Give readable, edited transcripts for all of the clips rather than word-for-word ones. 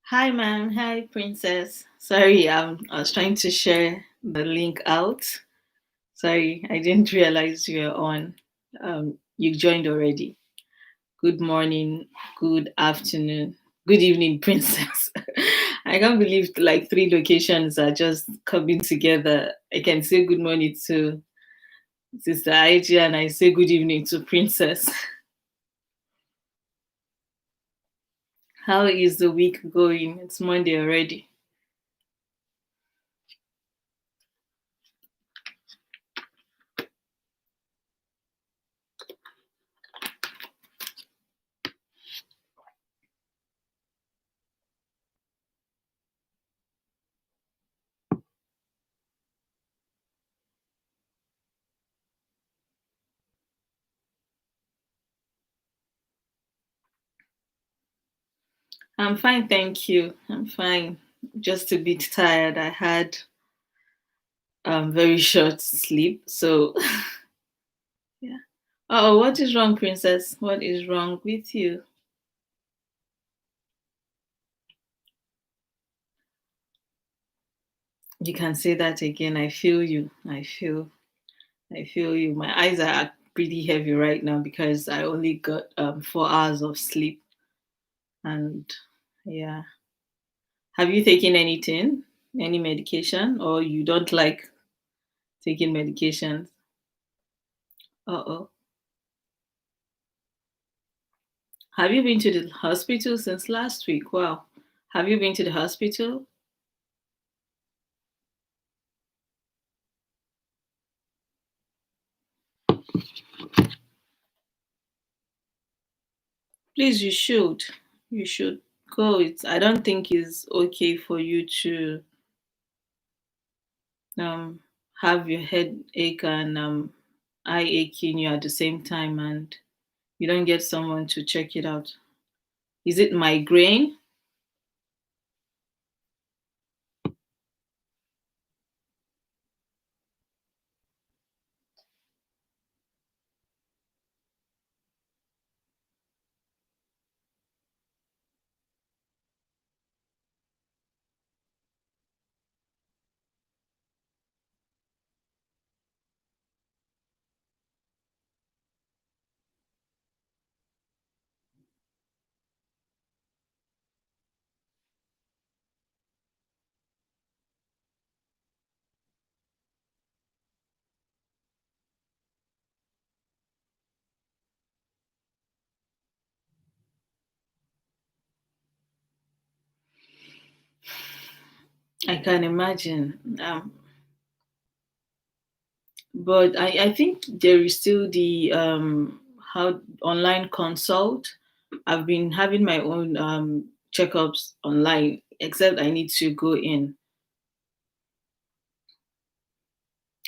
Hi, ma'am. Hi, princess. Sorry, I was trying to share the link out. Sorry, I didn't realize you were on. You joined already. Good morning, good afternoon, good evening, princess. I can't believe like three locations are just coming together. I can say good morning to Sister Aiji and I say good evening to princess. How is the week going? It's Monday already. I'm fine, thank you. I'm fine. Just a bit tired. I had very short sleep. So yeah. Oh, what is wrong, princess? What is wrong with you? You can say that again. I feel you. I feel you. My eyes are pretty heavy right now because I only got 4 hours of sleep. And yeah. Have you taken anything? Any medication? Or you don't like taking medications? Uh-oh. Have you been to the hospital since last week? Wow. Have you been to the hospital? Please, you should. You should go. I don't think it's okay for you to um have your head ache and eye aching you at the same time and you don't get someone to check it out. Is it migraine? I can imagine. But I think there is still the how online consult. I've been having my own checkups online, except I need to go in.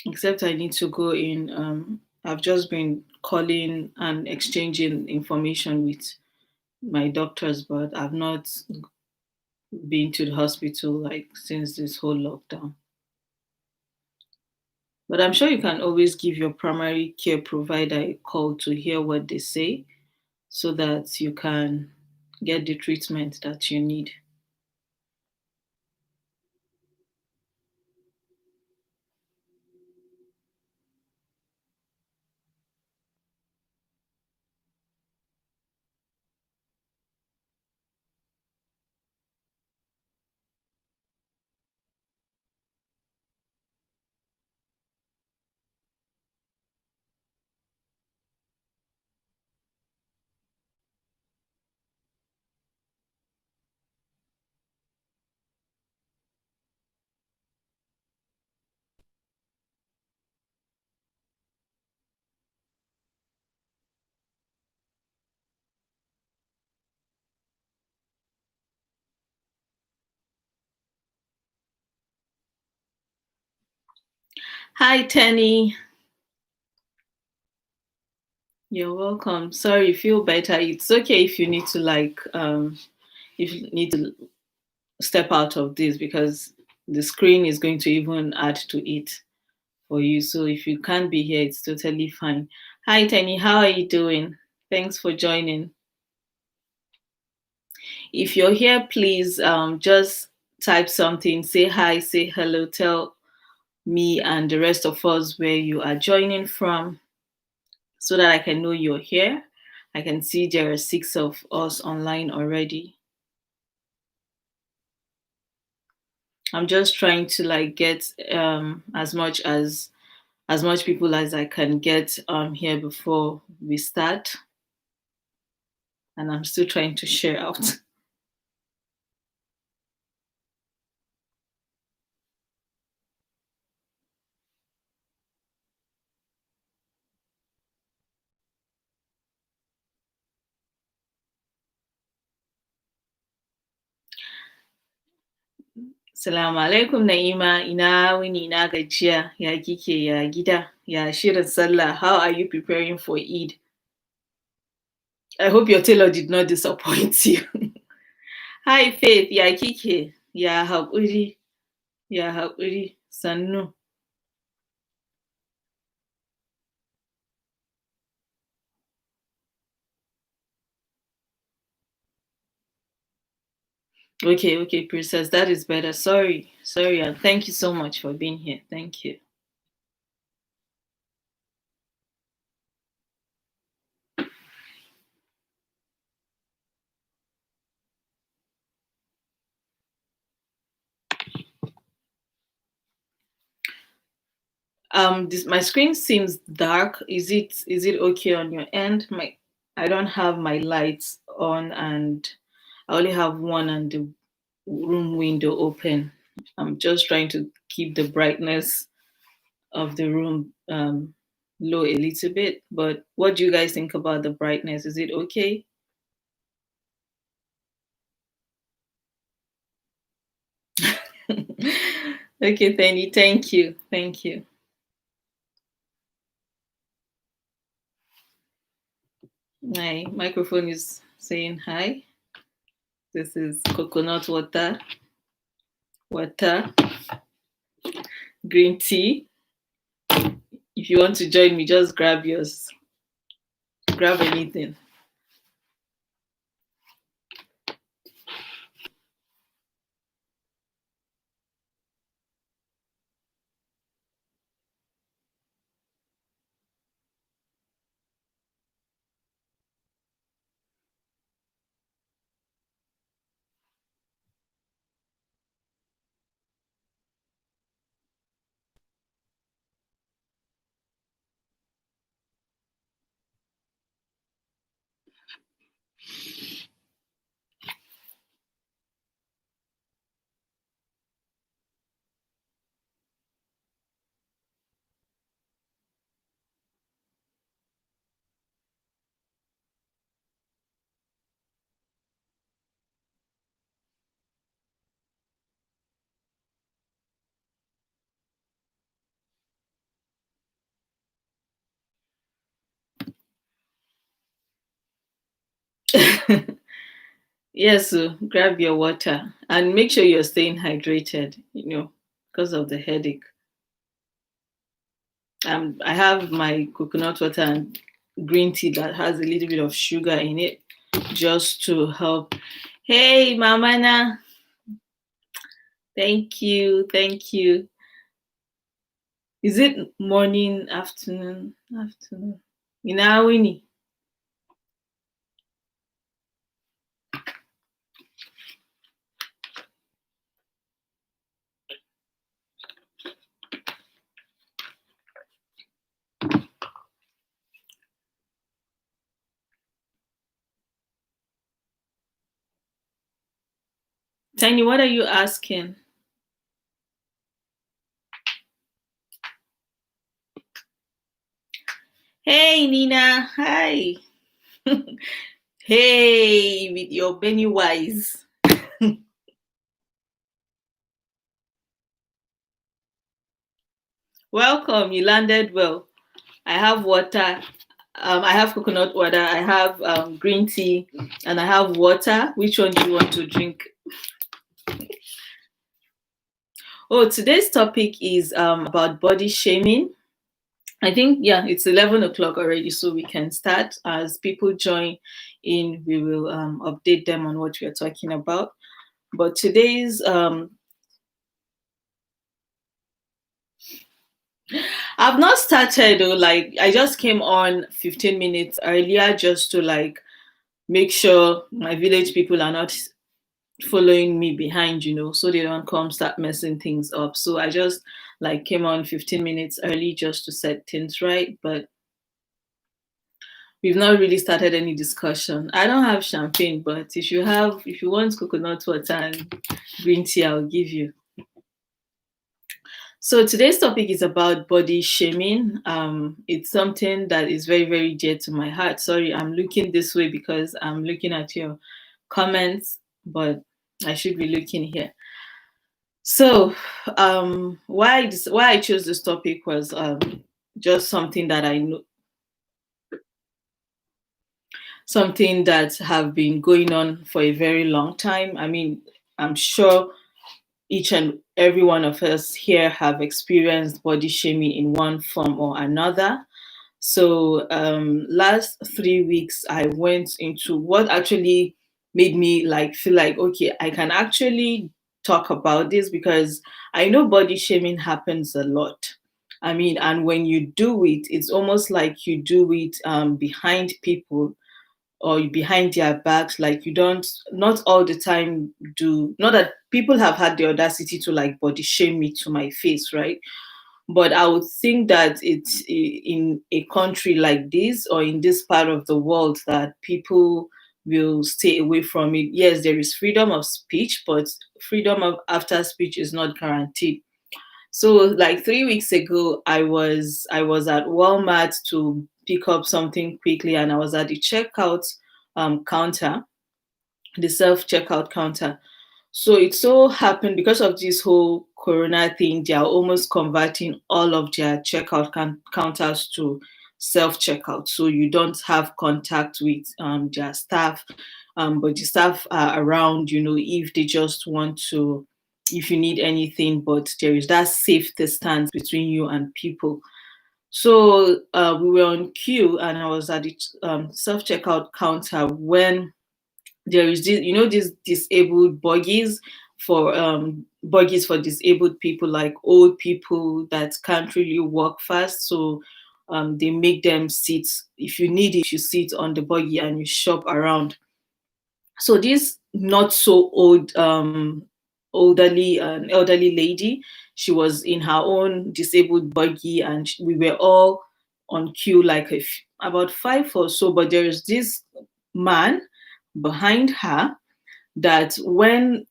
except I need to go in. I've just been calling and exchanging information with my doctors, but I've not been to the hospital like since this whole lockdown. But I'm sure you can always give your primary care provider a call to hear what they say so that you can get the treatment that you need. Hi, Tenny. You're welcome. Sorry, feel better. It's okay if you need to if you need to step out of this because the screen is going to even add to it for you. So if you can't be here, it's totally fine. Hi, Tenny. How are you doing? Thanks for joining. If you're here, please just type something, say hi, say hello, tell me and the rest of us where you are joining from so that I can know you're here. I can see there are six of us online already. I'm just trying to get as much people as I can get here before we start, and I'm still trying to share out. Salamu alaikum Na'ima, ina wuni, ina gajiya, ya kike, ya gida, ya shirin sallah. How are you preparing for Eid? I hope your tailor did not disappoint you. Hi Faith, ya kike, ya haƙuri, ya haƙuri, sannu. Okay, okay, Princess, that is better. Sorry, sorry, and thank you so much for being here. Thank you. This my screen seems dark. Is it okay on your end? My I don't have my lights on, and I only have one and the room window open. I'm just trying to keep the brightness of the room low a little bit. But what do you guys think about the brightness? Is it okay? Okay, Penny. Thank you. Thank you. My microphone is saying hi. This is coconut water, water, green tea. If you want to join me, just grab yours. Grab anything. Yes, so grab your water and make sure you're staying hydrated, because of the headache. I have my coconut water and green tea that has a little bit of sugar in it just to help. Hey, Mamana. Thank you. Thank you. Is it morning, afternoon? Afternoon. Winnie. Tiny, what are you asking? Hey, Nina. Hi. Hey, with your Benny Wise. Welcome. You landed well. I have water. I have coconut water. I have green tea, and I have water. Which one do you want to drink? Oh, today's topic is about body shaming. I think, yeah, it's 11 o'clock already, so we can start. As people join in, we will update them on what we are talking about. But today's, I've not started though, like, I just came on 15 minutes earlier just to, like, make sure my village people are not following me behind, so they don't come start messing things up. So I just, like, came on 15 minutes early just to set things right. But we've not really started any discussion. I don't have champagne, but if you want coconut water and green tea, I'll give you. So today's topic is about body shaming. It's something that is very, very dear to my heart. Sorry, I'm looking this way because I'm looking at your comments, but I should be looking here. So, why I chose this topic was just something that I know, something that have been going on for a very long time. I mean, I'm sure each and every one of us here have experienced body shaming in one form or another. So last 3 weeks, I went into what actually made me like feel like, okay, I can actually talk about this because I know body shaming happens a lot. I mean, and when you do it, it's almost like you do it behind people or behind their backs. Like you don't, not all the time do, not that people have had the audacity to like body shame me to my face, right? But I would think that it's in a country like this or in this part of the world that people will stay away from it. Yes, there is freedom of speech, but freedom of after speech is not guaranteed. So like 3 weeks ago, I was at Walmart to pick up something quickly, and I was at the checkout counter, the self checkout counter. So it so happened because of this whole corona thing, they are almost converting all of their checkout counters to self checkout. So you don't have contact with their staff, but the staff are around, if they just want to, if you need anything, but there is that safe distance between you and people. So we were on queue, and I was at the self checkout counter when there is this, these disabled buggies for disabled people, like old people that can't really walk fast. So they make them sit. If you need it, you sit on the buggy and you shop around. So this not so old elderly lady, she was in her own disabled buggy, and we were all on queue, like about five or so. But there is this man behind her that when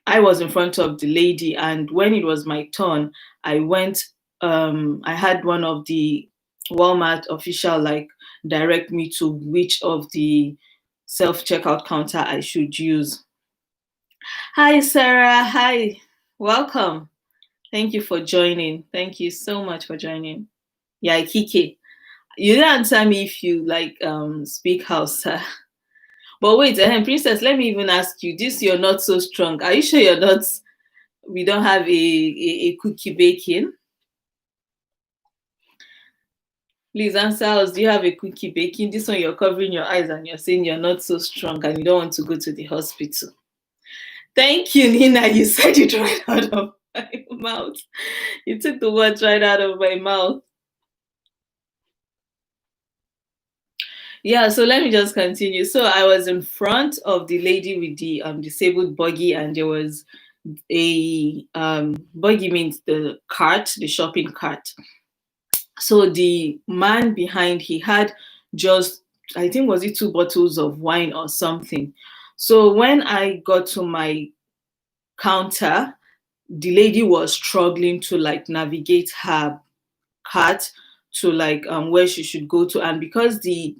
I was in front of the lady, and when it was my turn, I went, I had one of the Walmart official like direct me to which of the self checkout counter I should use. Hi, Sarah. Hi. Welcome. Thank you for joining. Thank you so much for joining. Yeah, Kike. You didn't answer me if you like speak Hausa. But wait, Princess, let me even ask you, this you're not so strong. Are you sure you're not, we don't have a cookie baking? Please answer us. Do you have a cookie baking? This one you're covering your eyes and you're saying you're not so strong and you don't want to go to the hospital. Thank you, Nina. You said it right out of my mouth. You took the words right out of my mouth. Yeah, so let me just continue. So I was in front of the lady with the disabled buggy, and there was a buggy means the cart, the shopping cart. So the man behind, he had just, I think, was it 2 bottles of wine or something. So when I got to my counter, the lady was struggling to like navigate her cart to like where she should go to, and because the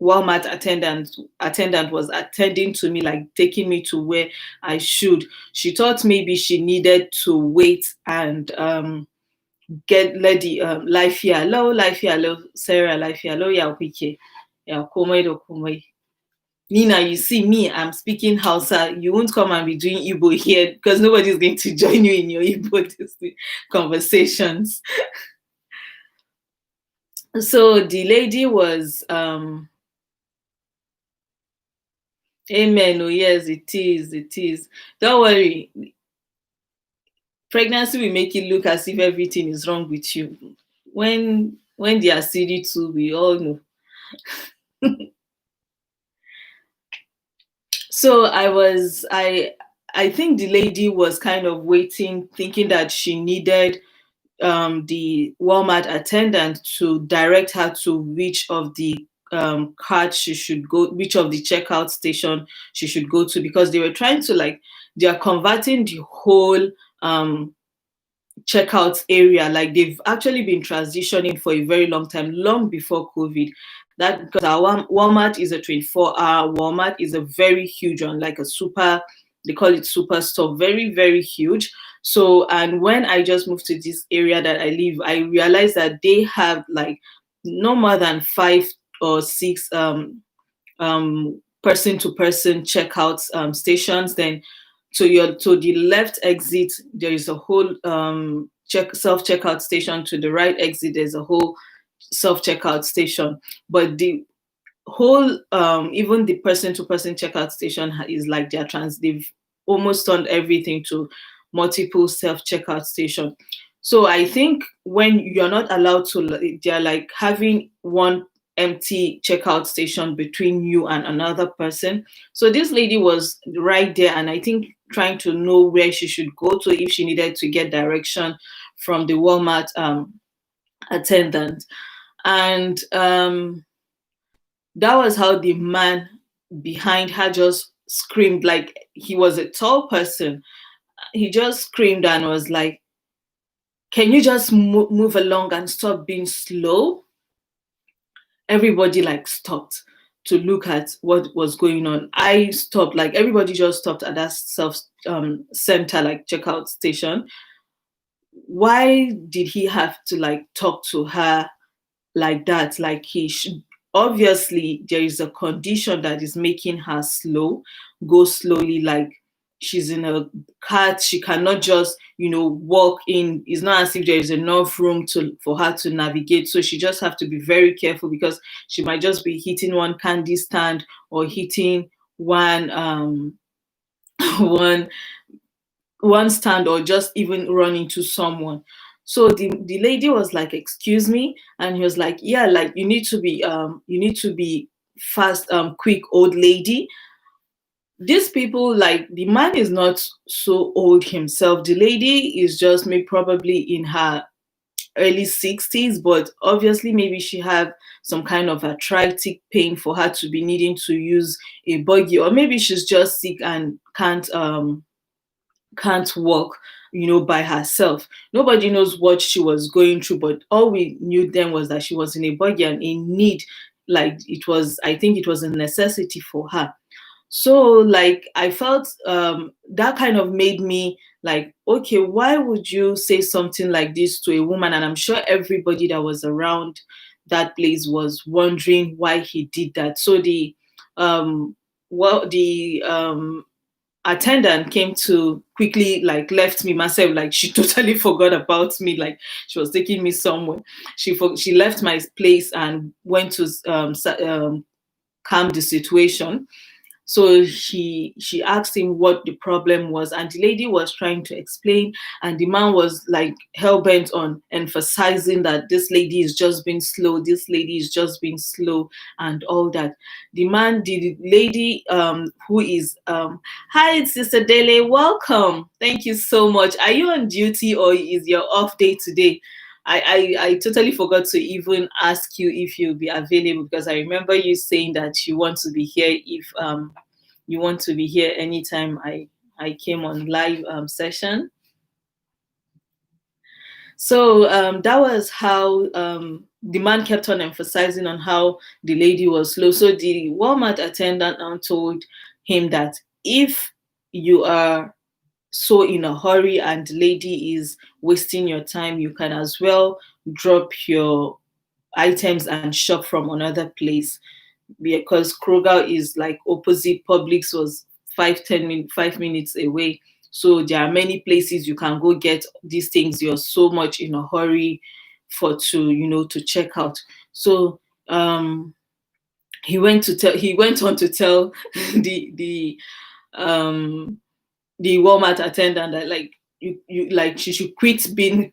Walmart attendant was attending to me, like taking me to where I should, she thought maybe she needed to wait and get let the life here hello Sarah life here hello yeah okay yeah komai do komai. Nina, you see me, I'm speaking Hausa. You won't come and be doing Igbo here because nobody's going to join you in your Igbo conversations. So the lady was amen. Oh yes, it is. It is. Don't worry. Pregnancy will make it look as if everything is wrong with you. When they are CD2, we all know. So I think the lady was kind of waiting, thinking that she needed the Walmart attendant to direct her to which of the card she should go, which of the checkout station she should go to, because they were trying to like, they are converting the whole checkout area. Like they've actually been transitioning for a very long time, long before COVID. That because our Walmart is a 24-hour Walmart, is a very huge one, like a super, they call it super store, very, very huge. So, and when I just moved to this area that I live, I realized that they have like no more than 5 or 6 person to person checkout stations. Then to the left exit, there is a whole self checkout station. To the right exit, there's a whole self checkout station. But the whole even the person to person checkout station is like they've almost turned everything to multiple self checkout station. So I think when you're not allowed to, they're like having one empty checkout station between you and another person. So this lady was right there, and I think trying to know where she should go to if she needed to get direction from the Walmart attendant. And that was how the man behind her just screamed, like he was a tall person. He just screamed and was like, can you just move along and stop being slow? Everybody like stopped to look at what was going on. I stopped, like everybody just stopped at that self center, like checkout station. Why did he have to like talk to her like that? Like he should, obviously there is a condition that is making her go slowly, like she's in a cart, she cannot just walk in. It's not as if there is enough room for her to navigate, so she just have to be very careful because she might just be hitting one candy stand or hitting one one one stand, or just even run into someone. So the lady was like, excuse me, and he was like, yeah, like you need to be fast, quick, old lady. These people, like the man is not so old himself, the lady is just maybe probably in her early 60s, but obviously maybe she had some kind of arthritic pain for her to be needing to use a buggy, or maybe she's just sick and can't walk, by herself. Nobody knows what she was going through, but all we knew then was that she was in a buggy and in need, like I think it was a necessity for her. So like I felt that kind of made me like, okay, why would you say something like this to a woman? And I'm sure everybody that was around that place was wondering why he did that. So the well, the attendant came to quickly like left me myself, like she totally forgot about me, like she was taking me somewhere. She left my place and went to calm the situation. So she asked him what the problem was, and the lady was trying to explain, and the man was like hell bent on emphasizing that this lady is just being slow, this lady is just being slow, and all that. The lady who is hi Sister Dele, welcome. Thank you so much. Are you on duty or is your off day today? I totally forgot to even ask you if you'll be available, because I remember you saying that you want to be here if you want to be here anytime I came on live session. So that was how the man kept on emphasizing on how the lady was slow. So the Walmart attendant now told him that if you are so in a hurry and the lady is wasting your time, you can as well drop your items and shop from another place, because Kroger is like opposite. Publix was 5 minutes away. So there are many places you can go get these things you're so much in a hurry for, to check out. So he went on to tell the um the Walmart attendant that like you like she should quit being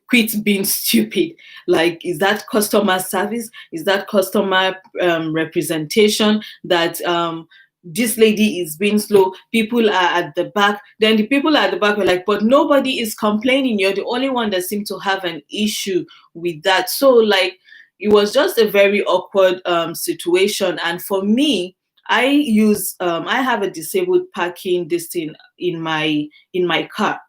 stupid. Like, is that customer service? Is that customer representation that this lady is being slow? People are at the back. Then the people at the back were like, but nobody is complaining. You're the only one that seemed to have an issue with that. So like it was just a very awkward situation. And for me, I have a disabled parking this thing in my car.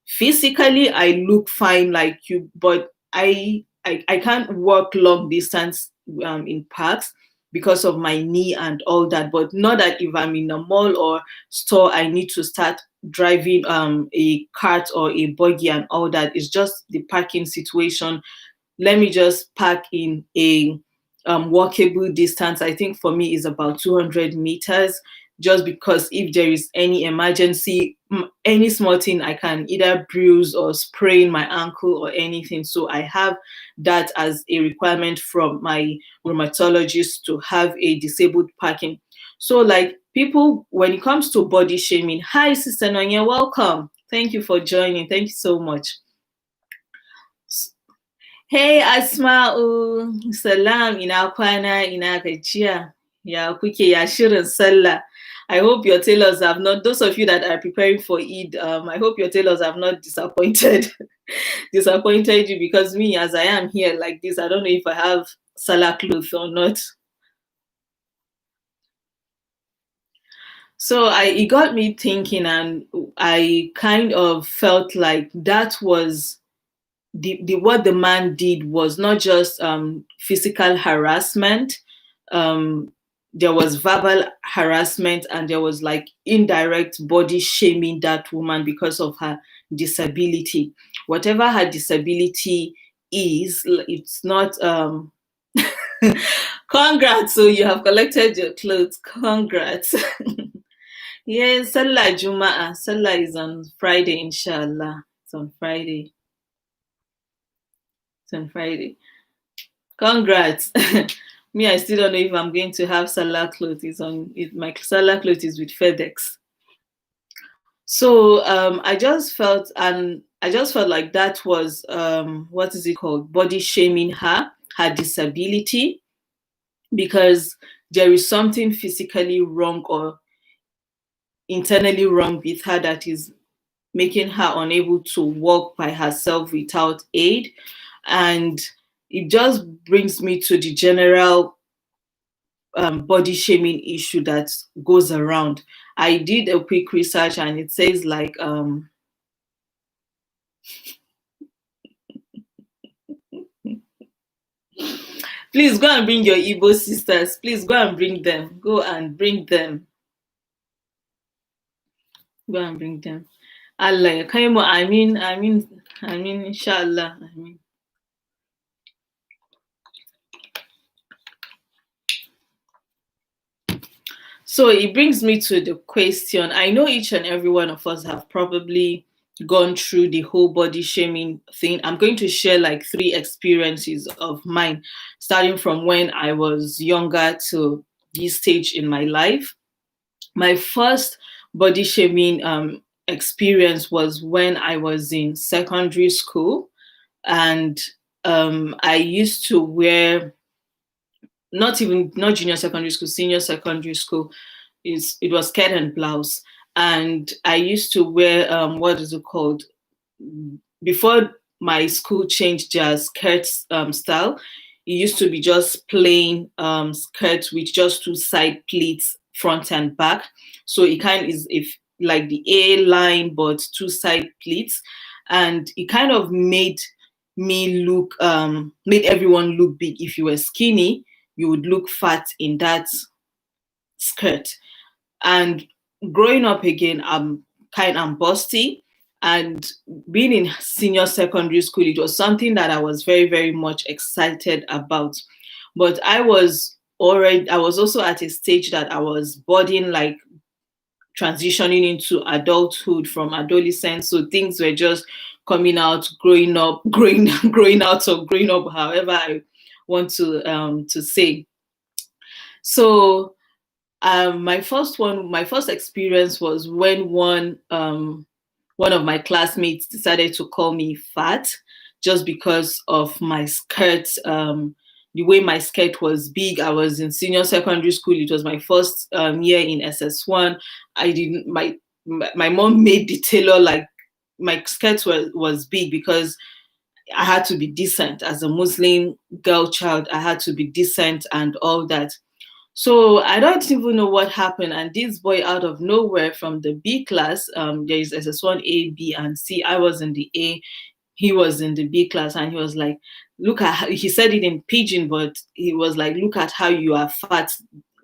Physically I look fine like you, but I can't walk long distance in parks because of my knee and all that. But not that if I'm in a mall or store I need to start driving a cart or a buggy and all that. It's just the parking situation. Let me just park in a walkable distance. I think for me is about 200 meters, just because if there is any emergency, any small thing, I can either bruise or sprain my ankle or anything. So I have that as a requirement from my rheumatologist to have a disabled parking. So like people, when it comes to body shaming, hi Sister Nonya, welcome. Thank you for joining. Thank you so much. Hey Asma'u, salam, ina kwana, ina gajiya, ya kuke, ya shirin sallah. I hope your tailors have not, those of you that are preparing for Eid, I hope your tailors have not disappointed you, because me, as I am here like this, I don't know if I have salah clothes or not. So it got me thinking, and I kind of felt like that was the what the man did was not just physical harassment. Um, there was verbal harassment, and there was like indirect body shaming that woman because of her disability. Whatever her disability is, it's not. Congrats! So you have collected your clothes. Congrats! Yes, Salah Juma'ah. Salah is on Friday, inshallah. It's on Friday. It's on Friday. Congrats. Me, I still don't know if I'm going to have Salah clothes. My Salah clothes is with FedEx. So I just felt like that was what is it called? Body shaming her disability, because there is something physically wrong or internally wrong with her that is making her unable to walk by herself without aid. And it just brings me to the general body shaming issue that goes around. I did a quick research, and it says like please go and bring your Igbo sisters. Please go and bring them. Go and bring them. Go and bring them. Allah, I mean, inshallah, I mean. So it brings me to the question. I know each and every one of us have probably gone through the whole body shaming thing. I'm going to share like three experiences of mine, starting from when I was younger to this stage in my life. My first body shaming experience was when I was in secondary school, and I used to wear, not junior secondary school, senior secondary school, is it was skirt and blouse, and I used to wear what is it called, before my school changed their skirts style. It used to be just plain skirts with just two side pleats, front and back. So it kind of is if like the A line, but two side pleats, and it kind of made everyone look big. If you were skinny, you would look fat in that skirt. And growing up again, I'm busty. And being in senior secondary school, it was something that I was very, very much excited about. But I was also at a stage that I was budding, like transitioning into adulthood from adolescence. So things were just coming out, growing up, growing out, or growing up, however I want to say. So my first experience was when one of my classmates decided to call me fat just because of my skirt. The way my skirt was big. I was in senior secondary school. It was my first year in SS1. I didn't my mom made the tailor like my skirt was big because I had to be decent as a Muslim girl child. I had to be decent and all that. So I don't even know what happened. And this boy, out of nowhere, from the B class, there is SS1, A, B, and C. I was in the A, he was in the B class, and he was like, "Look at," he said it in pidgin, but he was like, "Look at how you are fat,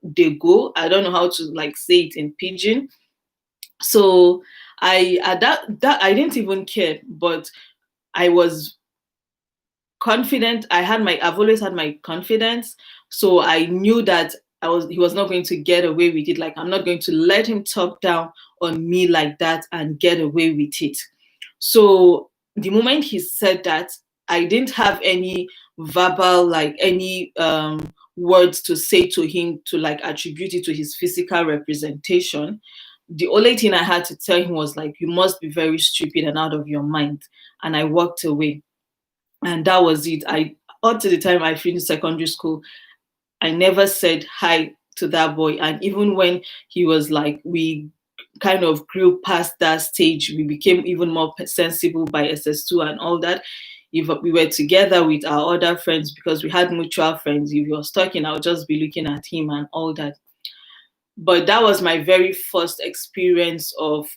they go." I don't know how to like say it in pidgin. So I at that I didn't even care, but I was confident. I've always had my confidence. So I knew that he was not going to get away with it. Like, I'm not going to let him talk down on me like that and get away with it. So the moment he said that, I didn't have any verbal, like any words to say to him to like attribute it to his physical representation. The only thing I had to tell him was like, "You must be very stupid and out of your mind." And I walked away, and that was it. I Up to the time I finished secondary school, I never said hi to that boy. And even when he was like, we kind of grew past that stage, we became even more sensible by SS2 and all that. If we were together with our other friends, because we had mutual friends, if he was talking, I would just be looking at him and all that. But that was my very first experience of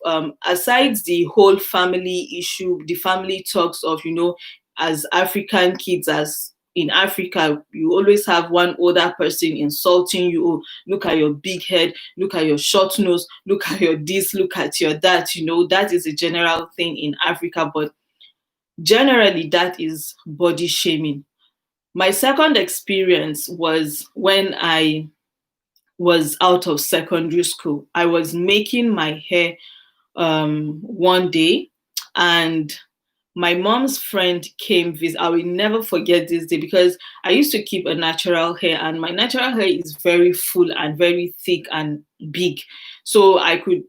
aside the whole family issue, the family talks of, as African kids, as in Africa, you always have one older person insulting you. "Oh, look at your big head, look at your short nose, look at your this, look at your that." That is a general thing in Africa, but generally that is body shaming. My second experience was when I was out of secondary school. I was making my hair one day, and my mom's friend came visit. I will never forget this day because I used to keep a natural hair, and my natural hair is very full and very thick and big. So I could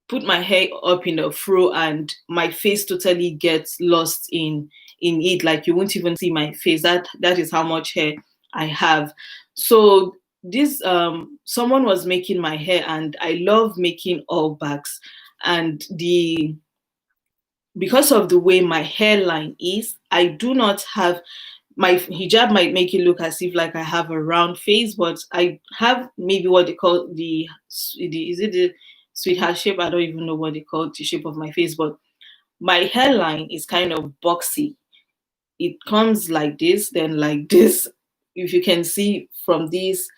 put my hair up in a fro and my face totally gets lost in it. Like, you won't even see my face. That is how much hair I have. So this someone was making my hair, and I love making all backs. And the because of the way my hairline is, I do not have, my hijab might make it look as if like I have a round face, but I have maybe what they call the is it the sweetheart shape? I don't even know what they call the shape of my face, but my hairline is kind of boxy. It comes like this, then like this. If you can see from this,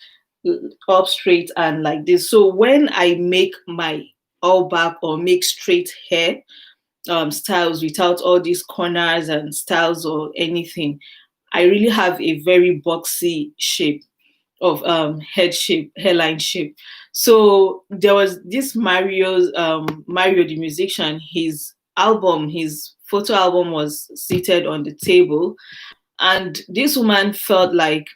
up straight and like this. So when I make my all back or make straight hair, styles without all these corners and styles or anything, I really have a very boxy shape. of head shape, hairline shape. So there was this Mario the musician, his photo album was seated on the table, and this woman felt like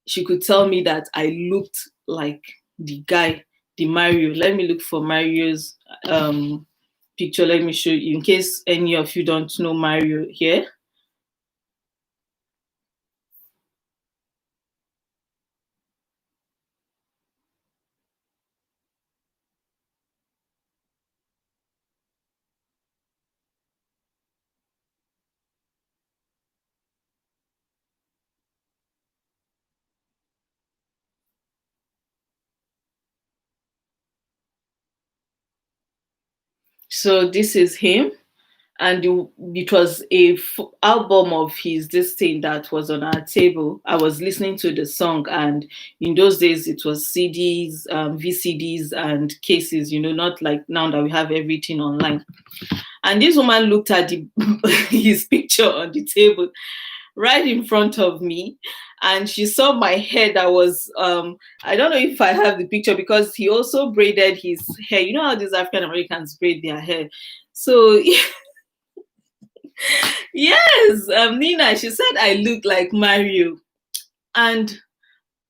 she could tell me that I looked like the guy, the Mario. Let me look for Mario's picture. Let me show you in case any of you don't know Mario here. So this is him, and it was a album of his, this thing that was on our table. I was listening to the song, and in those days it was CDs, VCDs, and cases. Not like now that we have everything online. And this woman looked at his picture on the table right in front of me, and she saw my hair that was I don't know if I have the picture, because he also braided his hair. You know how these African Americans braid their hair. So yes, Nina, she said I look like Mario. And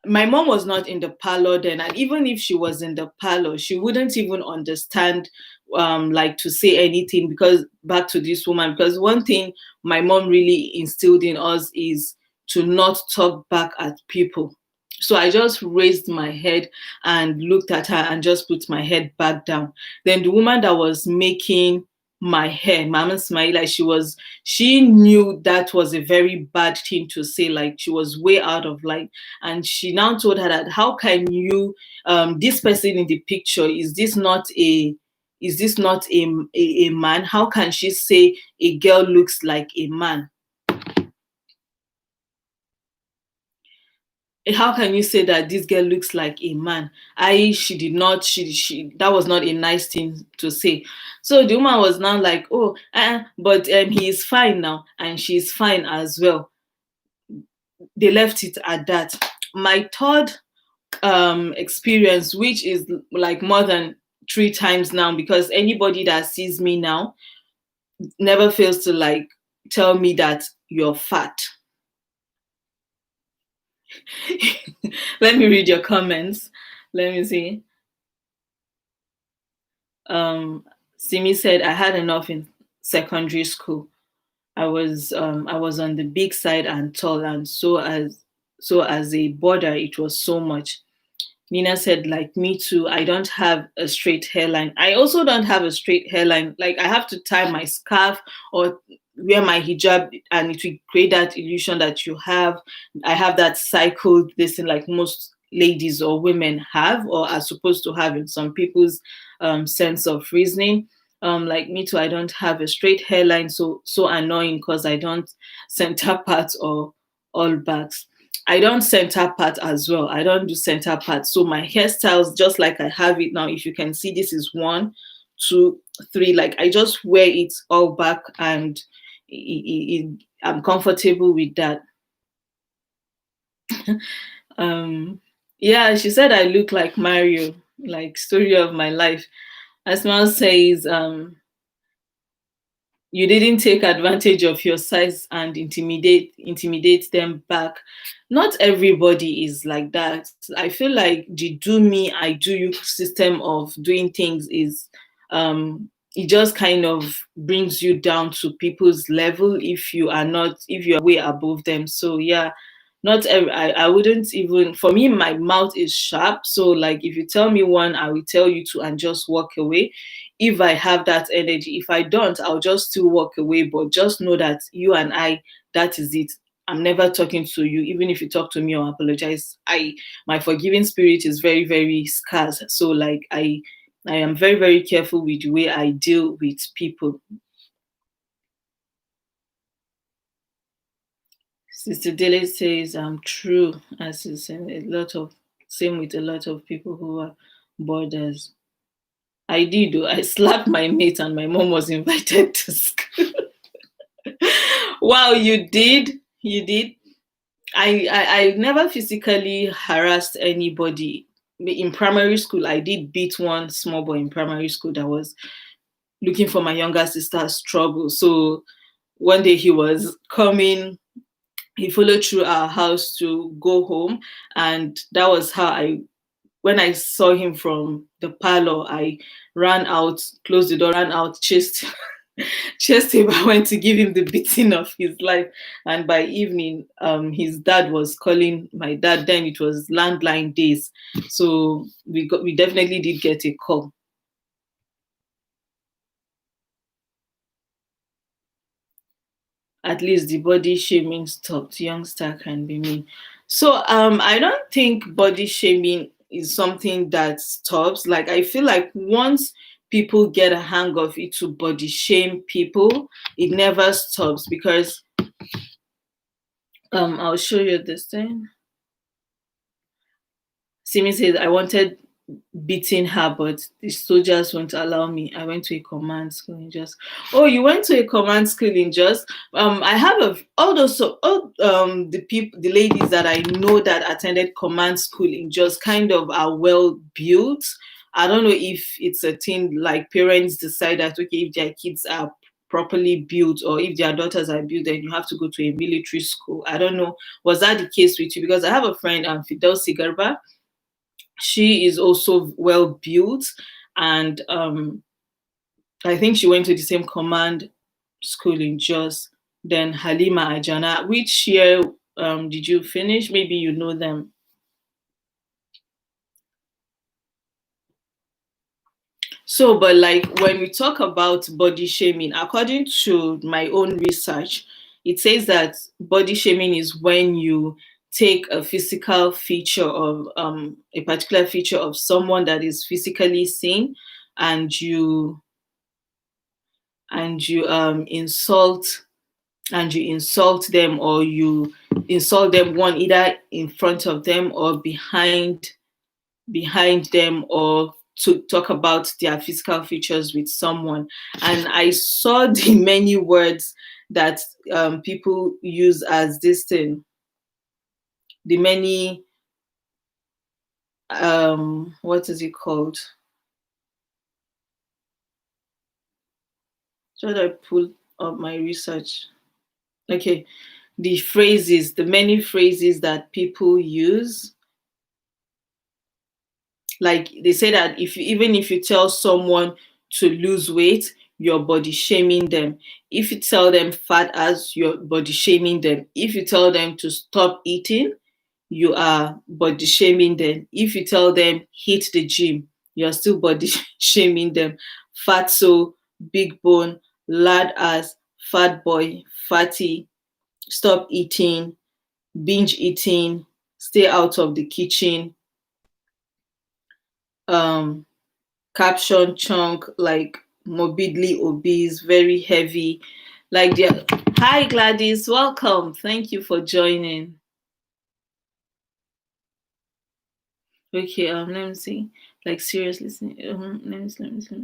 my mom was not in the parlor then, and even if she was in the parlor, she wouldn't even understand like to say anything, because back to this woman, because one thing my mom really instilled in us is to not talk back at people. So I just raised my head and looked at her and just put my head back down. Then the woman that was making my hair, Mama Smaila, she knew that was a very bad thing to say, like she was way out of line. And she now told her that, how can you, this person in the picture, is this not a man? How can she say a girl looks like a man? How can you say that this girl looks like a man? She did not, she that was not a nice thing to say. So the woman was now like, oh, but he is fine now, and she's fine as well. They left it at that. My third experience, which is like more than 3 times now, because anybody that sees me now never fails to like tell me that you're fat. Let me read your comments. Let me see. Simi said, I had enough in secondary school. I was on the big side and tall, and so as a border it was so much. Nina said, like me too. I don't have a straight hairline. I also don't have a straight hairline. Like I have to tie my scarf or wear my hijab, and it will create that illusion that you have. I have that cycle, this thing like most ladies or women have or are supposed to have in some people's sense of reasoning. Like me too, I don't have a straight hairline, so annoying because I don't center parts or all backs. I don't center part as well. I don't do center part. So my hairstyles, just like I have it now, if you can see, this is 1, 2, 3. Like I just wear it all back, and I'm comfortable with that. Um, yeah, she said I look like Mario, like story of my life. Asma says, you didn't take advantage of your size and intimidate them back. Not everybody is like that. I feel like the do me I do you system of doing things is it just kind of brings you down to people's level if you are way above them. So yeah, not every, I wouldn't even, for me my mouth is sharp, so like if you tell me one I will tell you two and just walk away if I have that energy. If I don't, I'll just still walk away. But just know that you and I, that is it. I'm never talking to you, even if you talk to me or apologize. My forgiving spirit is very, very scarce. So like I am very, very careful with the way I deal with people. Sister Dele says, true, as is a lot of same with a lot of people who are borders. I did though. I slapped my mate and my mom was invited to school. Wow, you did? You did? I never physically harassed anybody. In primary school, I did beat one small boy in primary school that was looking for my younger sister's trouble. So one day he was coming, he followed through our house to go home, and that was how I when I saw him from the parlor, I ran out, closed the door, ran out, chased chased him. I went to give him the beating of his life. And by evening, his dad was calling my dad. Then it was landline days. So we definitely did get a call. At least the body shaming stopped. Youngster can be mean. So I don't think body shaming is something that stops. Like I feel like once people get a hang of it to body shame people, it never stops because I'll show you this thing. Simi says I wanted beating her, but the soldiers won't allow me. I went to a command school in just. Oh, you went to a command school in just. I have all those the people, the ladies that I know that attended command school in just kind of are well built. I don't know if it's a thing like parents decide that okay, if their kids are properly built or if their daughters are built, then you have to go to a military school. I don't know. Was that the case with you? Because I have a friend, Fidel Sigarba. She is also well built, and I think she went to the same command school in Jos. Then Halima Ajana. Which year did you finish? Maybe you know them. So, but like when we talk about body shaming, according to my own research, it says that body shaming is when you take a physical feature of a particular feature of someone that is physically seen, and insult you insult them, or you insult them, one either in front of them or behind them, or to talk about their physical features with someone. And I saw the many words that people use as this thing, the many what is it called? Should I pull up my research? Okay, the phrases, the many phrases that people use. Like they say that even if you tell someone to lose weight, you're body shaming them. If you tell them fat ass, you're body shaming them. If you tell them to stop eating, you are body shaming them. If you tell them hit the gym, you're still body shaming them. Fatso, big bone, lad ass, fat boy, fatty, stop eating, binge eating, stay out of the kitchen, um caption chunk, like morbidly obese, very heavy, like the hi Gladys, welcome, thank you for joining. Okay, let me see, like seriously, let me see.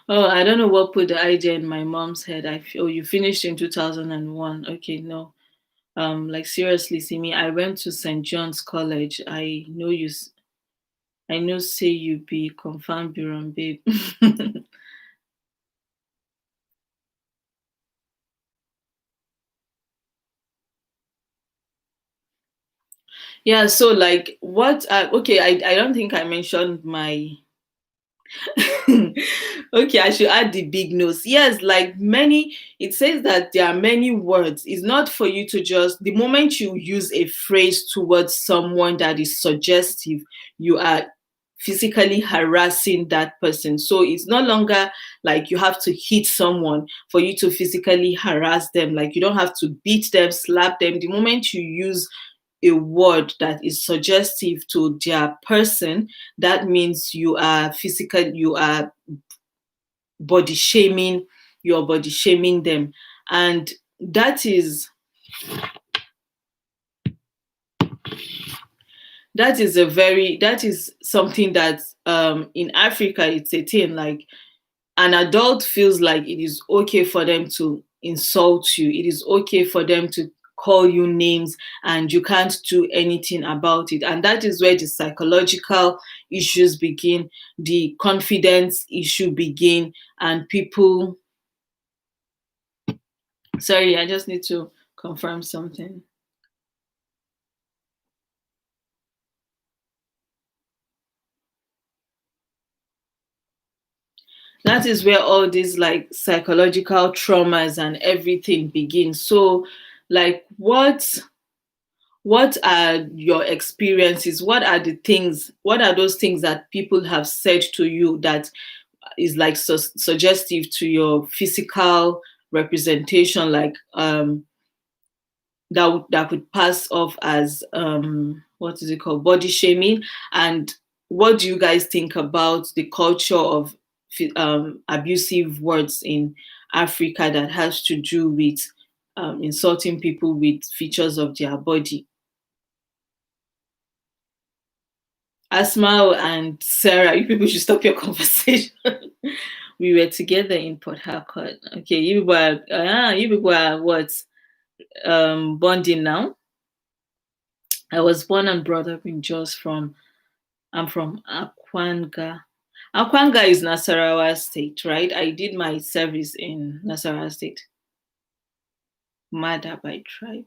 Oh, I don't know what put the idea in my mom's head. I feel you finished in 2001. Okay, no, like seriously, see me, I went to St. John's College. I know say you be confirmed Biron babe. Yeah, so like what okay, I don't think I mentioned my okay, I should add the big nose. Yes, like many, it says that there are many words. It's not for you to just, the moment you use a phrase towards someone that is suggestive, you are physically harassing that person. So it's no longer like you have to hit someone for you to physically harass them. Like you don't have to beat them, slap them. The moment you use a word that is suggestive to their person, that means you are body shaming, you're body shaming them. And that is that is something that in Africa it's a thing. Like an adult feels like it is okay for them to insult you, it is okay for them to call you names, and you can't do anything about it. And that is where the psychological issues begin, the confidence issue begin, and people, sorry, I just need to confirm something. That is where all these like psychological traumas and everything begins. So like what are your experiences, what are the things, what are those things that people have said to you that is like suggestive to your physical representation, like that could pass off as what is it called, body shaming? And what do you guys think about the culture of abusive words in Africa that has to do with insulting people with features of their body? Asma and Sarah, you people should stop your conversation. We were together in Port Harcourt. Okay, you people are what? Bonding now. I was born and brought up in Jos. I'm from Akwanga. Akwanga is Nasarawa State, right? I did my service in Nasarawa State. Mada by tribe.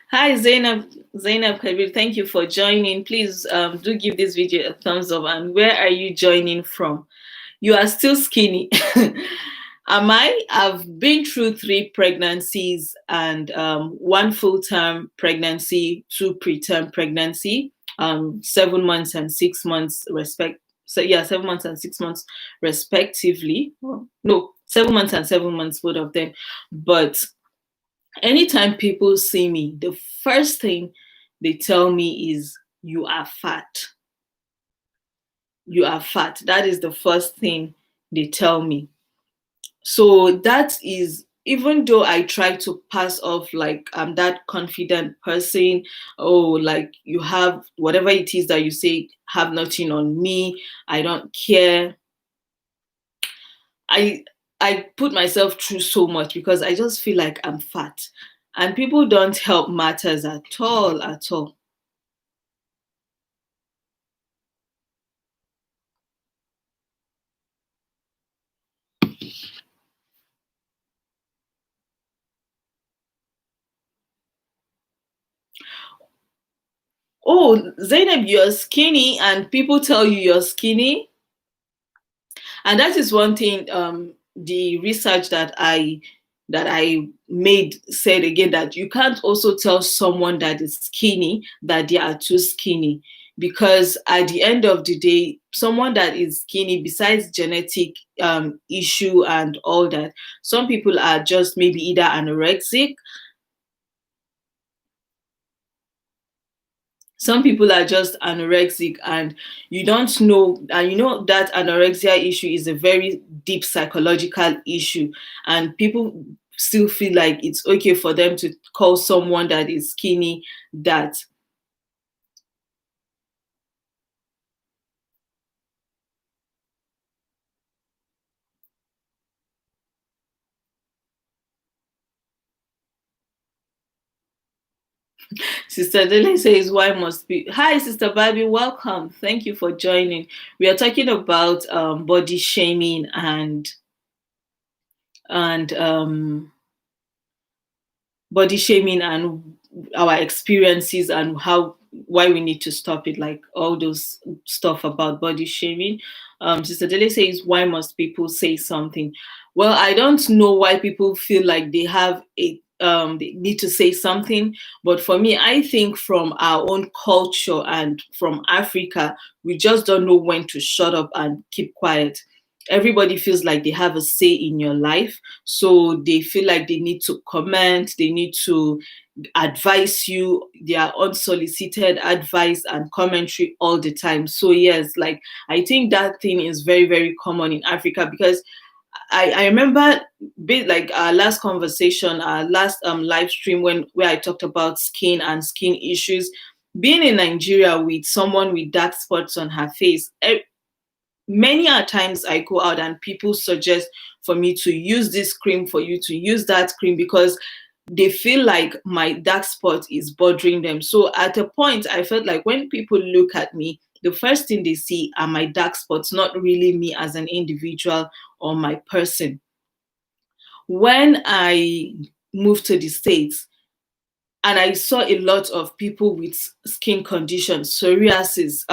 Hi Zainab Kabir, thank you for joining. Please do give this video a thumbs up. And where are you joining from? You are still skinny. Am I? I've been through 3 pregnancies and one full-term pregnancy, 2 preterm pregnancy, 7 months and 6 months So yeah, 7 months and 6 months respectively. Oh, no, 7 months and 7 months, both of them. But anytime people see me, the first thing they tell me is, "You are fat. You are fat." That is the first thing they tell me. So that is, even though I try to pass off like I'm that confident person, oh, like you have whatever it is that you say, have nothing on me, I don't care. I I put myself through so much because I just feel like I'm fat. And people don't help matters at all, at all. Oh, Zainab, you're skinny, and people tell you you're skinny. And that is one thing, the research that I made said again, that you can't also tell someone that is skinny that they are too skinny, because at the end of the day, someone that is skinny, besides genetic issue and all that, some people are just maybe either anorexic, some people are just anorexic, and you don't know, and you know that anorexia issue is a very deep psychological issue, and people still feel like it's okay for them to call someone that is skinny that. Sister Dele says, why must be? Hi, Sister Barbie, welcome. Thank you for joining. We are talking about body shaming and body shaming and our experiences and how, why we need to stop it, like all those stuff about body shaming. Sister Dele says, why must people say something? Well, I don't know why people feel like they have a they need to say something, but for me, I think from our own culture and from Africa, we just don't know when to shut up and keep quiet. Everybody feels like they have a say in your life, so they feel like they need to comment, they need to advise you, their unsolicited advice and commentary all the time. So yes, like I think that thing is very, very common in Africa, because I remember bit like our last conversation, our last live stream when where I talked about skin and skin issues. Being in Nigeria with someone with dark spots on her face, many a times I go out and people suggest for me to use this cream, for you to use that cream, because they feel like my dark spot is bothering them. So at a point, I felt like when people look at me, the first thing they see are my dark spots, not really me as an individual or my person. When I moved to the States, and I saw a lot of people with skin conditions, psoriasis,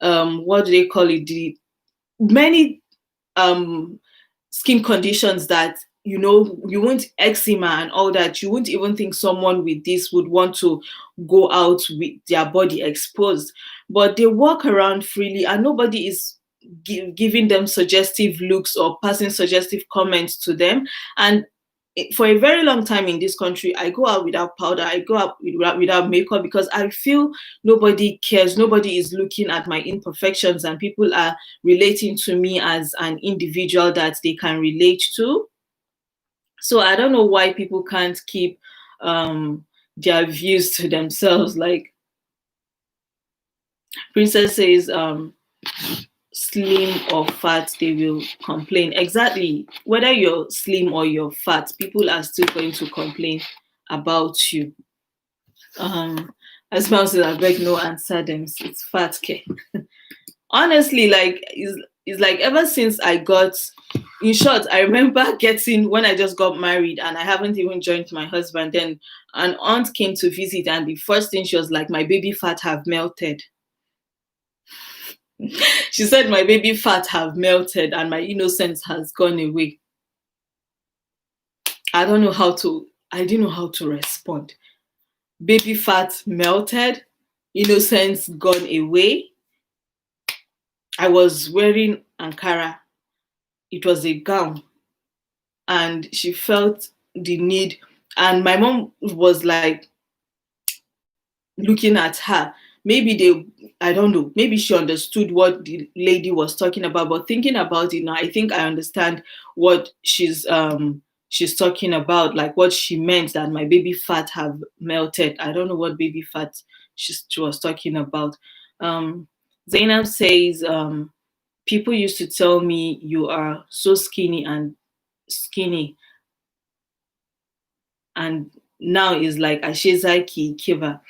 what do they call it? The many um skin conditions that, you won't, eczema and all that, you won't even think someone with this would want to go out with their body exposed, but they walk around freely and nobody is giving them suggestive looks or passing suggestive comments to them. And for a very long time in this country, I go out without powder, I go out without makeup, because I feel nobody cares, nobody is looking at my imperfections, and people are relating to me as an individual that they can relate to. So I don't know why people can't keep their views to themselves. Like Princess says, slim or fat, they will complain. Exactly. Whether you're slim or you're fat, people are still going to complain about you. As Mom says, I beg no answer them. It's fat care. Honestly, like it's like ever since I got, in short, I remember getting, when I just got married and I haven't even joined my husband, then an aunt came to visit, and the first thing she was like, my baby fat have melted. She said my baby fat have melted and my innocence has gone away. I didn't know how to respond. Baby fat melted, innocence gone away. I was wearing Ankara. It was a gown. And she felt the need. And my mom was like looking at her. I don't know, maybe she understood what the lady was talking about. But thinking about it now, I think I understand what she's talking about, like what she meant, that my baby fat have melted. I don't know what baby fat she was talking about. Zainab says, people used to tell me you are so skinny, and now is like Ashezaki Kiva.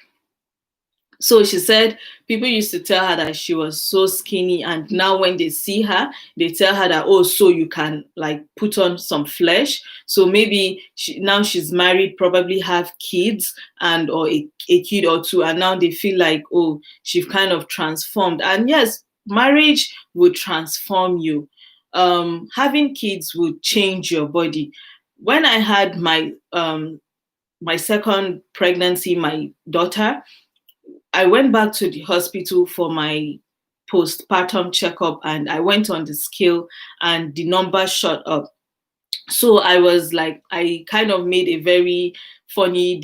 So she said people used to tell her that she was so skinny, and now when they see her, they tell her that, oh, so you can like put on some flesh. So maybe now she's married, probably have kids and or a kid or two, and now they feel like, oh, she's kind of transformed. And yes, marriage will transform you. Having kids will change your body. When I had my second pregnancy, my daughter, I went back to the hospital for my postpartum checkup, and I went on the scale and the number shot up. So I was like, I kind of made a very funny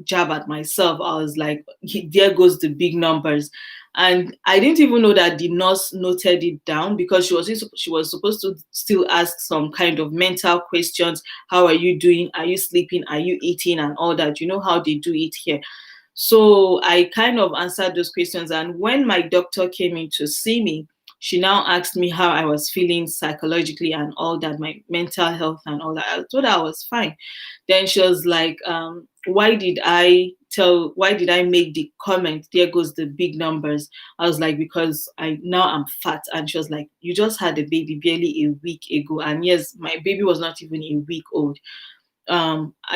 jab at myself. I was like, there goes the big numbers. And I didn't even know that the nurse noted it down, because she was supposed to still ask some kind of mental questions. How are you doing? Are you sleeping? Are you eating? And all that. You know how they do it here. So I kind of answered those questions. And when my doctor came in to see me, she now asked me how I was feeling psychologically and all that, my mental health and all that. I told her I was fine. Then she was like, why did I make the comment, there goes the big numbers? I was like, because I'm fat. And she was like, you just had a baby barely a week ago. And yes, my baby was not even a week old.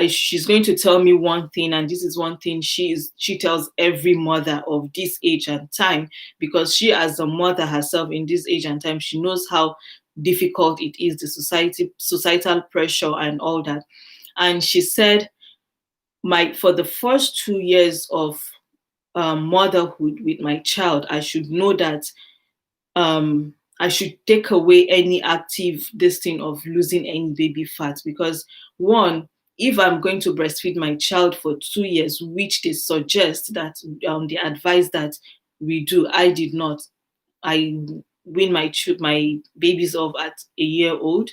She's going to tell me one thing, and this is one thing she tells every mother of this age and time, because she, as a mother herself in this age and time, she knows how difficult it is, the societal pressure and all that. And she said, for the first 2 years of motherhood with my child, I should know that I should take away any active this thing of losing any baby fat, because one, if I'm going to breastfeed my child for 2 years, which they suggest that they advise that we do, I did not. I wean my babies off at a year old.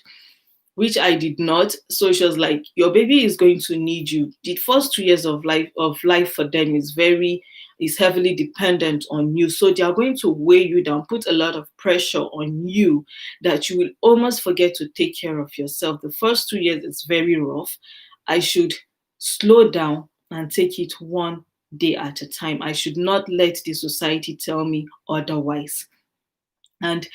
which I did not. So she was like, your baby is going to need you. The first 2 years of life for them is heavily dependent on you. So they are going to weigh you down, put a lot of pressure on you that you will almost forget to take care of yourself. The first 2 years is very rough. I should slow down and take it one day at a time. I should not let the society tell me otherwise. And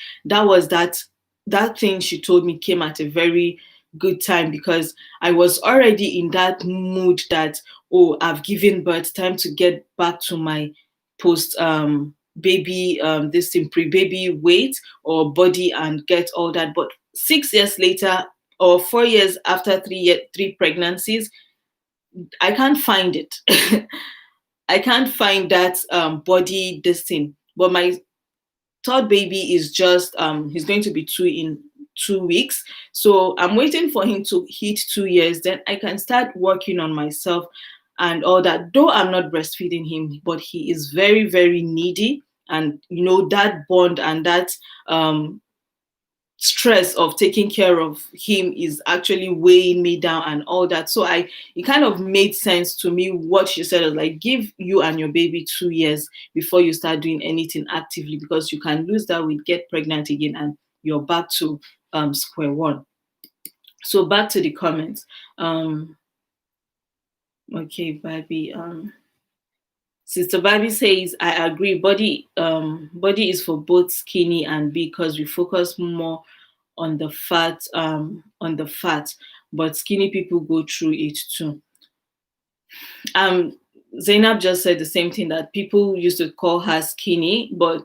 that thing she told me came at a very good time, because I was already in that mood that, oh, I've given birth, time to get back to my post baby this thing, pre-baby weight or body, and get all that. But 6 years later, or 4 years after three pregnancies, I can't find it. I can't find that body this thing. But my third baby is just he's going to be 2 in 2 weeks. So I'm waiting for him to hit 2 years, then I can start working on myself and all that. Though I'm not breastfeeding him, but he is very, very needy. And that bond and that stress of taking care of him is actually weighing me down and all that. So it kind of made sense to me what she said, was like, give you and your baby 2 years before you start doing anything actively, because you can lose that weight, get pregnant again, and you're back to square one. So back to the comments. Okay, Barbie. Sister Barbie says, I agree. Body is for both skinny and big, because we focus more on the fat, but skinny people go through it too. Zainab just said the same thing, that people used to call her skinny, but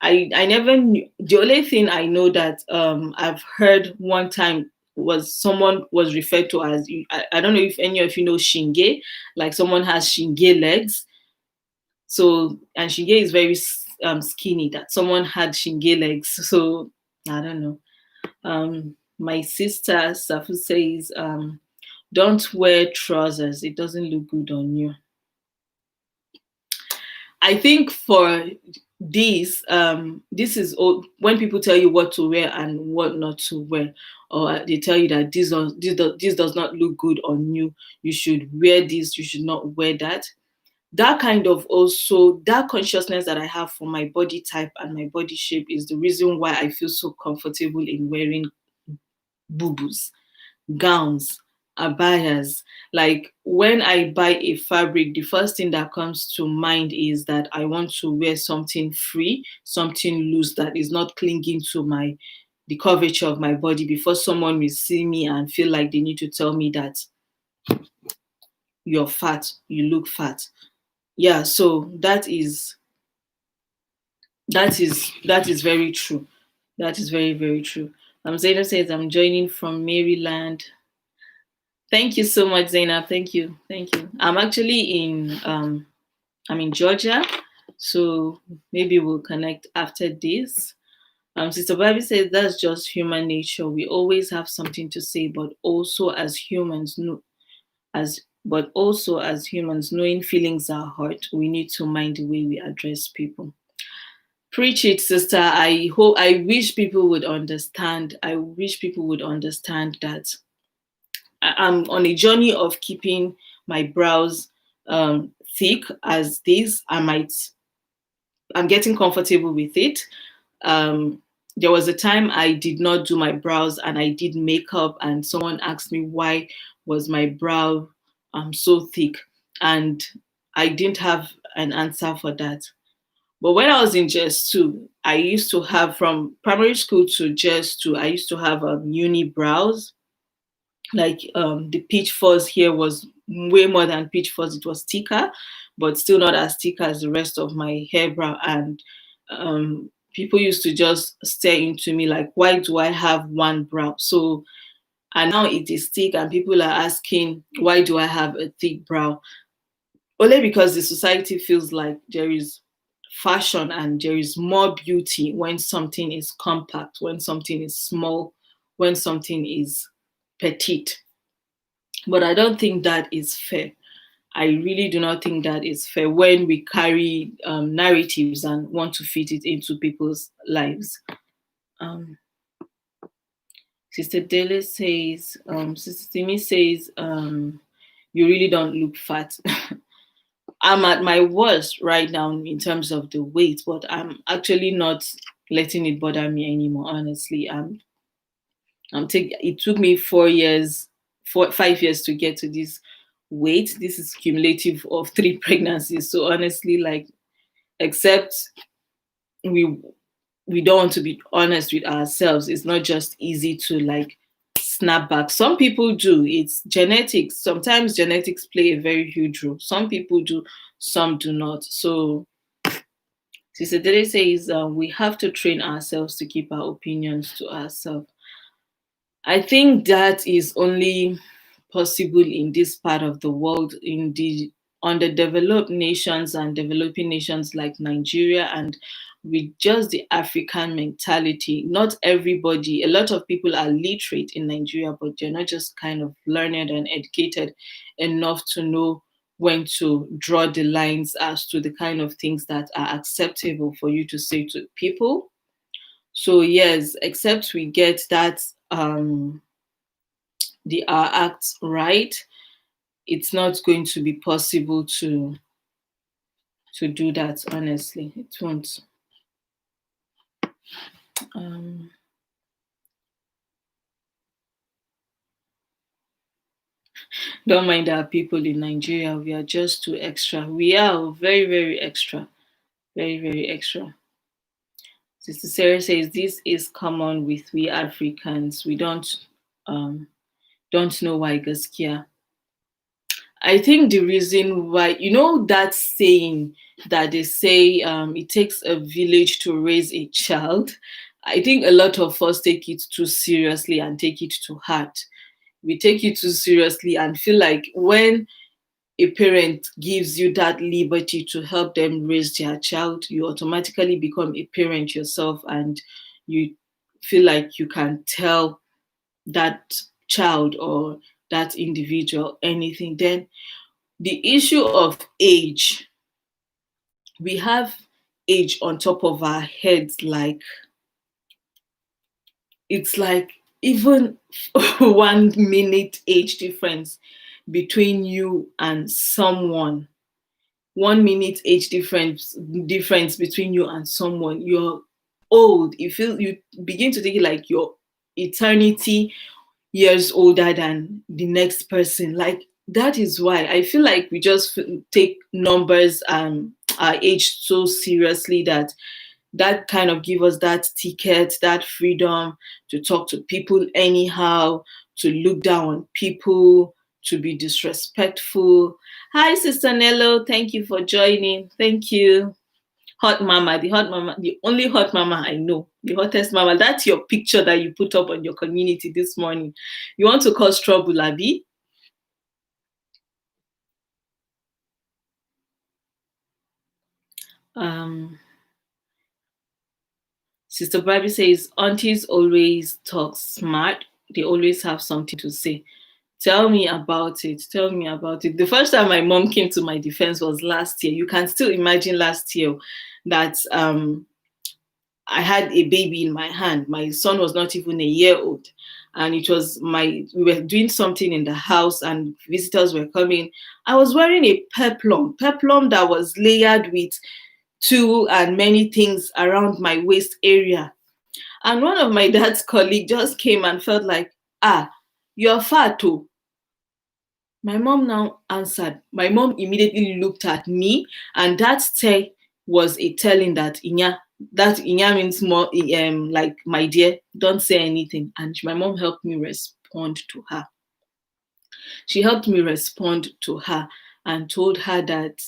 I never knew. The only thing I know that I've heard one time was someone was referred to as, I don't know if any of you know shinge, like someone has shinge legs. So, and shinge is very skinny, that someone had shinge legs. So I don't know. My sister Safu says, don't wear trousers, it doesn't look good on you. I think for this is when people tell you what to wear and what not to wear, or they tell you that this does not look good on you, you should wear this, you should not wear that. That kind of also, that consciousness that I have for my body type and my body shape is the reason why I feel so comfortable in wearing boo-boos, gowns, abayas. Like when I buy a fabric, the first thing that comes to mind is that I want to wear something free, something loose that is not clinging to the curvature of my body, before someone will see me and feel like they need to tell me that you're fat, you look fat. Yeah, so that is very true. That is very, very true. Zainab says, I'm joining from Maryland. Thank you so much, Zainab. Thank you. Thank you. I'm in Georgia, so maybe we'll connect after this. Sister Bobby says, that's just human nature. We always have something to say, but also as humans, knowing feelings are hurt, we need to mind the way we address people. Preach it, sister. I wish people would understand. I wish people would understand that I'm on a journey of keeping my brows thick as this. I'm getting comfortable with it. There was a time I did not do my brows and I did makeup, and someone asked me why was my brow so thick, and I didn't have an answer for that. But when I was in JS2, I used to have, from primary school to JS2, I used to have uni brows. Like the peach fuzz here was way more than peach fuzz. It was thicker, but still not as thick as the rest of my hair brow. And people used to just stare into me like, why do I have one brow? So, and now it is thick, and people are asking, why do I have a thick brow? Only because the society feels like there is fashion and there is more beauty when something is compact, when something is small, when something is petite. But I don't think that is fair. I really do not think that is fair when we carry narratives and want to fit it into people's lives. Sister Dele says, Sister Timmy says, you really don't look fat. I'm at my worst right now in terms of the weight, but I'm actually not letting it bother me anymore. Honestly, it took me 4 years, 5 years to get to this weight. This is cumulative of 3 pregnancies. So honestly, like, except we we don't want to be honest with ourselves, it's not just easy to like snap back. Some people do. It's genetics. Sometimes genetics play a very huge role. Some people do, some do not. So Sister Dede says we have to train ourselves to keep our opinions to ourselves. I think that is only possible in this part of the world, in the underdeveloped nations and developing nations like Nigeria, and with just the African mentality. Not everybody, a lot of people are literate in Nigeria, but they're not just kind of learned and educated enough to know when to draw the lines as to the kind of things that are acceptable for you to say to people. So yes, except we get that the our acts right, it's not going to be possible to do that. Honestly, it won't. Um, don't mind our people in Nigeria. We are just too extra. We are very, very extra. Very, very extra. Sister Sarah says this is common with we Africans. We um don't know why Gaskia. I think the reason why, that saying that they say it takes a village to raise a child. I think a lot of us take it too seriously and take it to heart. We take it too seriously and feel like when a parent gives you that liberty to help them raise their child, you automatically become a parent yourself, and you feel like you can tell that child or that individual anything. Then the issue of age, we have age on top of our heads, like it's like even 1 minute age difference between you and someone, 1 minute age difference between you and someone, you're old. You begin to think like you're eternity years older than the next person. Like, that is why I feel like we just take numbers and our age so seriously, that kind of give us that ticket, that freedom to talk to people anyhow, to look down on people, to be disrespectful. Hi, Sister Nello. Thank you for joining. Thank you. Hot mama, the only hot mama I know, the hottest mama. That's your picture that you put up on your community this morning. You want to cause trouble, Abby? Um, Sister Barbie says, aunties always talk smart. They always have something to say. Tell me about it. Tell me about it. The first time my mom came to my defense was last year. You can still imagine last year that I had a baby in my hand. My son was not even a year old. And we were doing something in the house and visitors were coming. I was wearing a peplum that was layered with tulle and many things around my waist area. And one of my dad's colleagues just came and felt like, you're fat too. My mom now answered. My mom immediately looked at me, and that stare was a telling that Inya, means more like, my dear, don't say anything. And my mom helped me respond to her. She helped me respond to her and told her that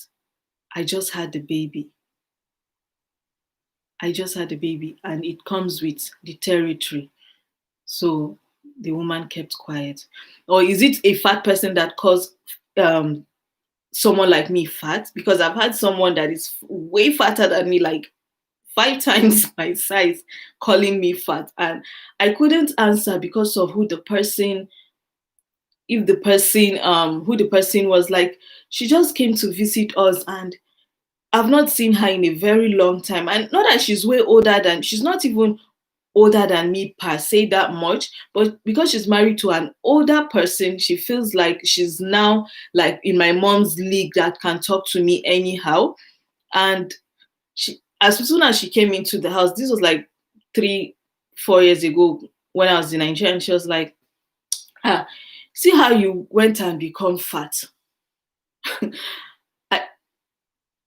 I just had the baby. I just had a baby, and it comes with the territory. So the woman kept quiet. Or is it a fat person that calls someone like me fat? Because I've had someone that is way fatter than me, like 5 times my size, calling me fat, and I couldn't answer because of who the person who the person was. Like, she just came to visit us, and I've not seen her in a very long time. And not that she's way older than, she's not even older than me per se that much, but because she's married to an older person, she feels like she's now like in my mom's league that can talk to me anyhow. And she, as soon as she came into the house, this was like 3 4 years ago when I was in Nigeria, and she was like, ah, see how you went and become fat. I,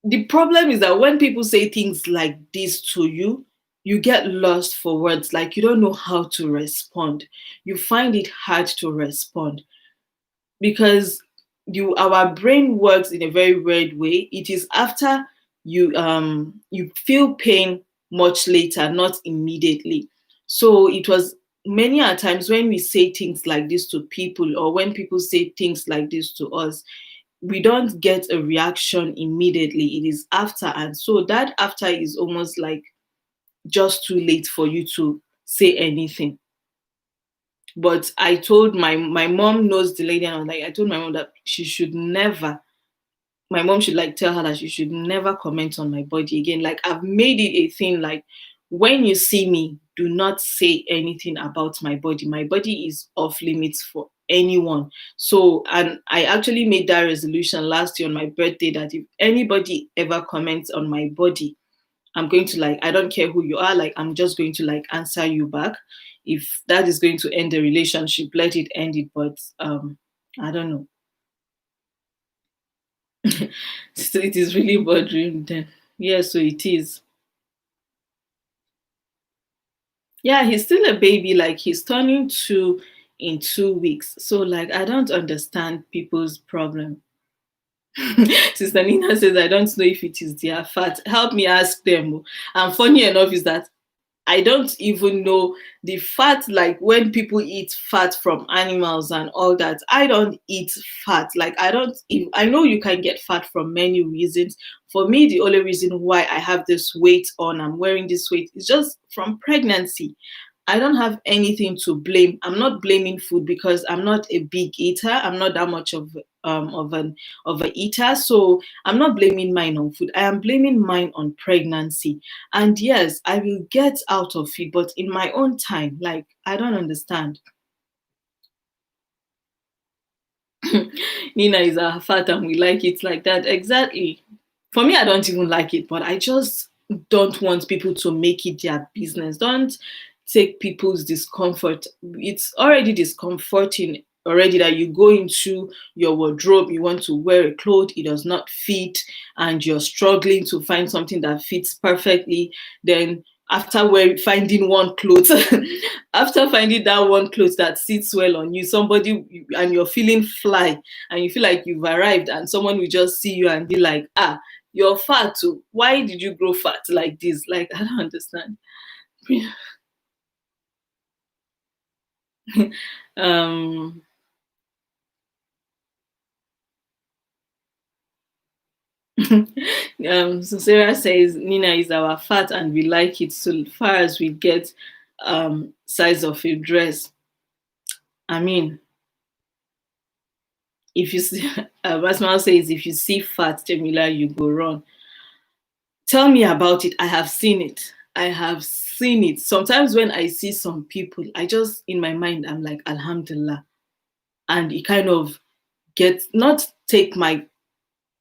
the problem is that when people say things like this to you, you get lost for words. Like you don't know how to respond. You find it hard to respond because our brain works in a very weird way. It is after you feel pain much later, not immediately. So it was many a times when we say things like this to people, or when people say things like this to us, we don't get a reaction immediately. It is after, and so that after is almost like just too late for you to say anything. But I told my mom knows the lady, and I was like, I told my mom that she should never, my mom should like tell her that she should never comment on my body again. Like I've made it a thing, like when you see me, do not say anything about my body. My body is off limits for anyone. So, and I actually made that resolution last year on my birthday that if anybody ever comments on my body, I'm going to like, I don't care who you are, like I'm just going to like answer you back. If that is going to end the relationship, let it end it. But I don't know. So it is really bothering then. Yeah, so it is. Yeah, he's still a baby, like he's turning 2 in 2 weeks. So like I don't understand people's problem. Sister Nina says, I don't know if it is their fat. Help me ask them. And funny enough is that I don't even know the fat, like when people eat fat from animals and all that. I don't eat fat. Like I don't, I know you can get fat from many reasons. For me, the only reason why I have this weight on, I'm wearing this weight, is just from pregnancy. I don't have anything to blame. I'm not blaming food because I'm not a big eater. I'm not that much of an eater. So I'm not blaming mine on food. I am blaming mine on pregnancy. And yes, I will get out of it, but in my own time, like I don't understand. Nina is a fat and we like it like that. Exactly. For me, I don't even like it, but I just don't want people to make it their business. Don't take people's discomfort. It's already discomforting already that you go into your wardrobe, you want to wear a cloth, it does not fit, and you're struggling to find something that fits perfectly. Then after finding one clothes, after finding that one clothes that sits well on you, somebody, and you're feeling fly, and you feel like you've arrived, and someone will just see you and be like, ah, you're fat too. Why did you grow fat like this? Like, I don't understand. um so Sarah says Nina is our fat and we like it so far as we get size of a dress. I mean, if you see, Basma says, if you see fat, Jamila, you go run. Tell me about it. I have seen it. I have seen it. Sometimes when I see some people, I just, in my mind, I'm like, Alhamdulillah. And it kind of gets, not take my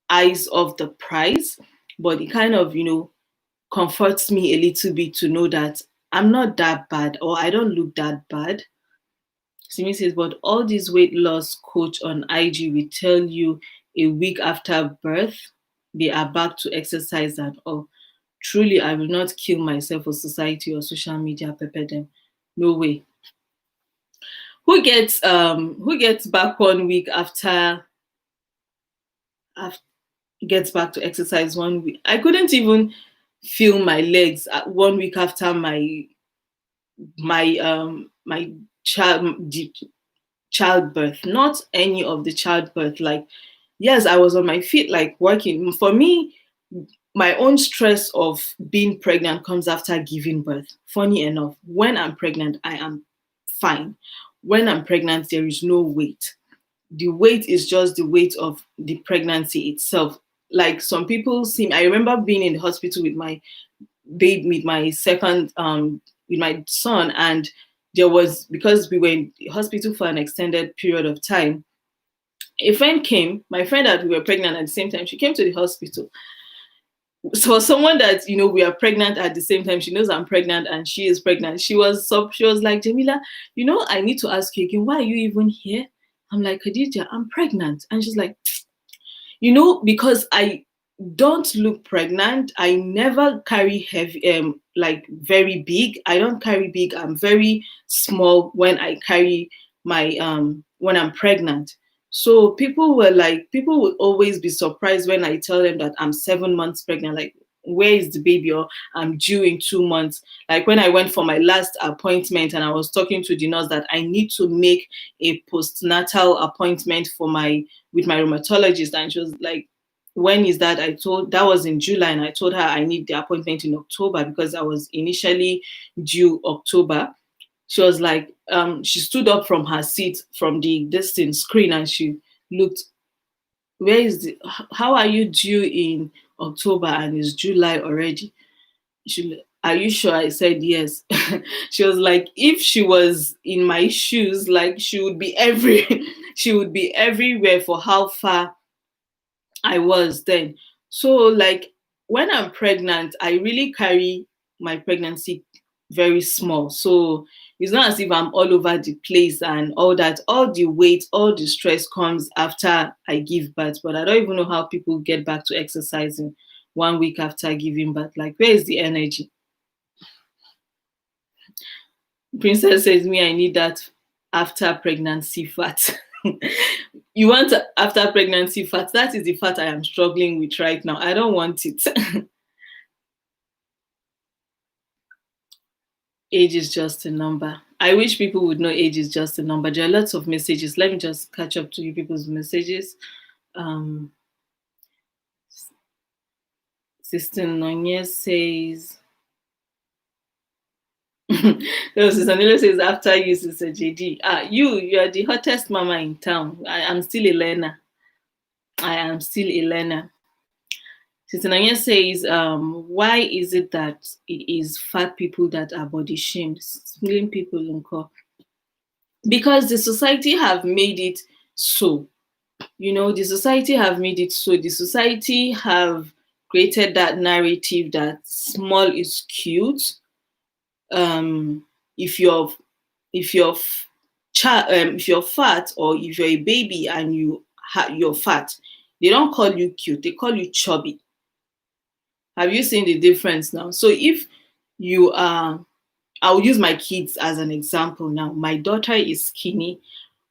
eyes off the prize, but it kind of, comforts me a little bit to know that I'm not that bad, or I don't look that bad. Simi says, but all these weight loss coach on IG will tell you a week after birth, they are back to exercise and all. Truly, I will not kill myself for society or social media pepper them. No way. Who gets back 1 week after gets back to exercise 1 week? I couldn't even feel my legs 1 week after my childbirth, not any of the childbirth. Like, yes, I was on my feet, like working. For me, my own stress of being pregnant comes after giving birth. Funny enough, when I'm pregnant, I am fine. When I'm pregnant, there is no weight. The weight is just the weight of the pregnancy itself. Like some people seem, I remember being in the hospital with my babe, with my second my son, and there was, because we were in the hospital for an extended period of time, a friend came, my friend that we were pregnant at the same time, she came to the hospital. So someone that, we are pregnant at the same time, she knows I'm pregnant and she is pregnant. She was like, Jamila, I need to ask you again, why are you even here? I'm like, Khadija, I'm pregnant. And she's like, because I don't look pregnant. I never carry heavy, like very big. I don't carry big. I'm very small when I carry when I'm pregnant. So people would always be surprised when I tell them that I'm 7 months pregnant. Like, where is the baby? Or I'm due in 2 months. Like when I went for my last appointment and I was talking to the nurse that I need to make a postnatal appointment with my rheumatologist, and she was like, when is that? That was in July, and I told her I need the appointment in October because I was initially due October. She was like, she stood up from her seat from the distant screen and she looked, how are you due in October and it's July already? Are you sure? I said yes. She was like, if she was in my shoes, like she would be she would be everywhere for how far I was then. So, like, when I'm pregnant, I really carry my pregnancy very small. So, it's not as if I'm all over the place and all that. All the weight, all the stress comes after I give birth. But I don't even know how people get back to exercising 1 week after giving birth. Like, where is the energy? Princess says, me, I need that after pregnancy fat. You want after pregnancy fat? That is the fat I am struggling with right now. I don't want it. Age is just a number. I wish people would know age is just a number. There are lots of messages. Let me just catch up to you people's messages. Um, Sister Nunez says, no, Sister Nilo says, after you, Sister JD. You are the hottest mama in town. I am still a learner. I am still a learner. Sister Nanya says, why is it that it is fat people that are body shamed? Slim people in call. Because the society have made it so. The society have made it so. The society have created that narrative that small is cute. If you're if you're if you're fat, or if you're a baby and you're fat, they don't call you cute. They call you chubby. Have you seen the difference now? So if you are, I'll use my kids as an example now. My daughter is skinny.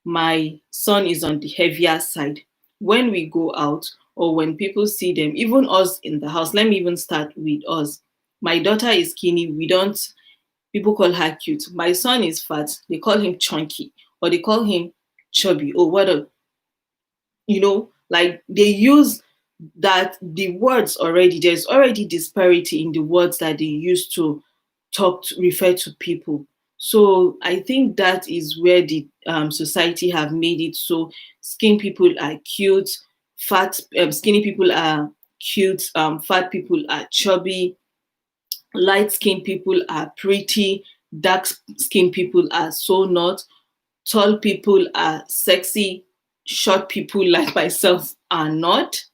My son is on the heavier side. When we go out or when people see them, even us in the house, let me even start with us. My daughter is skinny. People call her cute. My son is fat. They call him chunky, or they call him chubby. Oh, like they use that the words already, there's already disparity in the words that they use to refer to people. So I think that is where the society have made it so skinny people are cute, fat skinny people are cute, fat people are chubby, light skinned people are pretty, dark skinned people are so not, tall people are sexy, short people like myself are not.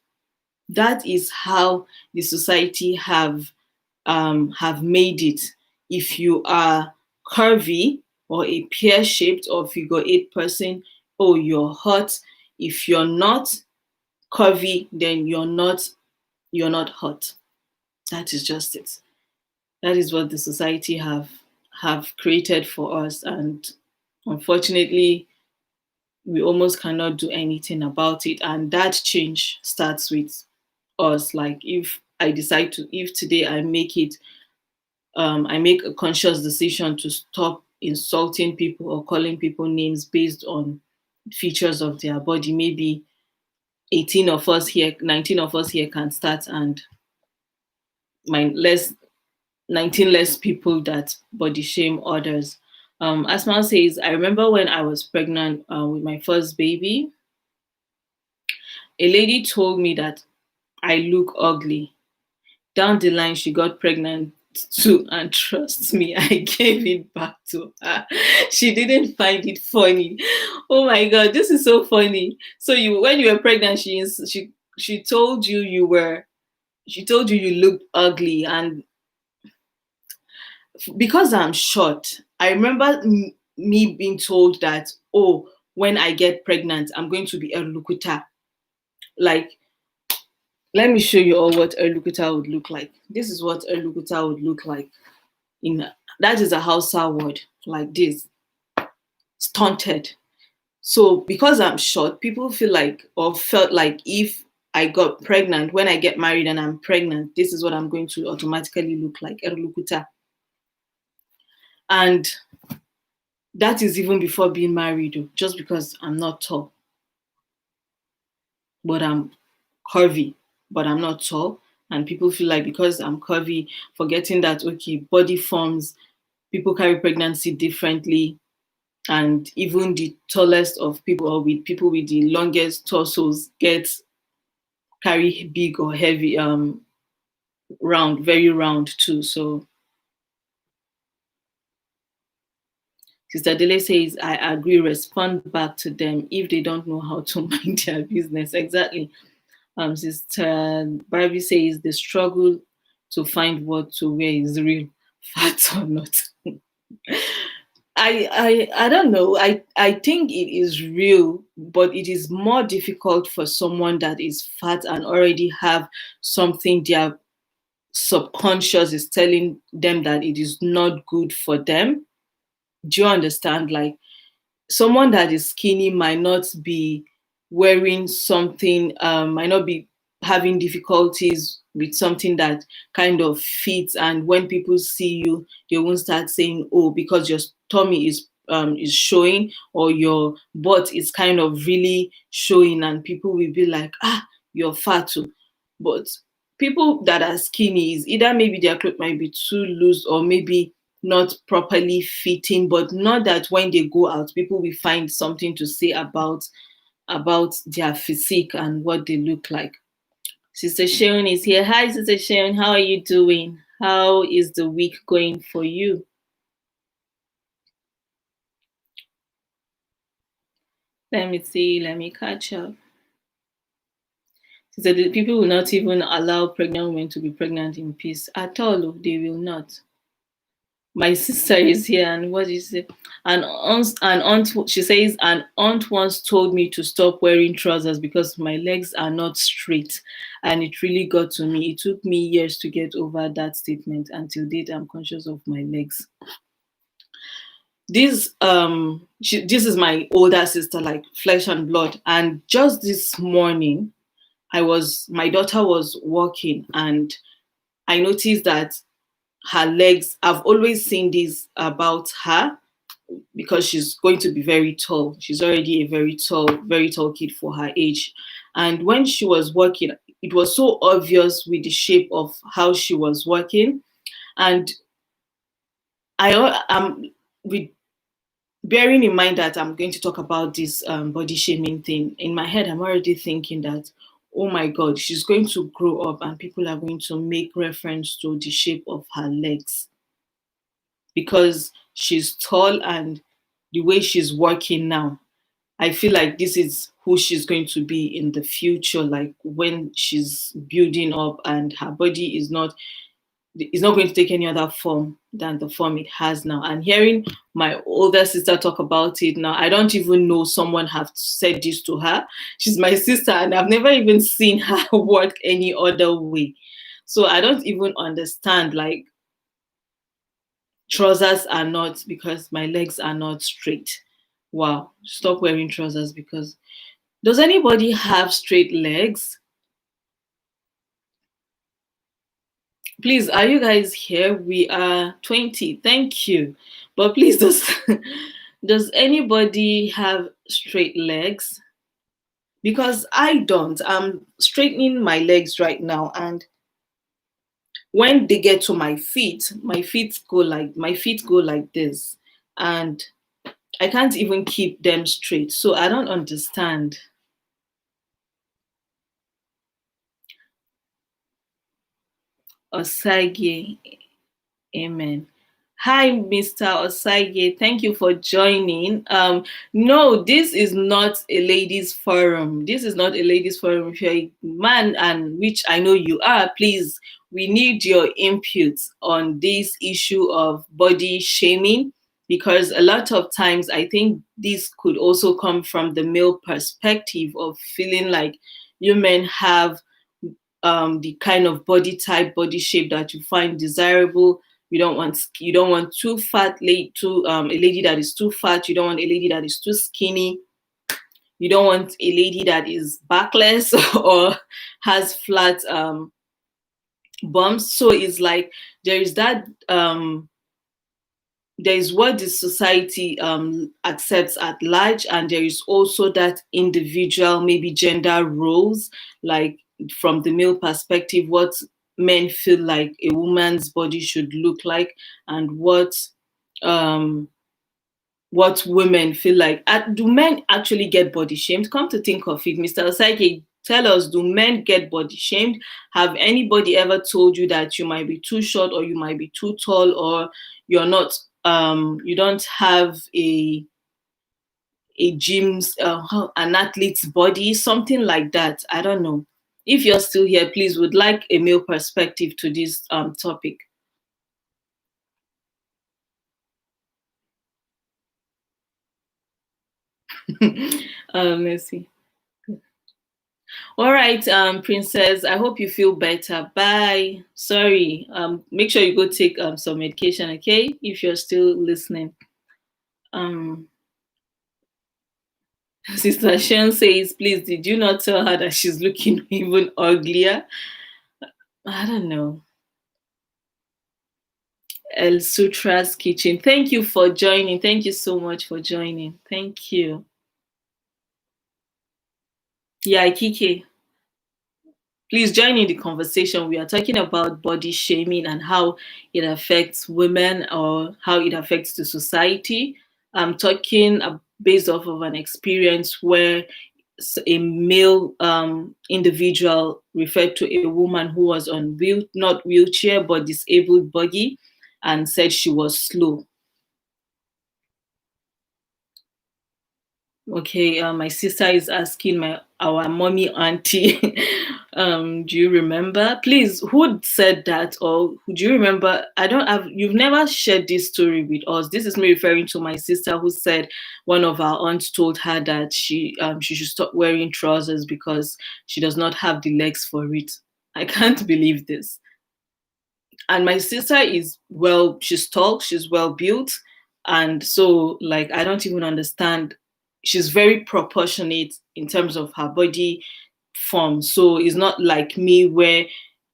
That is how the society have made it. If you are curvy or a pear shaped or figure eight person, oh, you're hot. If you're not curvy, then you're not hot. That is just it. That is what the society have created for us, and unfortunately we almost cannot do anything about it. And that change starts with us. Like, if today I make a conscious decision to stop insulting people or calling people names based on features of their body, maybe 18 of us here, 19 of us here can start, and my less 19 less people that body shame others. Asma says, I remember when I was pregnant with my first baby, a lady told me that I look ugly. Down the line, she got pregnant to, and trust me, I gave it back to her. She didn't find it funny. Oh my god, this is so funny. So you, when you were pregnant, she told you you were, she told you you looked ugly, and because I'm short, I remember me being told that, oh, when I get pregnant, I'm going to be a lukuta. Like, let me show you all what a lukuta would look like. This is what a lukuta would look like. In that is a Hausa word, like this, stunted. So because I'm short, people feel like, or felt like, if I got pregnant, when I get married and I'm pregnant, this is what I'm going to automatically look like, a lukuta. And that is even before being married, just because I'm not tall, but I'm curvy, but I'm not tall. And people feel like, because I'm curvy, forgetting that, okay, body forms, people carry pregnancy differently. And even the tallest of people, or with people with the longest torsos, get carry big or heavy, round, very round too. So Sister Dele says, I agree, respond back to them if they don't know how to mind their business. Exactly. Sister Barbie says the struggle to find what to wear is real, fat or not. I don't know. I think it is real, but it is more difficult for someone that is fat and already have something their subconscious is telling them that it is not good for them. Do you understand? Like, someone that is skinny might not be wearing something, might not be having difficulties with something that kind of fits, and when people see you, they won't start saying, oh, because your tummy is showing, or your butt is kind of really showing, and people will be like, ah, you're fat too. But people that are skinny is either maybe their clothes might be too loose, or maybe not properly fitting, but not that when they go out, people will find something to say about their physique and what they look like. Sister Sharon is here. Hi, Sister Sharon. How are you doing? How is the week going for you? Let me see. Let me catch up. She said the people will not even allow pregnant women to be pregnant in peace at all. Oh, they will not. My sister is here, and what is it? An aunt, she says, an aunt once told me to stop wearing trousers because my legs are not straight, and it really got to me. It took me years to get over that statement. Until date, I'm conscious of my legs. This is my older sister, like flesh and blood. And just this morning, my daughter was walking, and I noticed that her legs, I've always seen this about her, because she's going to be very tall. She's already a very tall kid for her age. And when she was walking, it was so obvious with the shape of how she was walking. And I am with bearing in mind that I'm going to talk about this body shaming thing. In my head, I'm already thinking that, oh my God, she's going to grow up and people are going to make reference to the shape of her legs, because she's tall, and the way she's working now, I feel like this is who she's going to be in the future, like when she's building up and her body is not going to take any other form than the form it has now. And hearing my older sister talk about it now, I don't even know someone have said this to her. She's my sister, and I've never even seen her work any other way. So I don't even understand, like, trousers are not because my legs are not straight. Wow, stop wearing trousers. Because does anybody have straight legs? Please, are you guys here? We are 20. Thank you. But please, does anybody have straight legs? Because I don't. I'm straightening my legs right now, and when they get to my feet go like this, and I can't even keep them straight. So I don't understand. Osage. Amen. Hi, Mr. Osage. Thank you for joining. No, this is not a ladies' forum. This is not a ladies' forum. If you're a man, and which I know you are, please, we need your input on this issue of body shaming, because a lot of times I think this could also come from the male perspective of feeling like you men have the kind of body type, body shape that you find desirable. You don't want too fat lady, too a lady that is too fat. You don't want a lady that is too skinny. You don't want a lady that is backless or has flat bumps. So it's like there is that there is what the society accepts at large, and there is also that individual, maybe gender roles, like from the male perspective, what men feel like a woman's body should look like, and um, what women feel like. Do men actually get body shamed? Come to think of it, Mr. Osage, tell us, do men get body shamed? Have anybody ever told you that you might be too short, or you might be too tall, or you're not you don't have a gym's an athlete's body, something like that? I don't know. If you're still here, please, would like a male perspective to this topic. Let's see. All right, Princess, I hope you feel better. Bye. Sorry. Make sure you go take some medication, okay? If you're still listening. Um, Sister Shen says, please, did you not tell her that she's looking even uglier? I don't know. El Sutra's Kitchen. Thank you for joining. Thank you so much for joining. Thank you. Yeah, Kike. Please join in the conversation. We are talking about body shaming and how it affects women, or how it affects the society. I'm talking based off of an experience where a male individual referred to a woman who was on not wheelchair but disabled buggy, and said she was slow. Okay, my sister is asking our mommy auntie, do you remember? Please, who said that, or do you remember? I don't have. You've never shared this story with us. This is me referring to my sister, who said one of our aunts told her that she should stop wearing trousers because she does not have the legs for it. I can't believe this. And my sister is, well, she's tall, she's well built, and so, like, I don't even understand. She's very proportionate in terms of her body form, so it's not like me where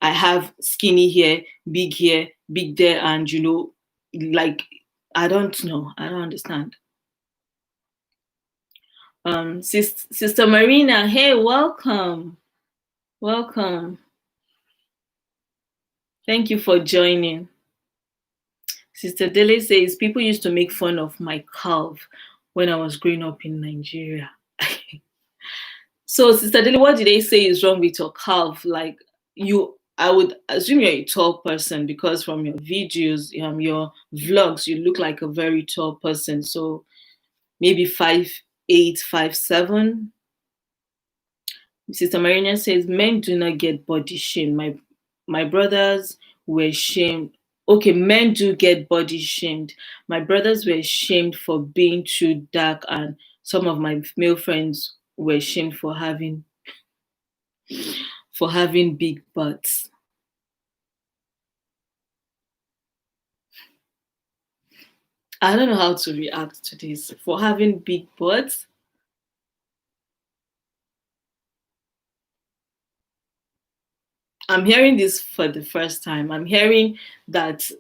I have skinny here, big there, and like, I don't know, I don't understand. Sister Marina, hey, welcome, thank you for joining. Sister Dele says, people used to make fun of my calf when I was growing up in Nigeria. So, Sister Dele, what did they say is wrong with your calf? Like, I would assume you're a tall person, because from your videos, your vlogs, you look like a very tall person. So maybe 5'8", 5'7". Sister Marina says, men do not get body shame. My brothers were shamed. Okay, men do get body shamed. My brothers were shamed for being too dark, and some of my male friends were shamed for having big butts. I don't know how to react to this. For having big butts, I'm hearing this for the first time. I'm hearing that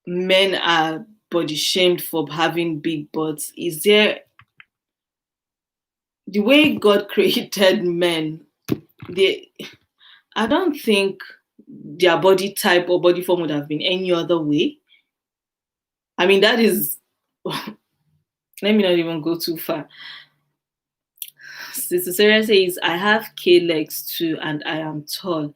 men are body shamed for having big butts. Is there, the way God created men, they I don't think their body type or body form would have been any other way. I mean, that is let me not even go too far. Sister Sarah says, I have K legs too, and I am tall.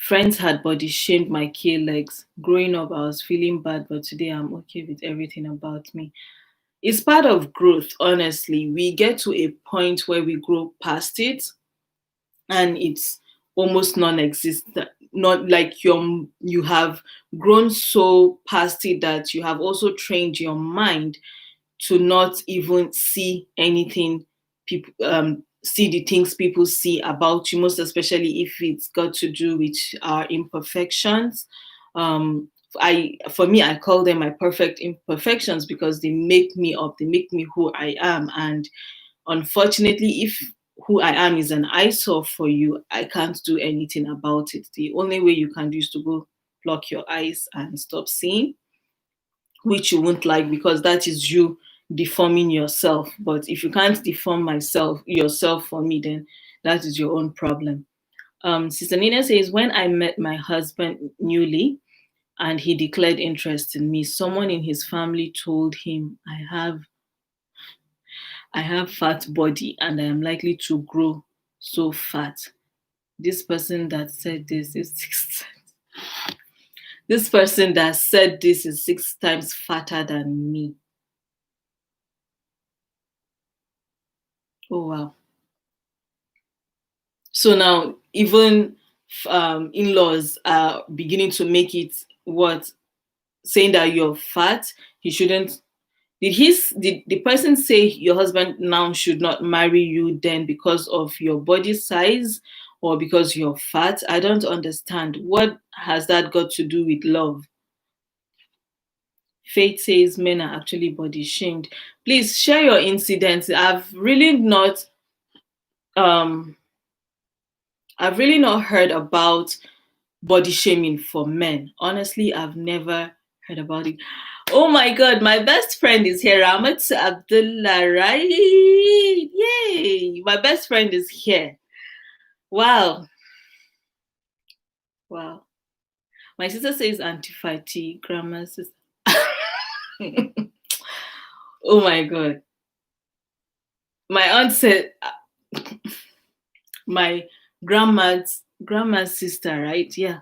Friends had body shamed my K legs. Growing up, I was feeling bad, but today I'm okay with everything about me. It's part of growth, honestly. We get to a point where we grow past it and it's almost non-existent. Not like you have grown so past it that you have also trained your mind to not even see anything people see the things people see about you, most especially if it's got to do with our imperfections. I For me, I call them my perfect imperfections because they make me up, they make me who I am. And unfortunately, if who I am is an eyesore for you, I can't do anything about it. The only way you can do is to go block your eyes and stop seeing, which you won't like because that is you deforming yourself. But if you can't deform yourself for me, then that is your own problem. Sister Nina says, when I met my husband newly and he declared interest in me, someone in his family told him I have fat body and I am likely to grow so fat. This person that said this is this person that said this is 6 times fatter than me. Oh wow. So now even in-laws are beginning to make it what, saying that you're fat, he shouldn't. Did the person say your husband now should not marry you then because of your body size or because you're fat? I don't understand. What has that got to do with love? Faith says men are actually body shamed. Please share your incidents. Um I've really not heard about body shaming for men. Honestly, I've never heard about it. Oh my god, my best friend is here. Ramat Abdullah, right? Yay! My best friend is here. Wow. Wow. My sister says anti-fatigue, grandma says. Oh my god. My aunt said my grandma's sister, right? Yeah,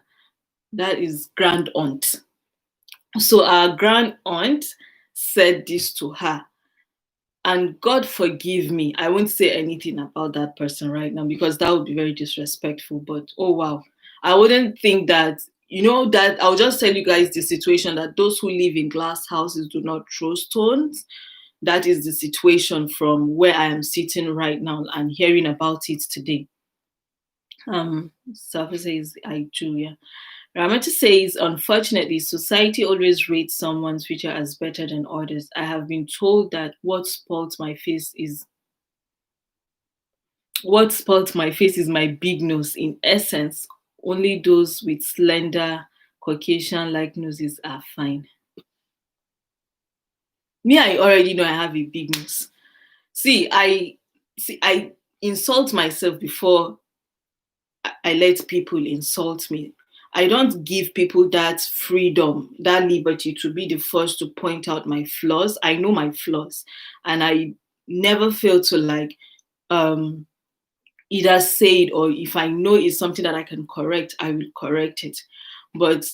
that is grand aunt. So our grand aunt said this to her. And God forgive me, I won't say anything about that person right now because that would be very disrespectful. But oh wow, I wouldn't think that, that I'll just tell you guys the situation that those who live in glass houses do not throw stones. That is the situation from where I am sitting right now and hearing about it today. Safi says, I do, yeah. Ramati says, unfortunately, society always rates someone's future as better than others. I have been told that what spoils my face is my big nose. In essence, only those with slender Caucasian-like noses are fine. Me, I already know I have a big nose. I insult myself before I let people insult me. I don't give people that freedom, that liberty to be the first to point out my flaws. I know my flaws, and I never fail to um, either say it, or if I know it's something that I can correct, I will correct it. But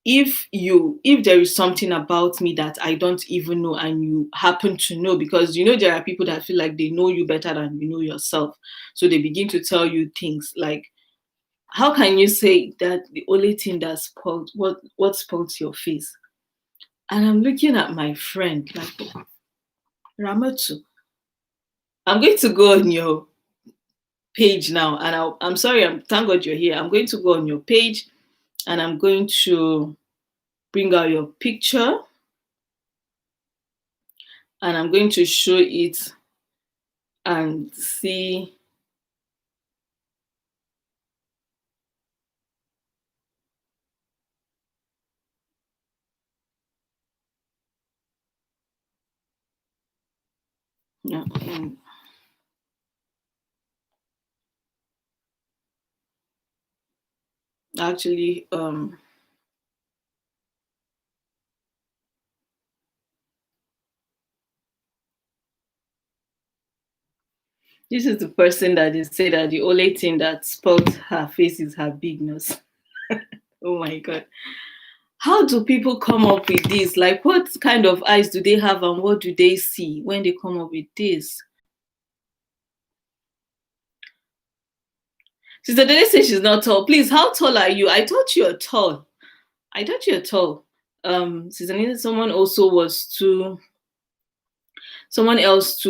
if there is something about me that I don't even know and you happen to know, because there are people that feel like they know you better than you know yourself, so they begin to tell you things like, how can you say that the only thing that spoiled what spoiled your face? And I'm looking at my friend like, Ramatu, I'm going to go on your page now, and I'm sorry, thank God you're here. I'm going to go on your page and I'm going to bring out your picture and I'm going to show it and see. Yeah, actually, this is the person that they say that the only thing that spoils her face is her big nose. Oh my god. How do people come up with this? Like, what kind of eyes do they have and what do they see when they come up with this? Sister Dele says she's not tall. Please, how tall are you? I thought you're tall. I thought you're tall. Sister Nina, someone else too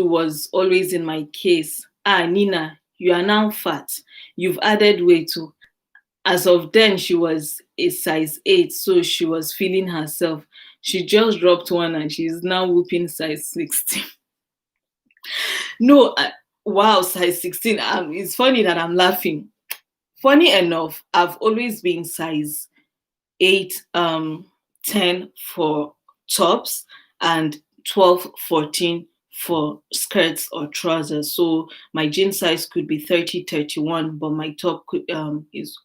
was always in my case. Ah, Nina, you are now fat. You've added weight too. As of then, she was a size 8, so she was feeling herself. She just dropped one and she's now whooping size 16. No, wow, size 16. It's funny that I'm laughing. Funny enough, I've always been size 8, 10 for tops and 12, 14 for skirts or trousers. So my jean size could be 30, 31, but my top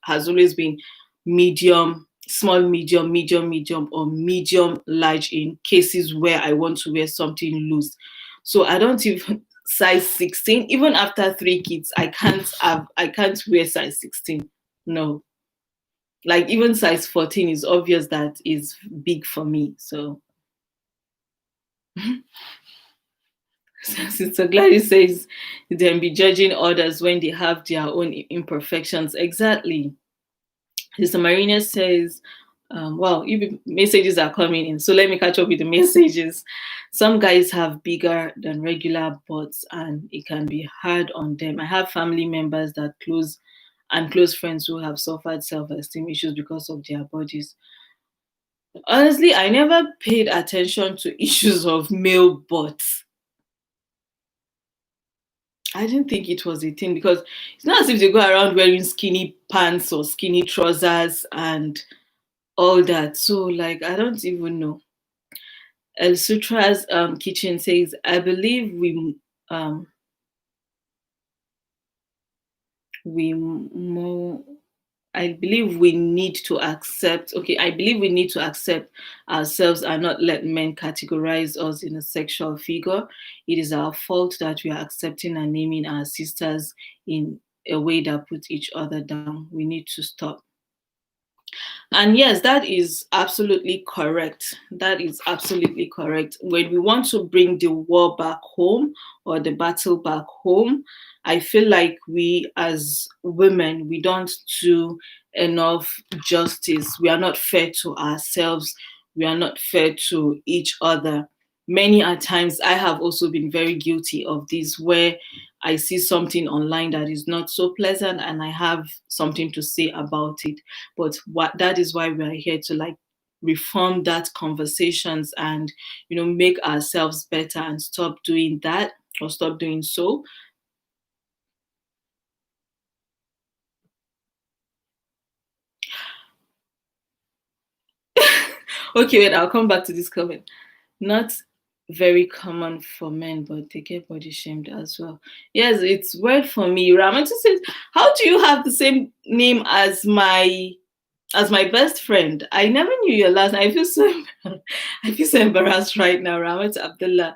has always been medium, small, medium, medium, medium, or medium large in cases where I want to wear something loose. So I don't even size 16. Even after 3 kids, I can't wear size 16. No, like even size 14 is obvious that is big for me. So Sister Gladys says then be judging others when they have their own imperfections. Exactly. Sister Marina says, wow, messages are coming in. So let me catch up with the messages. Some guys have bigger than regular butts and it can be hard on them. I have family members that close friends who have suffered self-esteem issues because of their bodies. Honestly, I never paid attention to issues of male butts. I didn't think it was a thing because it's not as if they go around wearing skinny pants or skinny trousers and all that. So, like, I don't even know. El Sutra's kitchen says, I believe we more I believe we need to accept, okay, I believe we need to accept ourselves and not let men categorize us in a sexual figure. It is our fault that we are accepting and naming our sisters in a way that puts each other down. We need to stop. And yes, that is absolutely correct. That is absolutely correct. When we want to bring the war back home or the battle back home, I feel like we as women, we don't do enough justice. We are not fair to ourselves. We are not fair to each other. Many a times, I have also been very guilty of this, where I see something online that is not so pleasant and I have something to say about it. But what that is why we are here to like reform that conversations and make ourselves better and stop doing that or stop doing so. Okay, wait, I'll come back to this comment. Not very common for men, but they get body shamed as well. Yes, it's weird for me. Ramatu says, how do you have the same name as my best friend? I never knew your last name. I feel so embarrassed right now. Ramat Abdullah.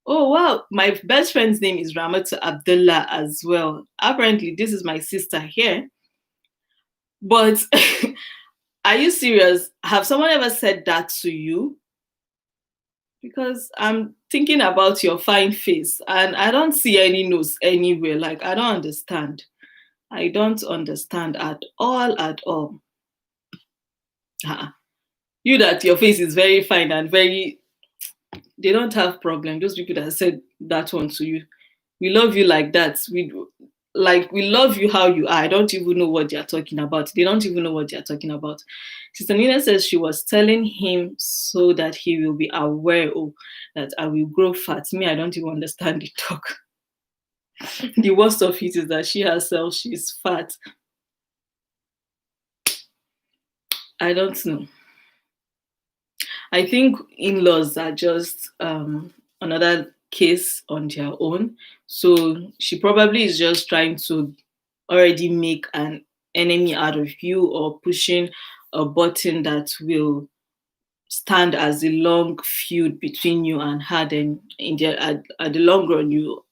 Oh wow, my best friend's name is Ramat Abdullah as well. Apparently, this is my sister here. But are you serious? Have someone ever said that to you? Because I'm thinking about your fine face and I don't see any nose anywhere. Like, I don't understand. I don't understand at all, at all. Ah, you that your face is very fine and very, they don't have problem. Those people that said that one to you, we love you like that. We love you how you are. I don't even know what they're talking about. They don't even know what they're talking about. Sister Nina says she was telling him so that he will be aware, oh, that I will grow fat. Me, I don't even understand the talk. The worst of it is that she herself, she's fat. I don't know. I think in-laws are just another case on their own. So she probably is just trying to already make an enemy out of you or pushing a button that will stand as a long feud between you and her. Then at the long run, you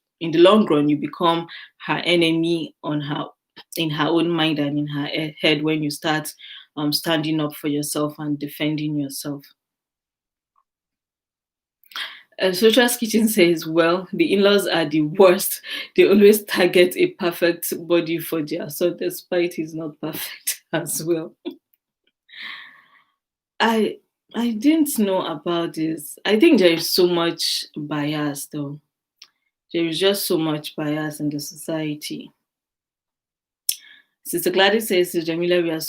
become her enemy in her own mind and in her head when you start standing up for yourself and defending yourself. Sotra's Kitchen says, well, the in-laws are the worst. They always target a perfect body for their son, despite he's not perfect as well. I I didn't know about this. I think there is so much bias though. There is just so much bias in the society. Sister Gladys says to Jamila, we have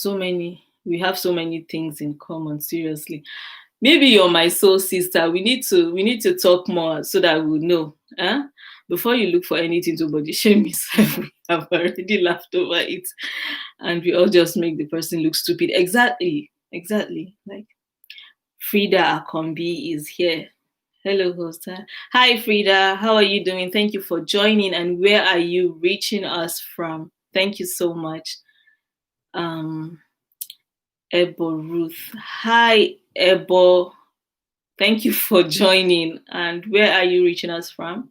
so many things in common, seriously. Maybe you're my soul sister. We need to talk more so that we'll know. Huh? Before you look for anything to body shame yourself, we have already laughed over it. And we all just make the person look stupid. Exactly. Exactly. Like Frida Akombi is here. Hello, host. Hi, Frida. How are you doing? Thank you for joining. And where are you reaching us from? Thank you so much. Ebo Ruth. Hi, Ebo. Thank you for joining. And where are you reaching us from?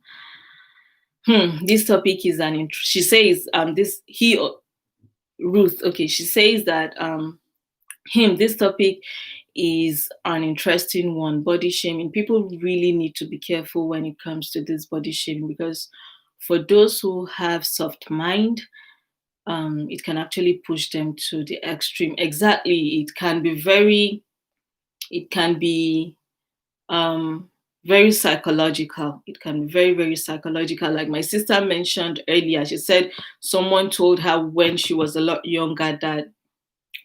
This topic is she says Ruth. Okay, she says that this topic is an interesting one. Body shaming. People really need to be careful when it comes to this body shaming, because for those who have soft mind, it can actually push them to the extreme. Exactly. It can be very psychological. It can be very, very psychological. Like my sister mentioned earlier, she said someone told her when she was a lot younger that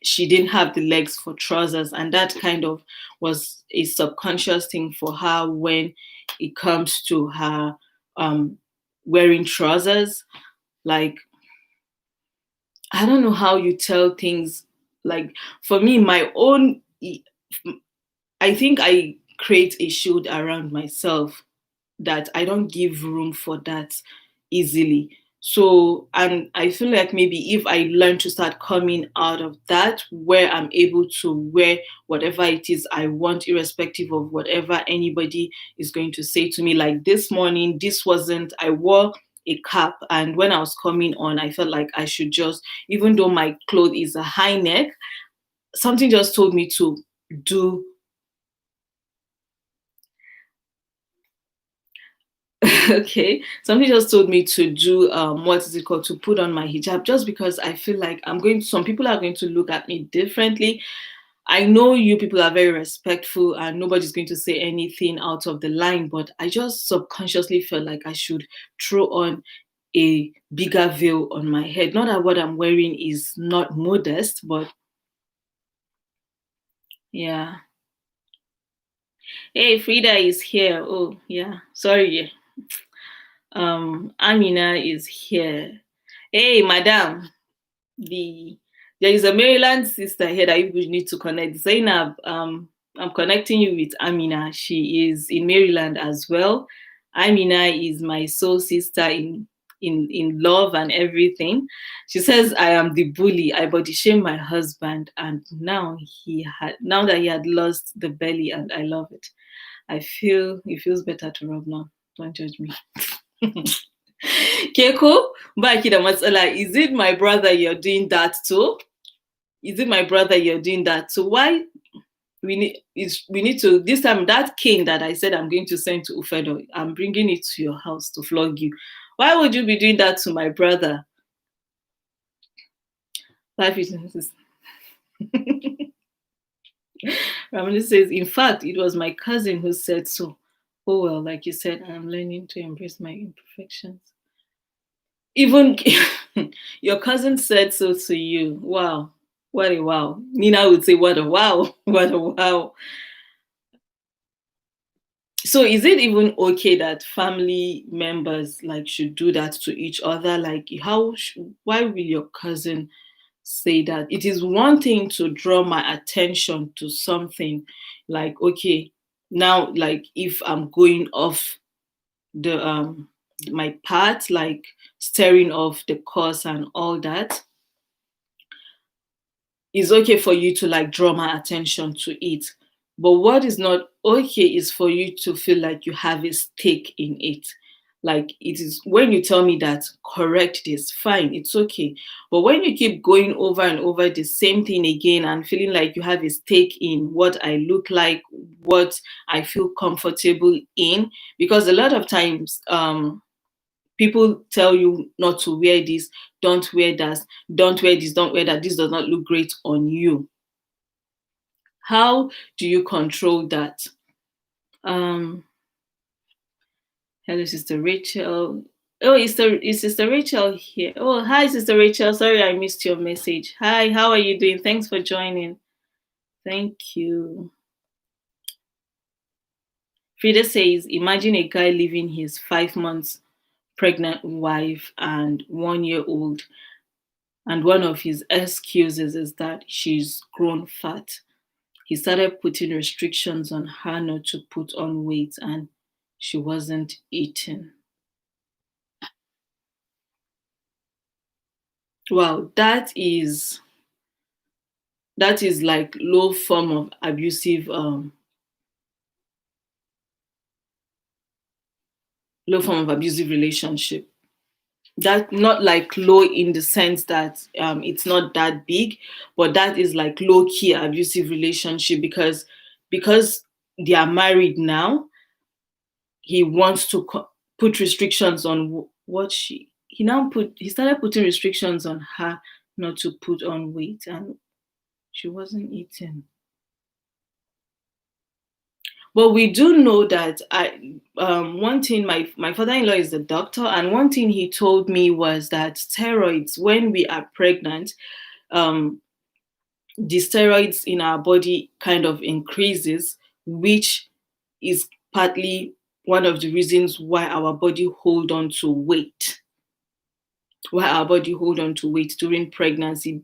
she didn't have the legs for trousers, and that kind of was a subconscious thing for her when it comes to her wearing trousers. Like, I don't know how you tell things. Like, for me, I think I create a shield around myself that I don't give room for that easily. So, and I feel like maybe if I learn to start coming out of that, where I'm able to wear whatever it is I want, irrespective of whatever anybody is going to say to me. Like this morning, I wore a cap, and when I was coming on, I felt like I should just, even though my clothes is a high neck, something just told me to do okay, somebody just told me to do what is it called, to put on my hijab, just because I feel like some people are going to look at me differently. I know you people are very respectful and nobody's going to say anything out of the line, but I just subconsciously felt like I should throw on a bigger veil on my head. Not that what I'm wearing is not modest, but yeah. Hey, Frida is here. Oh yeah, sorry. Amina is here. Hey, madam. There is a Maryland sister here that you need to connect. Zainab, I'm connecting you with Amina. She is in Maryland as well. Amina is my soul sister in love and everything. She says I am the bully. I body shame my husband, and now that he had lost the belly, and I love it. I feel it feels better to rub now. Don't judge me. Keko, baki da matsala. Is it my brother you're doing that to? Is it my brother you're doing that to? Why we need to, this time, that cane that I said I'm going to send to Ufedo, I'm bringing it to your house to flog you. Why would you be doing that to my brother? Life is Ramani says, in fact, it was my cousin who said so. Oh well, like you said, I'm learning to embrace my imperfections. Even your cousin said so to you. Wow. What a wow. Nina would say, what a wow. What a wow. So is it even okay that family members like should do that to each other? Like why will your cousin say that? It is one thing to draw my attention to something, like, okay, now, like if I'm going off the my path, like staring off the course and all that, it's okay for you to like draw my attention to it. But what is not okay is for you to feel like you have a stake in it. Like, it is when you tell me that correct this, fine, it's okay. But when you keep going over and over the same thing again and feeling like you have a stake in what I look like, what I feel comfortable in, because a lot of times people tell you not to wear this, don't wear that, don't wear this, don't wear that, this does not look great on you. How do you control that? Um, Hello, Sister Rachel. Oh, is Sister Rachel here? Oh, hi, Sister Rachel. Sorry, I missed your message. Hi, how are you doing? Thanks for joining. Thank you. Frida says, imagine a guy leaving his 5 months pregnant wife and 1 year old, and one of his excuses is that she's grown fat. He started putting restrictions on her not to put on weight, and she wasn't eating. Wow, that is like low form of abusive relationship. That, not like low in the sense that it's not that big, but that is like low key abusive relationship, because they are married now. He wants to put restrictions on what he started putting restrictions on her not to put on weight, and she wasn't eating. But we do know that one thing, my father-in-law is a doctor, and one thing he told me was that steroids, when we are pregnant, um, the steroids in our body kind of increases, which is partly one of the reasons why our body hold on to weight, during pregnancy.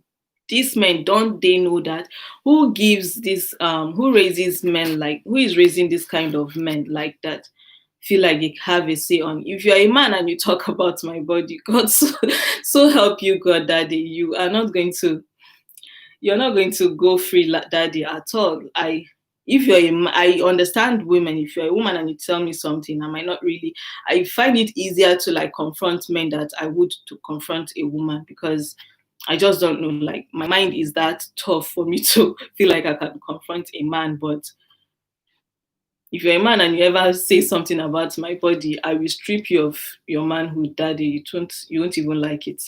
These men, don't they know that? Who gives this who raises men, like who is raising this kind of men like that, feel like they have a say on, if you're a man and you talk about my body, God, so help you God, daddy, you're not going to go free like daddy at all. I understand women. If you're a woman and you tell me something, I might not really. I find it easier to like confront men that I would to confront a woman, because I just don't know. Like, my mind is that tough for me to feel like I can confront a man. But if you're a man and you ever say something about my body, I will strip you of your manhood, daddy. You won't even like it.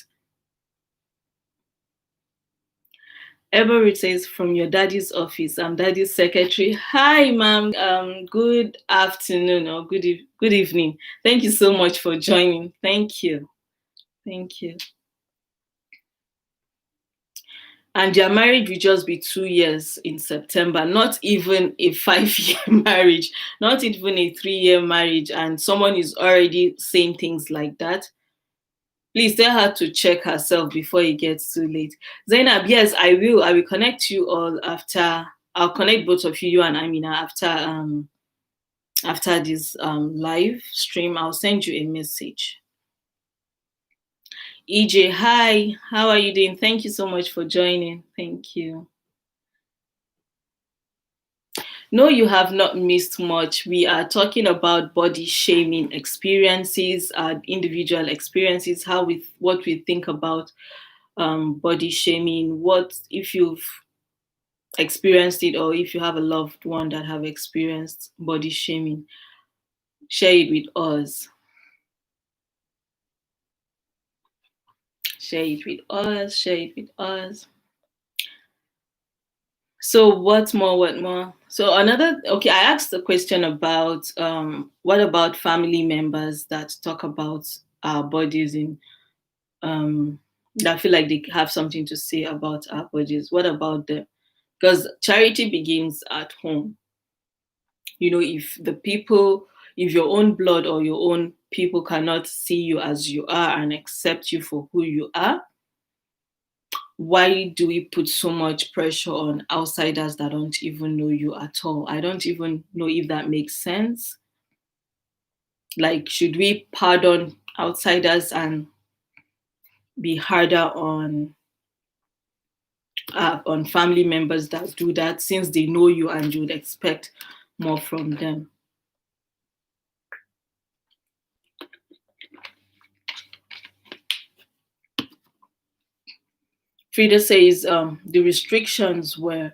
Everett says, from your daddy's office. I'm daddy's secretary. Hi, ma'am. Good afternoon or good evening. Thank you so much for joining. Thank you. Thank you. And their marriage will just be 2 years in September, not even a 5 year marriage, not even a 3 year marriage. And someone is already saying things like that. Please tell her to check herself before it gets too late. Zainab, yes, I will. I will connect you all after. I'll connect both of you, you and Amina, after this live stream. I'll send you a message. EJ, hi. How are you doing? Thank you so much for joining. Thank you. No, you have not missed much. We are talking about body shaming experiences, individual experiences, what we think about body shaming. What if you've experienced it, or if you have a loved one that have experienced body shaming, share it with us. Share it with us. Share it with us. So what more? So okay, I asked the question about what about family members that talk about our bodies in that feel like they have something to say about our bodies. What about them? Because charity begins at home. If your own blood or your own people cannot see you as you are and accept you for who you are, why do we put so much pressure on outsiders that don't even know you at all? I don't even know if that makes sense. Like, should we pardon outsiders and be harder on family members that do that, since they know you and you would expect more from them? Frida says the restrictions were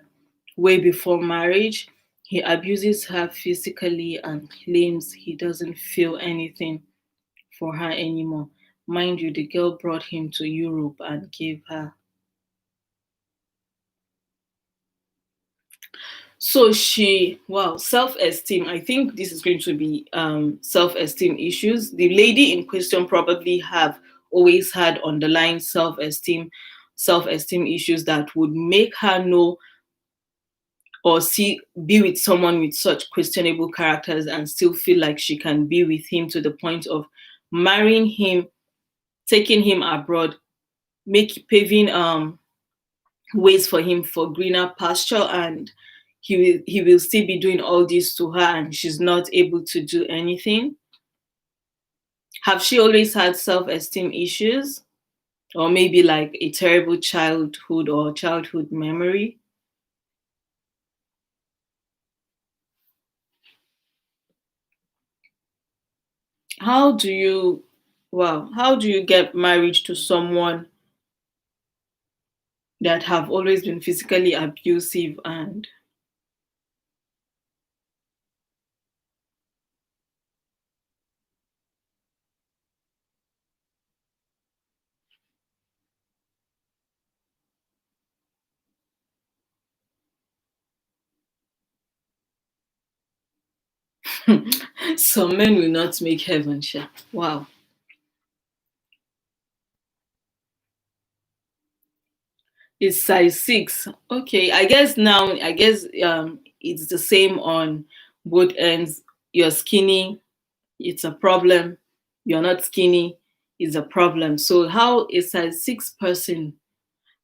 way before marriage. He abuses her physically and claims he doesn't feel anything for her anymore. Mind you, the girl brought him to Europe and gave her. So wow, self esteem. I think this is going to be self esteem issues. The lady in question probably have always had underlying self esteem issues that would make her know or see be with someone with such questionable characters and still feel like she can be with him to the point of marrying him, taking him abroad, make paving ways for him for greener pasture, and he will still be doing all this to her and she's not able to do anything. Have she always had self-esteem issues, or maybe like a terrible childhood or childhood memory? How do you how do you get married to someone that have always been physically abusive and some men will not make heaven sha. Wow. It's size 6. Okay, I guess it's the same on both ends. You're skinny, it's a problem. You're not skinny, it's a problem. So how a size 6 person,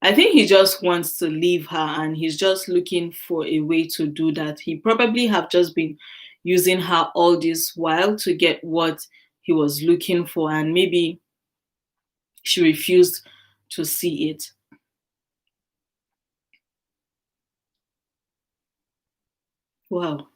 I think he just wants to leave her and he's just looking for a way to do that. He probably have just been using her all this while to get what he was looking for, and maybe she refused to see it. Wow.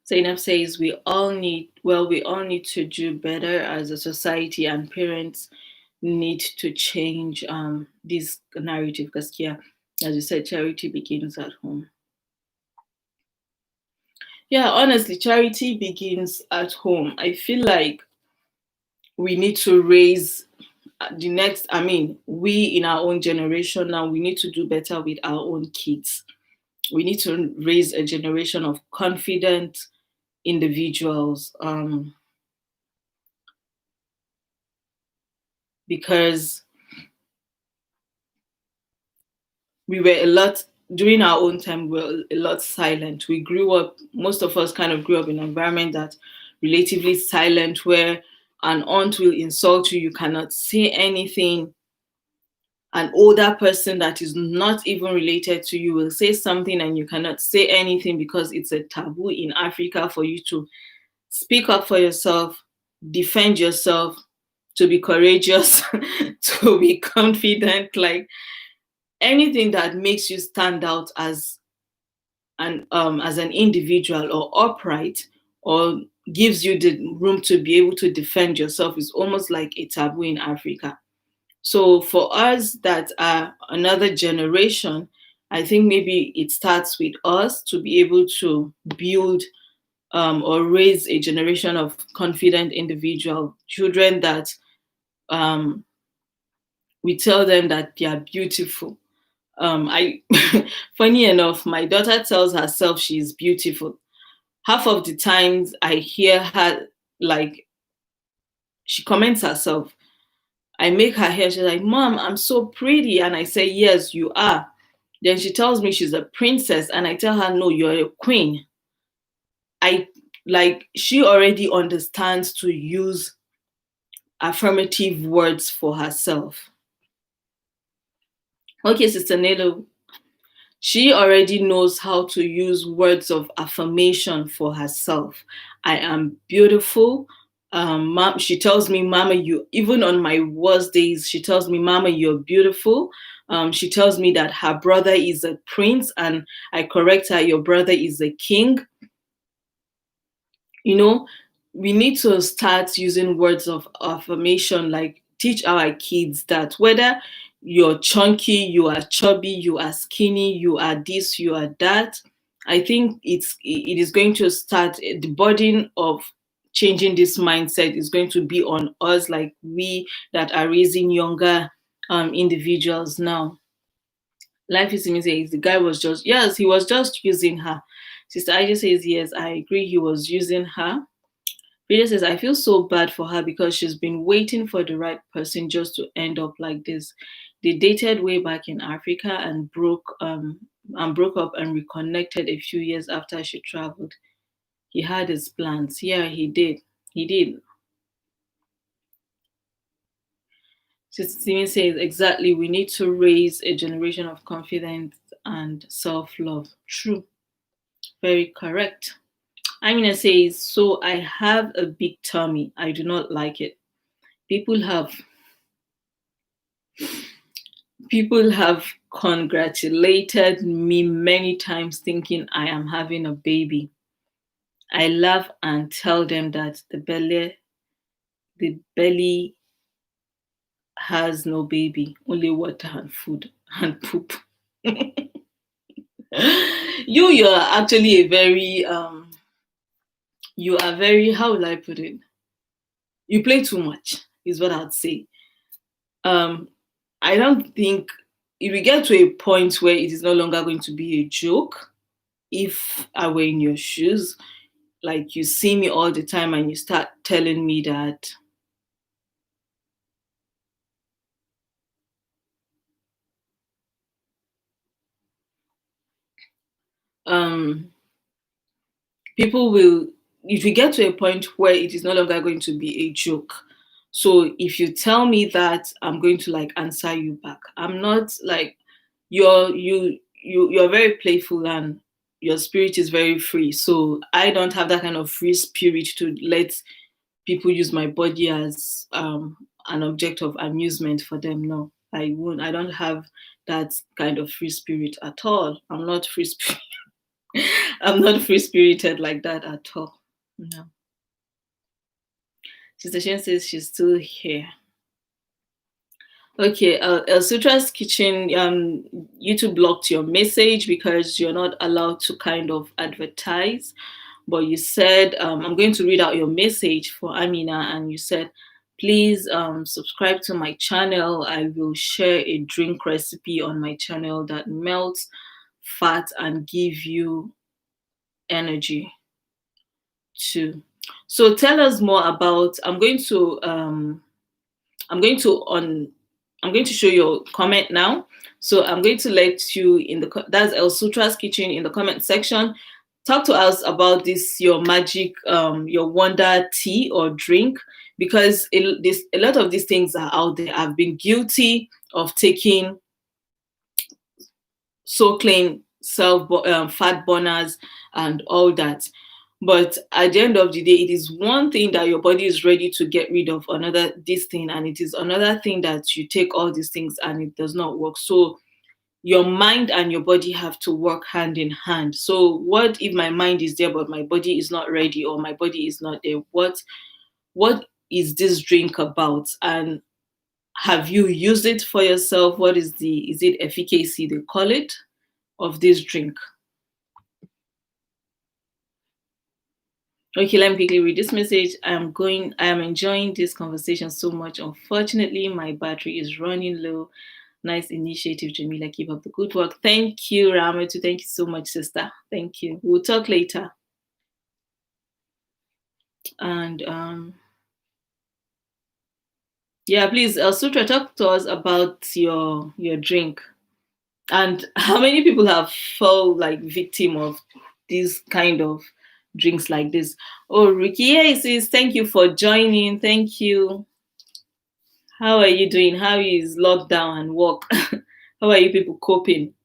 Zainab says we all need to do better as a society, and parents need to change this narrative because, yeah, as you said, charity begins at home. Yeah, honestly, charity begins at home. I feel like we need to raise the next, I mean, we in our own generation now, we need to do better with our own kids. We need to raise a generation of confident individuals, because we were a lot during our own time, we were a lot silent. We grew up, most of us kind of grew up in an environment that's relatively silent, where an aunt will insult you, you cannot say anything. An older person that is not even related to you will say something and you cannot say anything because it's a taboo in Africa for you to speak up for yourself, defend yourself, to be courageous, to be confident, like anything that makes you stand out as an individual or upright, or gives you the room to be able to defend yourself, is almost like a taboo in Africa. So for us that are another generation, I think maybe it starts with us to be able to build or raise a generation of confident individual children that um, we tell them that they are beautiful. I funny enough, my daughter tells herself she's beautiful. Half of the times I hear her, like, she comments herself. I make her hair. She's like, "Mom, I'm so pretty," and I say, "Yes, you are." Then she tells me she's a princess, and I tell her, "No, you're a queen." I like she already understands to use affirmative words for herself. Okay, Sister Nelo, She already knows how to use words of affirmation for herself. I am beautiful. She tells me, Mama, you, even on my worst days, she tells me, Mama, you're beautiful. She tells me that her brother is a prince, and I correct her, your brother is a king. You know, we need to start using words of affirmation, like teach our kids that whether you're chunky, you are chubby, you are skinny, you are this, you are that. I think it is going to start, the burden of changing this mindset is going to be on us, like we that are raising younger individuals now. Life is amazing. The guy was just, yes, he was just using her. Sister Aja says, yes, I agree, he was using her. Rita says, I feel so bad for her because she's been waiting for the right person just to end up like this. They dated way back in Africa and broke up and reconnected a few years after she traveled. He had his plans. Yeah, he did. He did. Sister Steven says, exactly, we need to raise a generation of confidence and self-love. True. Very correct. Amina says, so I have a big tummy. I do not like it. People have People have congratulated me many times thinking I am having a baby. I laugh and tell them that the belly has no baby, only water and food and poop. You're actually a very you are very, how will I put it? You play too much, is what I'd say. Um I don't think if we get to a point where it is no longer going to be a joke, if I were in your shoes, like you see me all the time and you start telling me that um people will, if we get to a point where it is no longer going to be a joke, so if you tell me that, I'm going to like answer you back. I'm not like, you're very playful and your spirit is very free, so I don't have that kind of free spirit to let people use my body as an object of amusement for them. No, I won't. I don't have that kind of free spirit at all. I'm not free spirit. I'm not free spirited like that at all. No. Sister Shen says she's still here. Okay, El Sutra's Kitchen, YouTube blocked your message because you're not allowed to kind of advertise. But you said, I'm going to read out your message for Amina, and you said, please subscribe to my channel. I will share a drink recipe on my channel that melts fat and give you energy too. So tell us more about, I'm going to on I'm going to show your comment now. So I'm going to let you in the, that's El Sutra's Kitchen, in the comment section. Talk to us about this, your magic, your wonder tea or drink, because a lot of these things are out there. I've been guilty of taking so clean self fat burners and all that. But at the end of the day, it is one thing that your body is ready to get rid of another this thing, and it is another thing that you take all these things and it does not work. So your mind and your body have to work hand in hand. So what if my mind is there but my body is not ready, or my body is not there? What is this drink about? And have you used it for yourself? What is it efficacy they call it of this drink? Okay, let me quickly read this message. I am enjoying this conversation so much. Unfortunately, my battery is running low. Nice initiative, Jamila. Keep up the good work. Thank you, Ramatu. Thank you so much, sister. Thank you. We'll talk later. And yeah, please, Sutra, talk to us about your drink and how many people have fell like victim of these kind of drinks like this. Oh, Ricky, hey, sis, thank you for joining. Thank you. How are you doing? How is lockdown and work? How are you people coping?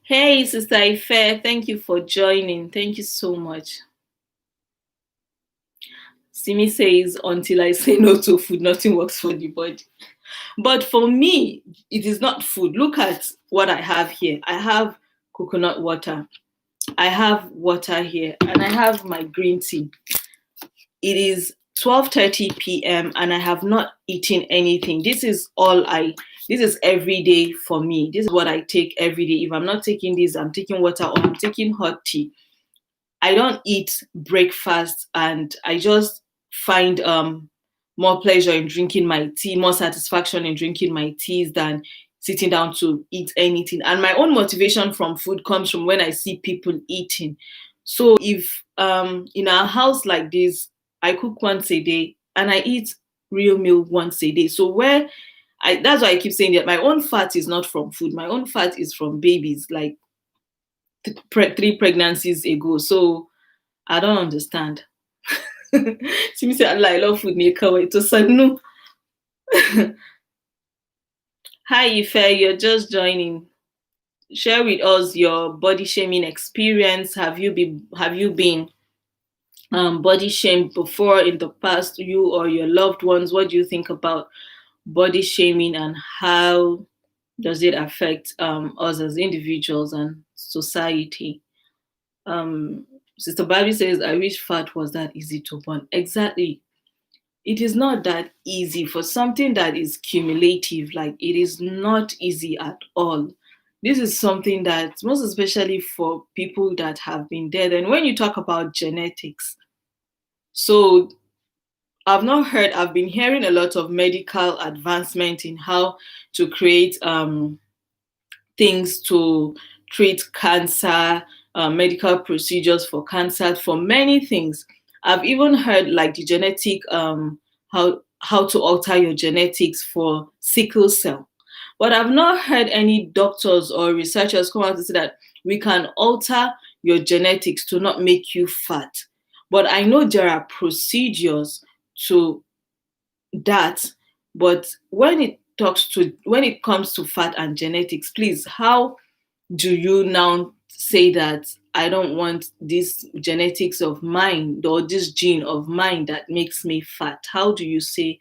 Hey, Sister Ife, thank you for joining. Thank you so much. Simi says, until I say no to food, nothing works for the body. But for me, it is not food. Look at what I have here. I have coconut water. I have water here, and I have my green tea. It is 12:30 p.m. and I have not eaten anything. This is every day for me. This is what I take every day. If I'm not taking this, I'm taking water or I'm taking hot tea. I don't eat breakfast, and I just find more pleasure in drinking my tea, more satisfaction in drinking my teas than sitting down to eat anything. And my own motivation from food comes from when I see people eating. So if in our house like this, I cook once a day and I eat real meal once a day. So where I that's why I keep saying that my own fat is not from food. My own fat is from babies, like three pregnancies ago. So I don't understand. Simi say Allah, I love food maker. Wait, to say no. Hi Ife, you're just joining. Share with us your body shaming experience. Have you been body shamed before in the past? You or your loved ones? What do you think about body shaming, and how does it affect us as individuals and society? Um, Sister Bobby says, "I wish fat was that easy to burn." Exactly, it is not that easy for something that is cumulative. Like, it is not easy at all. This is something that, most especially for people that have been dead. And when you talk about genetics, so I've been hearing a lot of medical advancement in how to create things to treat cancer, medical procedures for cancer, for many things. I've even heard like the genetic how to alter your genetics for sickle cell. But I've not heard any doctors or researchers come out and say that we can alter your genetics to not make you fat. But I know there are procedures to that. But when it comes to fat and genetics, please, how do you now say that I don't want this genetics of mine or this gene of mine that makes me fat? How do you say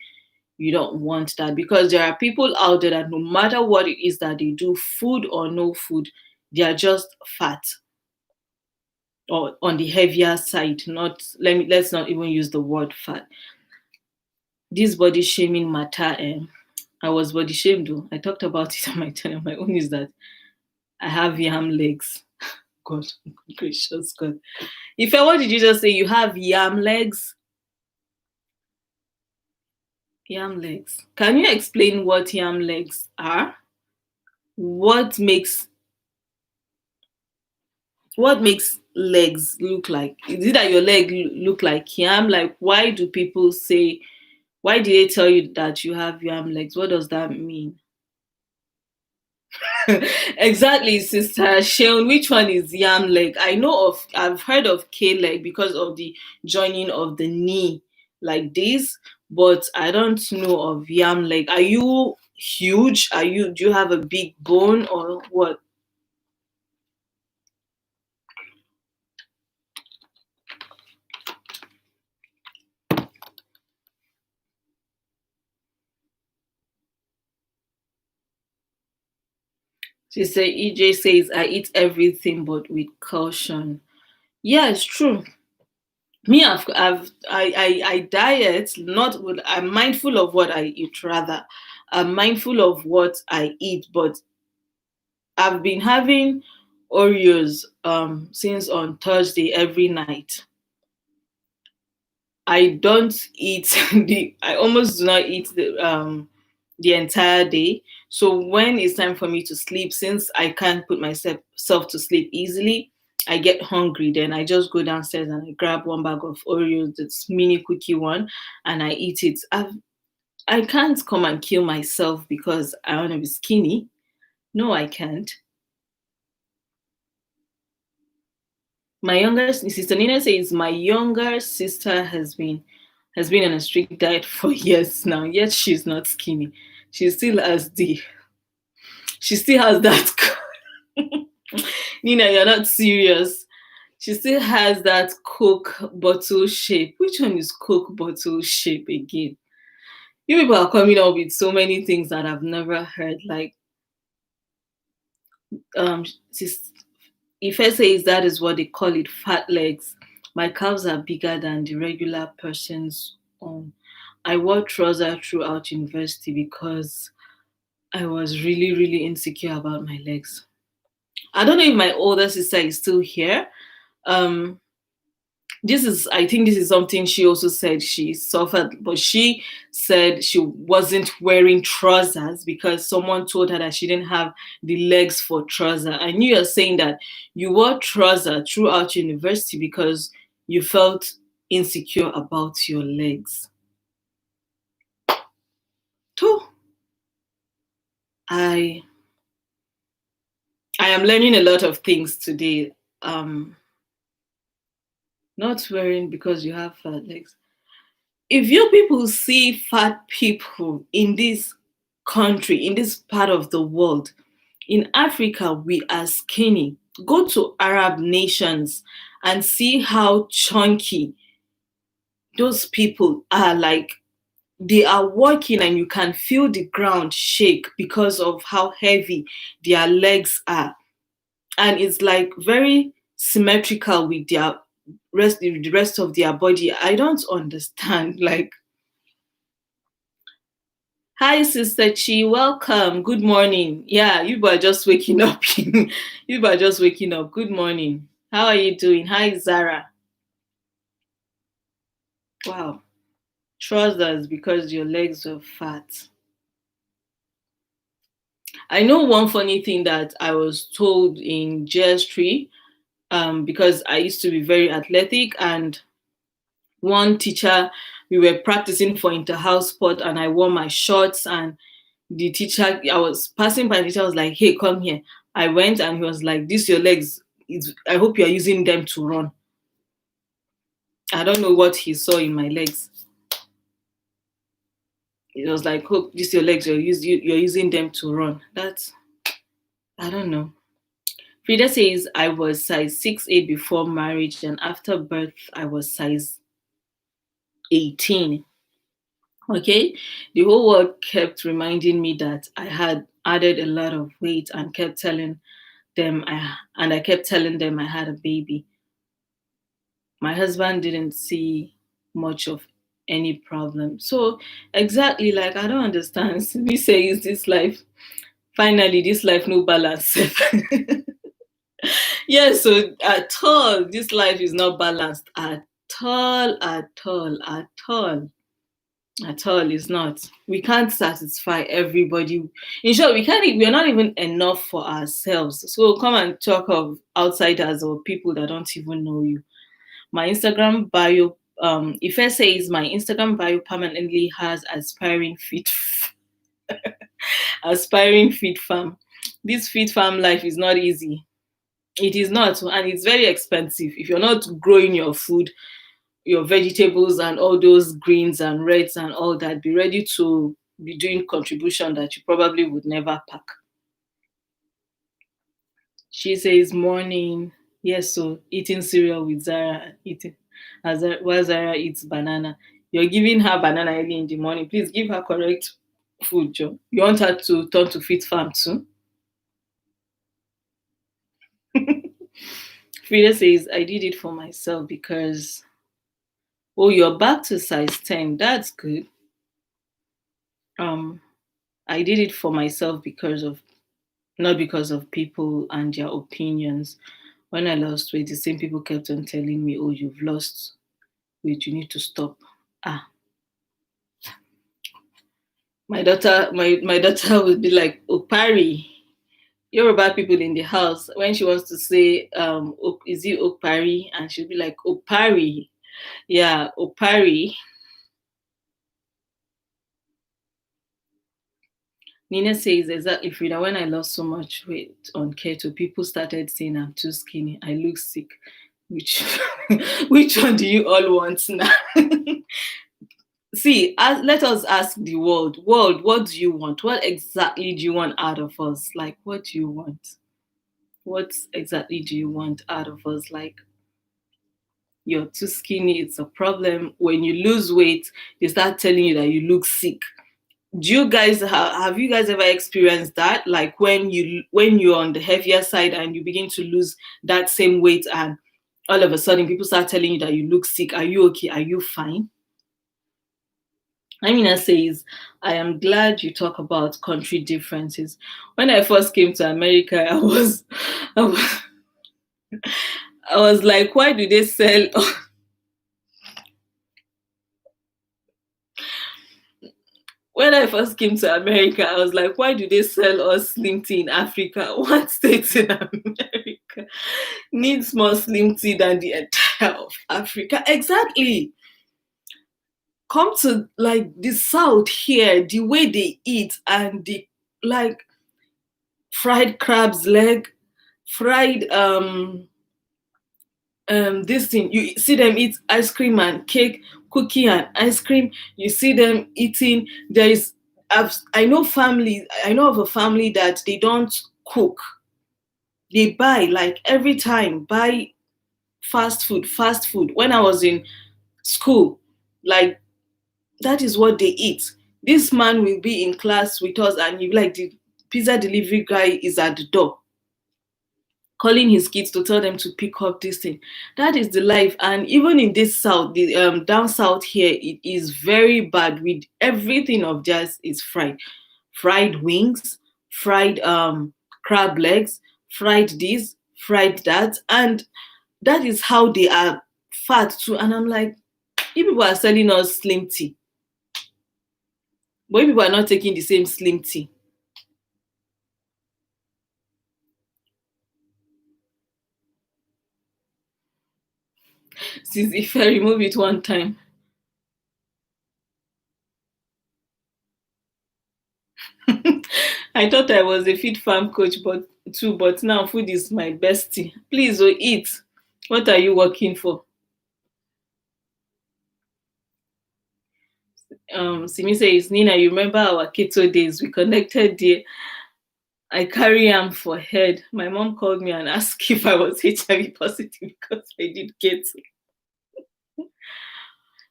you don't want that? Because there are people out there that no matter what it is that they do, food or no food, they are just fat or on the heavier side. Not let's not even use the word fat. This body shaming matter. I was body shamed though. I talked about it on my channel. My own is that I have yam legs. God, gracious God. What did you just say? You have yam legs? Yam legs. Can you explain what yam legs are? What makes what makes legs look like? Is it that your leg look like yam? Like, why did they tell you that you have yam legs? What does that mean? Exactly, Sister Shaun. Which one is yam leg? I've heard of K leg because of the joining of the knee like this, but I don't know of yam leg. Are you huge? Do you have a big bone or what? Sister EJ says, I eat everything but with caution. Yeah, it's true. Me, I diet, not with, I'm mindful of what I eat, rather. I'm mindful of what I eat, but I've been having Oreos since on Thursday every night. I don't eat I almost do not eat the entire day. So when it's time for me to sleep, since I can't put myself to sleep easily, I get hungry. Then I just go downstairs and I grab one bag of Oreos, this mini cookie one, and I eat it. I can't come and kill myself because I want to be skinny. No, I can't. My younger sister Nina says my younger sister has been on a strict diet for years now, yet she's not skinny. She still has the she still has that Nina, you're not serious. She still has that Coke bottle shape. Which one is Coke bottle shape again? You people are coming up with so many things that I've never heard. Like, um, sis- if I say that is what they call it, fat legs. My calves are bigger than the regular person's. I wore trousers throughout university because I was really, really insecure about my legs. I don't know if my older sister is still here. Um, I think this is something she also said she suffered, but she said she wasn't wearing trousers because someone told her that she didn't have the legs for trouser. I knew you're saying that you wore trouser throughout university because you felt insecure about your legs. Too. I I am learning a lot of things today. Not wearing because you have fat legs. If you people see fat people in this country, in this part of the world, in Africa, we are skinny. Go to Arab nations and see how chunky those people are. Like, they are walking and you can feel the ground shake because of how heavy their legs are. And it's like very symmetrical with the rest of their body. I don't understand. Like, hi, Sister Chi. Welcome. Good morning. Yeah, you are just waking up. You are just waking up. Good morning. How are you doing? Hi, Zara. Wow. Trousers because your legs are fat. I know one funny thing that I was told in GS3, because I used to be very athletic, and one teacher, we were practicing for inter-house sport, and I wore my shorts, and the teacher, I was passing by, the teacher was like, hey, come here. I went and he was like, this your legs. I hope you're using them to run. I don't know what he saw in my legs. It was like, hope this your legs, you're using them to run. That's, I don't know. Frida says I was size 6'8" before marriage, and after birth I was size 18. Okay, the whole world kept reminding me that I had added a lot of weight, and I kept telling them I had a baby. My husband didn't see much of any problem. So exactly, like, I don't understand. Me say is this life. Finally, this life no balance. Yeah, so at all, this life is not balanced at all, at all, at all. At all, it's not. We can't satisfy everybody. In short, we're not even enough for ourselves. So come and talk of outsiders or people that don't even know you. My Instagram bio, if I say is my Instagram bio permanently has aspiring fit farm. This fit farm life is not easy. It is not, and it's very expensive. If you're not growing your food, your vegetables and all those greens and reds and all that, be ready to be doing contribution that you probably would never pack. She says morning. Yes, so eating cereal with Zara, eating while Zara eats banana. You're giving her banana early in the morning. Please give her correct food, Joe. You want her to turn to fit farm too? Frida says, I did it for myself because, oh, you're back to size 10. That's good. Um, I did it for myself because of, not because of people and their opinions. When I lost weight, the same people kept on telling me, oh, you've lost weight, you need to stop. Ah, my daughter would be like, Opari. Yoruba people in the house, when she wants to say, is it Opari? And she'll be like, Opari. Yeah, Opari. Nina says exactly, Frida. When I lost so much weight on keto, people started saying I'm too skinny. I look sick. Which which one do you all want now? See, let us ask the world. World, what do you want? What exactly do you want out of us? Like, what do you want? What exactly do you want out of us? Like, you're too skinny, it's a problem. When you lose weight, they start telling you that you look sick. Do you guys have you guys ever experienced that? Like when you're on the heavier side and you begin to lose that same weight, and all of a sudden people start telling you that you look sick. Are you okay? Are you fine? Amina says, I am glad you talk about country differences. When I first came to America, I was, I was like, why do they sell? When I first came to America, I was like, why do they sell us slim tea in Africa? What state in America needs more slim tea than the entire of Africa? Exactly. Come to like the South here, the way they eat and the like fried crab's leg, fried this thing. You see them eat ice cream and cake, cookie and ice cream. You see them eating. I know of a family that they don't cook. They buy like every time buy fast food. When I was in school, like that is what they eat. This man will be in class with us and you like the pizza delivery guy is at the door calling his kids to tell them to pick up this thing. That is the life. And even in this south, the down south here, it is very bad. With everything of theirs is fried, fried wings, fried crab legs, fried this, fried that, and that is how they are fat too. And I'm like, you people are selling us slim tea, but you people are not taking the same slim tea. Since if I remove it one time. I thought I was a fit farm coach, but now food is my bestie. Please, eat. What are you working for? Simi says, Nina, you remember our keto days? We connected there. I carry am for head. My mom called me and asked if I was HIV positive because I did keto.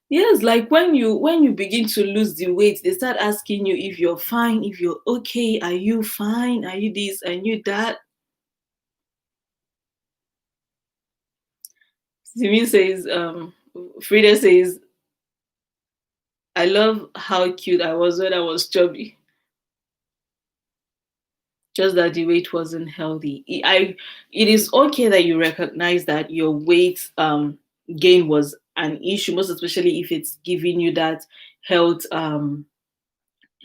Yes, like when you begin to lose the weight, they start asking you if you're fine, if you're okay, are you fine? Are you this? Are you that? Simi says, Frida says, I love how cute I was when I was chubby. Just that the weight wasn't healthy. It is okay that you recognize that your weight gain was an issue, most especially if it's giving you that health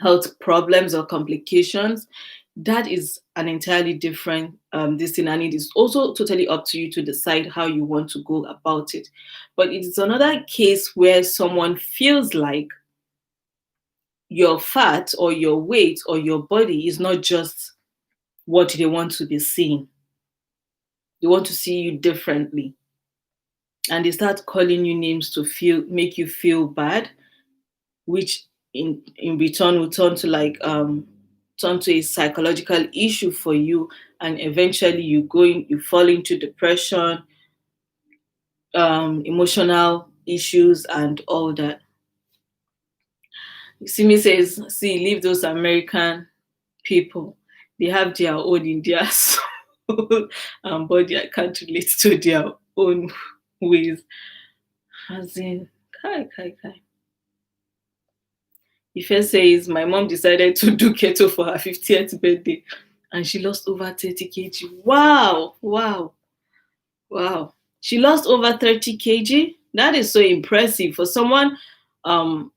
health problems or complications. That is an entirely different this thing, and it is also totally up to you to decide how you want to go about it. But it is another case where someone feels like your fat or your weight or your body is not just what they want to be seen. They want to see you differently. And they start calling you names to make you feel bad, which in return will turn to a psychological issue for you, and eventually you fall into depression, emotional issues and all that. Simi says, see, leave those American people. They have their own in their soul and body. I can't relate to their own ways. As in, kai, kai, kai. Ife says, my mom decided to do keto for her 50th birthday and she lost over 30 kg. Wow, wow, wow. She lost over 30 kg. That is so impressive for someone um,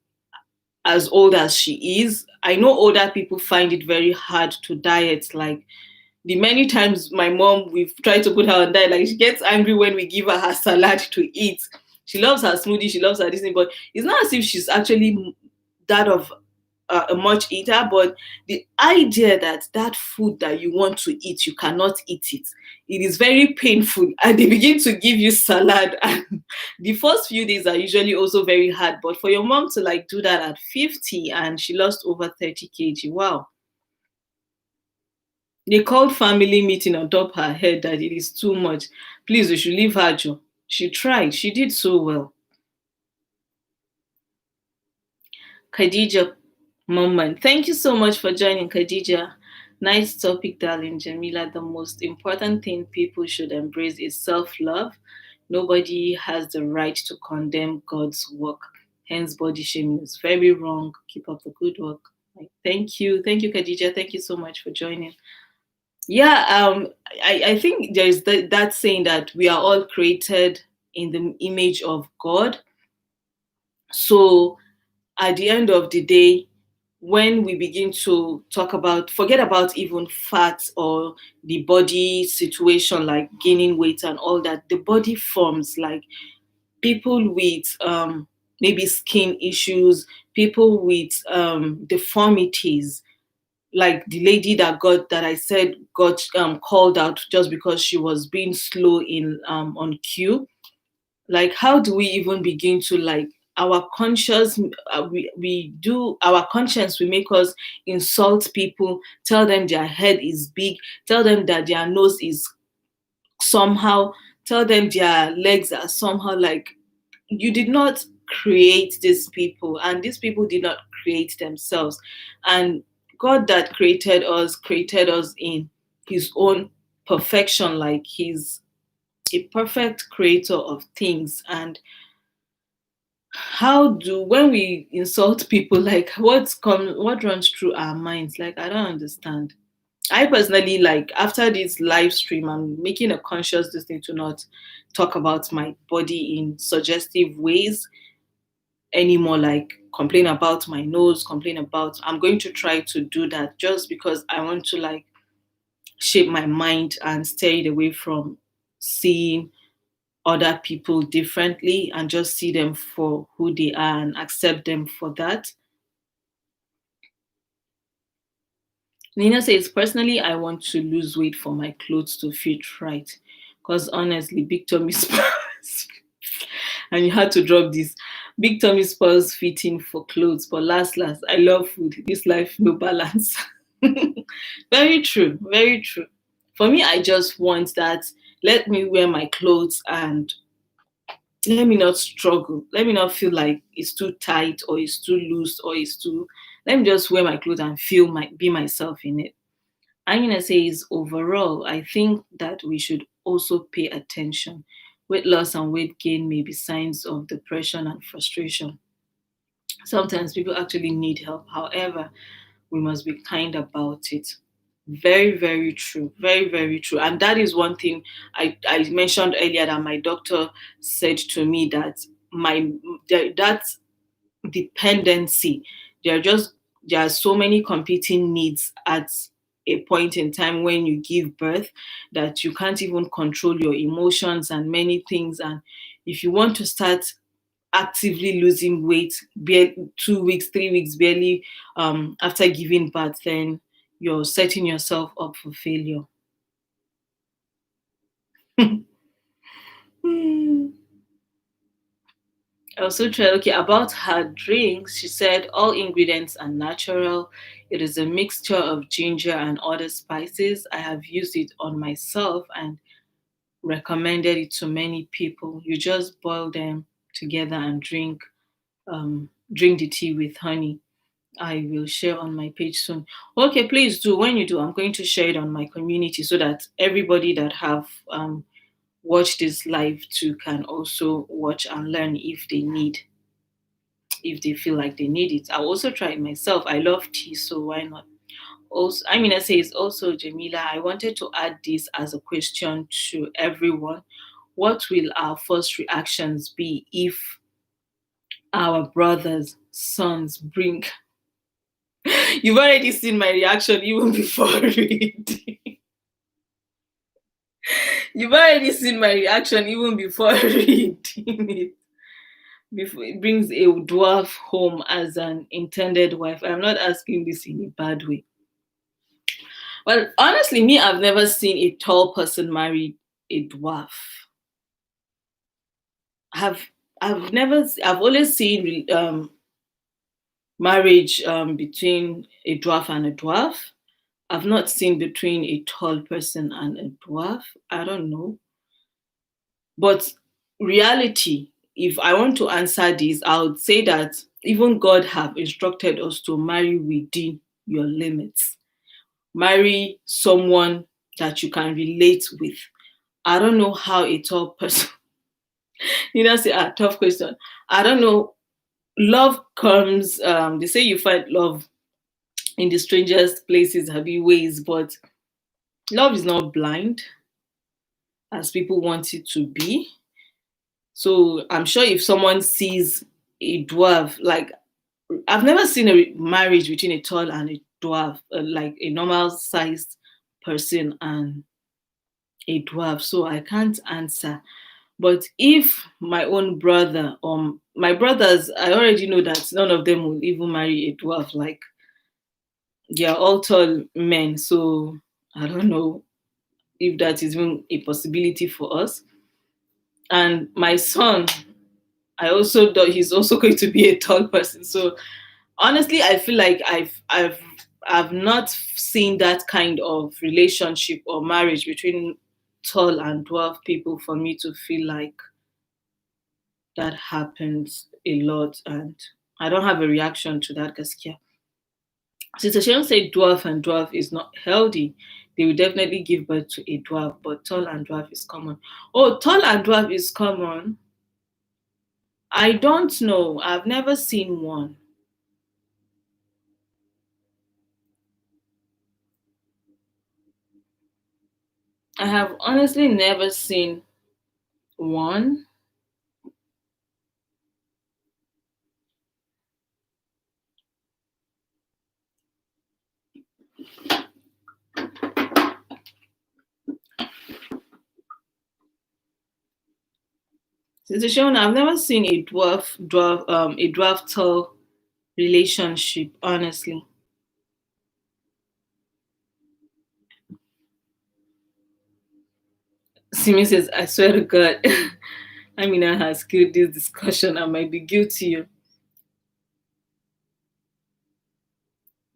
as old as she is. I know older people find it very hard to diet. Like the many times my mom, we've tried to put her on diet, like she gets angry when we give her salad to eat. She loves her smoothie, she loves her Disney, but it's not as if she's actually that of a much eater. But the idea that that food that you want to eat, you cannot eat it, it is very painful. And they begin to give you salad, and the first few days are usually also very hard. But for your mom to like do that at 50 and she lost over 30 kg, wow. They called family meeting on top her head that it is too much. Please, we should leave her, Joe. She tried. She did so well. Khadija Moment. Thank you so much for joining, Khadija. Nice topic, darling Jamila. The most important thing people should embrace is self love. Nobody has the right to condemn God's work. Hence, body shaming is very wrong. Keep up the good work. Like, thank you. Thank you, Khadija. Thank you so much for joining. Yeah, I think there's that saying that we are all created in the image of God. So at the end of the day, when we begin to talk about, forget about even fat or the body situation like gaining weight and all that, the body forms like people with maybe skin issues, people with deformities, like the lady that I said got called out just because she was being slow in on cue. Like, how do we even begin to, like, our conscious we do our conscience will make us insult people, tell them their head is big, tell them that their nose is somehow, tell them their legs are somehow. Like, you did not create these people, and these people did not create themselves. And God that created us in his own perfection. Like, he's a perfect creator of things. And how do, when we insult people, like, what runs through our minds? Like, I don't understand. I personally, like, after this live stream, I'm making a conscious decision to not talk about my body in suggestive ways anymore. Like, complain about my nose, complain about, I'm going to try to do that just because I want to, like, shape my mind and steer it away from seeing other people differently and just see them for who they are and accept them for that. Nina says, personally, I want to lose weight for my clothes to fit right. Because honestly, big tummy spurs. And you had to drop this. Big tummy spurs fitting for clothes. But last, I love food. This life, no balance. Very true. Very true. For me, I just want that. Let me wear my clothes and let me not struggle. Let me not feel like it's too tight or it's too loose or it's too. Let me just wear my clothes and feel be myself in it. I'm gonna say is overall, I think that we should also pay attention. Weight loss and weight gain may be signs of depression and frustration. Sometimes people actually need help. However, we must be kind about it. Very, very true. Very, very true. And that is one thing I mentioned earlier that my doctor said to me that my that dependency. There are just there are so many competing needs at a point in time when you give birth that you can't even control your emotions and many things. And if you want to start actively losing weight 2 weeks 3 weeks barely after giving birth, then you're setting yourself up for failure. I also tried, okay, about her drinks. She said all ingredients are natural. It is a mixture of ginger and other spices. I have used it on myself and recommended it to many people. You just boil them together and drink the tea with honey. I will share on my page soon. Okay, please do. When you do, I'm going to share it on my community so that everybody that have watched this live too can also watch and learn if they feel like they need it. I'll also try it myself. I love tea, so why not? Also, I mean, I say it's also Jamila. I wanted to add this as a question to everyone. What will our first reactions be if our brothers, sons bring? You've already seen my reaction even before reading. You've already seen my reaction even before reading it. Before it brings a dwarf home as an intended wife. I'm not asking this in a bad way. Well, honestly, me, I've never seen a tall person marry a dwarf. Have I've always seen marriage between a dwarf and a dwarf. I've not seen between a tall person and a dwarf. I don't know. But reality, if I want to answer this, I would say that even God have instructed us to marry within your limits. Marry someone that you can relate with. I don't know how a tall person, you know, say a tough question. I don't know. Love comes, they say you find love in the strangest places, happy ways, but love is not blind as people want it to be. So I'm sure if someone sees a dwarf, like I've never seen a marriage between a tall and a dwarf, like a normal sized person and a dwarf. So I can't answer. But if my own brother or my brothers, I already know that none of them will even marry a dwarf. Like they are all tall men. So I don't know if that is even a possibility for us. And my son, I also thought he's also going to be a tall person. So honestly, I feel like I've not seen that kind of relationship or marriage between tall and dwarf people for me to feel like that happens a lot, and I don't have a reaction to that gaskiya. Since Sharon said dwarf and dwarf is not healthy, they will definitely give birth to a dwarf, but tall and dwarf is common. Oh, tall and dwarf is common. I don't know. I've never seen one. I have honestly never seen one. Since Sharon, I've never seen a dwarf tall relationship, honestly. Simi says, I swear to God, Amina has killed this discussion. I might be guilty.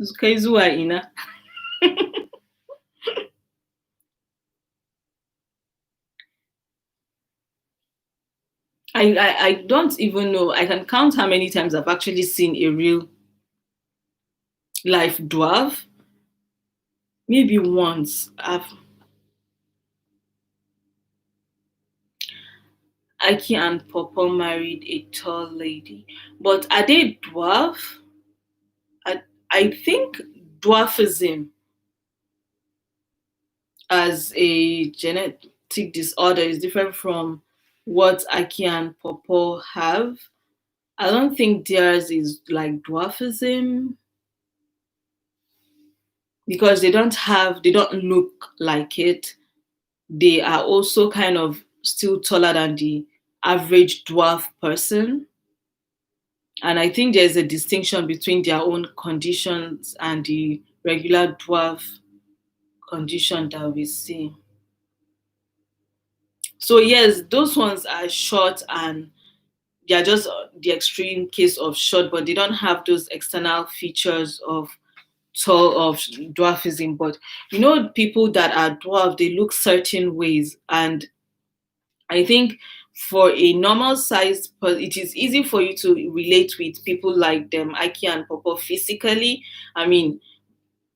Zuwa ina. I don't even know. I can count how many times I've actually seen a real life dwarf. Maybe once. Aki and Popo married a tall lady. But are they dwarf? I, I think dwarfism as a genetic disorder is different from what Aki and Popo have. I don't think theirs is like dwarfism because they don't look like it. They are also kind of still taller than the average dwarf person. And I think there's a distinction between their own conditions and the regular dwarf condition that we see. So yes, those ones are short and they are just the extreme case of short, but they don't have those external features of tall of dwarfism. But you know, people that are dwarf, they look certain ways, and I think for a normal size, it is easy for you to relate with people like them, Aki and Popo, physically. I mean,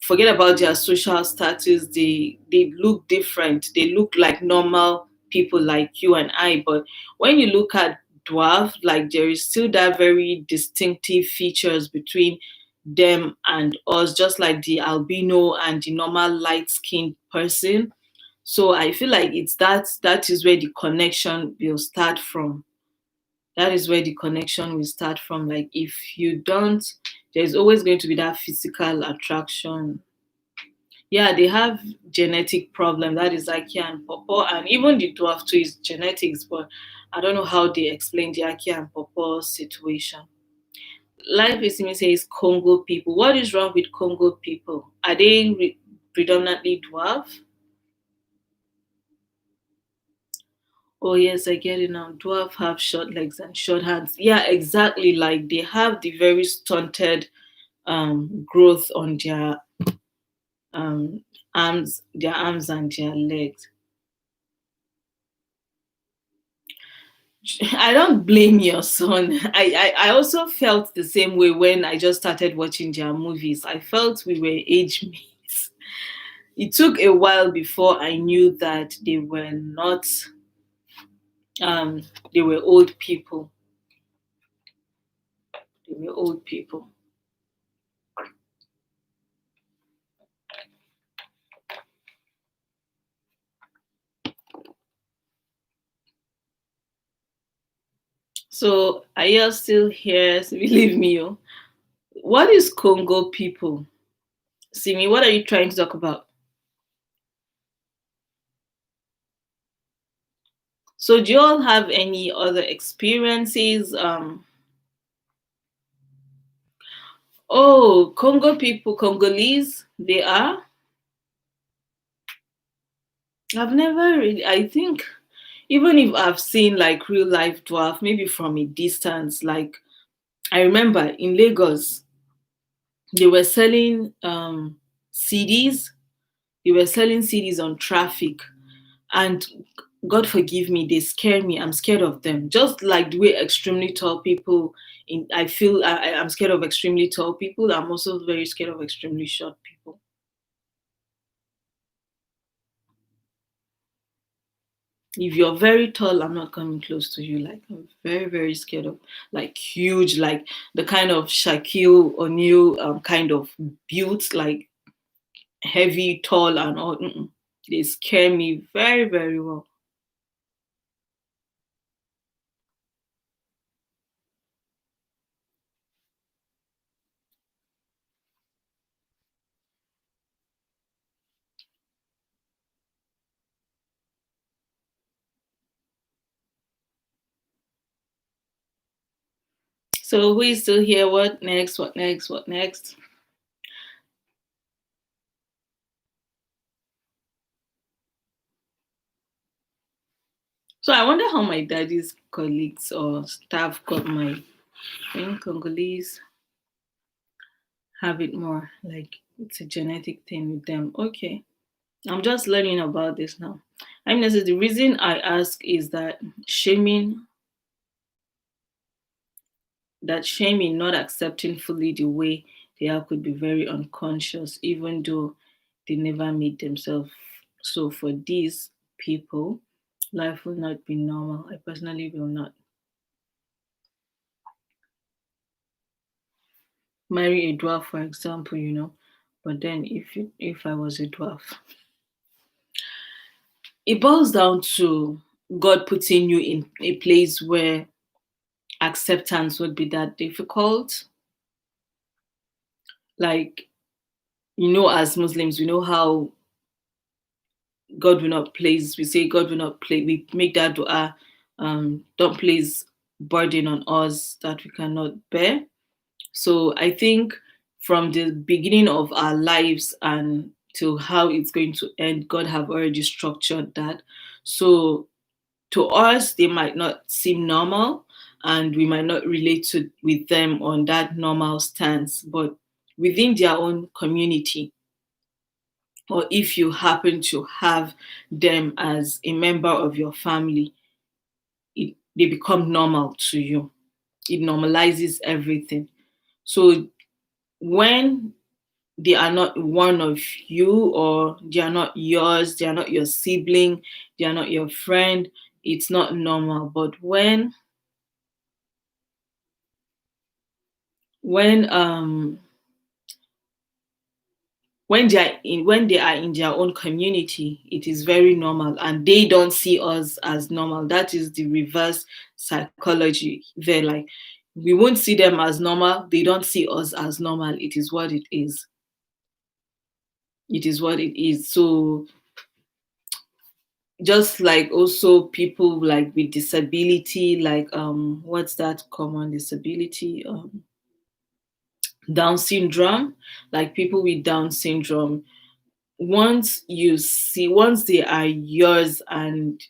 forget about their social status. They look different. They look like normal people like you and I. But when you look at dwarf, like there is still that very distinctive features between them and us, just like the albino and the normal light skinned person. So I feel like that is where the connection will start from. That is where the connection will start from. Like if you don't, there's always going to be that physical attraction. Yeah, they have genetic problem. That is Aki and Popo, and even the dwarf too is genetics. But I don't know how they explain the Aki and Popo situation. Life Isimi says Congo people. What is wrong with Congo people? Are they predominantly dwarf? Oh yes, I get it now. Dwarf have short legs and short hands. Yeah, exactly. Like they have the very stunted growth on their um arms and their legs. I don't blame your son. I also felt the same way when I just started watching their movies. I felt we were age mates. It took a while before I knew that they were not um they were old people. They were old people. So are you still here? Believe me. Oh. What is Congo people? Simi, what are you trying to talk about? So do you all have any other experiences? Oh, Congo people, Congolese, they are. I've never really. I think even if I've seen like real life dwarf, maybe from a distance. Like I remember in Lagos, they were selling CDs. They were selling CDs on traffic, and God forgive me, they scare me. I'm scared of them. Just like the way extremely tall people. I feel I'm scared of extremely tall people. I'm also very scared of extremely short people. If you're very tall, I'm not coming close to you. Like I'm very, very scared of like huge, like the kind of Shaquille O'Neal kind of built, like heavy, tall, and all. Mm-mm. They scare me very, very well. So who is still here? What next? What next? What next? So I wonder how my daddy's colleagues or staff got my I think Congolese have it more. Like it's a genetic thing with them. Okay. I'm just learning about this now. I mean, the reason I ask is shaming shaming, not accepting fully the way they are could be very unconscious, even though they never made themselves. So for these people, life will not be normal. I personally will not marry a dwarf, for example, But then if I was a dwarf, it boils down to God putting you in a place where acceptance would be that difficult. Like, as Muslims, we know how God will not place, we say God will not place, we make that dua, don't place burden on us that we cannot bear. So I think from the beginning of our lives and to how it's going to end, God have already structured that. So to us, they might not seem normal and we might not relate to with them on that normal stance, but within their own community, or if you happen to have them as a member of your family, they become normal to you. It normalizes everything. So when they are not one of you, or they are not yours, they are not your sibling, they are not your friend, it's not normal. But when when they are in their own community, it is very normal and they don't see us as normal. That is the reverse psychology there. Like we won't see them as normal, they don't see us as normal. It is what it is. It is what it is. So just like also people like with disability, like what's that common disability, Down syndrome, like people with Down syndrome, once they are yours and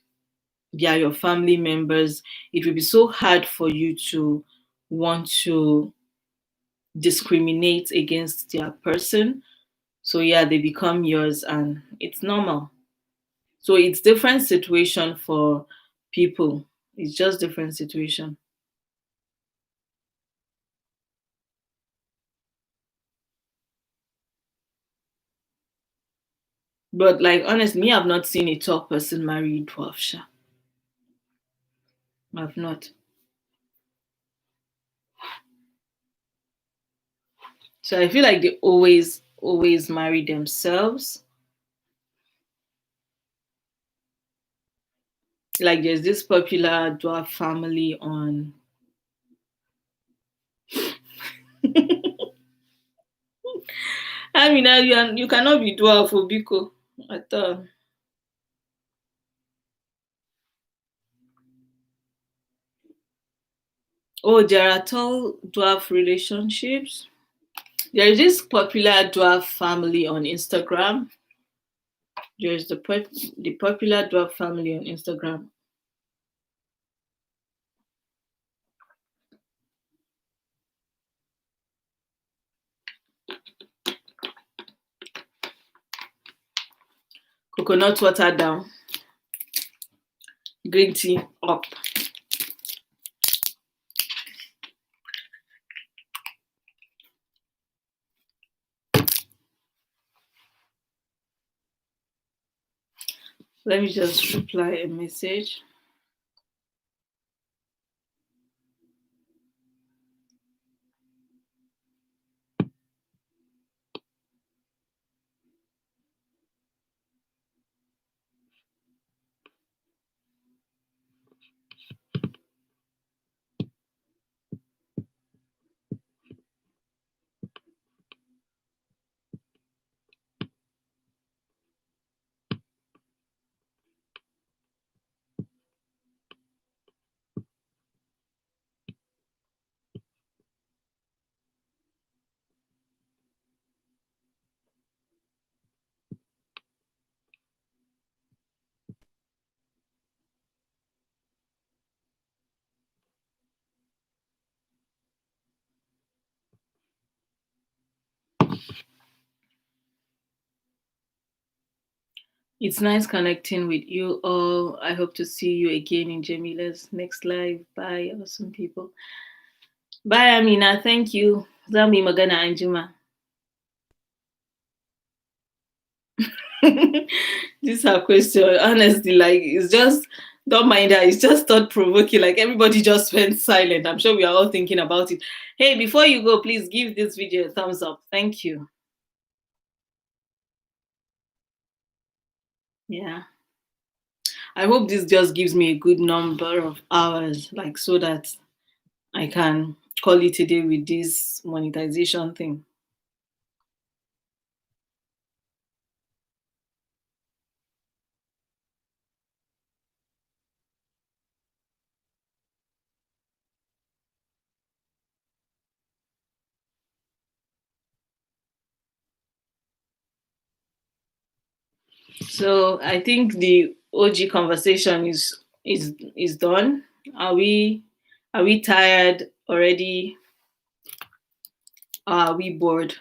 they are your family members, it will be so hard for you to want to discriminate against their person. So yeah, they become yours and it's normal. So it's different situation for people. It's just different situation. But like honestly, me, I've not seen a tall person marry a dwarf. Sha. I've not. So I feel like they always marry themselves. Like there's this popular dwarf family on. I mean, you cannot be dwarf for Biko at all. Oh, there are tall dwarf relationships. There is this popular dwarf family on Instagram. There's the popular dwarf family on Instagram. Coconut water down, green tea up. Let me just reply a message. It's nice connecting with you all. I hope to see you again in Jamila's next live. Bye, awesome people. Bye, Amina. Thank you. Zami magana anjima. This is her question. Honestly, like it's just don't mind her. It's just thought provoking. Like everybody just went silent. I'm sure we are all thinking about it. Hey, before you go, please give this video a thumbs up. Thank you. Yeah. I hope this just gives me a good number of hours, like so that I can call it a day with this monetization thing. So I think the OG conversation is done. Are we tired already? Or are we bored?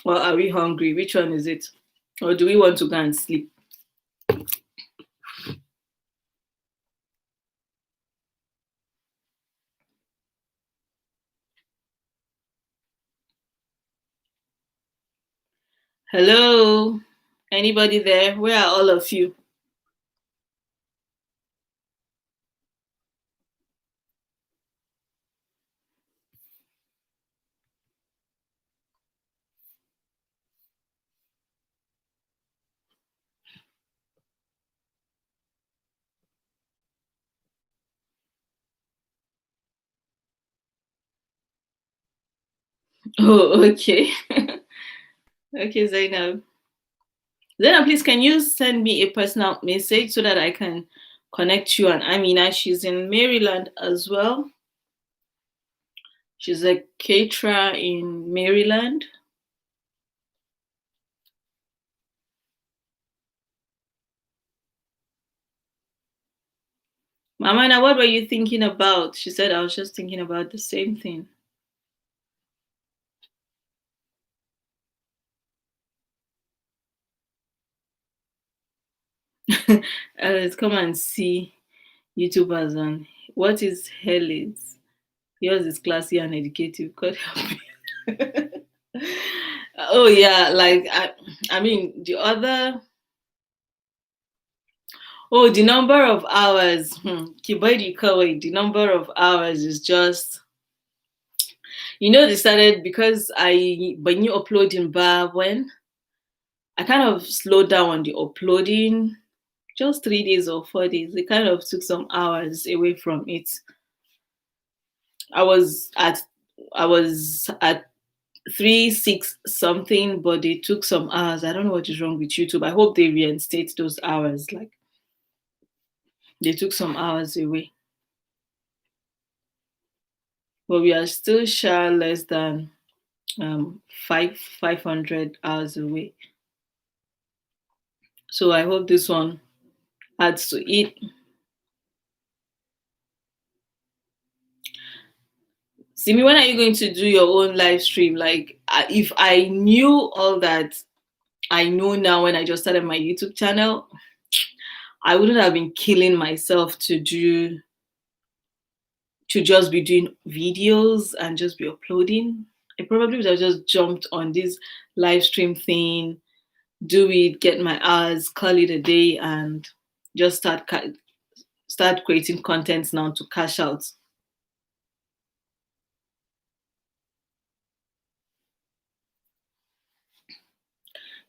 Or are we hungry? Which one is it? Or do we want to go and sleep? Hello? Anybody there? Where are all of you? Oh, okay. Okay, Zainab. Zainab, please can you send me a personal message so that I can connect you and Amina? She's in Maryland as well. She's a caterer in Maryland. Mamana, what were you thinking about? She said I was just thinking about the same thing. Let's come and see YouTubers on what is hell is. Yours is classy and educative. God help me. Oh yeah, like I mean the other. Oh, the number of hours. Kibodi Kawai, the number of hours is just. They started because when you uploading bar when I kind of slowed down on the uploading. Just 3 days or 4 days. It kind of took some hours away from it. I was at I was at 3 6 something, but they took some hours. I don't know what is wrong with YouTube. I hope they reinstate those hours. Like they took some hours away. But we are still sure less than 500 hours away. So I hope this one adds to it. Simi, when are you going to do your own live stream? Like, if I knew all that I know now when I just started my YouTube channel, I wouldn't have been killing myself to just be doing videos and just be uploading. I probably would have just jumped on this live stream thing, do it, get my hours, call it a day, and just start creating content now to cash out.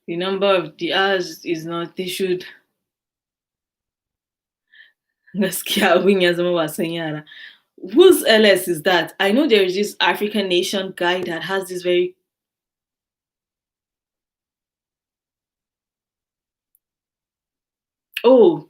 The number of the hours is not. They should. Gaskiya abin ya zama wasan yara. Whose LS is that? I know there is this African Nation guy that has this very. Oh,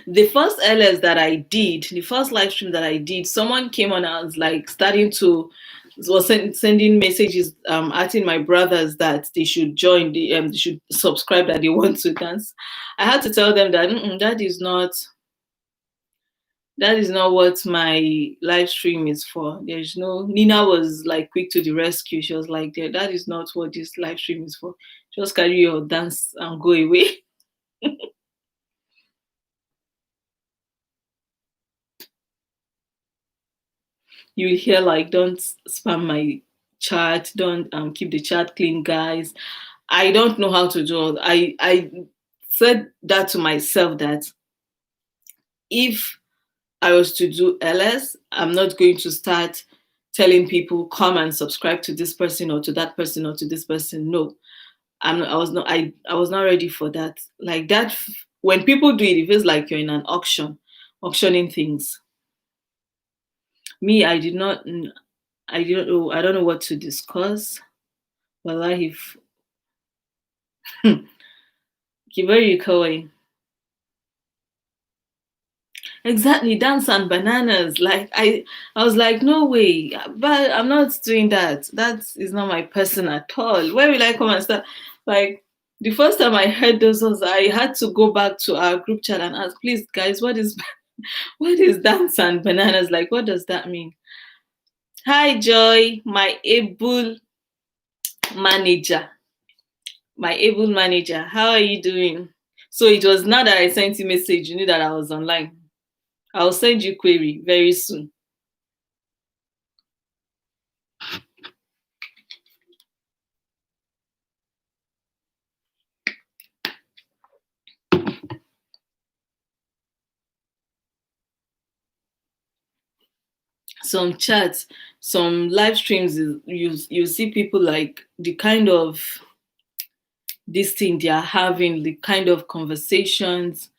the first LS that I did, the first live stream that I did, someone came on and was like starting to was sending messages asking my brothers that they should join they should subscribe, that they want to dance. I had to tell them that that is not what my live stream is for. There's no. Nina was like quick to the rescue. She was like, that is not what this live stream is for. Just carry your dance and go away. You will hear like, don't spam my chat, don't keep the chat clean, guys. I don't know how to do all. I said that to myself that if I was to do LS, I'm not going to start telling people come and subscribe to this person or to that person or to this person. No, I was not ready for that. Like that, when people do it, it feels like you're in an auctioning things. Me, I don't know. I don't know what to discuss. Well, if very kawaii. Exactly, dance and bananas. Like I was like, no way, but I'm not doing that. That is not my person at all. Where will I come and start? Like the first time I heard those songs, I had to go back to our group chat and ask, please, guys, what is what is dance and bananas? Like, what does that mean? Hi, Joy, manager, my able manager. How are you doing? So it was now that I sent you message, you knew that I was online. I'll send you query very soon. Some chats, some live streams, you see people like the kind of this thing they are having, the kind of conversations.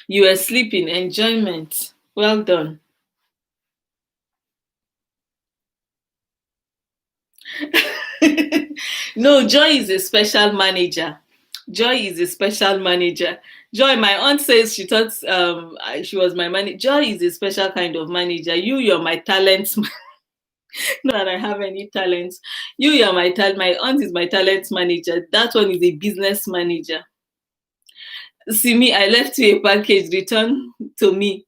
You were sleeping, enjoyment. Well done. No, Joy is a special manager. Joy is a special manager. Joy, my aunt says she thought she was my manager. Joy is a special kind of manager. You're my talent. Not that I have any talents. You're my talent. My aunt is my talent manager. That one is a business manager. See me, I left you a package. Return to me.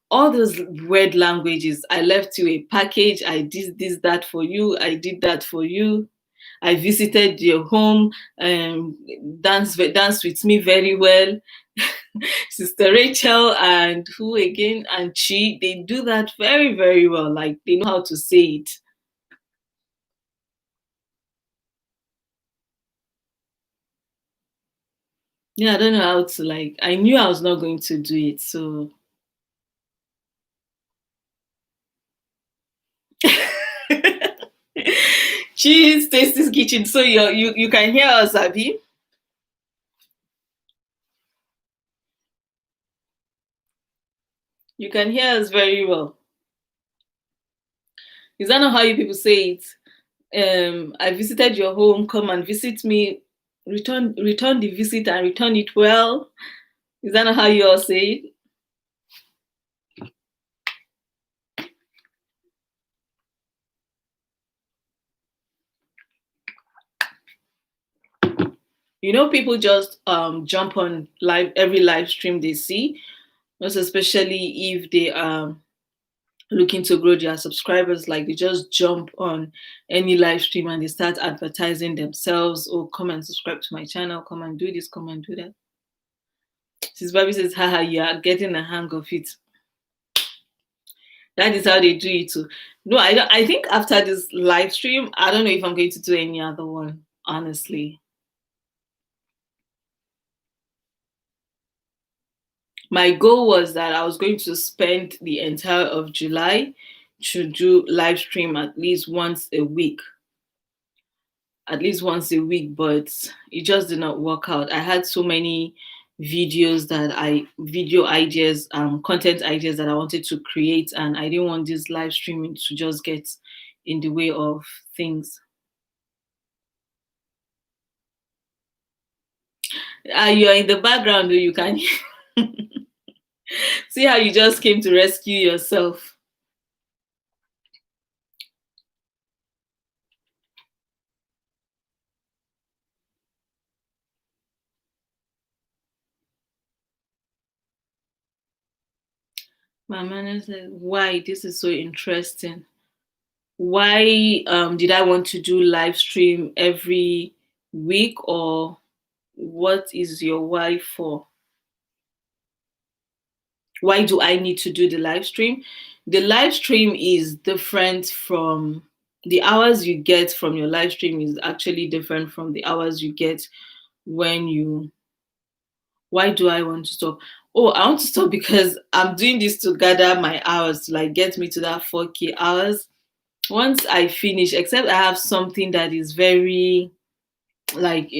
All those weird languages. I left you a package. I did this, that for you. I did that for you. I visited your home, dance with me very well. Sister Rachel and who again? And Chi, they do that very, very well. Like they know how to say it. Yeah, I don't know how to like. I knew I was not going to do it, so cheese Tasty's kitchen. So you can hear us, Abby. You can hear us very well. Is that not how you people say it? I visited your home. Come and visit me. Return the visit and return it well. Is that not how you all say it? You know, people just jump on live every live stream they see, most especially if they are looking to grow their subscribers. Like they just jump on any live stream and they start advertising themselves. Oh, come and subscribe to my channel. Come and do this. Come and do that. Sis Bobby says, haha, you are getting a hang of it. That is how they do it too. No, I don't. I think after this live stream, I don't know if I'm going to do any other one. Honestly, my goal was that I was going to spend the entire of July to do live stream at least once a week. At least once a week, but it just did not work out. I had so many video ideas, content ideas that I wanted to create, and I didn't want this live streaming to just get in the way of things. You're in the background, you can see how you just came to rescue yourself. My manager said, why? This is so interesting. Why did I want to do live stream every week, or what is your why for? Why do I need to do the live stream? The live stream is different from the hours you get from your live stream is actually different from the hours you get when you. Why do I want to stop? Oh, I want to stop because I'm doing this to gather my hours to like get me to that 4K hours. Once I finish, except I have something that is very like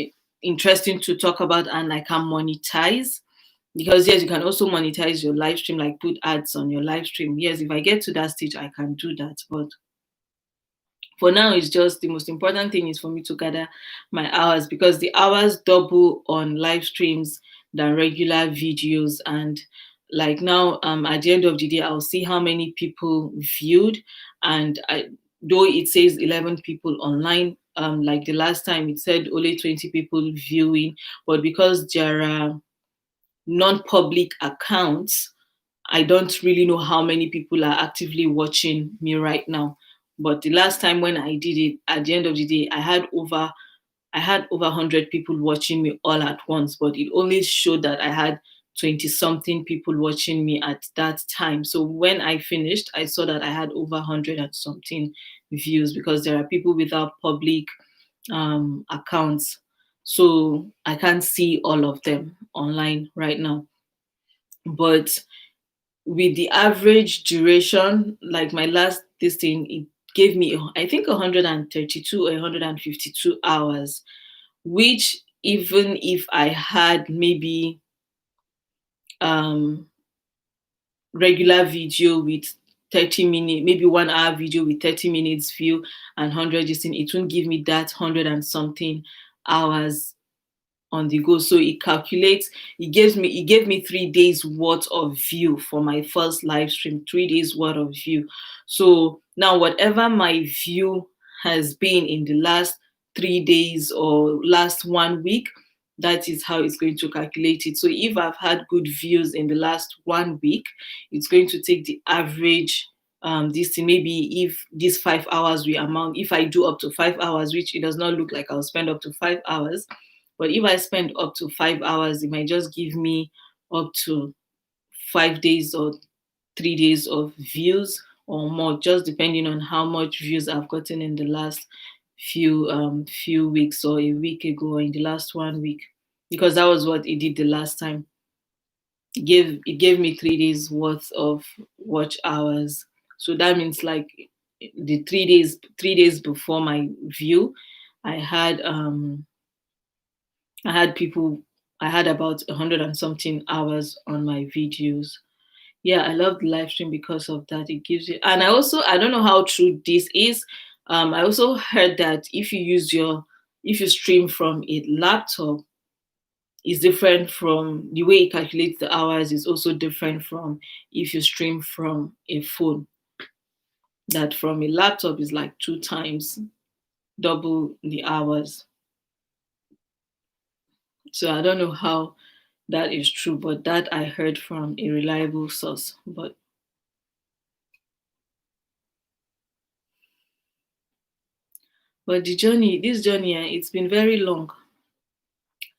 interesting to talk about and I can monetize, because yes, you can also monetize your live stream, like put ads on your live stream. Yes, if I get to that stage I can do that, but for now it's just the most important thing is for me to gather my hours, because the hours double on live streams than regular videos. And like now, at the end of the day I'll see how many people viewed. And though it says 11 people online, like the last time it said only 20 people viewing, but because there are non-public accounts, I don't really know how many people are actively watching me right now. But the last time when I did it, at the end of the day, I had over 100 people watching me all at once, but it only showed that I had 20 something people watching me at that time. So when I finished, I saw that I had over 100 and something views, because there are people without public accounts. So I can't see all of them online right now. But with the average duration, like my last this thing, it gave me I think 132 or 152 hours, which even if I had maybe um regular video with 30 minutes, maybe 1 hour video with 30 minutes view and 100 this thing, it won't give me that 100 and something hours on the go. So it gave me 3 days worth of view for my first live stream, 3 days worth of view. So now whatever my view has been in the last 3 days or last 1 week, that is how it's going to calculate it. So if I've had good views in the last 1 week, it's going to take the average this thing. Maybe if these 5 hours we amount, if I do up to 5 hours, which it does not look like I'll spend up to 5 hours, but if I spend up to 5 hours, it might just give me up to 5 days or 3 days of views or more, just depending on how much views I've gotten in the last few weeks, or a week ago, or in the last 1 week, because that was what it did the last time. It gave me 3 days worth of watch hours. So that means, like, the 3 days before my view, I had I had people I had about 100 and something hours on my videos. Yeah, I love the live stream because of that. It gives you, and I don't know how true this is. I also heard that if you stream from a laptop, is different from the way it calculates the hours, is also different from if you stream from a phone. That from a laptop is like two times double the hours. So I don't know how that is true, but that I heard from a reliable source. But this journey, it's been very long.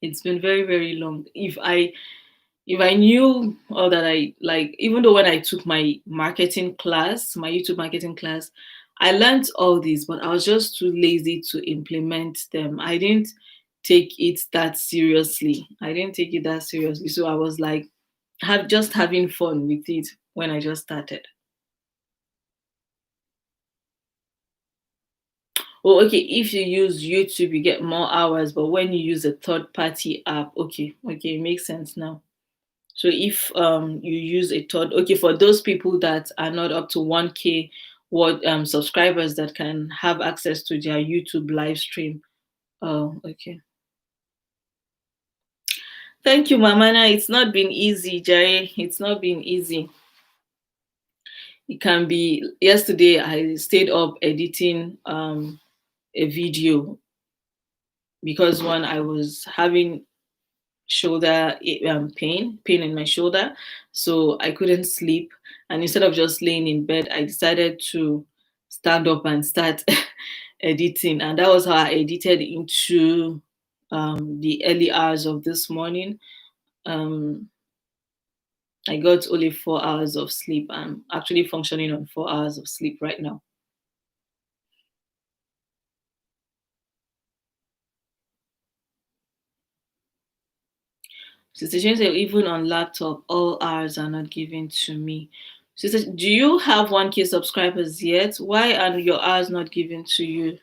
It's been very, very long. If I knew all that, I like, even though when I took my marketing class, my YouTube marketing class, I learned all these, but I was just too lazy to implement them. I didn't take it that seriously. So I was like, having fun with it when I just started. Oh, okay. If you use YouTube, you get more hours, but when you use a third party app, okay, it makes sense now. So if you use a third, okay, for those people that are not up to 1K what subscribers that can have access to their YouTube live stream. Oh, okay. Thank you, Mamana. It's not been easy, Jerry. It's not been easy. It can be. Yesterday I stayed up editing a video because one, I was having shoulder pain in my shoulder, so I couldn't sleep. And instead of just laying in bed, I decided to stand up and start editing, and that was how I edited into the early hours of this morning. um, I got only 4 hours of sleep. I'm actually functioning on 4 hours of sleep right now. Sister Jane said, even on laptop, all hours are not given to me. Sister, do you have 1K subscribers yet? Why are your hours not given to you?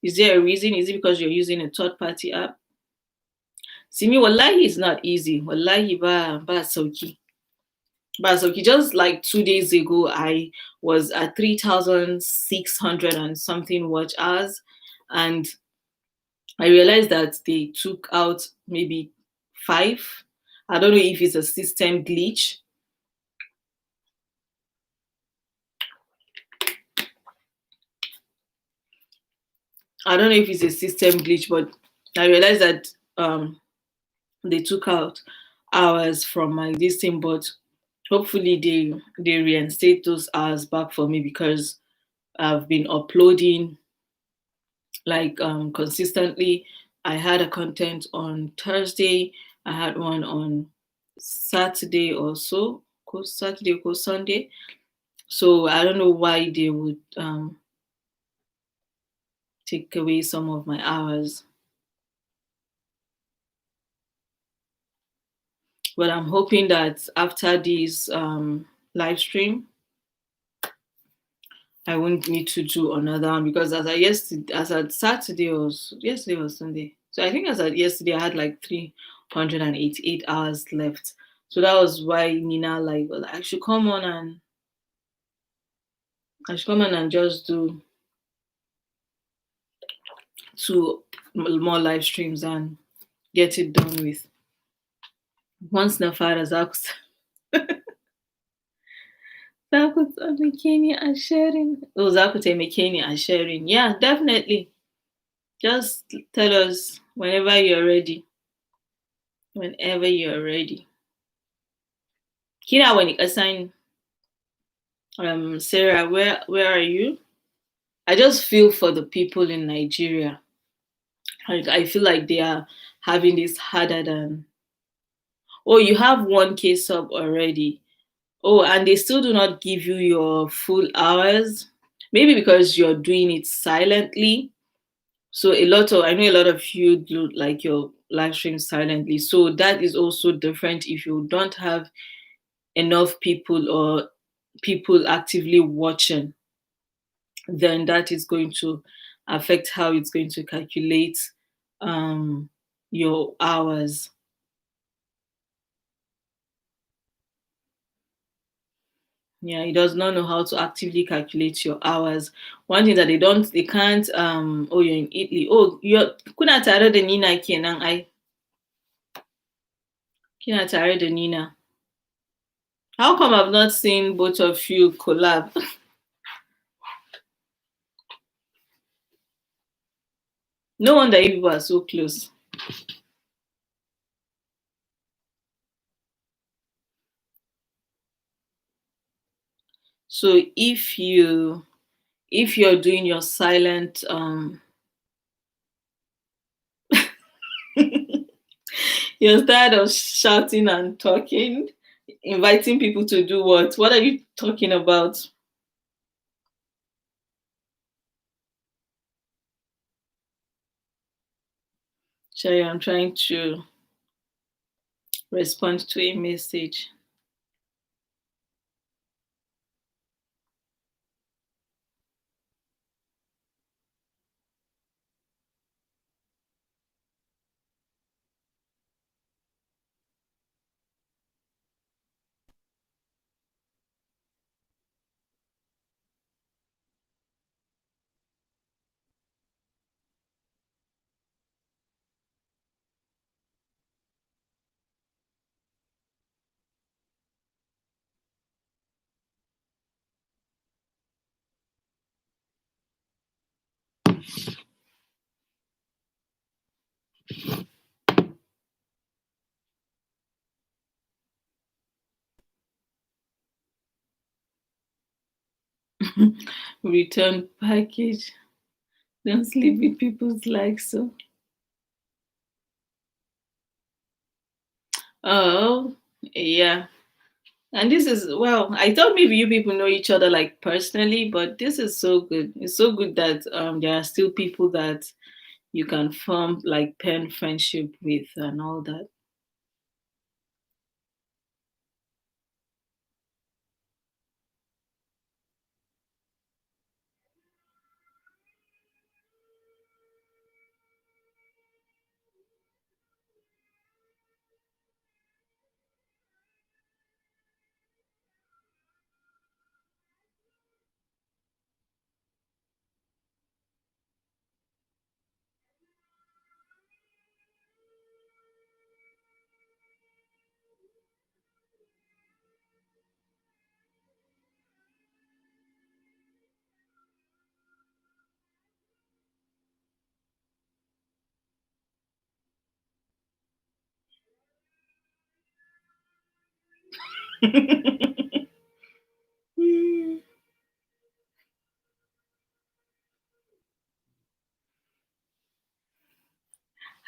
Is there a reason? Is it because you're using a third party app? Simi, wallahi is not easy. Wallahi ba sauki. Ba sauki. Just like 2 days ago, I was at 3,600 and something watch hours. And I realized that they took out maybe five. I don't know if it's a system glitch. I don't know if it's a system glitch, but I realized that they took out hours from my listing, but hopefully they reinstate those hours back for me, because I've been uploading like consistently. I had a content on Thursday, I had one on Saturday also, Saturday or Sunday. So I don't know why they would take away some of my hours. But I'm hoping that after this live stream, I won't need to do another one, because as at Saturday was yesterday or Sunday. So I think as at yesterday I had like 388 hours left. So that was why Nina like, well, I should come on and just do two more live streams and get it done with. Once Nafara Zakut McKinney and sharing. Oh, Zakut McKinney and sharing. Yeah, definitely. Just tell us whenever you're ready. Whenever you're ready. Kina wani kasan Sarah, where are you? I just feel for the people in Nigeria. Like I feel like they are having this harder than. Oh, you have one case up already. Oh, and they still do not give you your full hours. Maybe because you're doing it silently. So I know a lot of you do like your live stream silently. So that is also different if you don't have enough people or people actively watching, then that is going to affect how it's going to calculate um your hours. Yeah, it does not know how to actively calculate your hours. One thing that they can't oh, you're in Italy. Oh, you're kuna tare da Nina kenan ai. Kina tare da Nina. How come I've not seen both of you collab? No wonder you people are so close. So if you're doing your silent you're tired of shouting and talking, inviting people to do what? What are you talking about? Sherry, I'm trying to respond to a message. Return package. Don't sleep with people's likes. So, oh, yeah. And this is, well, I thought maybe you people know each other like personally, but this is so good. It's so good that there are still people that you can form like pen friendship with and all that.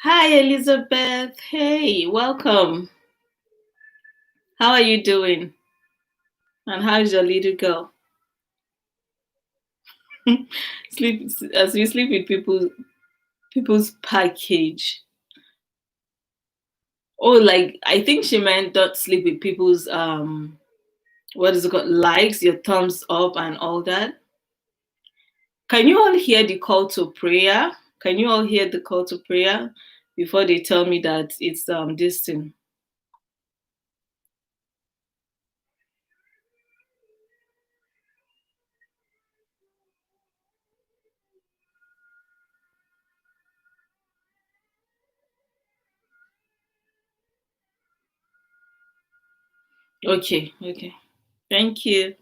Hi, Elizabeth. Hey, welcome. How are you doing? And how's your little girl? Sleep as you sleep with people's package. Oh, like I think she meant don't sleep with people's what is it called? Likes, your thumbs up and all that. Can you all hear the call to prayer? Can you all hear the call to prayer before they tell me that it's this thing? Okay, okay. Thank you.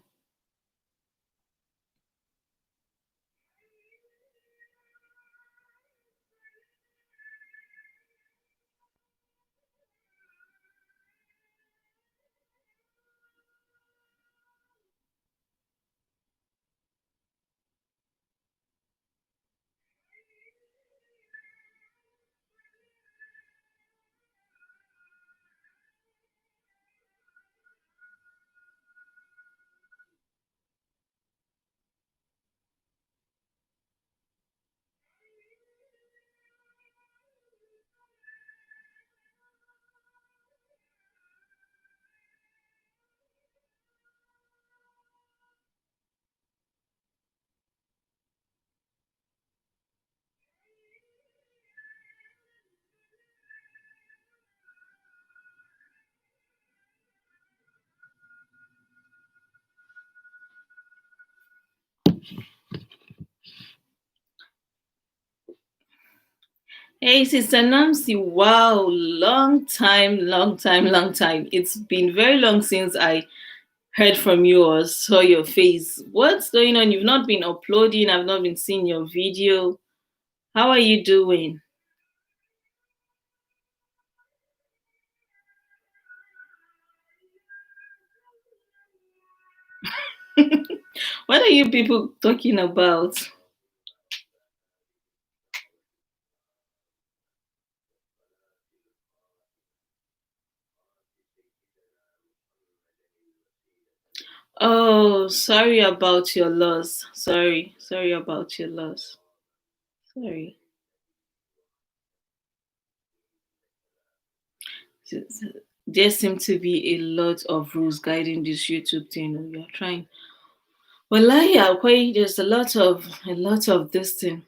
Hey, Sister Nancy. Wow, long time, long time, long time. It's been very long since I heard from you or saw your face. What's going on? You've not been uploading, I've not been seeing your video. How are you doing? What are you people talking about? Oh, sorry about your loss. Sorry about your loss. Sorry. There seem to be a lot of rules guiding this YouTube thing. We are trying. Well, yeah, okay, there's a lot of this thing,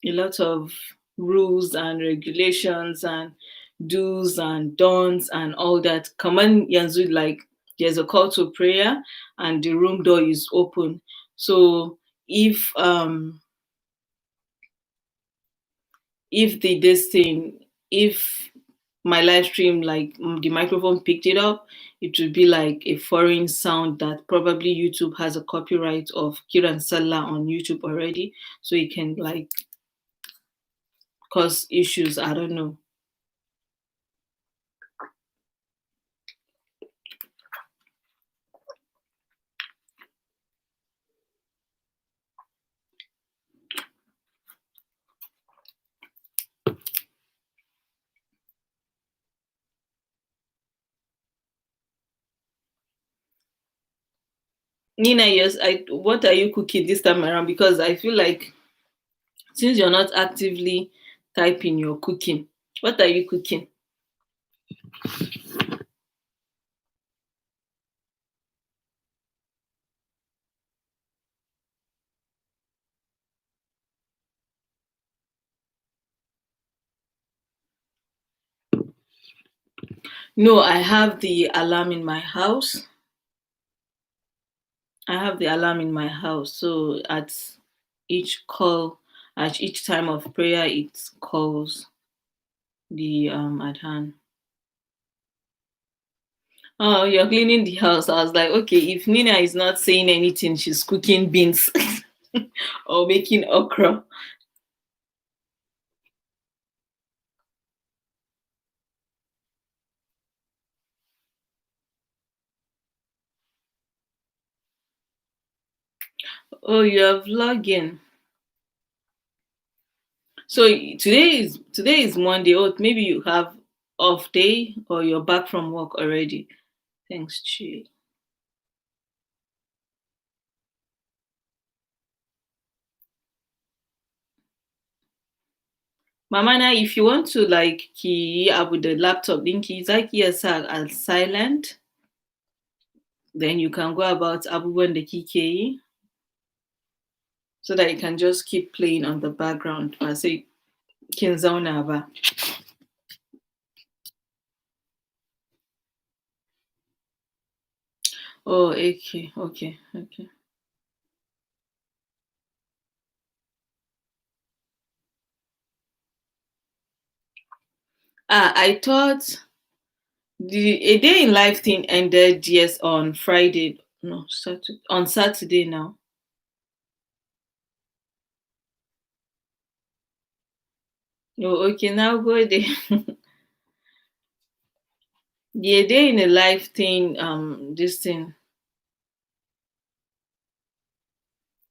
a lot of rules and regulations and do's and don'ts and all that. Come on, Yanzu, like there's a call to prayer and the room door is open. So if the this thing if my live stream like the microphone picked it up, it would be like a foreign sound that probably YouTube has a copyright of Kiran Salah on YouTube already, so it can like cause issues. I don't know. Nina, yes, what are you cooking this time around? Because I feel like since you're not actively typing, you're cooking. What are you cooking? No, I have the alarm in my house. I have the alarm in my house. So each call, at each time of prayer, it calls the adhan. Oh, you're cleaning the house. I was like, okay, if Nina is not saying anything, she's cooking beans or making okra. Oh, you're vlogging. So today is Monday. Oh, maybe you have off day or you're back from work already. Thanks, Chi. Mama, now if you want to like key up with the laptop, linky is like yes, as silent. Then you can go about abubuwan the key so that you can just keep playing on the background. I say kin zauna ba. Oh, okay, okay, okay. I thought the a day in life thing ended yes on Friday. No, Saturday, on Saturday now. Oh, okay, now go there. The a day in a life thing, this thing.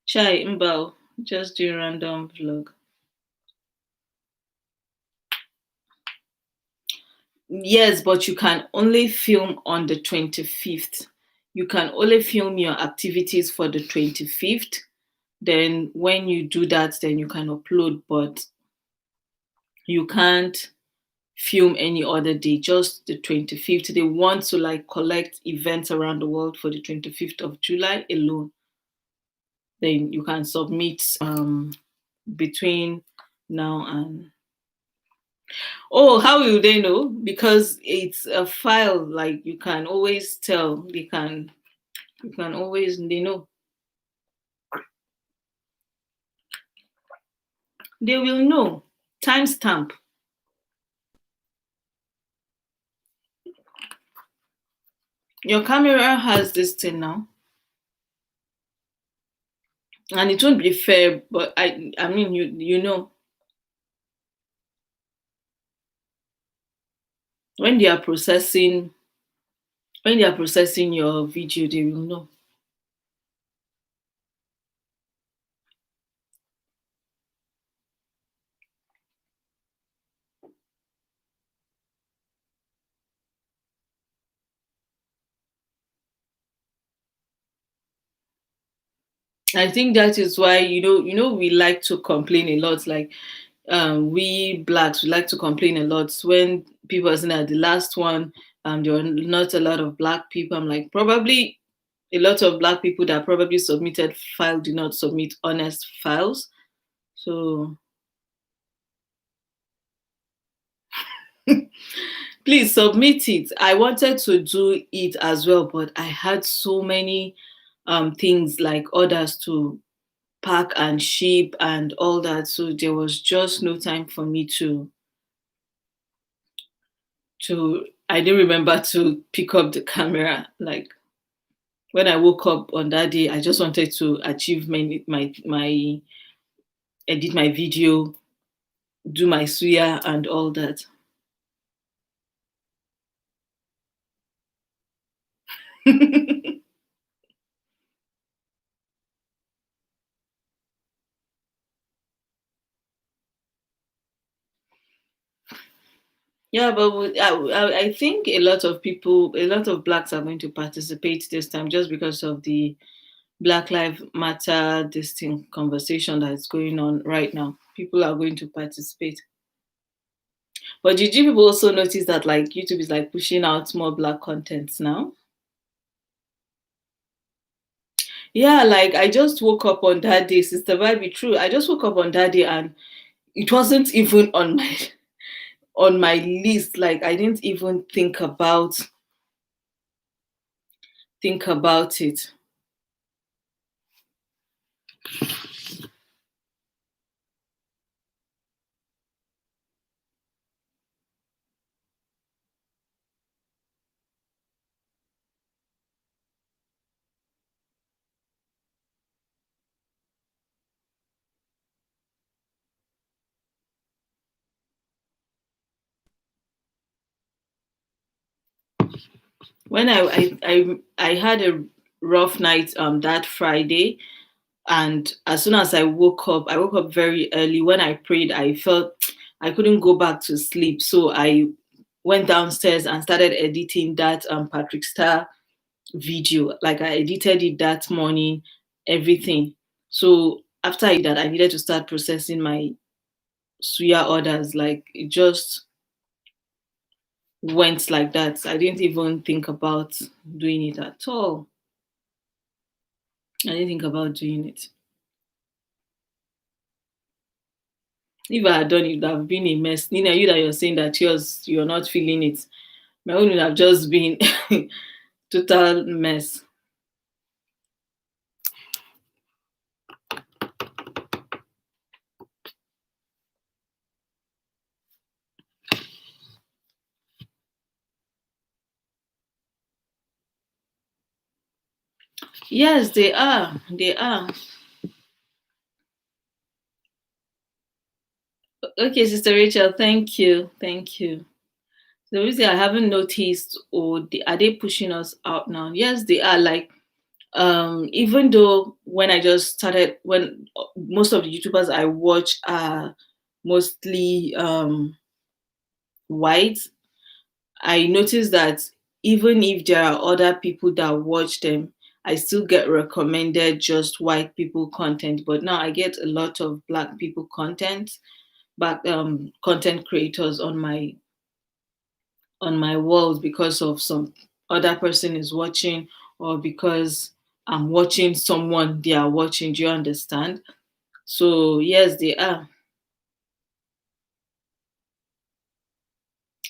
Chai Mbao, just doing random vlog. Yes, but you can only film on the 25th. You can only film your activities for the 25th. Then when you do that, then you can upload, but you can't film any other day, just the 25th. They want to like collect events around the world for the 25th of July alone. Then you can submit between now and oh, how will they know? Because it's a file, like you can always tell. You can always they know. They will know. Timestamp. Your camera has this thing now, and it won't be fair. But I mean, you know, when they are processing, when they are processing your video, they will know. I think that is why we like to complain a lot. Like we blacks, we like to complain a lot when people are saying that the last one, there were not a lot of black people. I'm like, probably a lot of black people that probably submitted file did not submit honest files. So please submit it. I wanted to do it as well, but I had so many things like orders to pack and ship and all that. So there was just no time for me to I didn't remember to pick up the camera. Like when I woke up on that day, I just wanted to achieve my edit my video, do my suya and all that. Yeah, but I think a lot of people, a lot of blacks are going to participate this time just because of the Black Lives Matter this thing conversation that's going on right now. People are going to participate. But did you people also notice that like YouTube is like pushing out more black contents now? Yeah, like I just woke up on that day, Sister Vibe, be true. I just woke up on that day and it wasn't even on my on my list. Like I didn't even think about it. When I had a rough night that Friday, and as soon as I woke up very early. When I prayed, I felt I couldn't go back to sleep, so I went downstairs and started editing that Patrick Star video. Like I edited it that morning, everything. So after I did that, I needed to start processing my suya orders. Like it just went like that. I didn't even think about doing it at all. I didn't think about doing it. If I had done it, it would have been a mess. Nina, you that you're saying that you're not feeling it. My own would have just been total mess. Yes, they are. They are. Okay, Sister Rachel, thank you. Thank you. The reason I haven't noticed, or are they pushing us out now? Yes, they are. Like, even though when I just started, when most of the YouTubers I watch are mostly white, I noticed that even if there are other people that watch them, I still get recommended just white people content. But now I get a lot of black people content, but content creators on my walls because of some other person is watching, or because I'm watching someone they are watching. Do you understand? So yes, they are.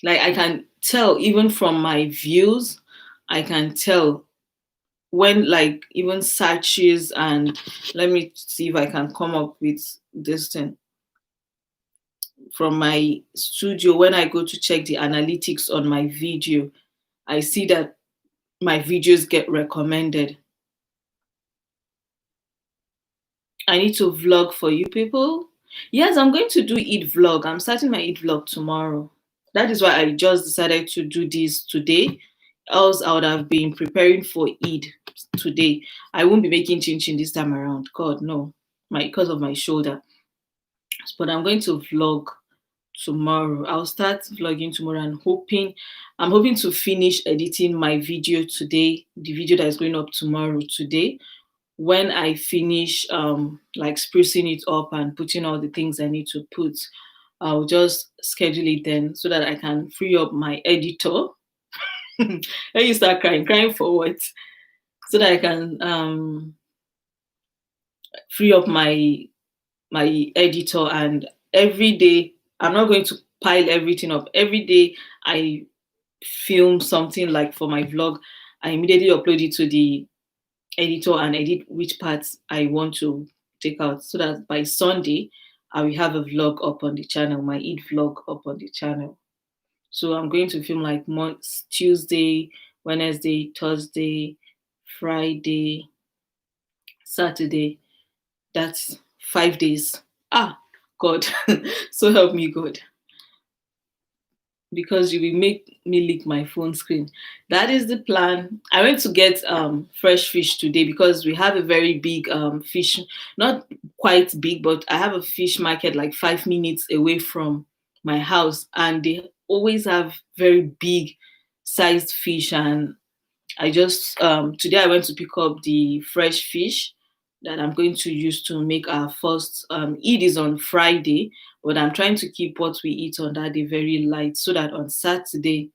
Like I can tell even from my views, I can tell when like even searches, and let me see if I can come up with this thing. from my studio, when I go to check the analytics on my video, I see that my videos get recommended. I need to vlog for you people. Yes, I'm going to do Eid vlog. I'm starting my Eid vlog tomorrow. That is why I just decided to do this today. Else I would have been preparing for Eid today. I won't be making chin chin this time around. God no, my because of my shoulder. But I'm going to vlog tomorrow. I'll start vlogging tomorrow and I'm hoping to finish editing my video today, the video that is going up tomorrow today. When I finish like sprucing it up and putting all the things I need to put, I'll just schedule it then so that I can free up my editor. When you start crying for what? So that I can free up my editor, and every day I'm not going to pile everything up. Every day I film something like for my vlog, I immediately upload it to the editor and edit which parts I want to take out so that by Sunday I will have a vlog up on the channel, my Eid vlog up on the channel. So I'm going to film like months, Tuesday, Wednesday, Thursday, Friday, Saturday. That's 5 days. Ah, God. So help me, God. Because you will make me lick my phone screen. That is the plan. I went to get fresh fish today because we have a very big fish, not quite big, but I have a fish market like 5 minutes away from my house, and they always have very big sized fish. And I just today I went to pick up the fresh fish that I'm going to use to make our first Eid is on Friday, but I'm trying to keep what we eat on that day very light so that on Saturday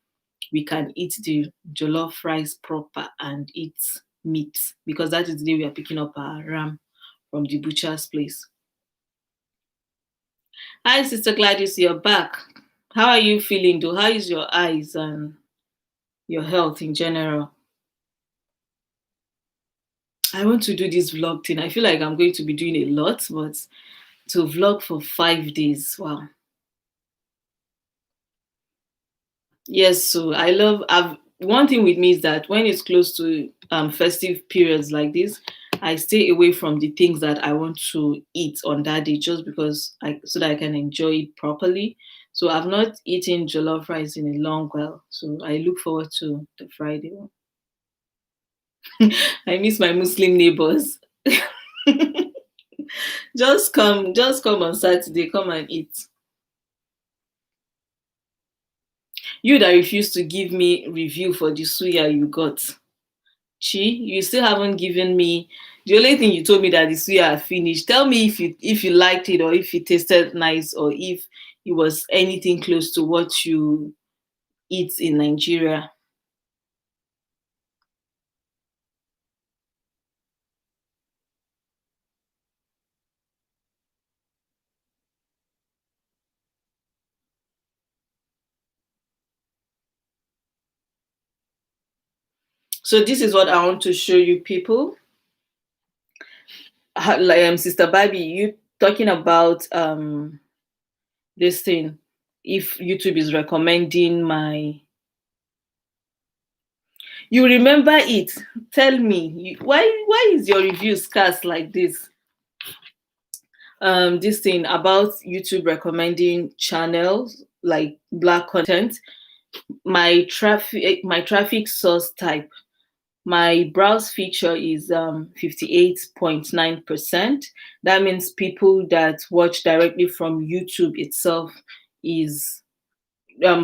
we can eat the jollof rice proper and eat meat, because that is the day we are picking up our ram from the butcher's place. Hi, Sister Gladys, you're back. How are you feeling though? How is your eyes and your health in general? I want to do this vlog thing. I feel like I'm going to be doing a lot, but to vlog for 5 days, wow. Yes, so I love. One thing with me is that when it's close to festive periods like this, I stay away from the things that I want to eat on that day, just because so that I can enjoy it properly. So I've not eaten jollof rice in a long while, so I look forward to the Friday one. I miss my Muslim neighbors. Just come on Saturday, come and eat. You that refused to give me review for the suya you got. Chi, you still haven't given me. The only thing you told me that the suya are finished. Tell me if you liked it, or if it tasted nice, or if it was anything close to what you eat in Nigeria. So this is what I want to show you people. Like Sister Barbie, you talking about this thing. If YouTube is recommending my, you remember it. Tell me why is your review scarce like this? This thing about YouTube recommending channels like black content. My traffic source type, my browse feature is 58.9%. That means people that watch directly from YouTube itself is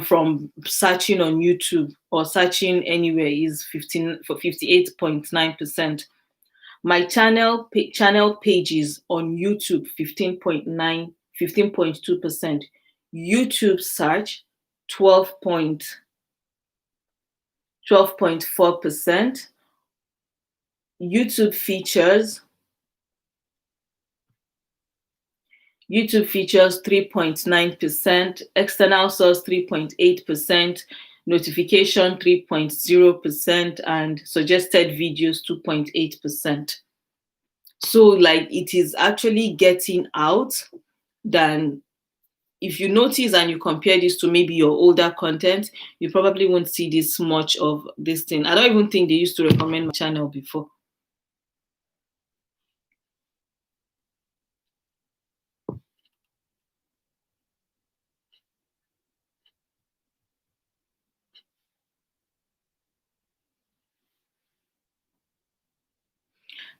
from searching on YouTube or searching anywhere is 15 for 58.9%. My channel pages on YouTube 15.2%. YouTube search 12.4%. YouTube features 3.9%, external source 3.8%, notification 3.0%, and suggested videos 2.8%. So like it is actually getting out than if you notice and you compare this to maybe your older content, you probably won't see this much of this thing. I don't even think they used to recommend my channel before.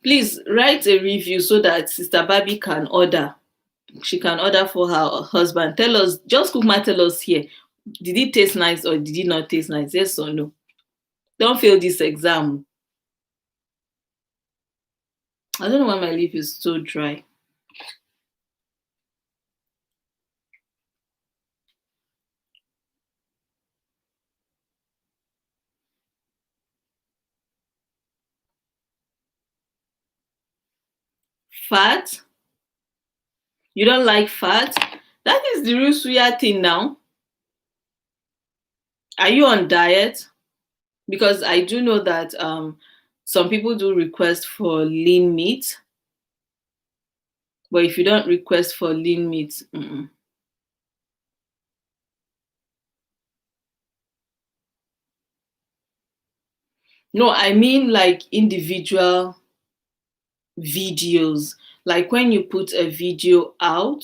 Please write a review so that Sister Barbie can order. She can order for her husband. Tell us, just Kukma tell us here. Did it taste nice or did it not taste nice? Yes or no? Don't fail this exam. I don't know why my lip is so dry. Fat? You don't like fat? That is the real suya thing now. Are you on diet? Because I do know that some people do request for lean meat, but if you don't request for lean meat, no, I mean like individual videos. Like when you put a video out,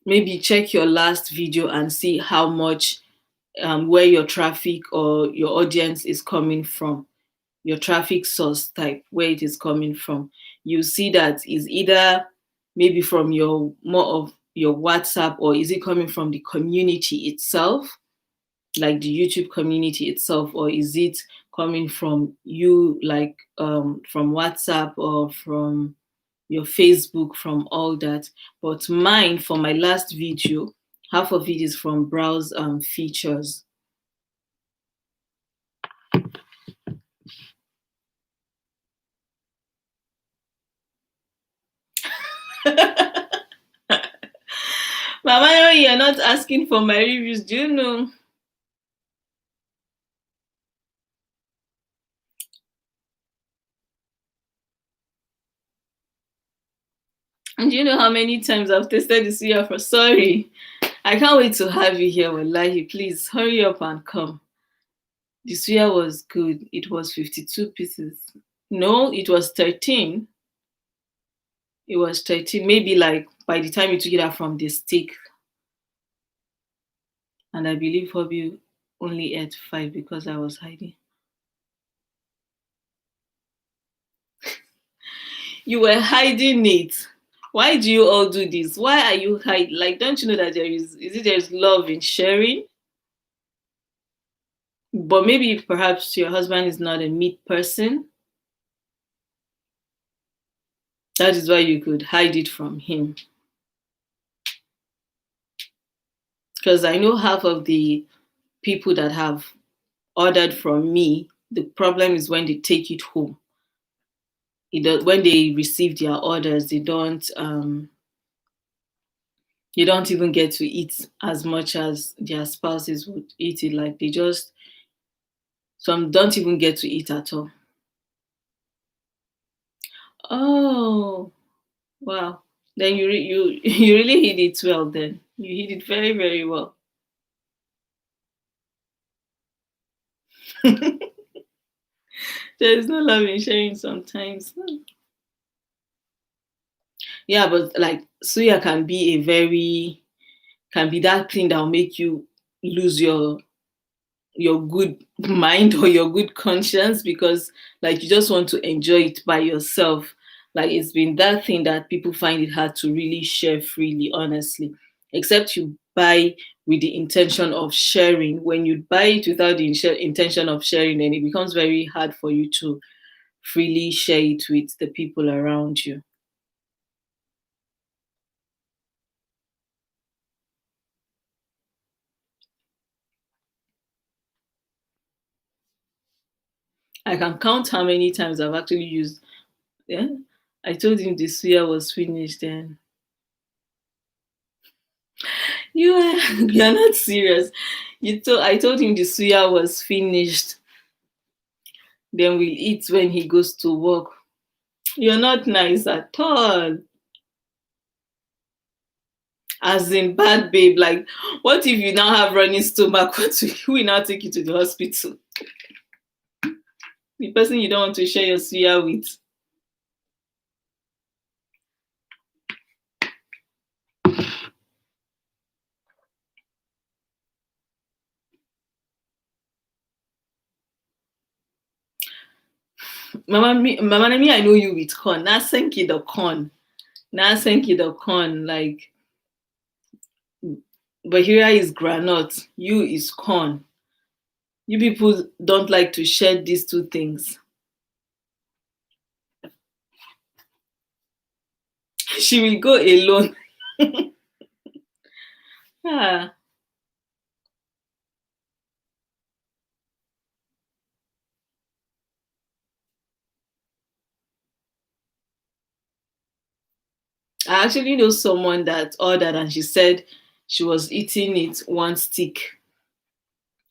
maybe check your last video and see how much where your traffic or your audience is coming from, your traffic source type, where it is coming from. You see that is either maybe from your more of your WhatsApp, or is it coming from the community itself, like the YouTube community itself, or is it coming from you, like from WhatsApp or from your Facebook, from all that. But mine, for my last video, half of it is from browse features. Mama, you're not asking for my reviews. Do you know? And do you know how many times I've tasted the suya for? Sorry, I can't wait to have you here. Wallahi, please hurry up and come. The suya was good. It was 52 pieces. No, it was 13. It was 13. Maybe like by the time you took it out from the stick. And I believe Hobby only ate 5 because I was hiding. You were hiding it. Why do you all do this? Why are you hiding? Like, don't you know that there's love in sharing? But maybe perhaps your husband is not a meat person. That is why you could hide it from him. Because I know half of the people that have ordered from me, the problem is when they take it home. When they receive their orders, they don't even get to eat as much as their spouses would eat it. Like some don't even get to eat at all. Oh, wow. Then you really hit it well. Then you hit it very, very well. There is no love in sharing sometimes. Yeah, but like suya can be that thing that will make you lose your good mind or your good conscience, because like you just want to enjoy it by yourself. Like it's been that thing that people find it hard to really share freely, honestly, except you buy with the intention of sharing. When you buy it without the intention of sharing, then it becomes very hard for you to freely share it with the people around you. I can count how many times I've actually used. Yeah, I told him the suya was finished. Then you're not serious. I told him the suya was finished. then will eat when he goes to work. You're not nice at all. As in bad babe. Like, what if you now have running stomach? Who will now take you to the hospital? The person you don't want to share your suya with. Mama, me, I know you with corn. Now senki the corn. Now senki the corn. Like, Bahira is granite. You is corn. You people don't like to share these two things. She will go alone. Ah. I actually know someone that ordered and she said she was eating it one stick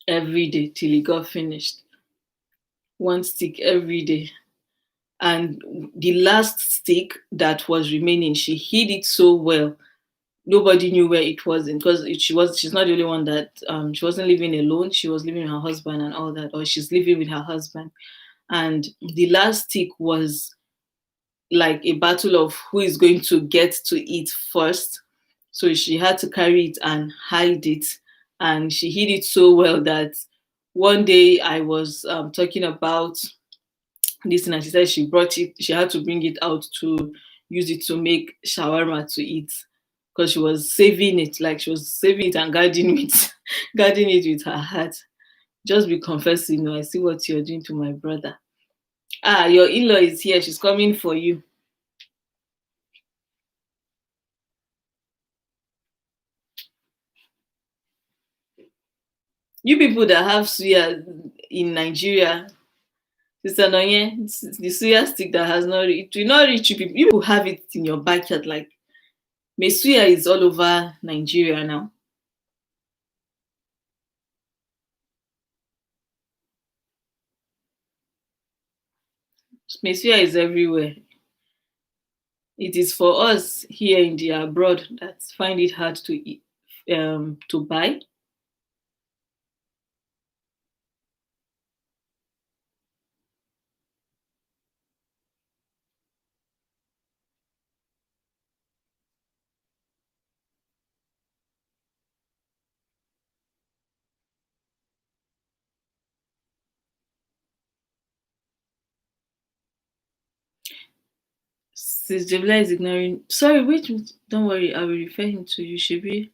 every day till it got finished. One stick every day. And the last stick that was remaining, she hid it so well. Nobody knew where it was in because she's not the only one that she wasn't living alone. She was living with her husband and all that, or she's living with her husband. And the last stick was like a battle of who is going to get to eat first. So she had to carry it and hide it. And she hid it so well that one day I was talking about this and she said she brought it, she had to bring it out to use it to make shawarma to eat because she was saving it, like she was saving it and guarding it, guarding it with her heart. Just be confessing, I see what you're doing to my brother. Ah, your in-law is here, she's coming for you. You people that have suya in Nigeria, Sister Nonye, the suya stick that has not, it will not reach you people. You people have it in your backyard. Like, Mesuya is all over Nigeria now. Mesuya is everywhere. It is for us here in the abroad that find it hard to eat, to buy. Since Jamila is ignoring, sorry, wait, don't worry, I will refer him to you. Shibi,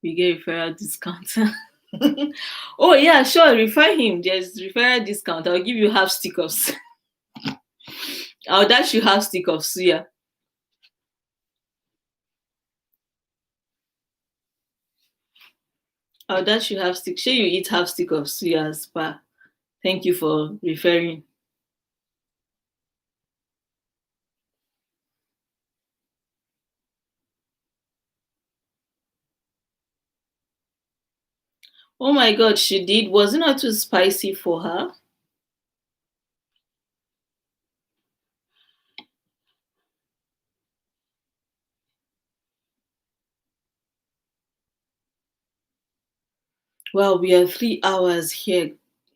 we get referral discount. Oh yeah, sure, refer him. There's referral discount. I'll give you half stick of. I'll dash you half stick of suya. I'll dash you half stick. Sure, you eat half stick of suya as pa. Thank you for referring. Oh my god, she did. Was it not too spicy for her? Well, we are 3 hours here.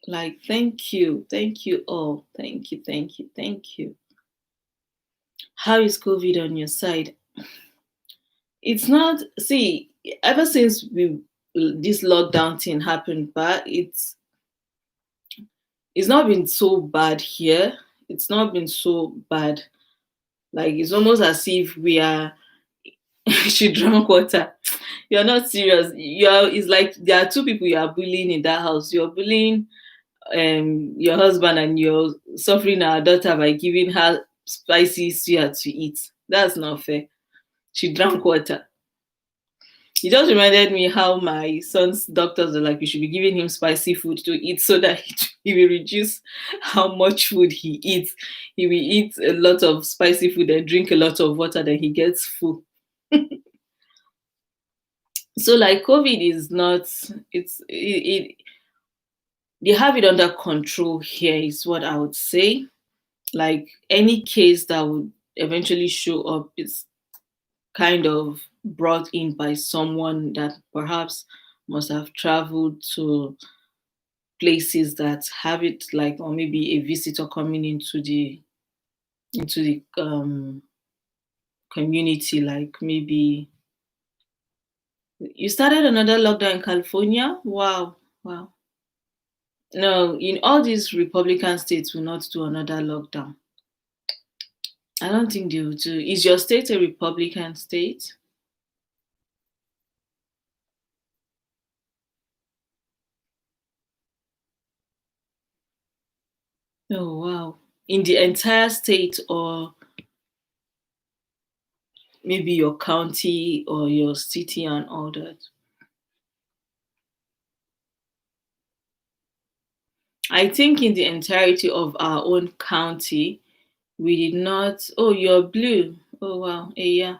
Like, thank you. Thank you all. Thank you. Thank you. Thank you. How is COVID on your side? It's not, see, ever since this lockdown thing happened, but it's not been so bad here. It's not been so bad. Like, it's almost as if we are she drank water. You're not serious. It's like there are two people you are bullying in that house. You're bullying your husband and you're suffering our daughter by giving her spicy suya to eat. That's not fair. She drank water. It just reminded me how my son's doctors are like, you should be giving him spicy food to eat so that he will reduce how much food he eats. He will eat a lot of spicy food and drink a lot of water, then he gets full. So like COVID is not, they have it under control here, is what I would say. Like any case that would eventually show up is kind of brought in by someone that perhaps must have traveled to places that have it, like, or maybe a visitor coming into the community, like maybe you started another lockdown in California. Wow. Wow. No, in all these Republican states will not do another lockdown. I don't think they will do. Is your state a Republican state? Oh wow. In the entire state, or maybe your county or your city and all that? I think in the entirety of our own county, we did not. Oh, you're blue. Oh wow. Yeah.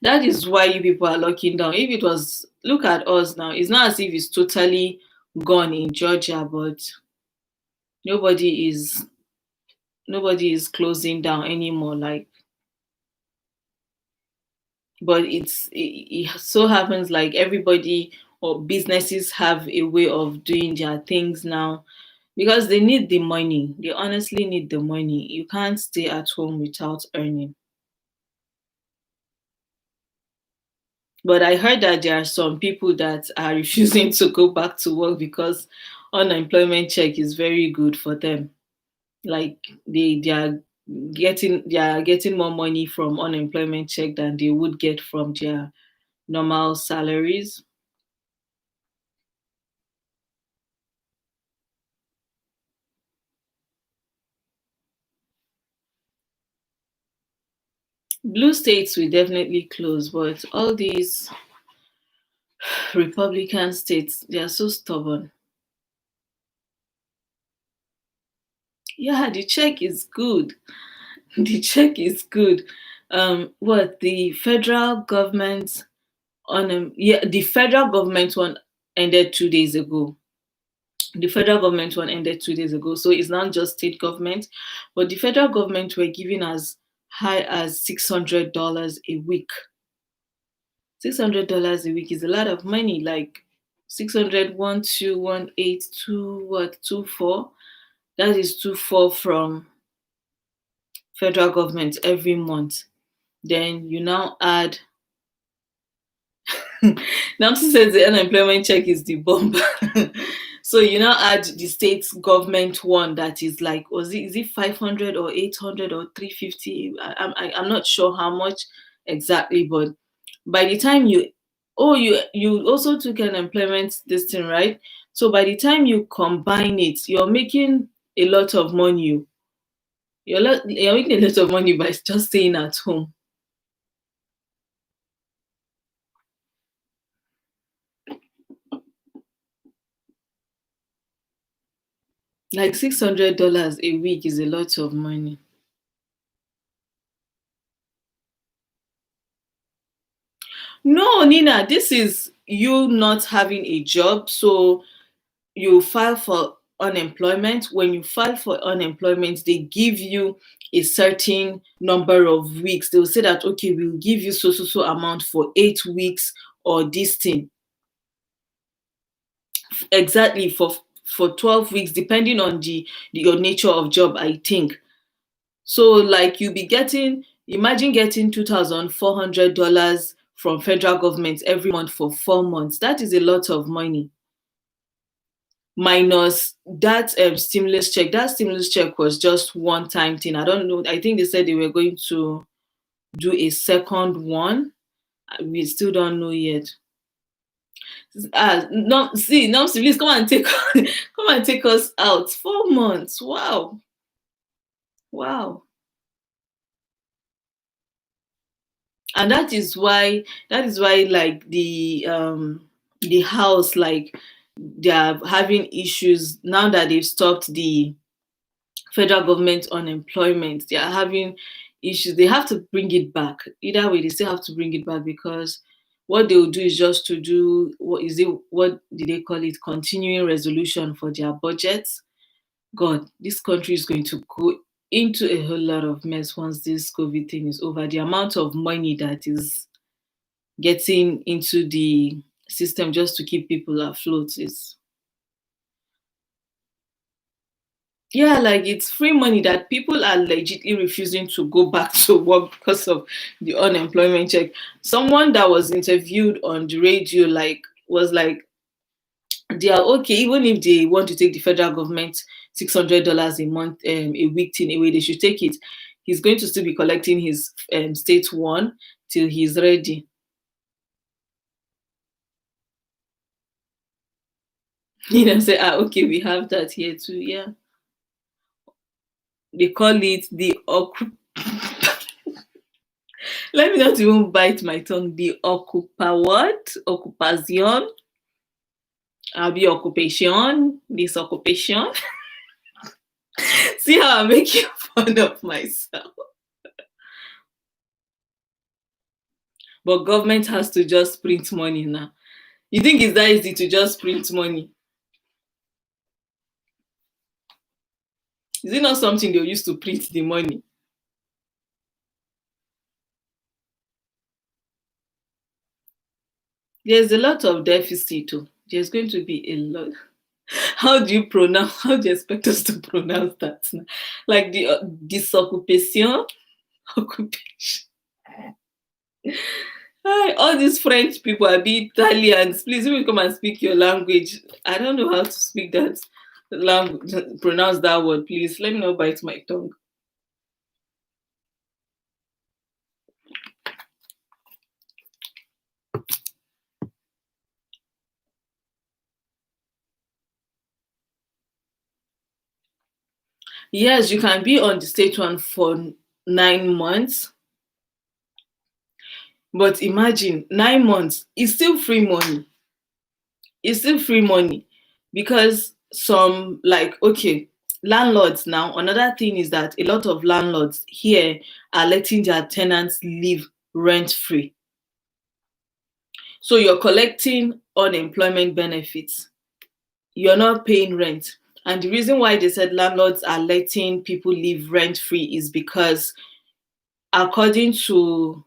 That is why you people are locking down. If it was, look at us now. It's not as if it's totally gone in Georgia, but nobody is nobody is closing down anymore. Like, but it so happens like everybody or businesses have a way of doing their things now because they need the money. They honestly need the money. You can't stay at home without earning. But I heard that there are some people that are refusing to go back to work because unemployment check is very good for them. Like they are getting more money from unemployment check than they would get from their normal salaries. Blue states will definitely close, but all these Republican states, they are so stubborn. Yeah, the check is good. The check is good. What the federal government yeah, the federal government one ended 2 days ago. The federal government one ended 2 days ago, so it's not just state government, but the federal government were giving as high as $600 a week. $600 a week is a lot of money. Like 600, 1, 2, 1, 8, 2, what, 2, 4. That is 2, 4 from federal government every month. Then you now add. Namsi says the unemployment check is the bomb. So you now add the state government one that is like, was it, is it 500 or 800 or 350? I'm not sure how much exactly, but by the time you, oh, you also took an employment this thing, right? So by the time you combine it, you're making a lot of money. You're making a lot of money by just staying at home. Like $600 a week is a lot of money. No, Nina, this is you not having a job. So you file for unemployment. When you file for unemployment, they give you a certain number of weeks. They will say that, okay, we'll give you so amount for 8 weeks or this thing. Exactly for 12 weeks, depending on your nature of job, I think. So like you'll be getting, imagine getting $2,400 from federal government every month for 4 months. That is a lot of money. Minus that stimulus check. That stimulus check was just one time thing. I don't know. I think they said they were going to do a second one. We still don't know yet. No, see, no, please come and take come and take us out. 4 months. Wow. Wow. And that is why like the house, like they are having issues now that they've stopped the federal government unemployment. They are having issues. They have to bring it back. Either way, they still have to bring it back because What they will do is just to do, what did they call it, continuing resolution for their budgets. God, this country is going to go into a whole lot of mess once this COVID thing is over. The amount of money that is getting into the system just to keep people afloat is, yeah, like it's free money that people are legitimately refusing to go back to work because of the unemployment check. Someone that was interviewed on the radio was like, they are okay even if they want to take the federal government $600 a month, a week thing away, they should take it. He's going to still be collecting his state one till he's ready. Say, okay, we have that here too. Yeah, they call it the let me not even bite my tongue. The what? Occupation. Be occupation. This occupation. See how I'm making fun of myself. But government has to just print money now. You think it's that easy to just print money? Is it not something they'll use to print the money? There's a lot of deficit too. There's going to be a lot. How do you expect us to pronounce that now? Like the disoccupation? Occupation. Hi, all these French people are be Italians. Please, you come and speak your language. I don't know how to speak that language, pronounce that word. Please let me not bite my tongue. Yes, you can be on the state one for 9 months, but imagine 9 months. It's still free money. It's still free money because some, like, okay, landlords now, another thing is that a lot of landlords here are letting their tenants live rent free. So you're collecting unemployment benefits. You're not paying rent. And the reason why they said landlords are letting people live rent free is because, according to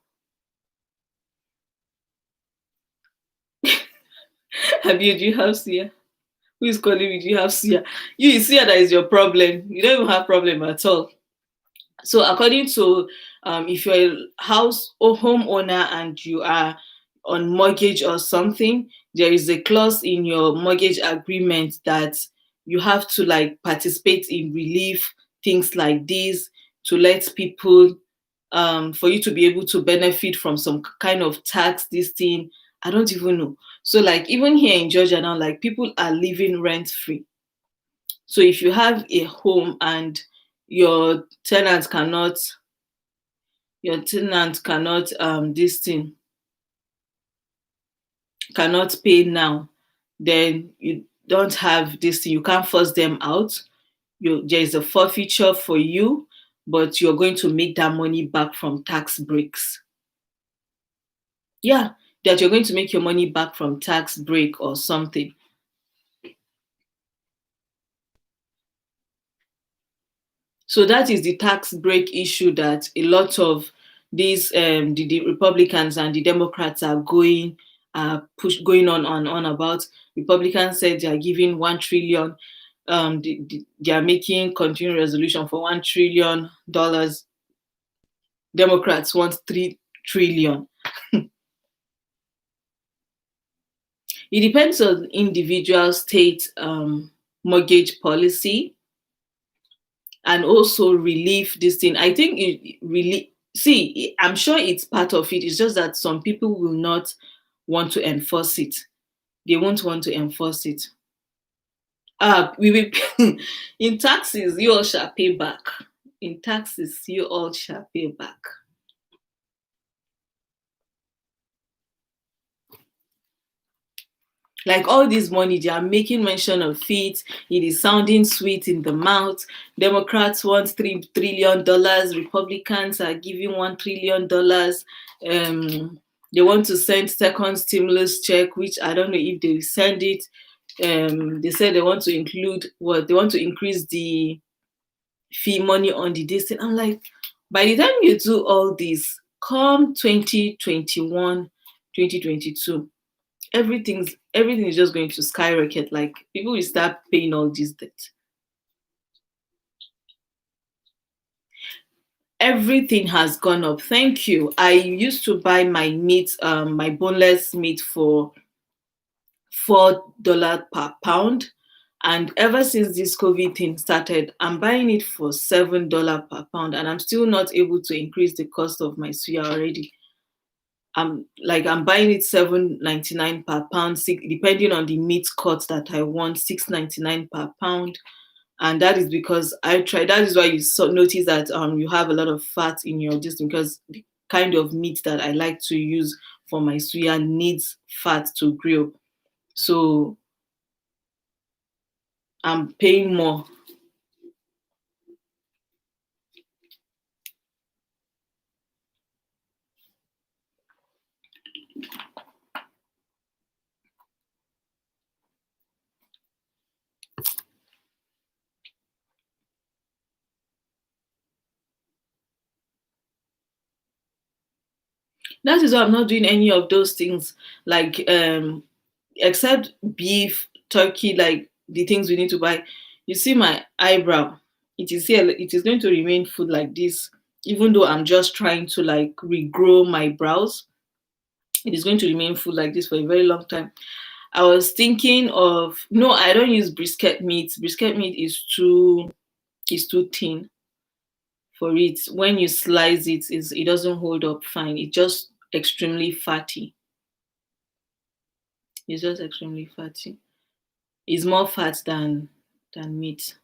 Abby, do you have Sia? Who is calling me? Do you have Sia? You see that is your problem. You don't even have problem at all. So according to, if you're a house or homeowner and you are on mortgage or something, there is a clause in your mortgage agreement that you have to like participate in relief, things like this, to let people, for you to be able to benefit from some kind of tax, this thing. I don't even know. So like even here in Georgia now, like people are living rent free. So if you have a home and your tenant cannot this thing cannot pay now, then you don't have this thing, you can't force them out. There is a forfeiture for you, but you're going to make that money back from tax breaks. Yeah, that you're going to make your money back from tax break or something. So that is the tax break issue that a lot of these the Republicans and the Democrats are going on about. Republicans said they are giving 1 trillion. They are making continuing resolution for $1 trillion. Democrats want 3 trillion. It depends on individual state mortgage policy, and also relief this thing. I think it really, see, I'm sure it's part of it. It's just that some people will not want to enforce it. They won't want to enforce it. We will in taxes, you all shall pay back. In taxes, you all shall pay back. Like all this money, they are making mention of it. It is sounding sweet in the mouth. Democrats want $3 trillion. Republicans are giving $1 trillion. They want to send second stimulus check, which I don't know if they will send it. They said they want to include what they want to increase the fee money on the distance. I'm like, by the time you do all this, come 2021, 2022, everything is just going to skyrocket. Like people will start paying all this debt. Everything has gone up. Thank you. I used to buy my meat, my boneless meat for $4 per pound. And ever since this COVID thing started, I'm buying it for $7 per pound, and I'm still not able to increase the cost of my suya already. I'm buying it 7.99 per pound, depending on the meat cut that I want, 6.99 per pound. And that is because I try. That is why you notice that you have a lot of fat in your dish, because the kind of meat that I like to use for my suya needs fat to grill. So I'm paying more. That is why I'm not doing any of those things, like except beef, turkey, like the things we need to buy. You see my eyebrow, it is here, it is going to remain full like this, even though I'm just trying to like regrow my brows. It is going to remain full like this for a very long time. I was thinking of, no, I don't use brisket meat. Brisket meat is too thin for it. When you slice it, it doesn't hold up fine. It's just extremely fatty. It's just extremely fatty. It's more fat than meat.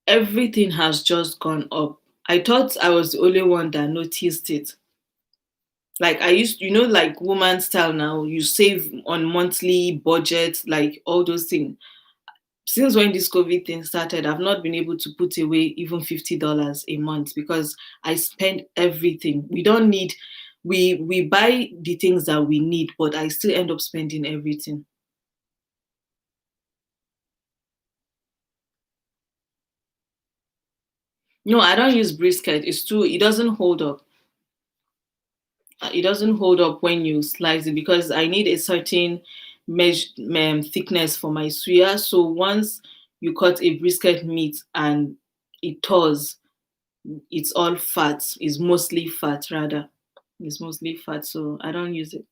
Everything has just gone up. I thought I was the only one that noticed it. Like I used, like woman style now, you save on monthly budget, like all those things. Since when this COVID thing started, I've not been able to put away even $50 a month because I spend everything. We buy the things that we need, but I still end up spending everything. No, I don't use brisket. It doesn't hold up. It doesn't hold up when you slice it because I need a certain thickness for my suya. So once you cut a brisket meat and it thaws, it's all fat. It's mostly fat rather. It's mostly fat, so I don't use it.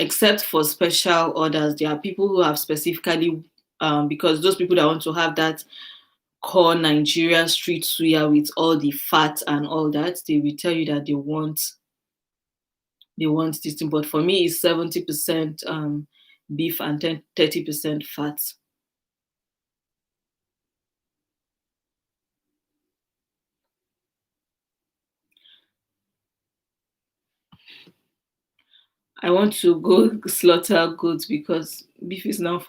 Except for special orders, there are people who have specifically, because those people that want to have that core Nigeria street suya with all the fat and all that, they will tell you that they want this thing. But for me, it's 70% beef and 30% fat. I want to go slaughter goats because beef is now.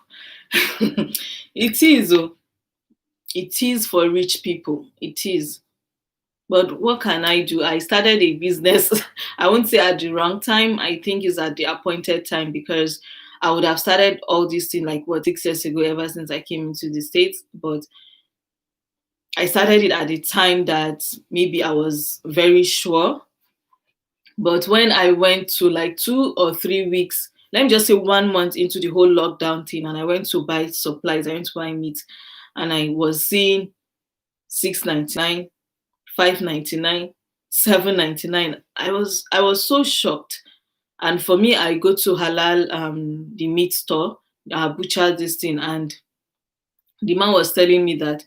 It is, oh, it is for rich people. It is. But what can I do? I started a business. I won't say at the wrong time. I think it's at the appointed time because I would have started all this thing like what 6 years ago, ever since I came into the States. But I started it at the time that maybe I was very sure. But when I went to like 2 or 3 weeks, let me just say 1 month into the whole lockdown thing, and I went to buy supplies, I went to buy meat, and I was seeing 6.99, 5.99, 7.99. I was so shocked. And for me, I go to Halal, the meat store, butcher this thing, and the man was telling me that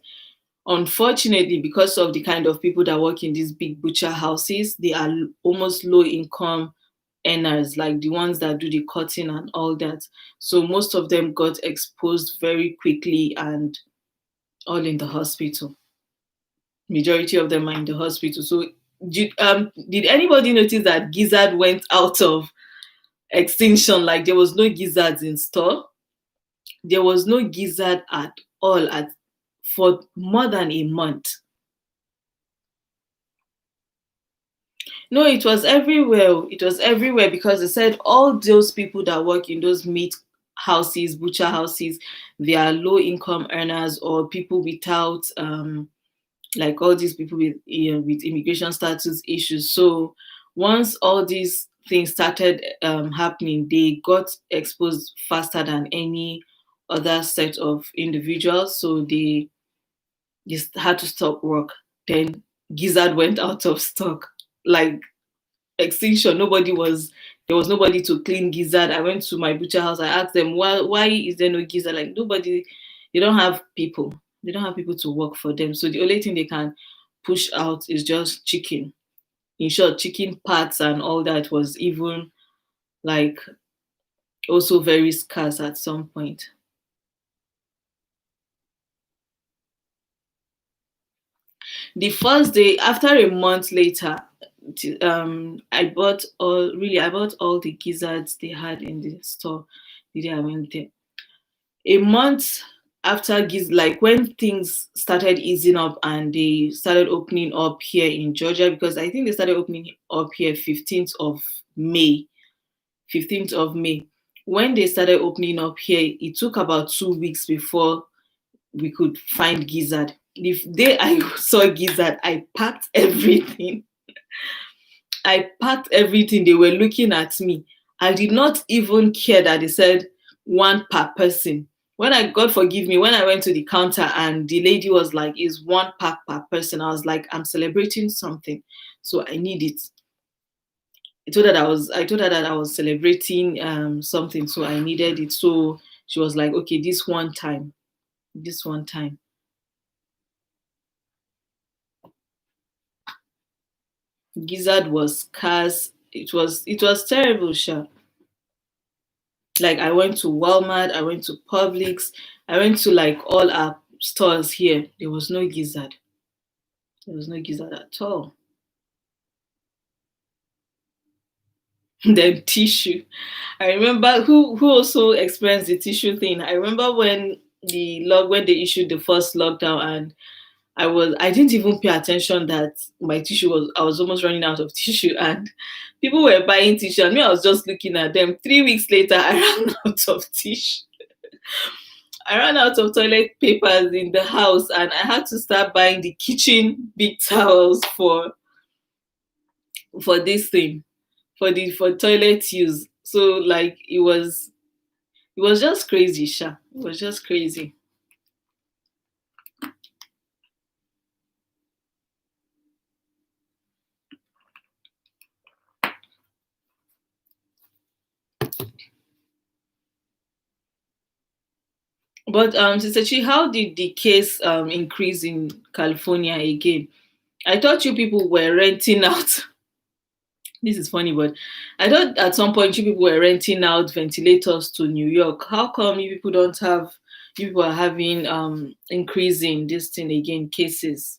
unfortunately, because of the kind of people that work in these big butcher houses, they are almost low income earners, like the ones that do the cutting and all that. So most of them got exposed very quickly and all in the hospital. Majority of them are in the hospital. So did anybody notice that gizzard went out of extinction? Like there was no gizzards in store. There was no gizzard at all for more than a month. No, it was everywhere. It was everywhere because they said all those people that work in those meat houses, butcher houses, they are low income earners or people without like all these people with with immigration status issues. So once all these things started happening, they got exposed faster than any other set of individuals. So they just had to stop work. Then Gizzard went out of stock. Like extinction. Nobody was there was nobody to clean gizzard. I went to my butcher house. I asked them why is there no gizzard? Like nobody, they don't have people. They don't have people to work for them. So the only thing they can push out is just chicken. In short, chicken parts and all that was even like also very scarce at some point. The first day, after a month later, I bought all the gizzards they had in the store the day I went there. A month after like when things started easing up and they started opening up here in Georgia, because I think they started opening up here 15th of May. 15th of May. When they started opening up here, it took about 2 weeks before we could find gizzard. The day I saw gizzard, I packed everything. I packed everything. They were looking at me. I did not even care that they said one per person. When I, God forgive me, when I went to the counter and the lady was like, is one pack per person, I was like, I'm celebrating something. So I need it. I told her that I was celebrating something, so I needed it. So she was like, okay, this one time. Gizzard was scarce. It was terrible, sure. Like I went to Walmart, I went to Publix, I went to like all our stores here. There was no gizzard. There was no gizzard at all. Then tissue. I remember who also experienced the tissue thing. I remember when they issued the first lockdown and I didn't even pay attention that my tissue was I was almost running out of tissue and people were buying tissue and me I was just looking at them. 3 weeks later I ran out of tissue. I ran out of toilet papers in the house and I had to start buying the kitchen big towels for this thing, for toilet use. So like it was just crazy, Sha. It was just crazy. But Sister Chi, how did the case increase in California again? I thought you people were renting out. This is funny, but I thought at some point you people were renting out ventilators to New York. How come you people don't have? You people are having increasing this thing again cases.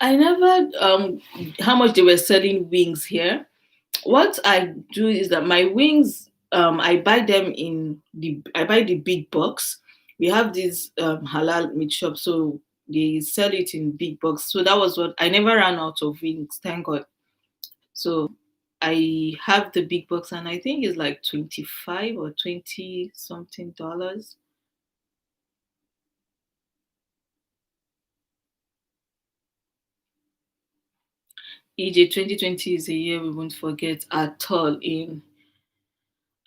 I never how much they were selling wings here. What I do is that my wings I buy the big box. We have this halal meat shop, so they sell it in big box. So that was what I never ran out of wings, thank God. So I have the big box and I think it's like 25 or 20 something dollars. EJ 2020 is a year we won't forget at all in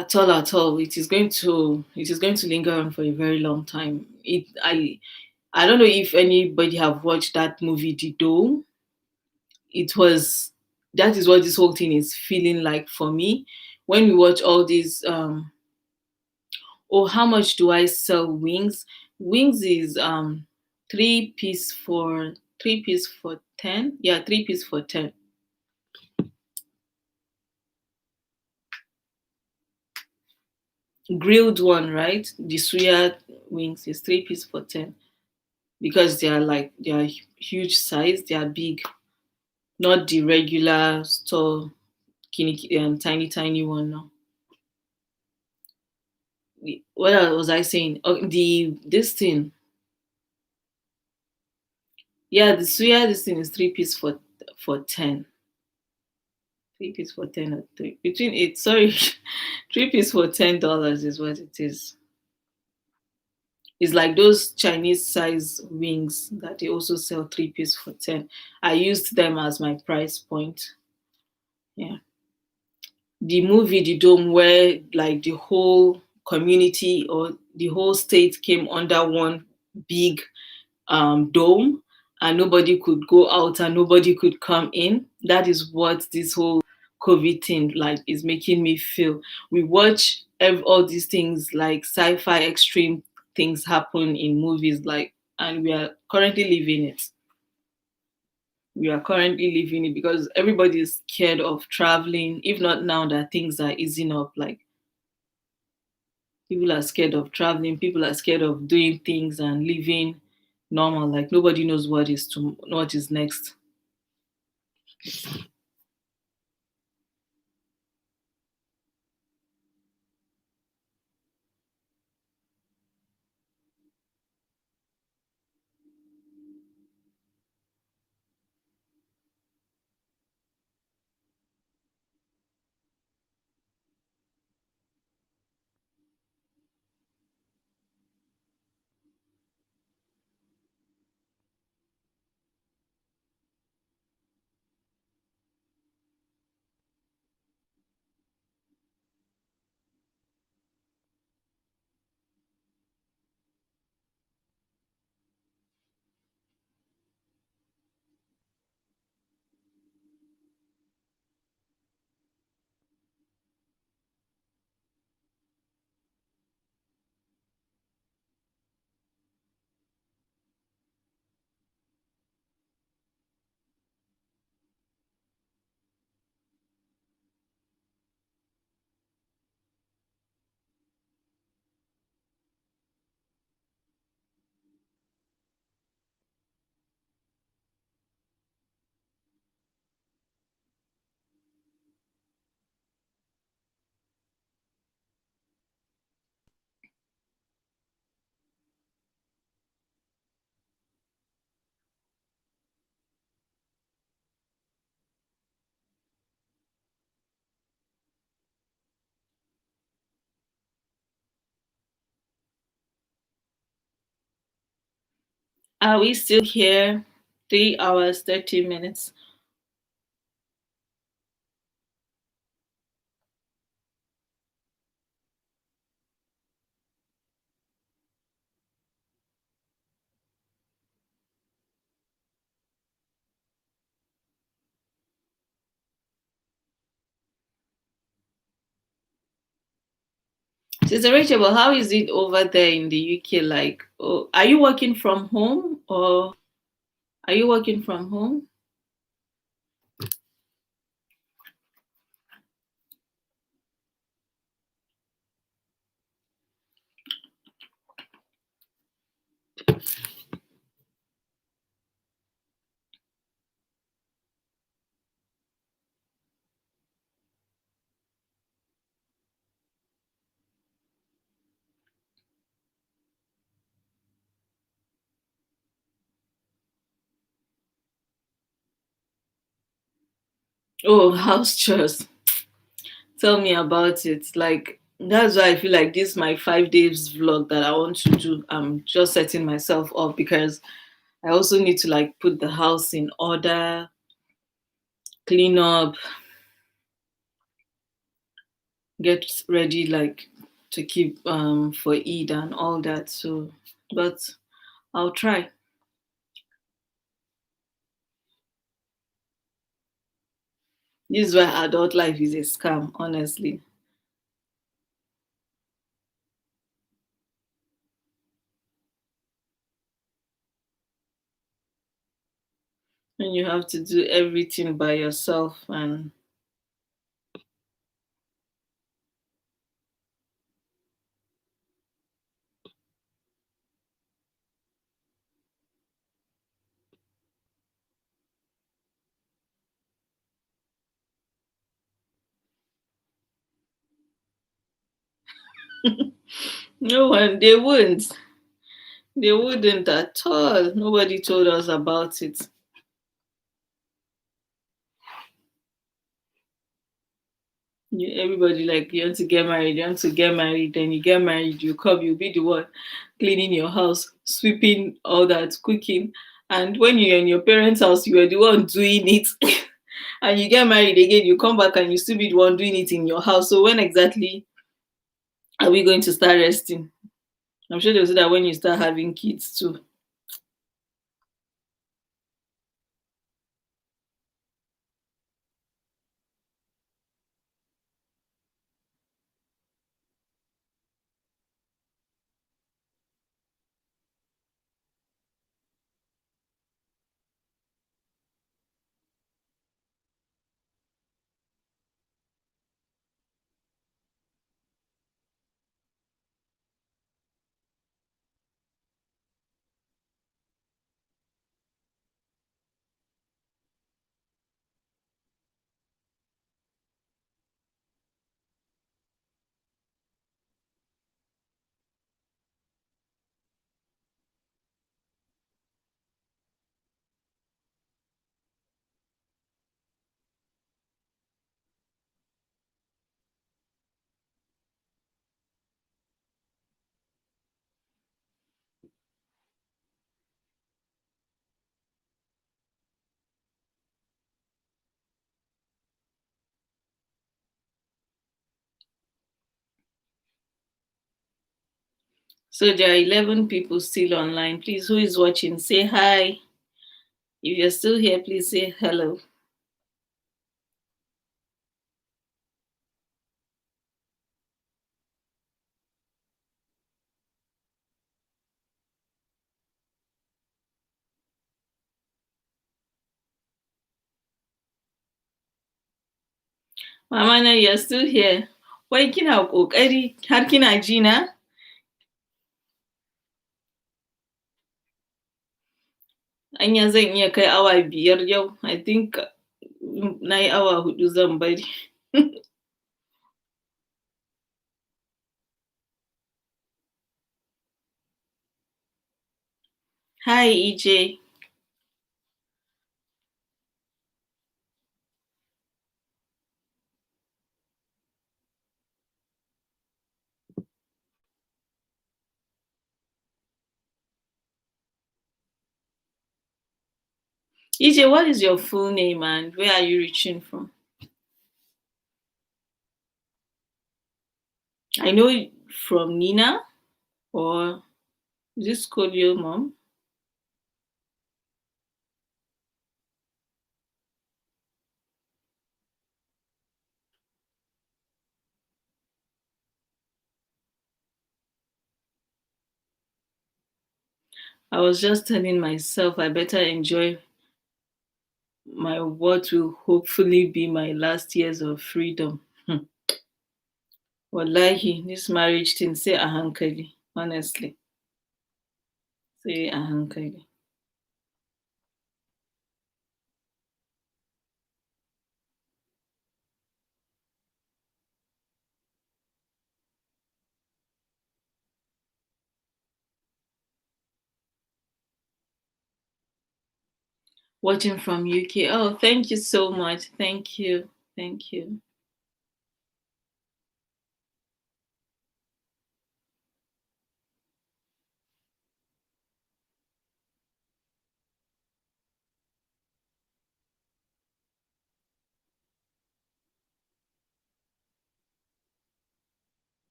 at all. It is going to linger on for a very long time. I don't know if anybody have watched that movie The Dome. It was That is what this whole thing is feeling like for me. When we watch all these oh, how much do I sell wings? Wings is three piece for 10. Yeah, three-piece for 10. Grilled one, right? The suya wings is three-piece for 10 because they are huge size, they are big, not the regular store tiny tiny one. No. What was I saying? Oh, the this thing. Yeah, the suya this thing is three-piece for 10. Three-piece for 10 or three between eight. Sorry, three-piece for $10 is what it is. It's like those Chinese size wings that they also sell three-piece for 10. I used them as my price point. Yeah. The movie The Dome, where like the whole community or the whole state came under one big dome, and nobody could go out and nobody could come in. That is what this whole COVID thing like is making me feel. We watch all these things like sci-fi extreme things happen in movies, like, and we are currently living it because everybody is scared of traveling. If not now that things are easing up, like people are scared of traveling, people are scared of doing things and living normal. Like nobody knows what is next. Are we still here? 3 hours, 30 minutes. Sister Rachel, how is it over there in the UK? Like, oh, are you working from home or are you working from home? Oh, house chores. Tell me about it. Like, that's why I feel like this is my 5 days vlog that I want to do. I'm just setting myself up because I also need to like put the house in order, clean up, get ready like to keep for Eid and all that. So, but I'll try. This is why adult life is a scam, honestly. And you have to do everything by yourself, and no one, they wouldn't at all. Nobody told us about it. Everybody like, you want to get married, you want to get married, then you get married, you come, you'll be the one cleaning your house, sweeping, all that, cooking. And when you're in your parents' house, you were the one doing it. And you get married again, you come back and you still be the one doing it in your house. So when exactly are we going to start resting? I'm sure they'll say that when you start having kids too. So there are 11 people still online. Please, who is watching? Say hi. If you're still here, please say hello. Mama na, you're still here. Wai kina kokari har kina ji na? Anya zan iya kai awa biyar yau. I think na yi awa hudu zan bari. Hi EJ. EJ, what is your full name and where are you reaching from? I know from Nina, or is this Kolio mom? I was just telling myself I better enjoy my what will hopefully be my last years of freedom. Wallahi, this marriage thing, say a hankali, honestly. Say a hankali. Watching from UK. Oh, thank you so much. Thank you. Thank you.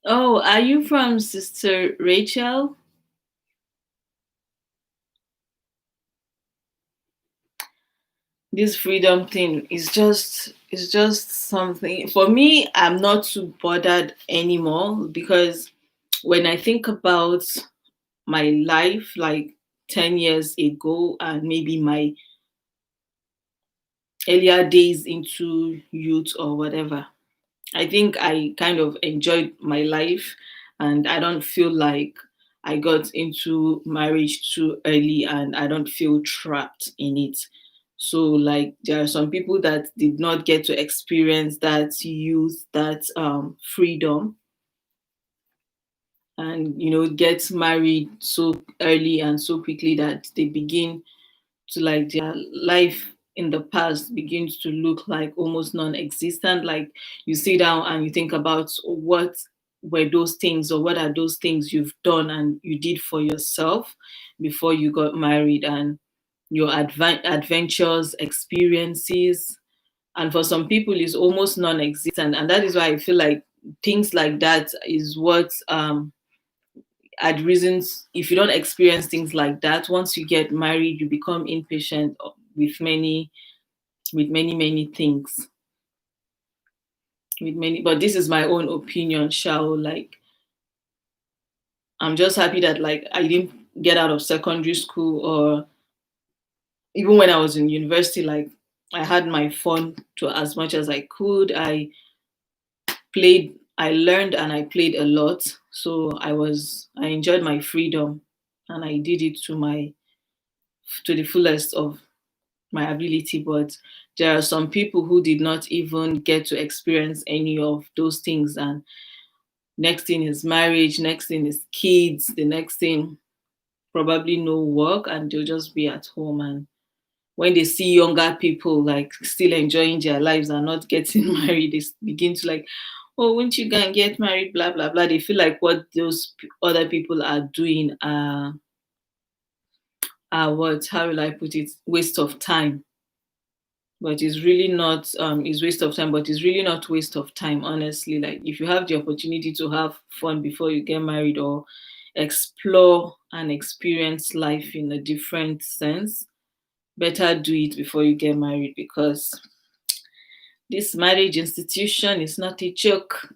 Oh, are you from Sister Rachel? This freedom thing is just something for me. I'm not too bothered anymore because when I think about my life like 10 years ago and maybe my earlier days into youth or whatever, I think I kind of enjoyed my life and I don't feel like I got into marriage too early and I don't feel trapped in it. So, like, there are some people that did not get to experience that youth, that freedom, and get married so early and so quickly that they begin to like their life in the past begins to look like almost non-existent. Like you sit down and you think about what were those things or what are those things you've done and you did for yourself before you got married, and your adventures, experiences. And for some people it's almost non-existent, and that is why I feel like things like that is what had reasons. If you don't experience things like that, once you get married you become impatient with many things, with many. But this is my own opinion, shall, like, I'm just happy that like I didn't get out of secondary school, or even when I was in university, like I had my fun to as much as I could. I learned and I played a lot, so I enjoyed my freedom and I did it to the fullest of my ability. But there are some people who did not even get to experience any of those things, and next thing is marriage, next thing is kids, the next thing probably no work, and they'll just be at home. And when they see younger people like still enjoying their lives and not getting married, they begin to like, oh, won't you go and get married, blah blah blah. They feel like what those other people are doing are what, how will I put it, waste of time. But it's really not, it's waste of time, but it's really not waste of time, honestly. Like if you have the opportunity to have fun before you get married, or explore and experience life in a different sense, better do it before you get married, because this marriage institution is not a joke.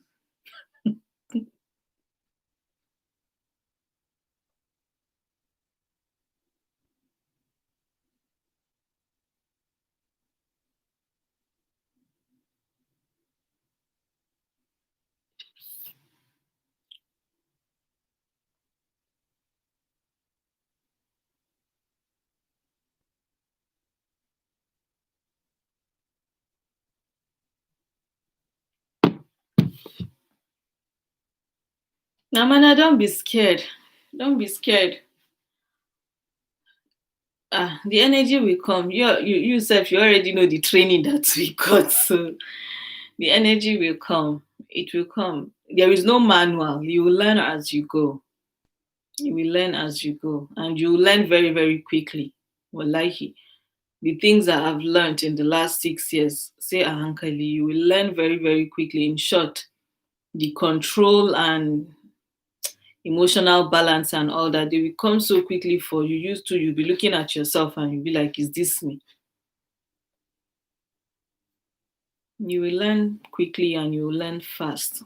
Now mana, don't be scared, don't be scared. The energy will come. You yourself, you already know the training that we got, so the energy will come. It will come. There is no manual. You will learn as you go. You will learn as you go, and you will learn very, very quickly. Wallahi, the things that I've learned in the last 6 years, say ahankali, you will learn very, very quickly. In short, the control and emotional balance and all that, they will come so quickly for you. Used to, you'll be looking at yourself and you'll be like, is this me? You will learn quickly and you will learn fast.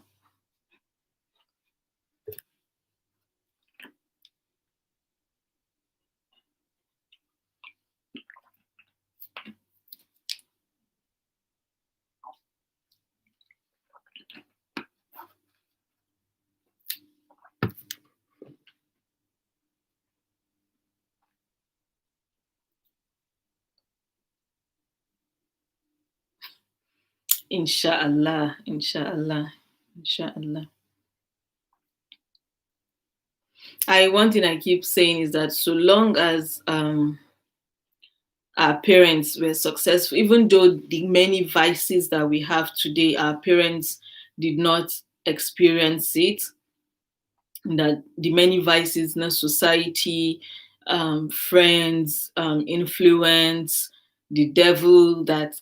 Inshallah, inshallah, inshallah. One thing I keep saying is that so long as our parents were successful, even though the many vices that we have today, our parents did not experience it. That the many vices in the society, friends, influence, the devil that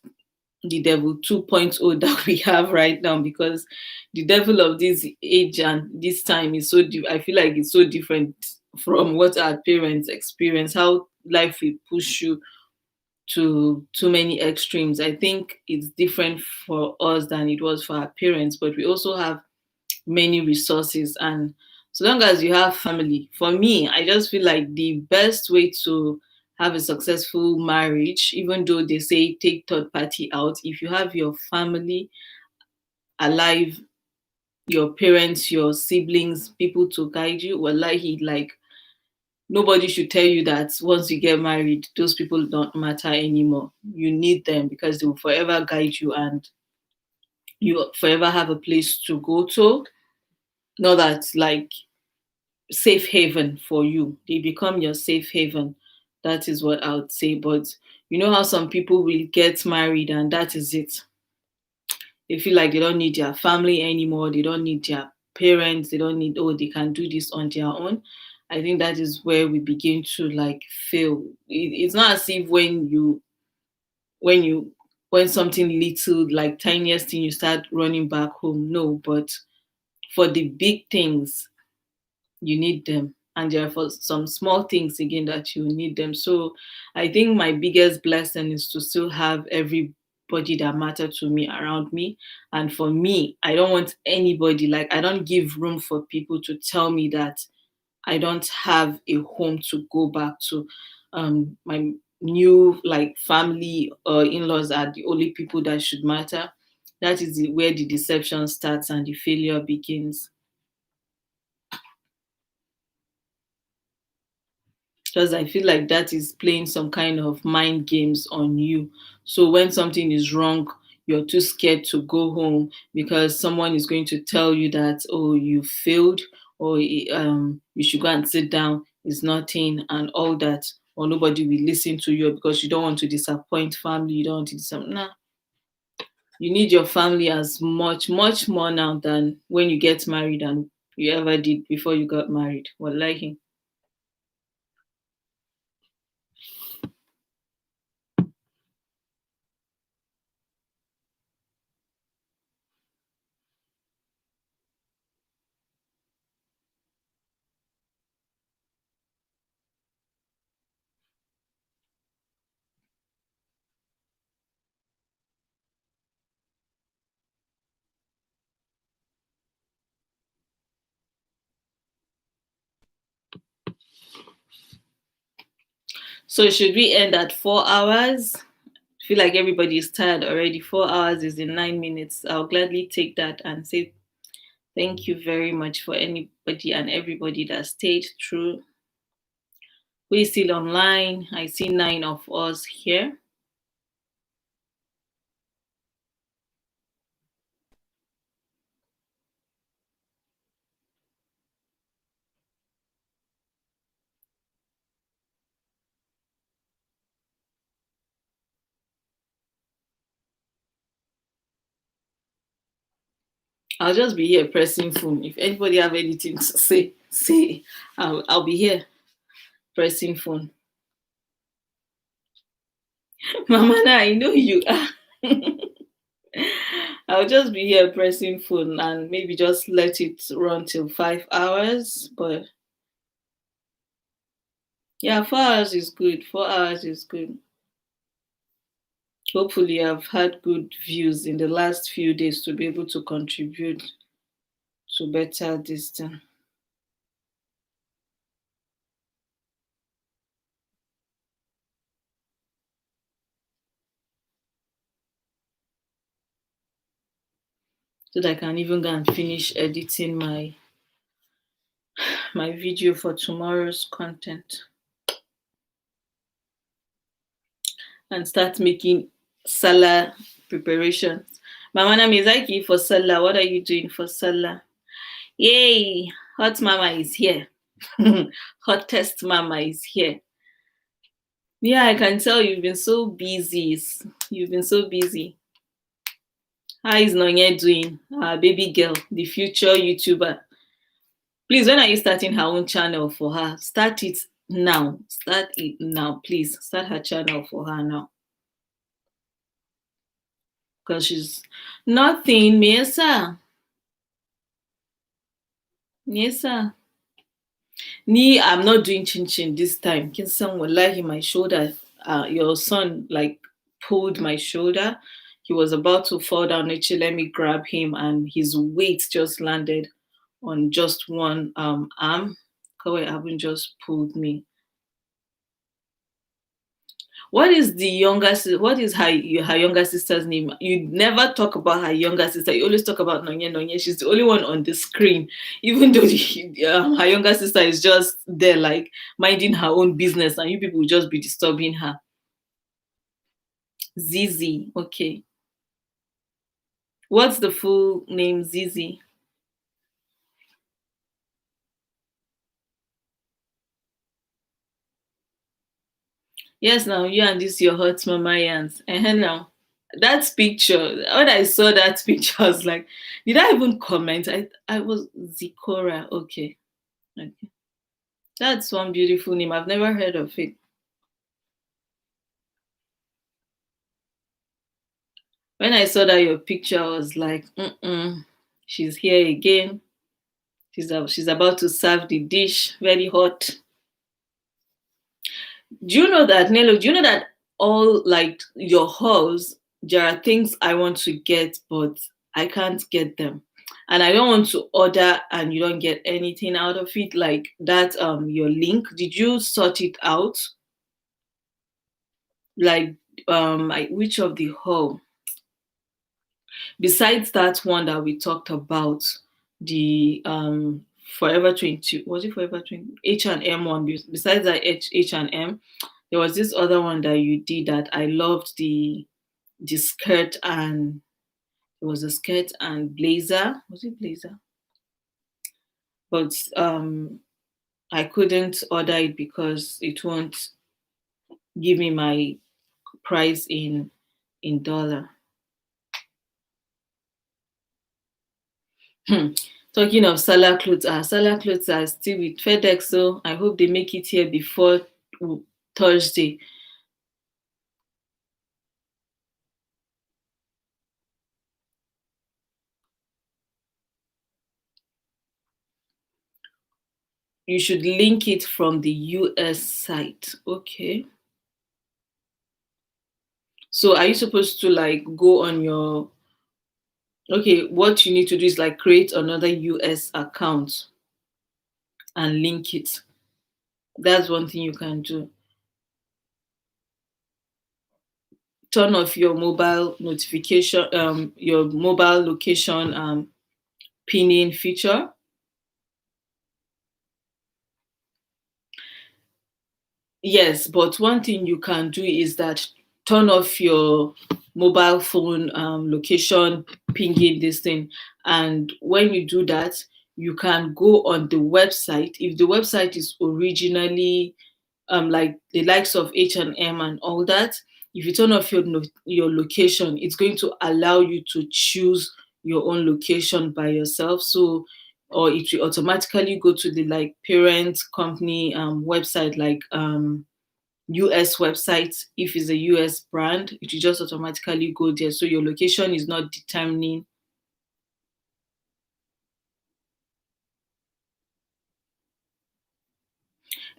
the devil 2.0 that we have right now, because the devil of this age and this time is so I feel like it's so different from what our parents experience, how life will push you to too many extremes. I think it's different for us than it was for our parents, but we also have many resources. And so long as you have family, for me, I just feel like the best way to have a successful marriage, even though they say take third party out, if you have your family alive, your parents, your siblings, people to guide you, wallahi, like nobody should tell you that once you get married, those people don't matter anymore. You need them because they will forever guide you, and you forever have a place to go to. Not that like safe haven for you. They become your safe haven. That is what I would say. But you know how some people will get married and that is it. They feel like they don't need their family anymore. They don't need their parents. They don't need, oh, they can do this on their own. I think that is where we begin to like fail. It's not as if when you when something little like tiniest thing you start running back home. No, but for the big things, you need them, and there are for some small things again that you need them. So I think my biggest blessing is to still have everybody that matter to me around me. And for me, I don't want anybody, like I don't give room for people to tell me that I don't have a home to go back to. My new like family or in-laws are the only people that should matter. That is where the deception starts and the failure begins. Because I feel like that is playing some kind of mind games on you. So when something is wrong, you're too scared to go home because someone is going to tell you that, oh, you failed, or you should go and sit down, it's nothing, and all that, or nobody will listen to you because you don't want to disappoint family, you don't want to disappoint. Nah, you need your family as much more now than when you get married and you ever did before you got married. Wallahi. So should we end at 4 hours? I feel like everybody is tired already. 4 hours is in 9 minutes. I'll gladly take that and say thank you very much for anybody and everybody that stayed through. Who is still online? I see 9 of us here. I'll just be here pressing phone. If anybody have anything to say, say. I'll be here pressing phone. Mama, now I know you are. I'll just be here pressing phone and maybe just let it run till 5 hours. But yeah, 4 hours is good. 4 hours is good. Hopefully, I've had good views in the last few days to be able to contribute to better this thing. So that I can even go and finish editing my video for tomorrow's content and start making Salah preparations. Mama Mizaki for Salah. What are you doing for Salah? Yay! Hot Mama is here. Hottest Mama is here. Yeah, I can tell you've been so busy. You've been so busy. How is Nonye doing? Our baby girl, the future YouTuber. Please, when are you starting her own channel for her? Start it now. Start it now, please. Start her channel for her now. because she's nothing. Mesa, Mesa. Ni, I'm not doing chin chin this time. Kin san wallahi my shoulder. Your son like pulled my shoulder. He was about to fall down. Actually, let me grab him, and his weight just landed on just one arm. Kawai haven't just pulled me. What is the younger? What is her younger sister's name? You never talk about her younger sister. You always talk about Nonye Nonye. She's the only one on the screen, even though her younger sister is just there, like minding her own business, and you people will just be disturbing her. Zizi, okay. What's the full name, Zizi? Yes, now you and this your hot mama yans. Now that picture, when I saw that picture, I was like, did I even comment? I was Zikora. Okay. Okay. That's one beautiful name. I've never heard of it. When I saw that your picture, I was like, she's here again. She's about to serve the dish, very hot. Do you know that, Nelo? Do you know that all like your halls, there are things I want to get, but I can't get them, and I don't want to order, and you don't get anything out of it. Like that, your link. Did you sort it out? Like, which of the hall? Besides that one that we talked about, the Forever 20, was it Forever 20 H&M one? Besides that H&M, there was this other one that you did that I loved, the skirt, and it was a skirt and blazer. Was it blazer? But I couldn't order it because it won't give me my price in dollar. Hmm. Talking of Salah clothes are still with FedEx, so I hope they make it here before Thursday. You should link it from the US site. Okay. So are you supposed to like go on your, okay, what you need to do is like create another US account and link it. That's one thing you can do. Turn off your mobile notification, your mobile location pinning feature. Yes, but one thing you can do is that turn off your mobile phone location pinging this thing. And when you do that, you can go on the website. If the website is originally like the likes of H&M and all that, if you turn off your location, it's going to allow you to choose your own location by yourself. So, or it will automatically go to the like parent company website, like US website. If it's a US brand, it will just automatically go there. So your location is not determining.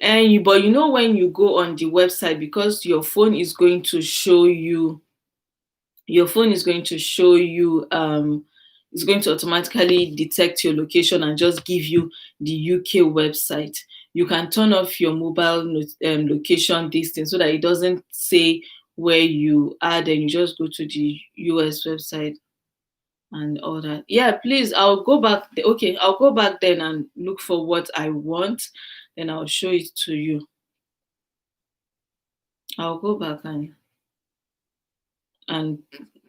And you, but you know, when you go on the website, because your phone is going to show you it's going to automatically detect your location and just give you the UK website. You can turn off your mobile location distance so that it doesn't say where you are, then you just go to the US website and all that. Yeah, please, I'll go back. Okay, I'll go back then and look for what I want, then I'll show it to you. I'll go back and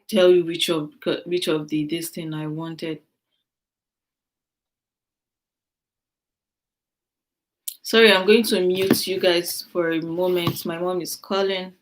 tell you which of the this thing I wanted. Sorry, I'm going to mute you guys for a moment. My mom is calling.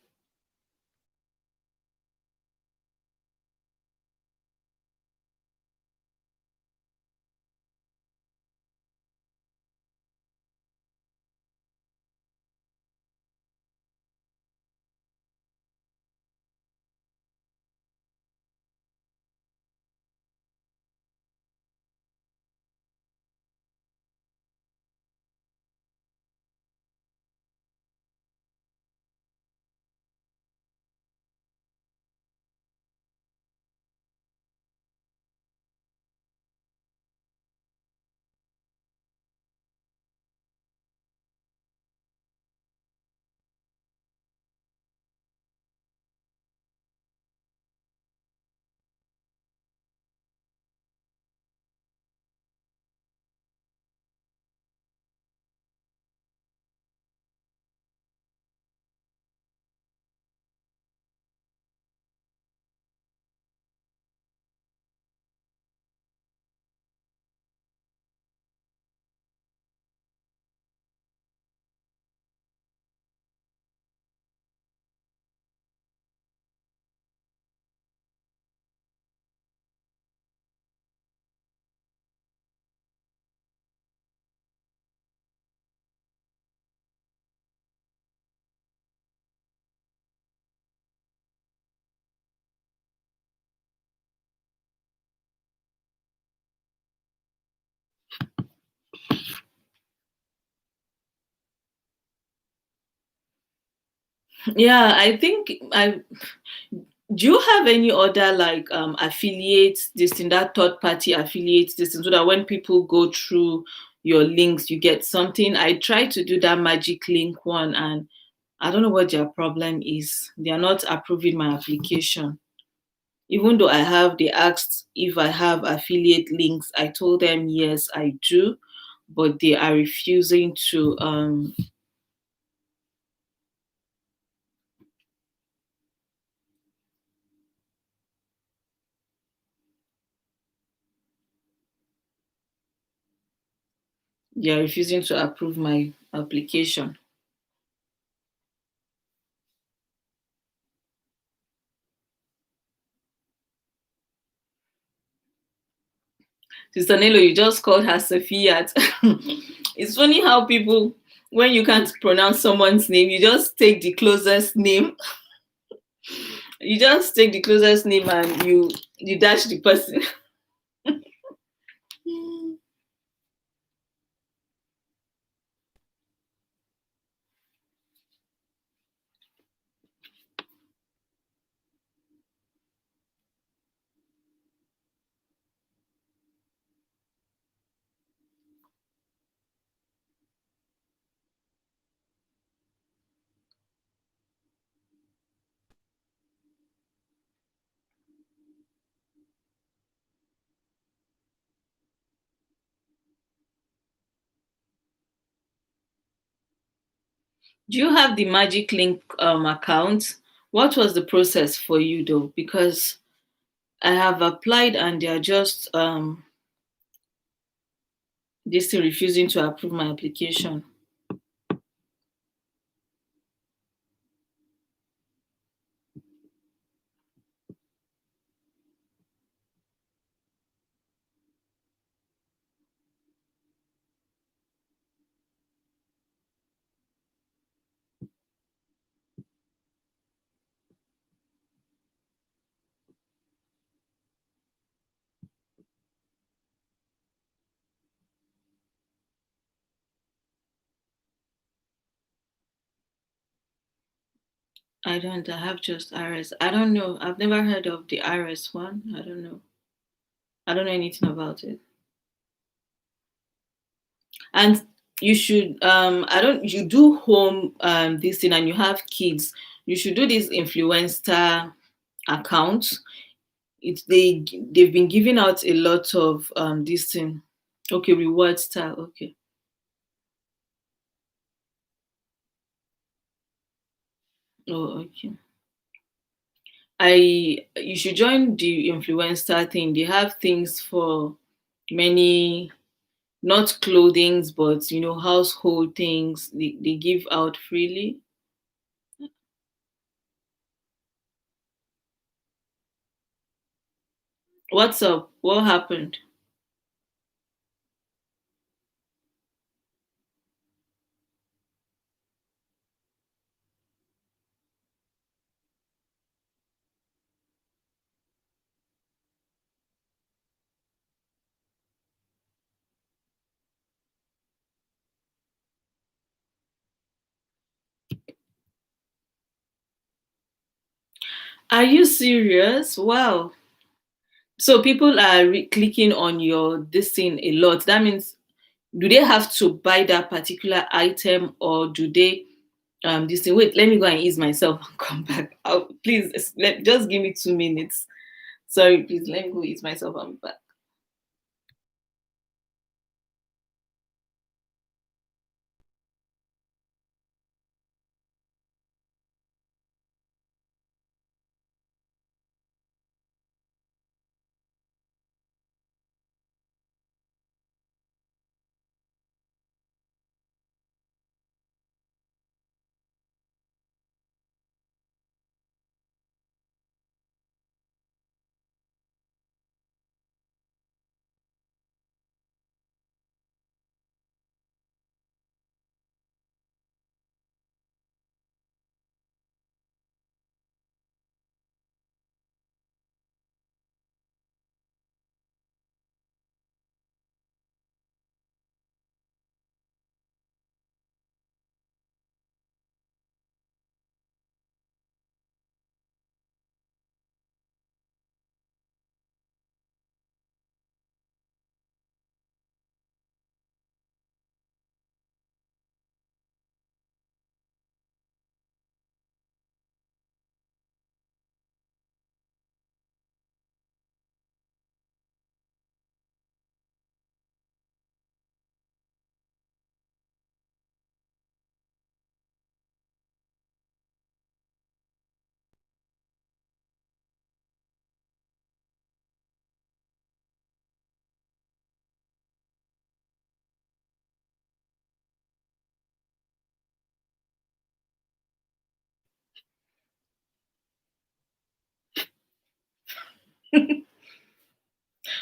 Yeah, I think I do you have any other like affiliates this in that third party affiliates this so that when people go through your links you get something? I tried to do that magic link one and I don't know what their problem is. They are not approving my application. Even though they asked if I have affiliate links. I told them yes, I do, but they are refusing to approve my application. Sister Nello, you just called her Sophia. It's funny how people, when you can't pronounce someone's name, you just take the closest name. You just take the closest name and you dash the person. Do you have the Magic Link account? What was the process for you though? Because I have applied and they are just they still refusing to approve my application. I don't. I have just RS. I don't know. I've never heard of the RS one. I don't know. I don't know anything about it. And you should I don't you do home this thing and you have kids, you should do this influencer account. They've been giving out a lot of this thing. Okay, reward style. Okay. Oh, okay. I You should join the influencer thing. They have things for many, not clothings, but household things they give out freely. What's up? What happened? Are you serious? Wow. So people are clicking on your this thing a lot. That means, do they have to buy that particular item or do they this thing? Wait, let me go and ease myself and come back. Please just give me 2 minutes. Sorry, please let me go ease myself and be back.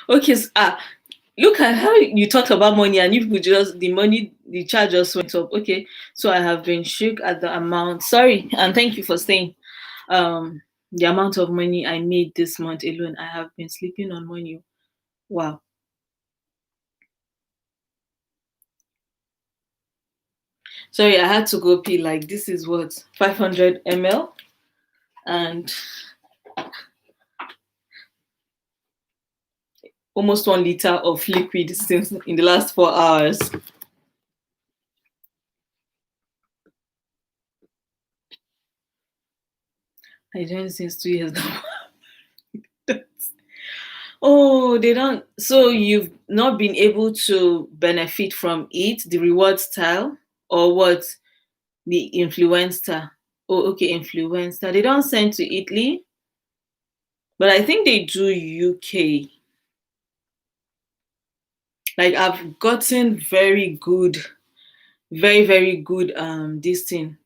Okay, look at how you talk about money and you people just the money the charge just went up. Okay, so I have been shook at the amount. Sorry, and thank you for saying the amount of money I made this month alone. I have been sleeping on money. Wow. Sorry, I had to go pee. Like this is what 500 ml and almost 1 liter of liquid since in the last 4 hours. I joined since 2 years now. Oh, they don't. So you've not been able to benefit from it, the reward style, or what? The influencer. Oh, okay, influencer. They don't send to Italy, but I think they do UK. Like I've gotten very good, very, very good this thing.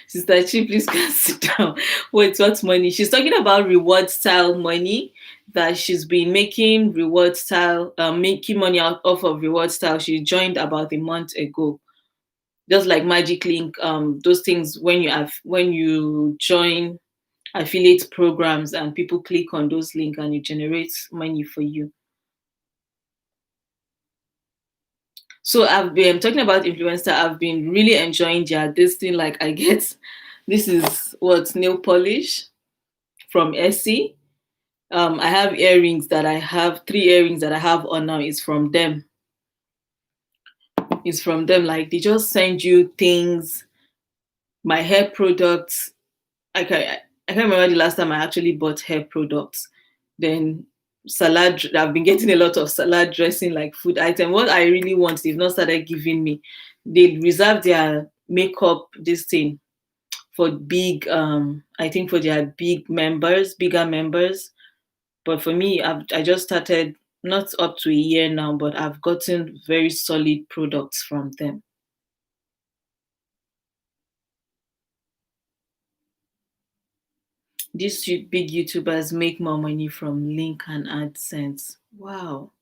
Sister Chi, please can sit down. Wait, what money? She's talking about reward style money that she's been making reward style, making money out off of reward style. She joined about a month ago. Just like Magic Link, those things when you join affiliate programs and people click on those links and it generates money for you. So I've been talking about influencer. I've been really enjoying their this thing. Like I get this is what nail polish from Essie. I have earrings that I have 3 earrings that I have on now. Is from them. It's from them. Like they just send you things, my hair products. I can't remember the last time I actually bought hair products. Then salad. I've been getting a lot of salad dressing, like food item. What I really want, they've not started giving me. They reserve their makeup this thing for big. I think for their bigger members. But for me, I just started not up to a year now, but I've gotten very solid products from them. These big YouTubers make more money from link and AdSense. Wow.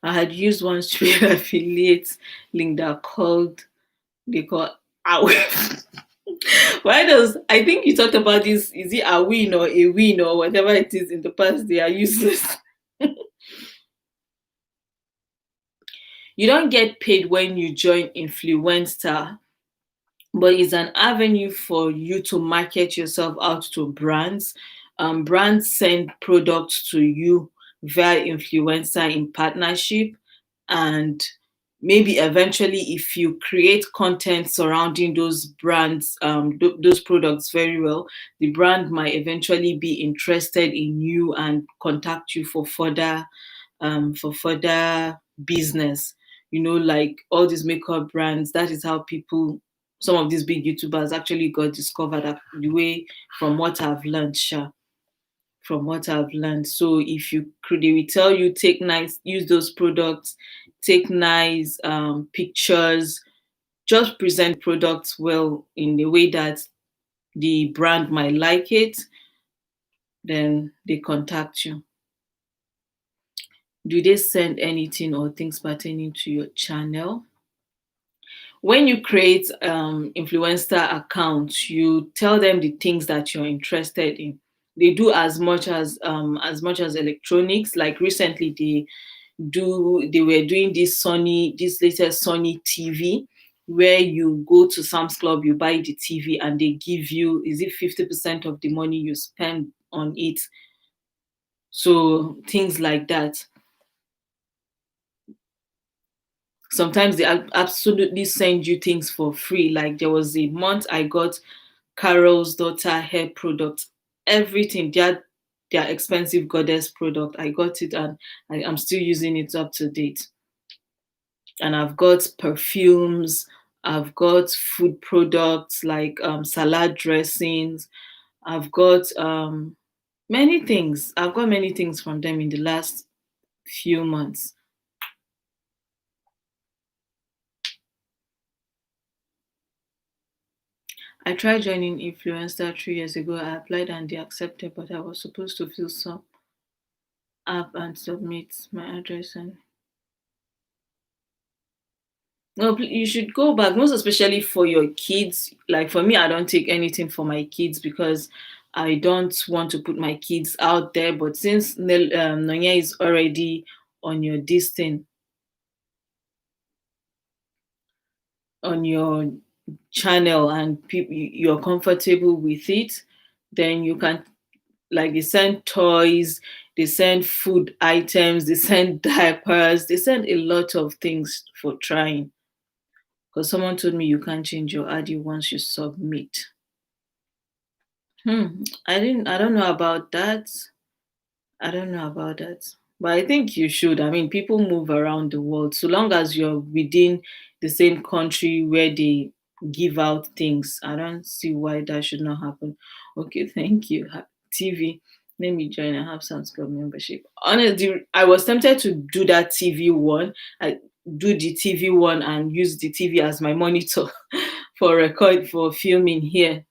I had used one straight affiliate link that called they call Awin. Why does I think you talked about this? Is it a win or a win or whatever it is in the past? They are useless. You don't get paid when you join influencer, but it's an avenue for you to market yourself out to brands. Brands send products to you via influencer in partnership, and maybe eventually, if you create content surrounding those brands, those products very well, the brand might eventually be interested in you and contact you for further business. You know, like all these makeup brands. That is how people some of these big YouTubers actually got discovered the way from what I've learned, Sha. From what I've learned. So if they will tell you take nice, use those products, take nice pictures, just present products well in the way that the brand might like it, then they contact you. Do they send anything or things pertaining to your channel? When you create influencer accounts, you tell them the things that you're interested in. They do as much as electronics. Like recently, they were doing this latest Sony TV, where you go to Sam's Club, you buy the TV, and they give you, is it 50% of the money you spend on it? So things like that. Sometimes they absolutely send you things for free. Like there was a month I got Carol's daughter hair product, everything. Their expensive goddess product. I got it and I'm still using it up to date. And I've got perfumes. I've got food products like salad dressings. I've got many things. I've got many things from them in the last few months. I tried joining Influencer 3 years ago. I applied and they accepted, but I was supposed to fill some app and submit my address. And no, you should go back, most especially for your kids. Like for me, I don't take anything for my kids because I don't want to put my kids out there. But since Nonya is already on your this thing, on your channel, and people you're comfortable with it, then you can, like, they send toys, they send food items, they send diapers, they send a lot of things for trying. Because someone told me you can't change your ID once you submit. I don't know about that. I don't know about that. But I think you should. I mean, people move around the world. So long as you're within the same country where they give out things, I don't see why that should not happen. Okay, thank you. TV. Let me join. I have Sam's Club membership. Honestly, I was tempted to do that TV one. I do the TV one and use the TV as my monitor for record for filming here.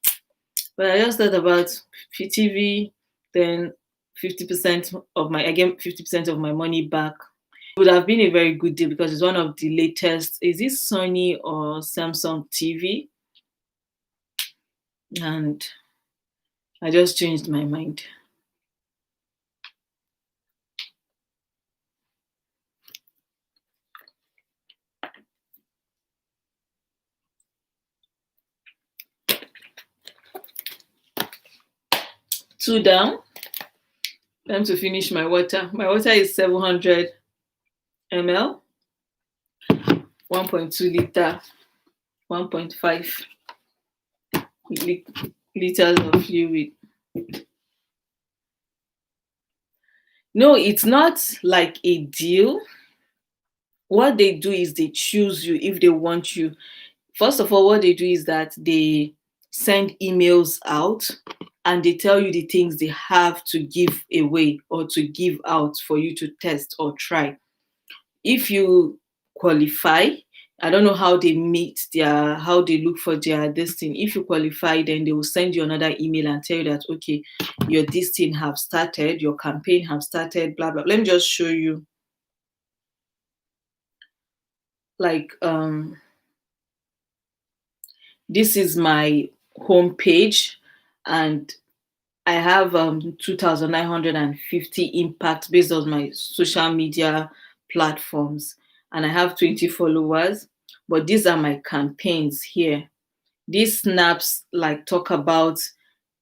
But I just thought about TV, then 50% of my, I get 50% of my money back. It would have been a very good deal because it's one of the latest. Is it Sony or Samsung TV? And I just changed my mind. Two down. Time to finish my water. My water is 700 ml, 1.2 liter, 1.5 liters of fluid. No, it's not like a deal. What they do is they choose you if they want you. First of all, what they do is that they send emails out and they tell you the things they have to give away or to give out for you to test or try. If you qualify, I don't know how they meet their, how they look for their this thing. If you qualify, then they will send you another email and tell you that, okay, your this thing have started, your campaign have started, blah blah. Let me just show you. Like this is my home page, and I have 2,950 impact based on my social media platforms, and I have 20 followers. But these are my campaigns here. These snaps like talk about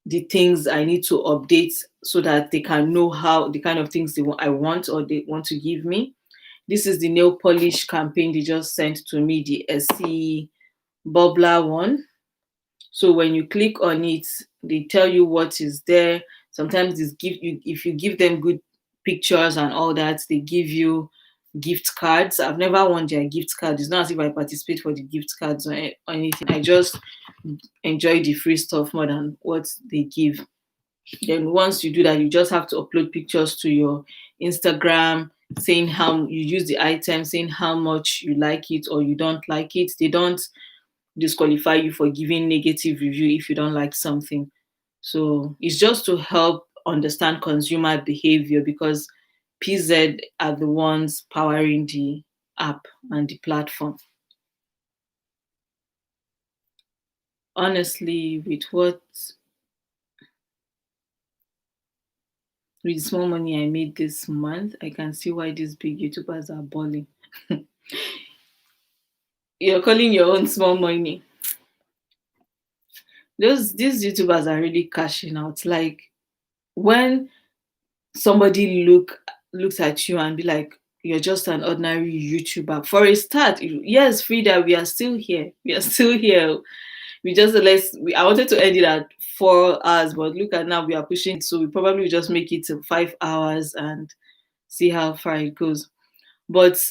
the things I need to update so that they can know how the kind of things I want or they want to give me. This is the nail polish campaign they just sent to me, the SC Bubbler one. So when you click on it, they tell you what is there. Sometimes this give you, if you give them good pictures and all that, they give you gift cards. I've never won their gift card. It's not as if I participate for the gift cards or anything. I just enjoy the free stuff more than what they give. Then once you do that, you just have to upload pictures to your Instagram saying how you use the item, saying how much you like it or you don't like it. They don't disqualify you for giving negative review if you don't like something. So it's just to help understand consumer behavior because PZ are the ones powering the app and the platform. Honestly, with small money I made this month, I can see why these big YouTubers are balling. You're calling your own small money. These YouTubers are really cashing out. Like when somebody looks at you and be like, you're just an ordinary YouTuber. For a start, yes, Frida, we are still here. We are still here. We just I wanted to end it at 4 hours, but look at now we are pushing it, so we probably will just make it to 5 hours and see how far it goes. But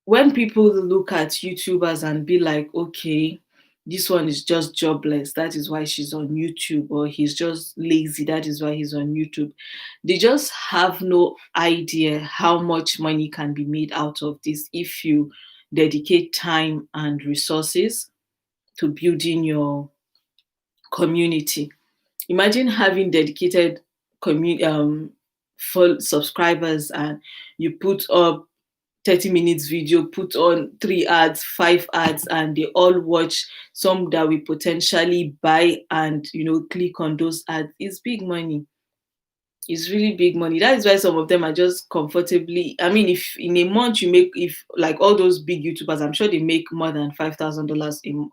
when people look at YouTubers and be like, okay, this one is just jobless, that is why she's on YouTube, or he's just lazy, that is why he's on YouTube, they just have no idea how much money can be made out of this if you dedicate time and resources. to building your community. Imagine having dedicated full subscribers, and you put up 30 minutes video, put on 3 ads, 5 ads, and they all watch, some that we potentially buy and click on those ads. It's big money. It's really big money. That is why some of them are just comfortably. I mean, if in a month you make, if like all those big YouTubers, I'm sure they make more than $5,000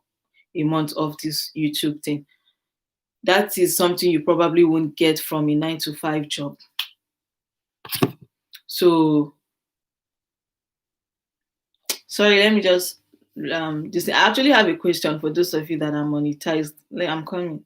a month of this YouTube thing. That is something you probably won't get from a 9 to 5 job. So sorry, let me just I actually have a question for those of you that are monetized. I'm coming.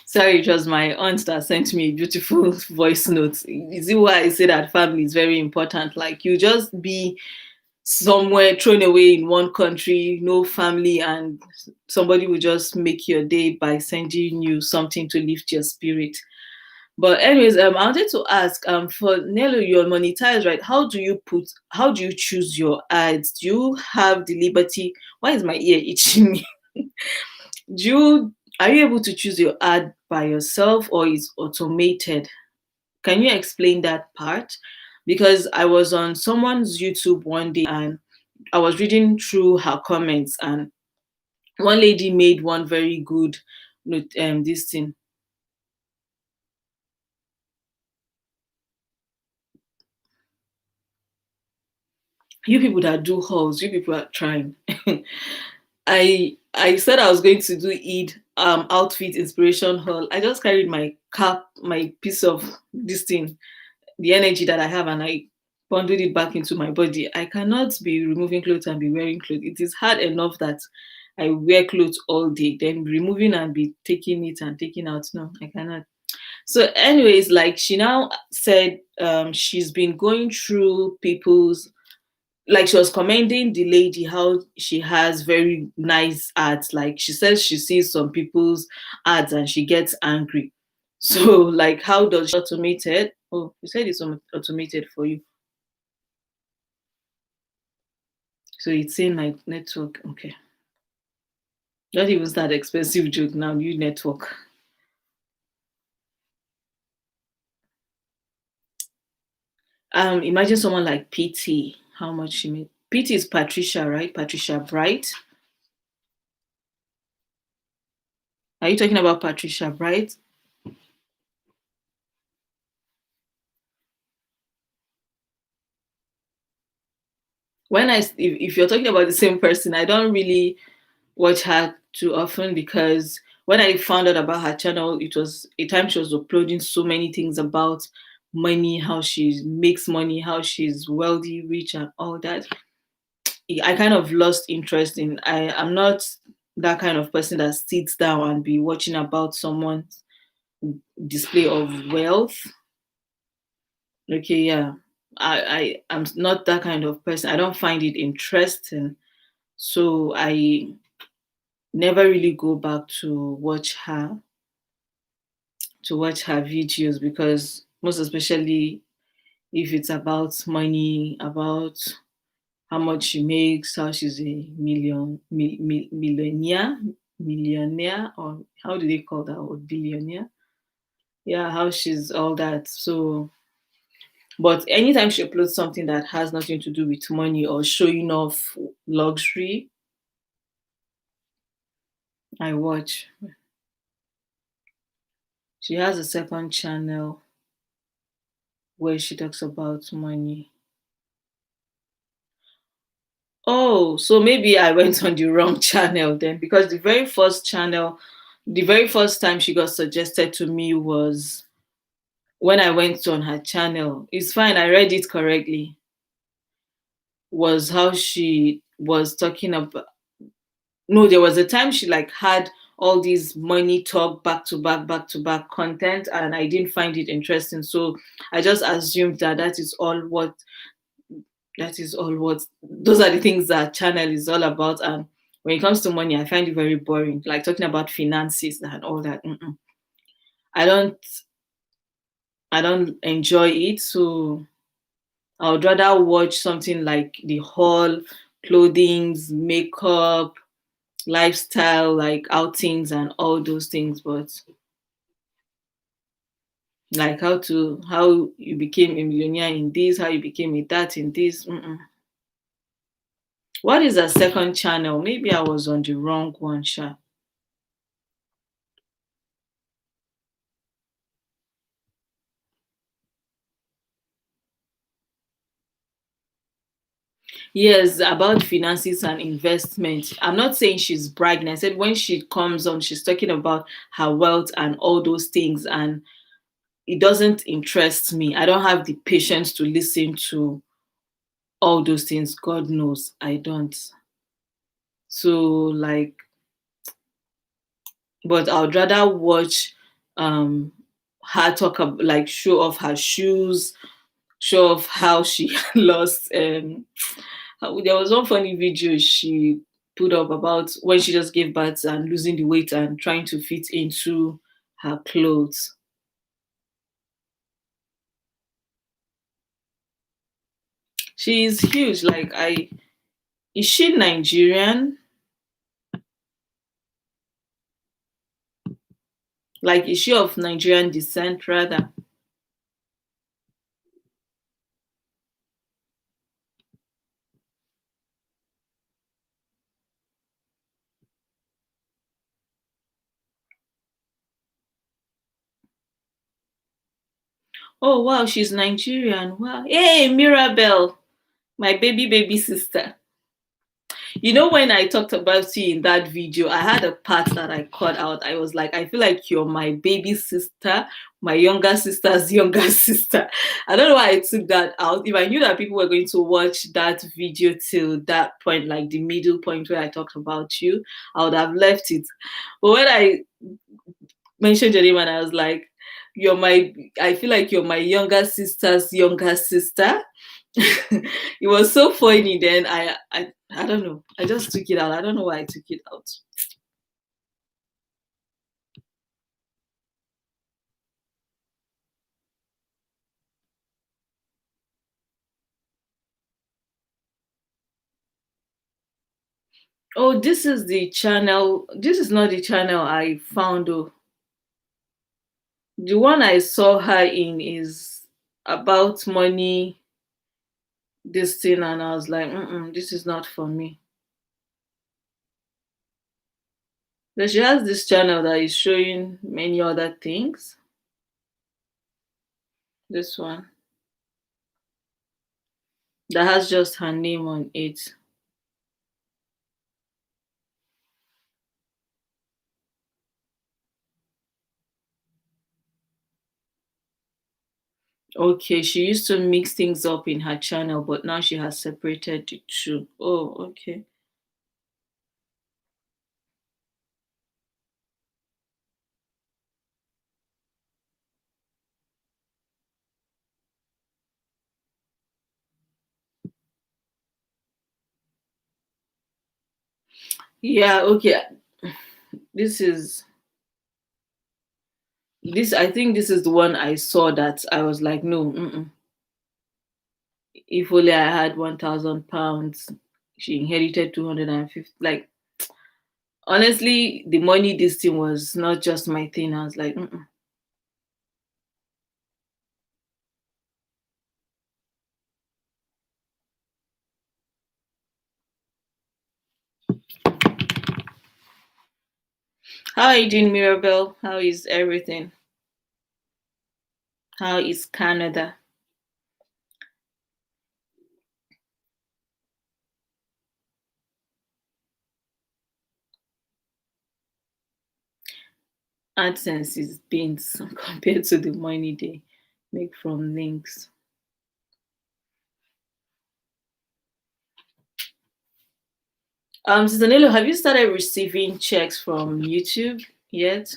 Sorry, it was my aunt that sent me a beautiful voice note. Is it why I say that family is very important? Like, you just be somewhere thrown away in one country, no family, and somebody will just make your day by sending you something to lift your spirit. But anyways, I wanted to ask, for Nello, you're monetized, right? How do you choose your ads? Do you have the liberty? Why is my ear itching me? Do you Are you able to choose your ad by yourself, or is automated? Can you explain that part? Because I was on someone's YouTube one day, and I was reading through her comments, and one lady made one very good this thing. You people that do hauls, you people are trying. I said I was going to do Eid outfit inspiration haul. I just carried my cap, my piece of this thing, the energy that I have, and I bundled it back into my body. I cannot be removing clothes and be wearing clothes. It is hard enough that I wear clothes all day, then removing and be taking it and taking out. No, I cannot. So, anyways, like she now said, she's been going through people's, like she was commending the lady how she has very nice ads. Like she says she sees some people's ads and she gets angry. So like, how does she automate it? Oh, you said it's automated for you. So it's in my network. Okay. Not even that expensive joke now, new network. Imagine someone like PT, how much she made. PT is Patricia, right? Patricia Bright. Are you talking about Patricia Bright? If you're talking about the same person, I don't really watch her too often, because when I found out about her channel, it was a time she was uploading so many things about money, how she makes money, how she's wealthy, rich, and all that. I kind of lost interest in. I'm not that kind of person that sits down and be watching about someone's display of wealth. Okay, yeah. I'm not that kind of person. I don't find it interesting. So I never really go back to watch her videos, because most especially if it's about money, about how much she makes, how she's a millionaire, millionaire, or how do they call that word, billionaire? Yeah, how she's all that. So, but anytime she uploads something that has nothing to do with money or showing off luxury, I watch. She has a second channel where she talks about money. Oh, so maybe I went on the wrong channel then, because the very first time she got suggested to me was when I went on her channel. It's fine, I read it correctly. Was how she was talking about, no, there was a time she like had all these money talk back to back content, and I didn't find it interesting. So I just assumed that that is all what those are the things that channel is all about. And when it comes to money, I find it very boring, like talking about finances and all that. I don't I don't enjoy it. So I would rather watch something like the haul, clothings, makeup, lifestyle, like outings and all those things. But like how you became a millionaire in this, how you became a that in this. What is a second channel? Maybe I was on the wrong one, sha. Yes, about finances and investment. I'm not saying she's bragging. I said when she comes on, she's talking about her wealth and all those things, and it doesn't interest me. I don't have the patience to listen to all those things. God knows I don't. So like, but I would rather watch um her talk about, like, show off her shoes, show off how she lost there was one funny video she put up about when she just gave birth and losing the weight and trying to fit into her clothes. She's huge. Like, I is she Nigerian? Like, is she of Nigerian descent rather? Oh wow, she's Nigerian. Wow. Hey, Mirabelle, my baby sister. You know, when I talked about you in that video, I had a part that I cut out. I was like, I feel like you're my baby sister, my younger sister's younger sister. I don't know why I took that out. If I knew that people were going to watch that video till that point, like the middle point where I talked about you, I would have left it. But when I mentioned your name and I was like, I feel like you're my younger sister's younger sister. It was so funny. Then I don't know. I just took it out. I don't know why I took it out. Oh, this is the channel. This is not the channel I found. Oh, the one I saw her in is about money, this thing, and I was like, this is not for me. But she has this channel that is showing many other things. This one that has just her name on it. Okay, she used to mix things up in her channel, but now she has separated the two. Oh, okay. Yeah, okay. This is this. I think this is the one I saw that I was like, no. If only I had £1,000, she inherited 250. Like, Honestly, the money this thing was not just my thing. I was like, mm-mm. How are you doing, Mirabelle? How is everything? How is Canada? AdSense is beans compared to the money they make from links. Sister Nelo, have you started receiving checks from YouTube yet?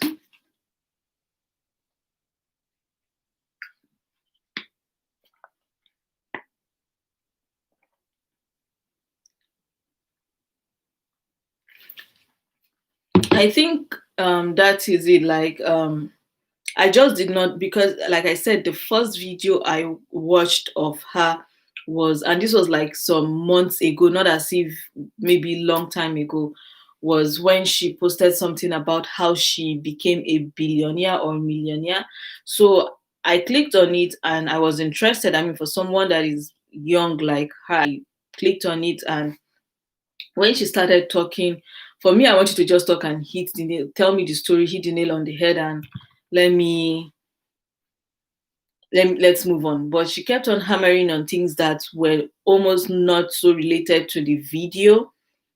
I think that is it. Like I just did not, because like I said, the first video I watched of her was, and this was like some months ago, not as if maybe long time ago, was when she posted something about how she became a billionaire or millionaire. So I clicked on it and I was interested. I mean, for someone that is young like her, I clicked on it, and when she started talking, for me, I wanted to just talk and hit the nail, tell me the story, hit the nail on the head, and let me let's move on. But she kept on hammering on things that were almost not so related to the video,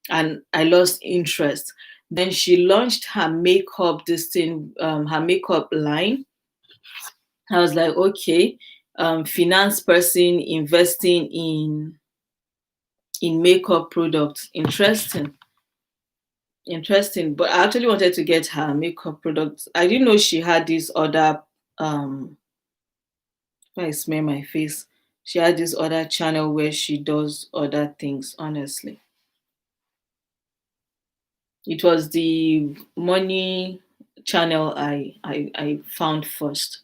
and I lost interest. Then she launched her makeup, this thing, her makeup line. I was like, okay, finance person investing in makeup products, interesting. Interesting, but I actually wanted to get her makeup products. I didn't know she had this other if I smear my face. She had this other channel where she does other things, honestly. It was the money channel I found first.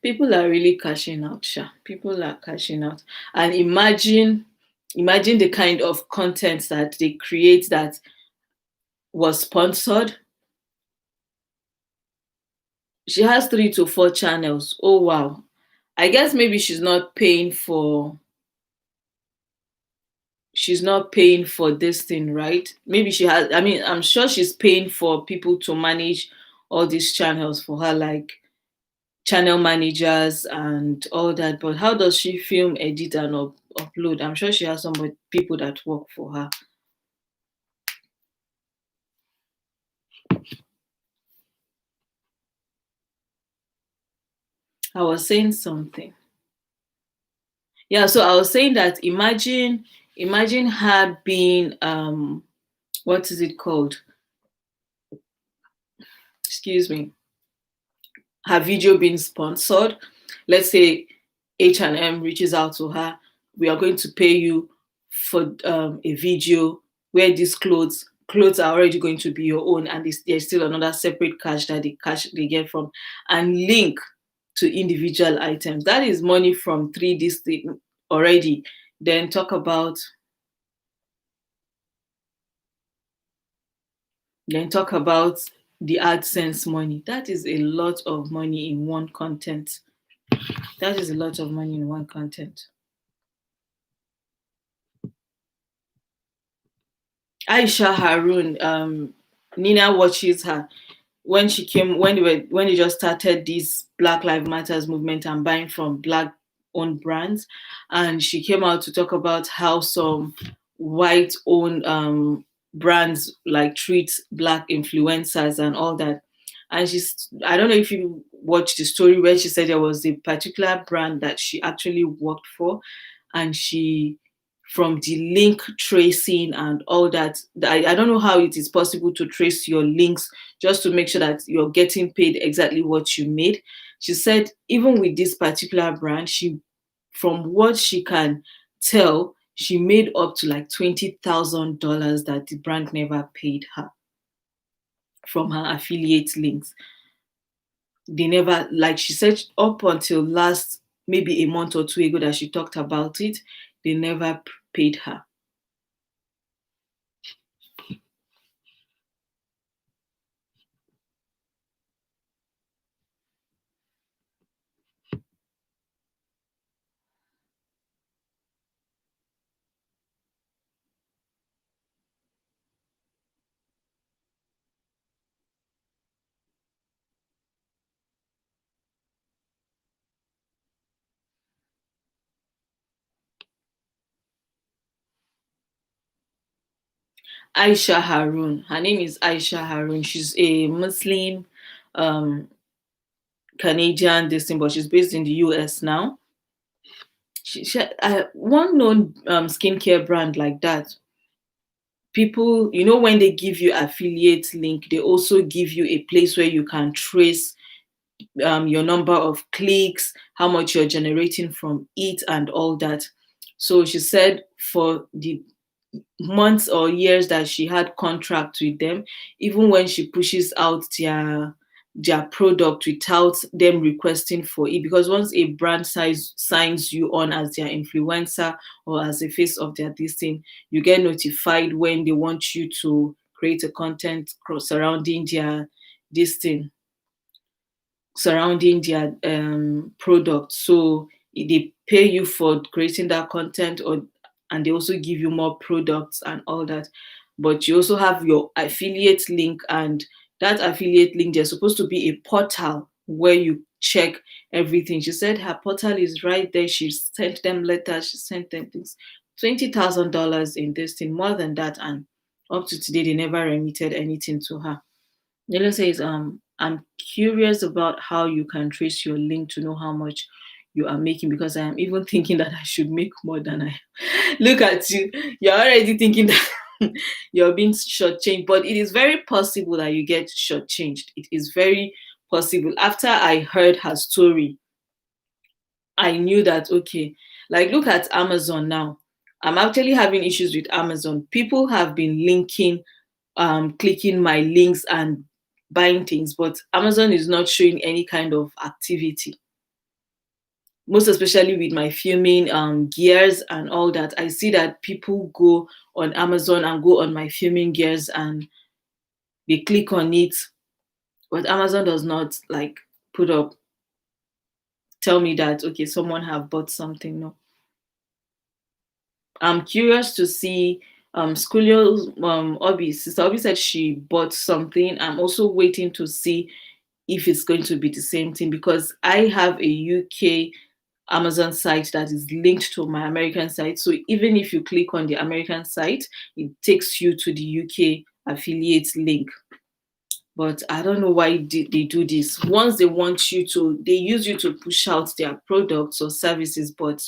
People are really cashing out, Sha. People are cashing out. And imagine the kind of content that they create that was sponsored. She has 3 to 4 channels. Oh wow. I guess maybe she's not paying for this thing, right? Maybe she has, I mean, I'm sure she's paying for people to manage all these channels for her, like channel managers and all that. But how does she film, edit, and upload? I'm sure she has some people that work for her. I was saying something. Yeah, so I was saying that imagine her being what is it called? Excuse me, her video being sponsored. Let's say H&M reaches out to her, we are going to pay you for a video where these clothes are already going to be your own, and there's still another separate cash they get from, and link to individual items. That is money from 3D already. Then talk about the AdSense money. That is a lot of money in one content. That is a lot of money in one content. Aisha Harun, Nina watches her when she came when they just started this Black Lives Matters movement and buying from black owned brands, and she came out to talk about how some white owned brands like treat black influencers and all that. And I don't know if you watched the story where she said there was a particular brand that she actually worked for, and she, from the link tracing and all that, I don't know how it is possible to trace your links just to make sure that you're getting paid exactly what you made. She said even with this particular brand, from what she can tell, she made up to like $20,000 that the brand never paid her from her affiliate links. They never, like she said, up until last maybe a month or two ago that she talked about it, they never paid her. Aisha Harun. Her name is Aisha Harun. She's a Muslim um, Canadian this thing, but she's based in the US now. One known skincare brand like that. People, when they give you affiliate link, they also give you a place where you can trace your number of clicks, how much you're generating from it, and all that. So she said for the months or years that she had contract with them, even when she pushes out their product without them requesting for it, because once a brand signs you on as their influencer or as a face of their this thing, you get notified when they want you to create a content surrounding their this thing, surrounding their product. So they pay you for creating that content, or and they also give you more products and all that. But you also have your affiliate link, and that affiliate link, there's supposed to be a portal where you check everything. She said her portal is right there. She sent them letters, she sent them things. $20,000 in this thing, more than that, and up to today they never remitted anything to her. Nilo says, I'm curious about how you can trace your link to know how much you are making, because I am even thinking that I should make more than I look at you. You're already thinking that you're being shortchanged, but it is very possible that you get shortchanged. It is very possible. After I heard her story, I knew that, okay, like look at Amazon now. I'm actually having issues with Amazon. People have been linking, clicking my links and buying things, but Amazon is not showing any kind of activity. Most especially with my filming gears and all that. I see that people go on Amazon and go on my filming gears and they click on it, but Amazon does not like put up, tell me that okay, someone have bought something. No. I'm curious to see Sculio's Obi. Sister Obi said she bought something. I'm also waiting to see if it's going to be the same thing, because I have a UK Amazon site that is linked to my American site. So even if you click on the American site, it takes you to the UK affiliate link. But I don't know why they do this. Once they want you to, they use you to push out their products or services, but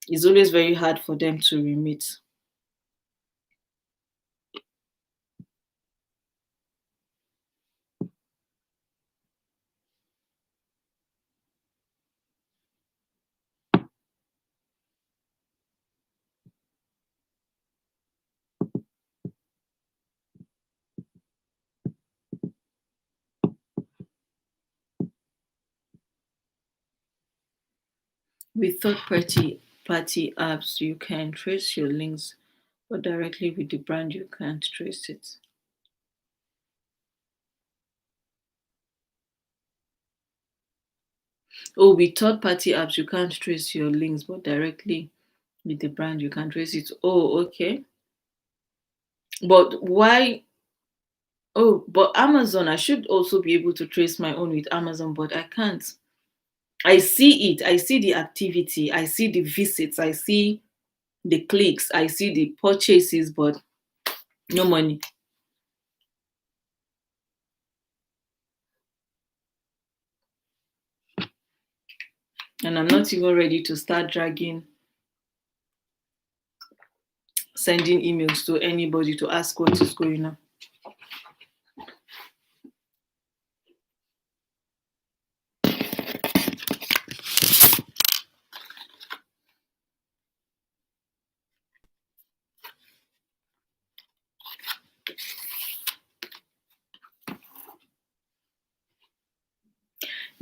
it's always very hard for them to remit. With third party apps, you can trace your links, but directly with the brand, you can't trace it. Oh, with third party apps, you can't trace your links, but directly with the brand, you can trace it. Oh, okay. But why? Oh, but Amazon, I should also be able to trace my own with Amazon, but I can't. I see it. I see the activity. I see the visits. I see the clicks. I see the purchases, but no money. And I'm not even ready to start sending emails to anybody to ask what is going on.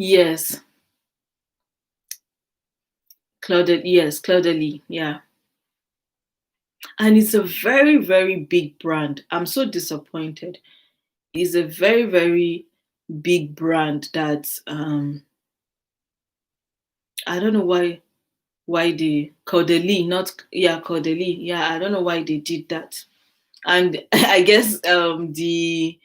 Yes, Claudia. Yes, Claudia Lee. Yeah, and it's a very very big brand. I'm so disappointed. It's a very very big brand that I don't know why they Caudalie, not yeah Caudalie. Yeah, I don't know why they did that. And I guess the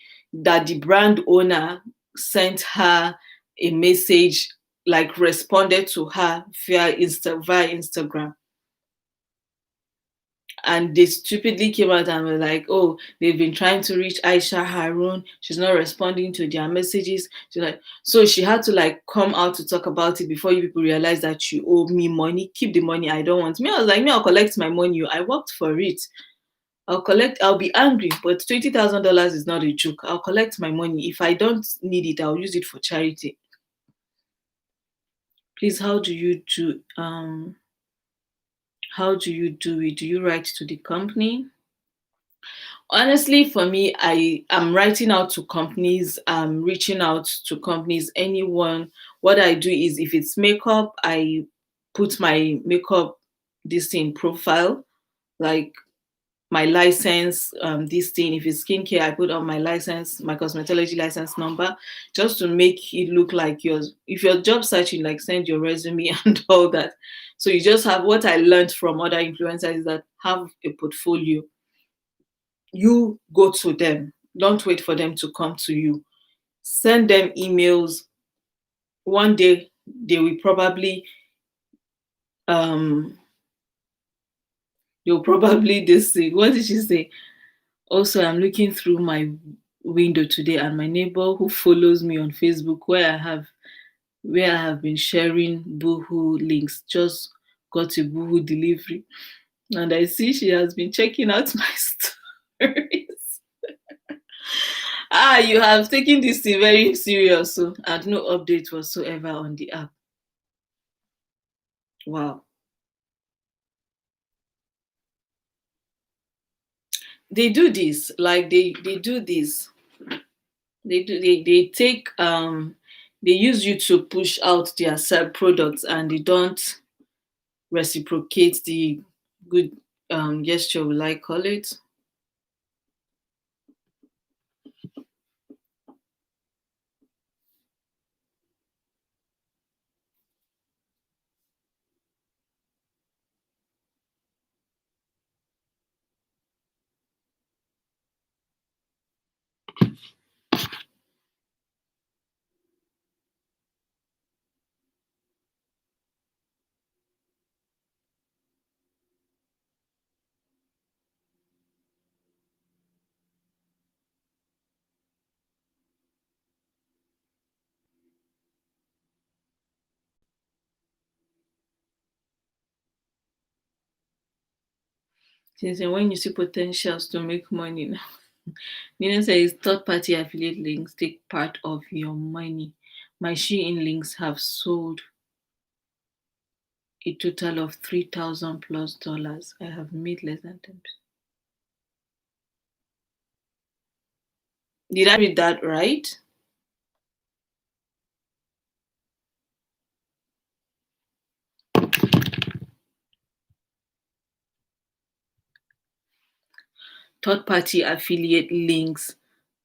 brand owner sent her a message, like responded to her via Instagram, and they stupidly came out and were like, "Oh, they've been trying to reach Aisha Harun. She's not responding to their messages." She's like, so she had to like come out to talk about it before you people realize that you owe me money. Keep the money. I don't want me. I was like, me, I'll collect my money. I worked for it. I'll be angry, but $20,000 is not a joke. I'll collect my money. If I don't need it, I'll use it for charity. Please, how do you do it? Do you write to the company? Honestly, for me, I am writing out to companies, reaching out to companies, anyone. What I do is if it's makeup, I put my makeup this in profile, like my license, this thing. If it's skincare, I put on my license, my cosmetology license number, just to make it look like yours. If you're job searching, like send your resume and all that. So you just have what I learned from other influencers is that have a portfolio. You go to them. Don't wait for them to come to you. Send them emails. One day they will probably um they'll probably this thing. What did she say? Also, I'm looking through my window today, and my neighbor who follows me on Facebook, where I have been sharing Boohoo links, just got a Boohoo delivery, and I see she has been checking out my stories. You have taken this thing very serious, so and no update whatsoever on the app. Wow, they do this like they do this. They take they use you to push out their sell products, and they don't reciprocate the good gesture, will I call it. Since when you see potentials to make money now. Nina says third party affiliate links take part of your money. My Shein links have sold a total of 3,000 plus dollars. I have made less than 10%. Did I read that right? Third party affiliate links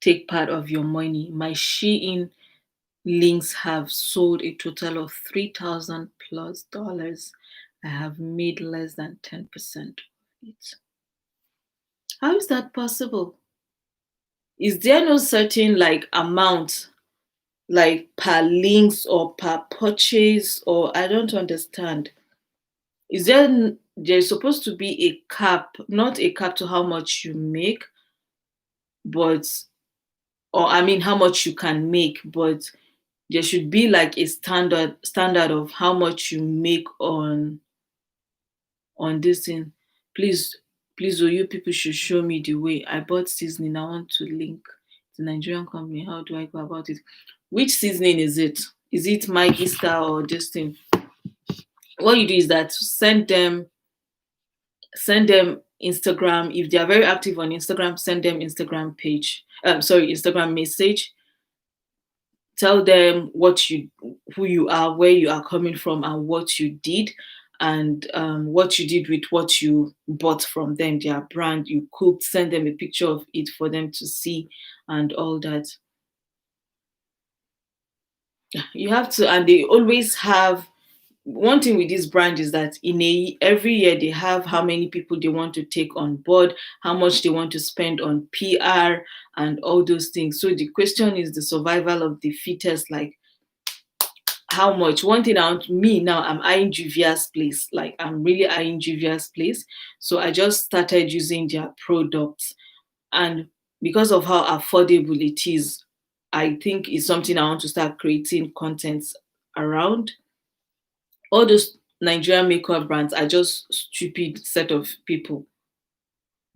take part of your money. My Shein links have sold a total of 3,000 plus dollars. I have made less than 10% of it. How is that possible? Is there no certain like amount, like per links or per purchase, or I don't understand? Is there's supposed to be a cap, not a cap to how much you make, but or I mean how much you can make, but there should be like a standard of how much you make on this thing. Please, please, you people should show me the way. I bought seasoning. I want to link the Nigerian company. How do I go about it? Which seasoning is it? Is it Maggi Star or this thing? What you do is that send them Instagram. If they are very active on Instagram, send them Instagram page. Sorry, Instagram message. tell them who you are, where you are coming from, and what you did, and what you did with what you bought from them, their brand. You cooked, send them a picture of it for them to see, and all that. You have to, and they always have. One thing with this brand is that every year they have how many people they want to take on board, how much they want to spend on PR and all those things. So the question is the survival of the fittest, like how much. One thing I want me now, I'm eyeing Juvia's place. Like I'm really eyeing Juvia's place. So I just started using their products. And because of how affordable it is, I think it's something I want to start creating content around. All those Nigerian makeup brands are just stupid set of people.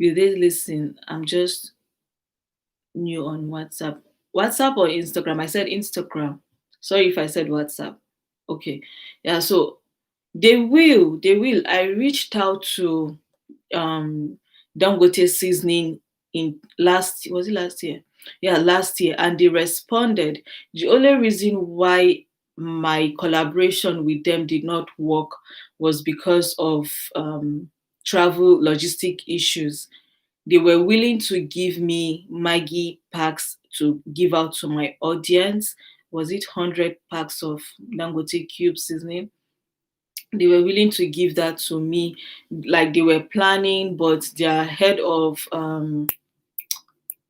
Will they listen? I'm just new on WhatsApp. WhatsApp or Instagram? I said Instagram. Sorry if I said WhatsApp. Okay. Yeah, so they will. I reached out to Dangote seasoning in last was it last year? Yeah, last year, and they responded. The only reason why my collaboration with them did not work was because of travel logistic issues. They were willing to give me Maggie packs to give out to my audience. Was it 100 packs of Dangote cube seasoning? They were willing to give that to me, like they were planning, but their head of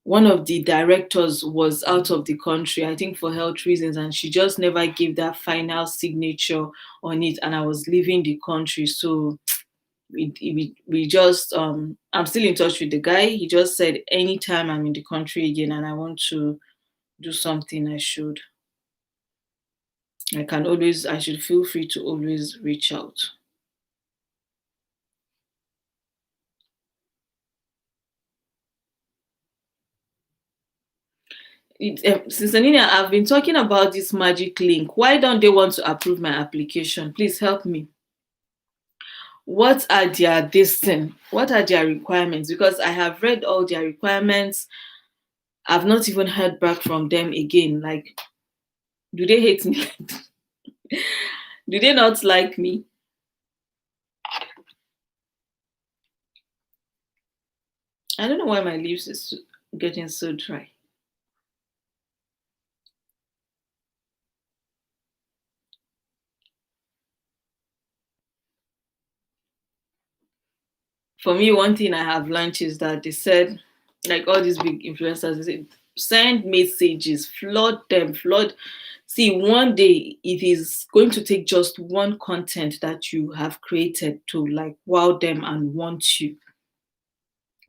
one of the directors was out of the country, I think for health reasons, and she just never gave that final signature on it, and I was leaving the country. So we just I'm still in touch with the guy. He just said anytime I'm in the country again and I want to do something, I should feel free to always reach out. Since Anina, I've been talking about this magic link. Why don't they want to approve my application? Please help me. What are their this thing? What are their requirements? Because I have read all their requirements. I've not even heard back from them again. Like, do they hate me? Do they not like me? I don't know why my lips is getting so dry. For me, one thing I have learned is that they said, like all these big influencers, they say, send messages, flood them, flood. See, one day it is going to take just one content that you have created to like wow them and want you.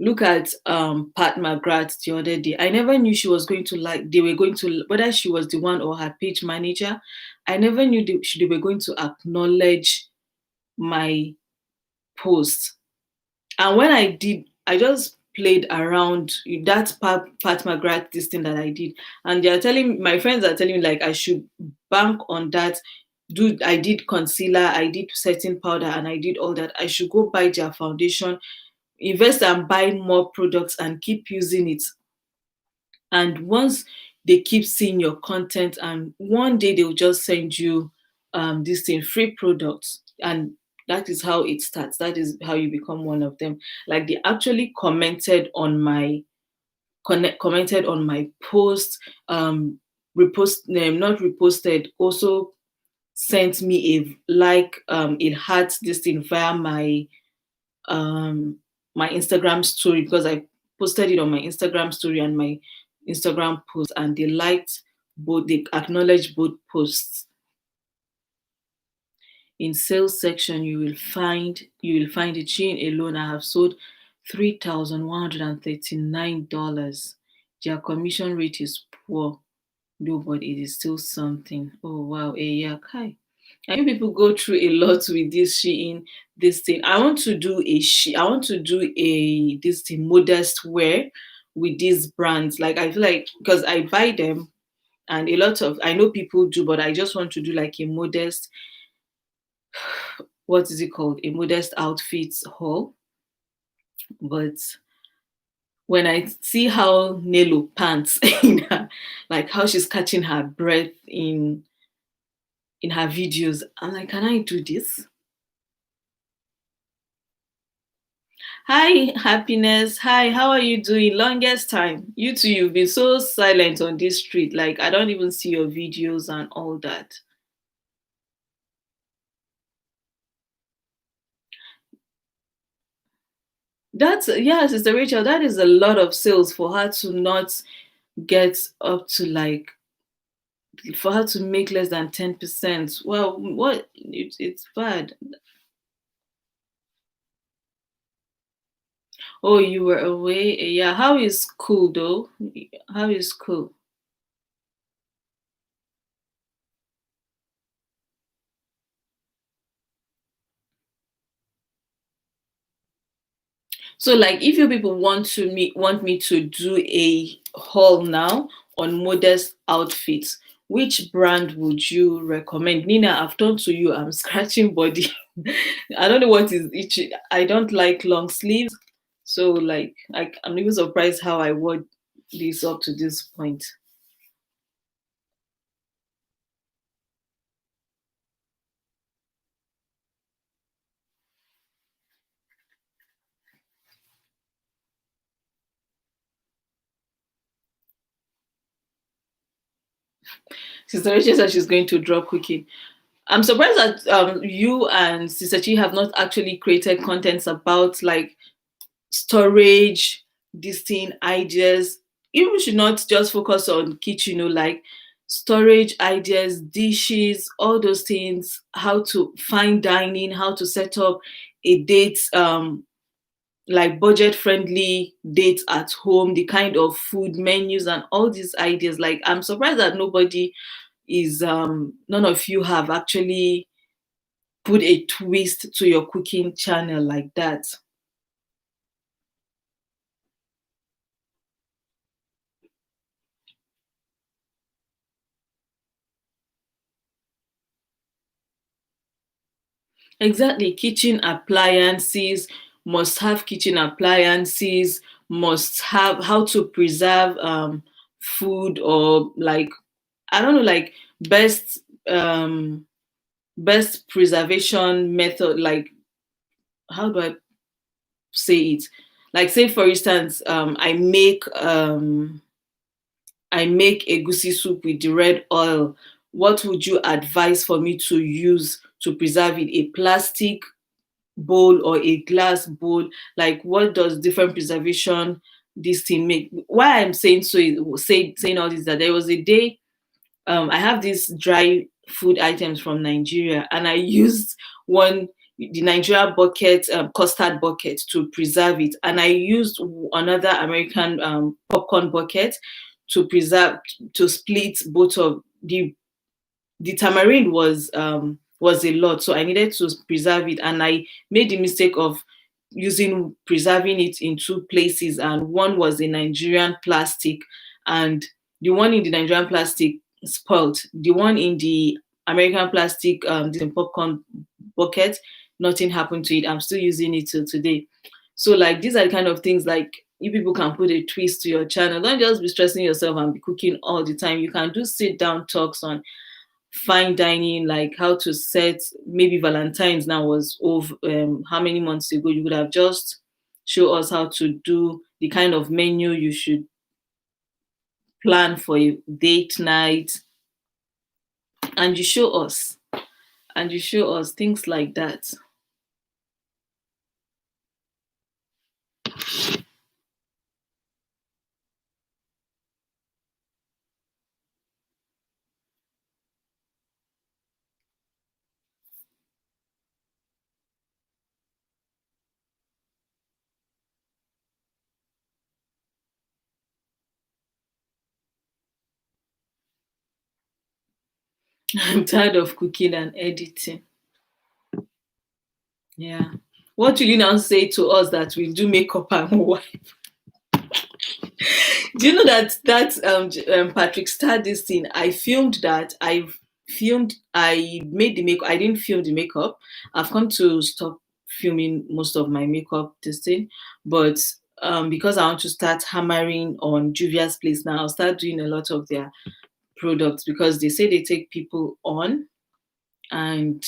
Look at Pat McGrath the other day. I never knew she was going to like they were going to whether she was the one or her page manager. I never knew they were going to acknowledge my post. And when I did, I just played around with that Pat McGrath this thing that I did. And they are telling my friends are telling me like I should bank on that. I did concealer, I did setting powder, and I did all that. I should go buy their foundation, invest and buy more products and keep using it. And once they keep seeing your content, and one day they'll just send you this thing, free products. And that is how it starts. That is how you become one of them. Like they actually commented on my post, not reposted, also sent me it had this thing via um my Instagram story, because I posted it on my Instagram story and my Instagram post, and they liked both, they acknowledged both posts. In sales section, you will find it. Shein alone, I have sold $3,139. Their commission rate is poor, though, but it is still something. Oh wow, yeah, Kai. And you people go through a lot with this Shein, this thing. I want to do a this thing modest wear with these brands. Like I feel like because I buy them and a lot of I know people do, but I just want to do like a modest, what is it called? A modest outfits haul. But when I see how Nelo pants in her, like how she's catching her breath in her videos, I'm like, can I do this? Hi, happiness. Hi, how are you doing? Longest time. You two, you've been so silent on this street. Like, I don't even see your videos and all that. That's, yeah, Sister Rachel, that is a lot of sales for her to not get up to like, for her to make less than 10%. Well, what? It's bad. Oh, you were away. Yeah, how is school though? How is school? So, like, if you people want me to do a haul now on modest outfits, which brand would you recommend? Nina, I've turned to you. I'm scratching body. I don't know what is each. I don't like long sleeves, so like, I'm even surprised how I wore this up to this point. Sister Rachel said she's going to drop cooking. I'm surprised that you and Sister Chi have not actually created contents about like storage, this thing, ideas. You should not just focus on kitchen, like storage ideas, dishes, all those things, how to find dining, how to set up a date, like budget friendly dates at home, the kind of food menus and all these ideas. Like, I'm surprised that none of you have actually put a twist to your cooking channel like that. Exactly. Kitchen appliances, must have kitchen appliances, must have how to preserve food, or like, I don't know, like best best preservation method, like, how do I say it? Like, say for instance, I make egusi soup with the red oil. What would you advise for me to use to preserve it? A plastic bowl or a glass bowl? Like, what does different preservation this thing make? Why I'm saying so is saying all this, that there was a day, I have these dry food items from Nigeria, and I used one the Nigeria bucket, custard bucket, to preserve it, and I used another American popcorn bucket to preserve, to split both of the tamarind was a lot, so I needed to preserve it, and I made the mistake of using preserving it in two places, and one was a Nigerian plastic, and the one in the Nigerian plastic spoiled. The one in the American plastic, this popcorn bucket, nothing happened to it. I'm still using it till today. So, like, these are the kind of things, like, you people can put a twist to your channel. Don't just be stressing yourself and be cooking all the time. You can do sit down talks on fine dining, like how to set, maybe Valentine's now was over, how many months ago. You would have just show us how to do the kind of menu you should plan for a date night, and you show us things like that. I'm tired of cooking and editing. Yeah. What will you now say to us that we do makeup and what? Do you know that Patrick Star this thing? I filmed that. I made the makeup. I didn't film the makeup. I've come to stop filming most of my makeup this thing, but because I want to start hammering on Juvia's place now. I'll start doing a lot of their products because they say they take people on. And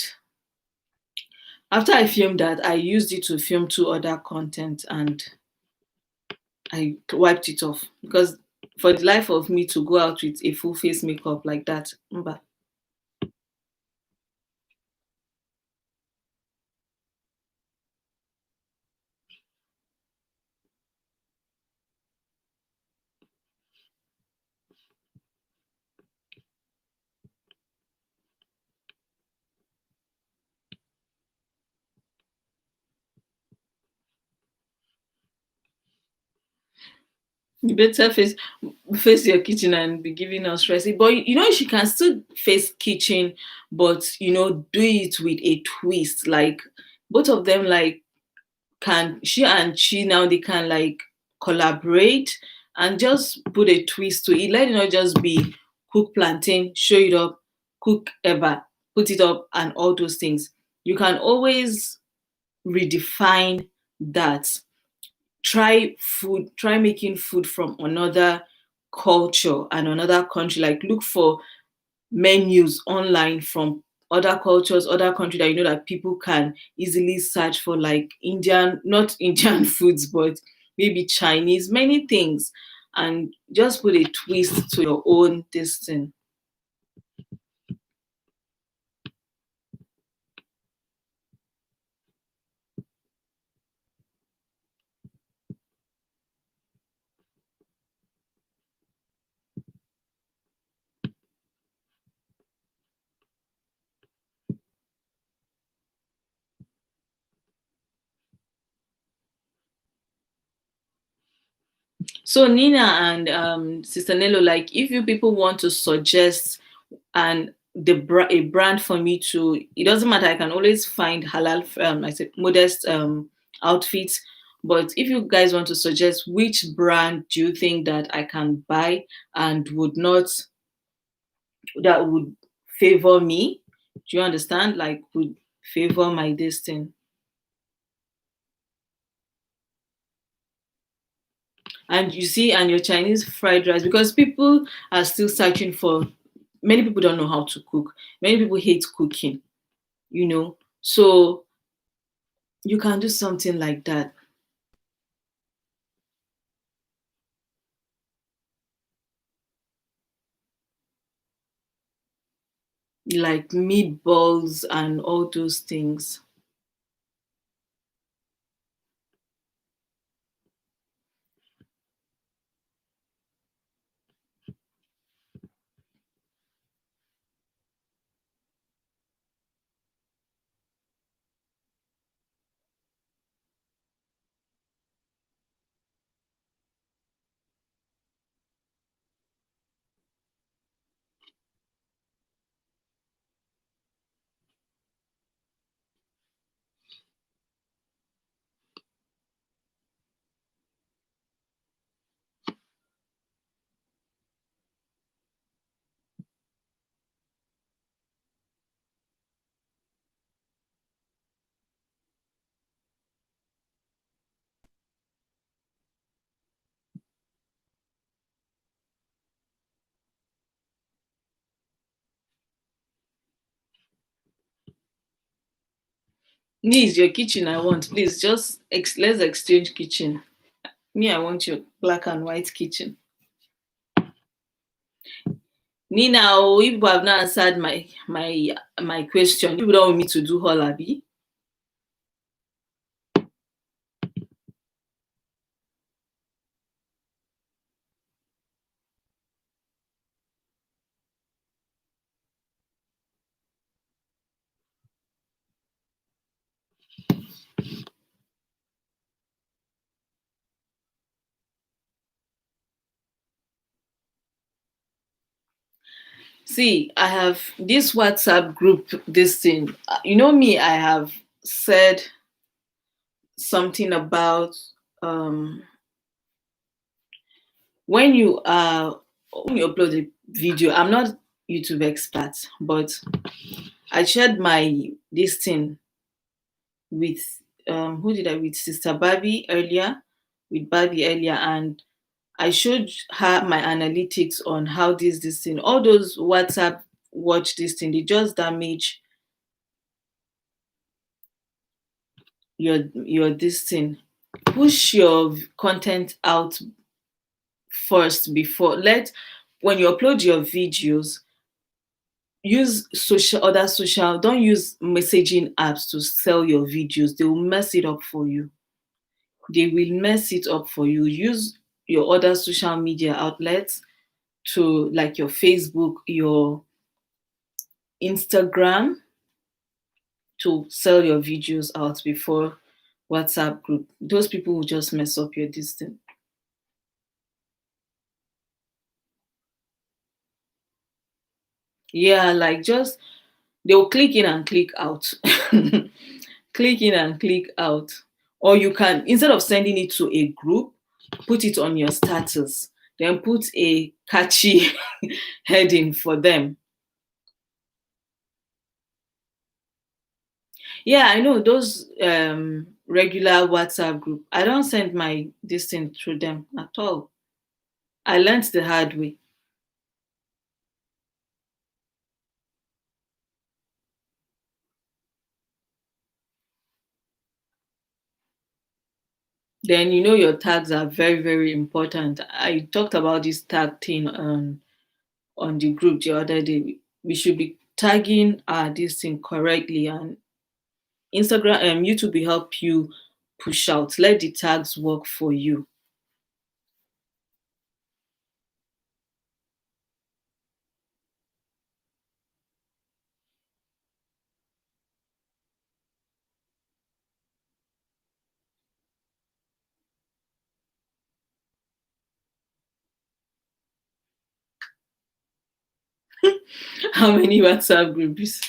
after I filmed that, I used it to film two other content and I wiped it off because for the life of me to go out with a full face makeup like that, mba. You better face your kitchen and be giving us stress. But she can still face kitchen, but do it with a twist. Like both of them, like can she and she now they can like collaborate and just put a twist to it. Let it not just be cook plantain, show it up, cook ever, put it up, and all those things. You can always redefine that. Try making food from another culture and another country. Like look for menus online from other cultures, other countries that that people can easily search for, like Indian, not Indian foods, but maybe Chinese, many things, and just put a twist to your own this thing. So Nina and Sister Nello, like if you people want to suggest and a brand for me to, it doesn't matter. I can always find halal, I said modest outfits. But if you guys want to suggest which brand do you think that I can buy and would not that would favor me, do you understand? Like would favor my destiny. And you see, and your Chinese fried rice, because people are still searching for. Many people don't know how to cook. Many people hate cooking. So you can do something like that, like meatballs and all those things. Me is your kitchen I want. Please just let's exchange kitchen. Me, I want your black and white kitchen. Nina, oh, if you have not answered my question, you don't want me to do all abi. See, I have this WhatsApp group, this thing. Me, I have said something about um when you upload a video. I'm not YouTube expert, but I shared my this thing with who did I with Sister Barbie earlier, with Barbie earlier, and I showed her my analytics on how this thing, all those WhatsApp watch this thing, they just damage your this thing. Push your content out first before let when you upload your videos, use social, don't use messaging apps to sell your videos. They will mess it up for you. They will mess it up for you. Use your other social media outlets to like your Facebook, your Instagram, to sell your videos out before WhatsApp group. Those people will just mess up your distance. Yeah, like just they'll click in and click out. Click in and click out. Or you can, instead of sending it to a group, put it on your status. Then put a catchy heading for them. Yeah, I know those regular WhatsApp group. I don't send my this thing through them at all. I learned the hard way. Then you know your tags are very, very important. I talked about this tag thing on the group the other day. We should be tagging this thing correctly, and Instagram YouTube will help you push out. Let the tags work for you. How many WhatsApp groups?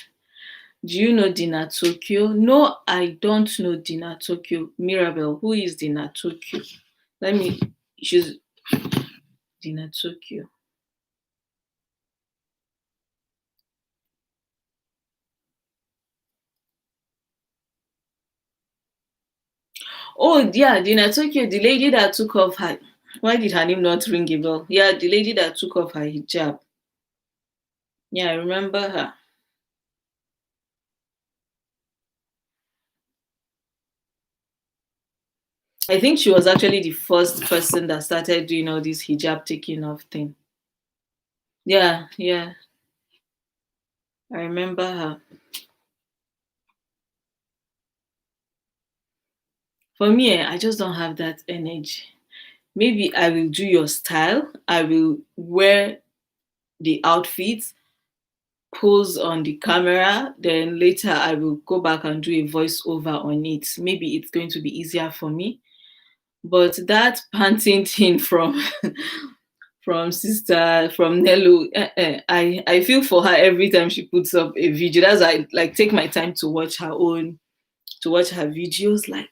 Do you know Dina Tokyo? No, I don't know Dina Tokyo. Mirabel, who is Dina Tokyo? Let me choose Dina Tokyo. Oh yeah, Dina Tokyo, the lady that took off her, why did her name not ring a bell? Yeah, the lady that took off her hijab. Yeah, I remember her. I think she was actually the first person that started doing all this hijab taking off thing. Yeah, yeah, I remember her. For me, I just don't have that energy. Maybe I will do your style. I will wear the outfits, pose on the camera, then later I will go back and do a voiceover on it. Maybe it's going to be easier for me. But that panting thing from from sister from Nello, I feel for her every time she puts up a video. That's why I like take my time to watch her own to watch her videos. Like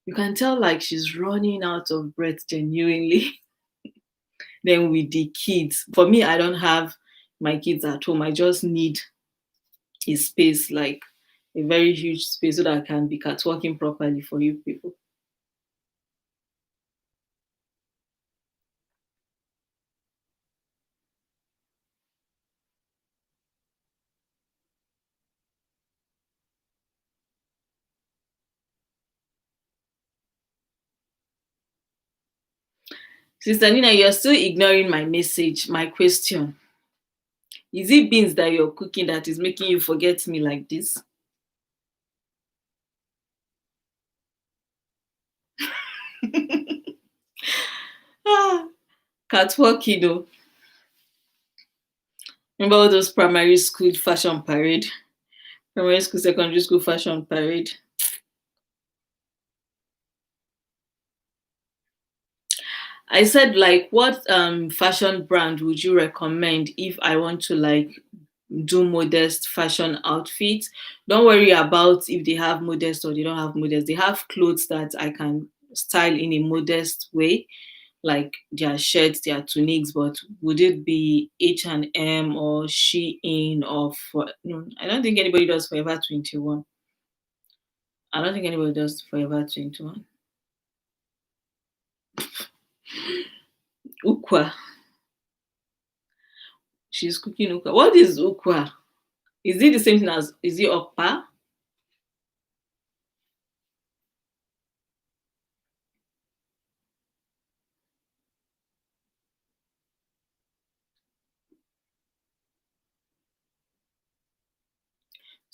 you can tell like she's running out of breath genuinely. Then with the kids, for me, I don't have my kids at home. I just need a space, like a very huge space, so that I can be catwalking properly for you people. Sister Nina, you're still ignoring my message, my question. Is it beans that you're cooking that is making you forget me like this? Ah, catwalking, though. Remember all those primary school fashion parade? Primary school, secondary school fashion parade. I said, like, what fashion brand would you recommend if I want to like do modest fashion outfits? Don't worry about if they have modest or they don't have modest. They have clothes that I can style in a modest way, like their shirts, their tunics. But would it be H&M or Shein or for? No, I don't think anybody does Forever 21. I don't think anybody does Forever 21. Ukwa. She's cooking ukwa. What is ukwa? Is it the same thing as, is it okpa?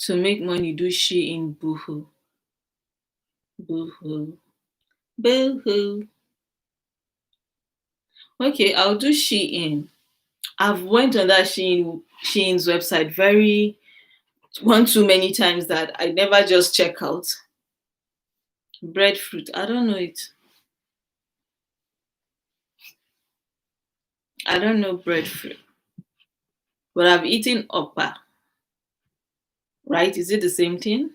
To make money, do she in boohoo. Boohoo. Boohoo. Okay, I'll do she in. I've went on that Shein's website very one too many times that I never just check out. Breadfruit. I don't know it. I don't know breadfruit. But I've eaten okpa, right? Is it the same thing?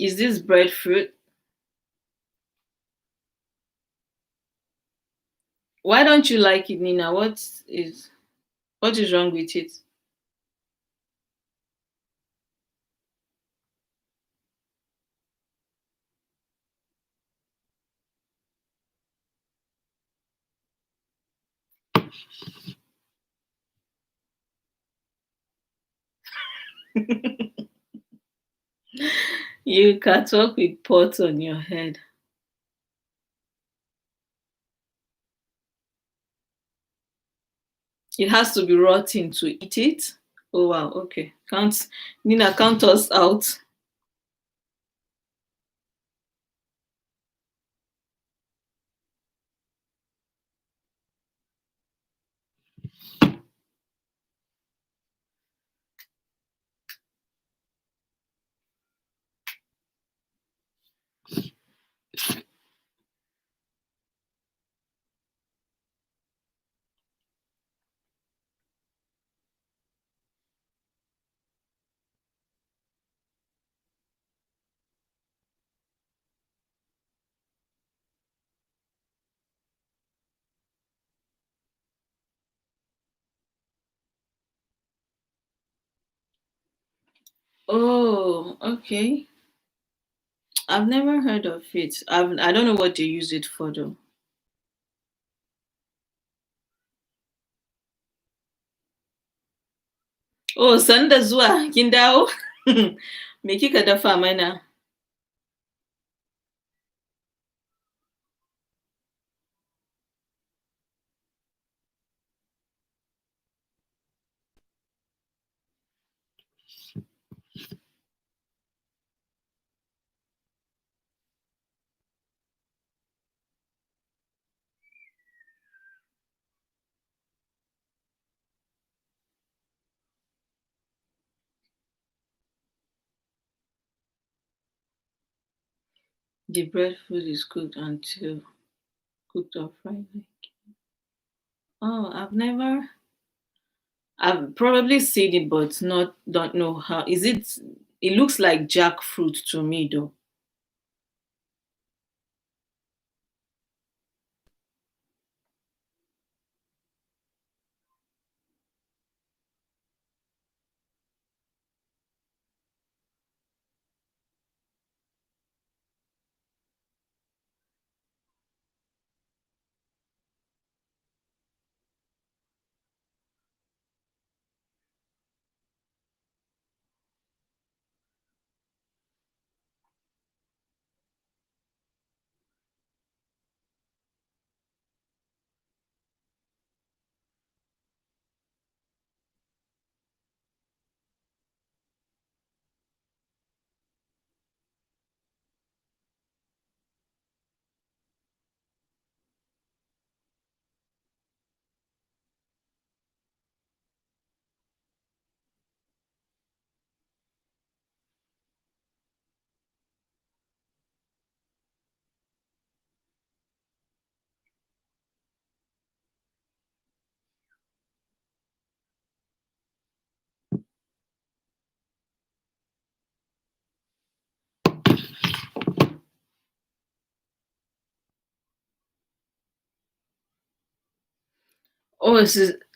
Is this breadfruit? Why don't you like it, Nina? What is wrong with it? You can talk with pots on your head. It has to be rotten to eat it. Oh wow, okay. Count Nina, count us out. Oh, okay. I've never heard of it. I don't know what they use it for though. Oh, sanda zuwa kin dawo? Me kika dafa mana? The breadfruit is cooked until cooked or fried. Oh, I've probably seen it, but not don't know how. Is it? It looks like jackfruit to me, though. Oh,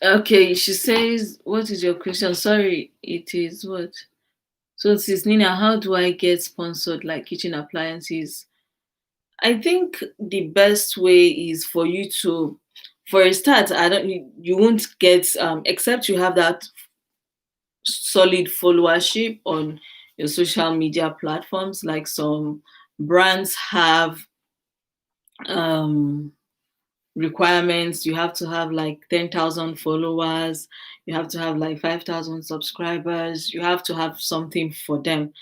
okay. She says, "What is your question?" Sorry, it is what? So, Sis Nina, how do I get sponsored like kitchen appliances? I think the best way is for you to, for a start, I don't, you won't get, except you have that solid followership on your social media platforms. Like some brands have um requirements. You have to have like 10,000 followers, you have to have like 5,000 subscribers, you have to have something for them,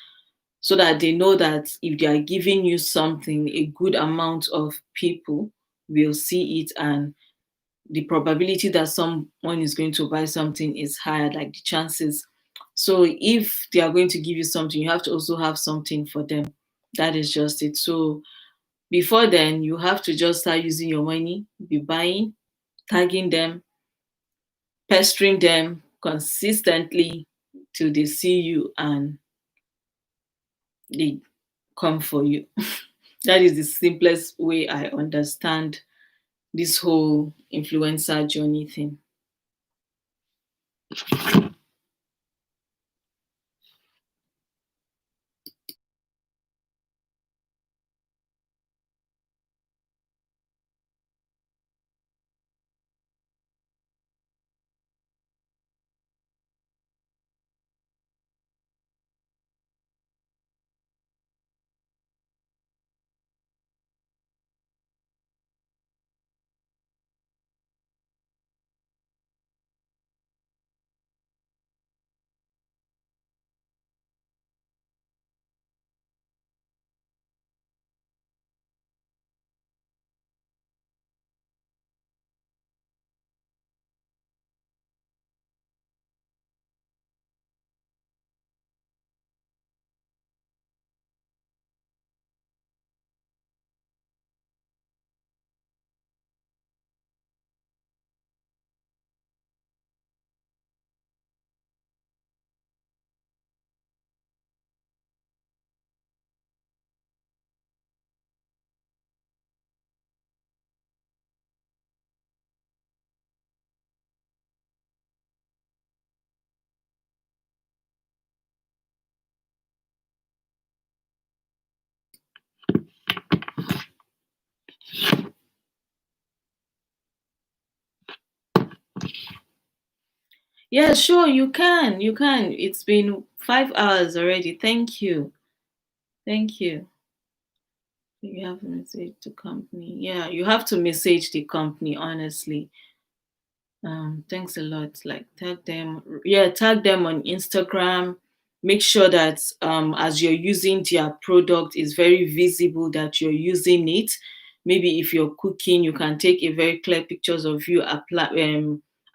so that they know that if they are giving you something, a good amount of people will see it, and the probability that someone is going to buy something is higher, like the chances. So if they are going to give you something, you have to also have something for them. That is just it. So before then, you have to just start using your money, be buying, tagging them, pestering them consistently till they see you and they come for you. That is the simplest way I understand this whole influencer journey thing. Yeah, sure, you can. You can. It's been 5 hours already. Thank you. Thank you. You have to message the company. Yeah, you have to message the company, honestly. Thanks a lot. Like tag them, yeah, tag them on Instagram. Make sure that as you're using their product, it's very visible that you're using it. Maybe if you're cooking, you can take a very clear pictures of you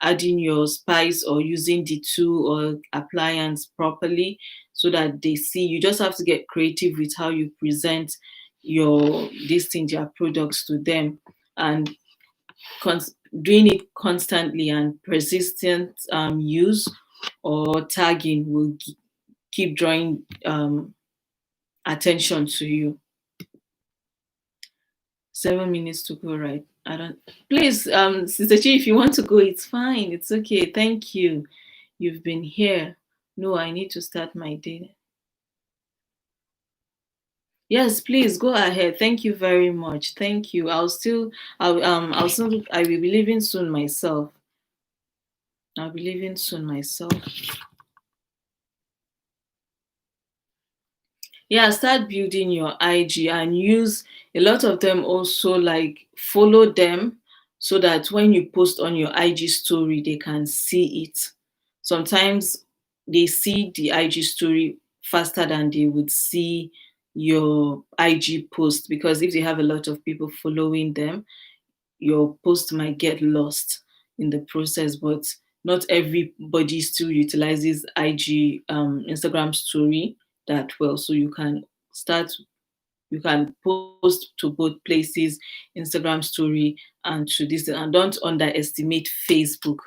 adding your spice or using the tool or appliance properly, so that they see. You just have to get creative with how you present your this thing, their products to them, and doing it constantly and persistent use or tagging will keep drawing attention to you. 7 minutes to go, right? I don't. Please, Sister Chi, if you want to go, it's fine. It's okay. Thank you. You've been here. No, I need to start my day. Yes, please go ahead. Thank you very much. Thank you. I will be leaving soon myself. I'll be leaving soon myself. Yeah, start building your IG and use a lot of them also, like follow them, so that when you post on your IG story, they can see it. Sometimes they see the IG story faster than they would see your IG post, because if they have a lot of people following them, your post might get lost in the process. But not everybody still utilizes IG, Instagram story that well. So start you can post to both places, Instagram story and to this. And don't underestimate Facebook.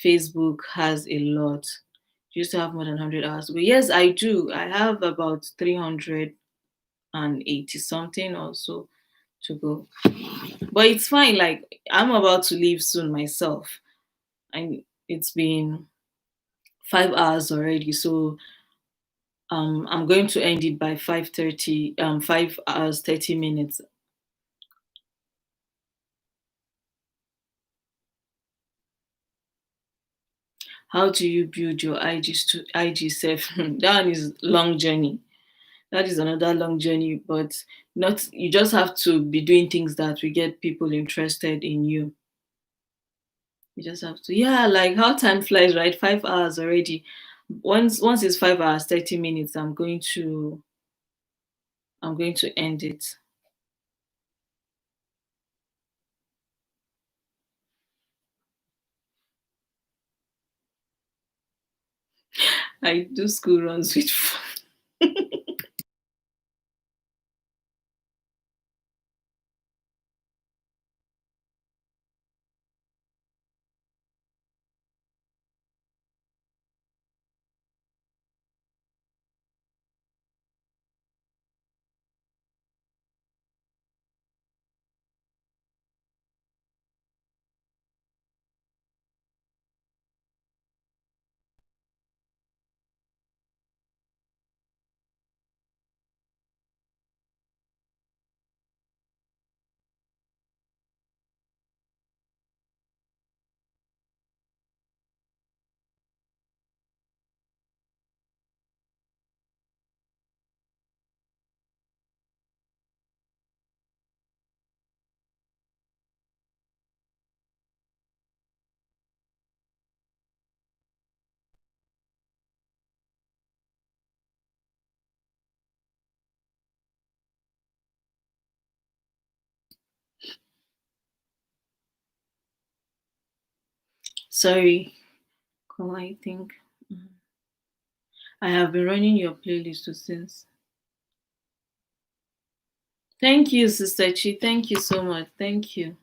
Facebook has a lot. Do you still have more than 100 hours? But yes, I do. I have about 380 something also to go. But it's fine. Like, I'm about to leave soon myself. And it's been 5 hours already, so I'm going to end it by 5:30. 5 hours 30 minutes. How do you build your IG self? That one is long journey. That is another long journey, but not you just have to be doing things that will get people interested in you. You just have to, yeah, like how time flies, right? 5 hours already. Once it's 5 hours 30 minutes, I'm going to end it. I do school runs with Sorry, call I think. I have been running your playlist since. Thank you, Sister Chi. Thank you so much. Thank you.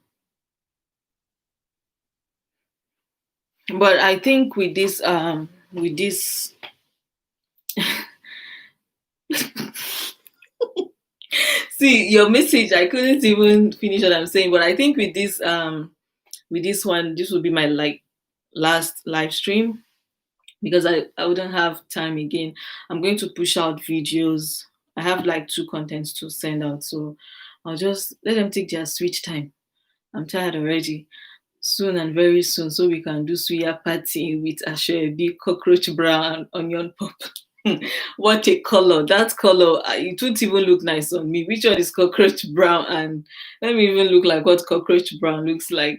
But I think with this see your message, I couldn't even finish what I'm saying. But I think with this one, this will be my like last live stream because I wouldn't have time again. I'm going to push out videos. I have like two contents to send out, so I'll just let them take their sweet time. I'm tired already. Soon and very soon, so we can do suya party with big cockroach brown and onion pop. What a color! That color, it won't even look nice on me. Which one is cockroach brown? And let me even look like what cockroach brown looks like.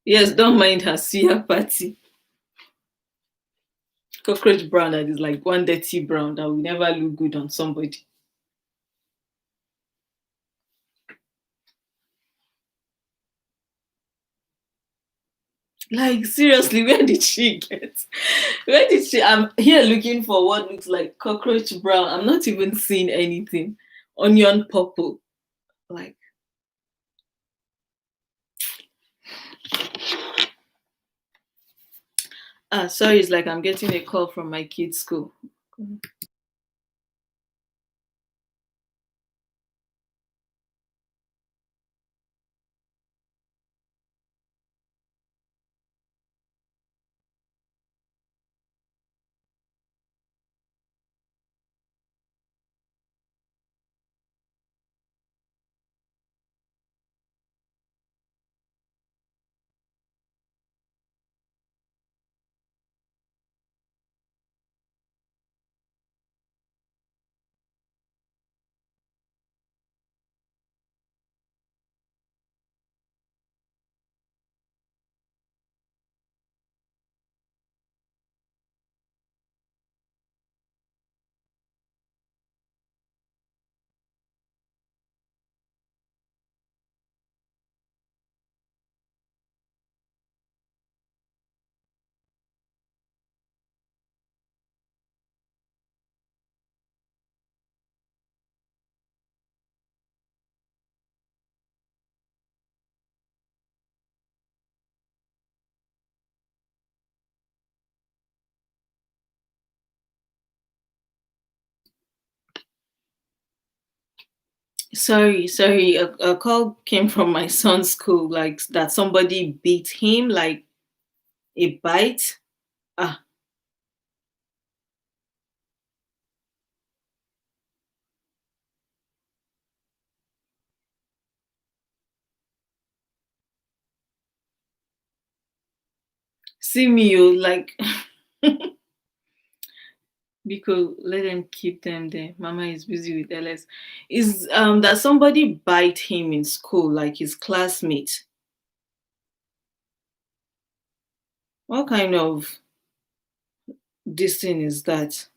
Yes, don't mind her suya party. Cockroach brown that is like one dirty brown that will never look good on somebody. Like seriously, where did she get? Where did she? I'm here looking for what looks like cockroach brown. I'm not even seeing anything. Onion purple. Like sorry, it's like I'm getting a call from my kids' school. Sorry. A call came from my son's school, like that somebody beat him, like a bite. Ah, see me, you like. Because let them keep them there. Mama is busy with LS. Is that somebody bite him in school, like his classmate? What kind of this thing is that?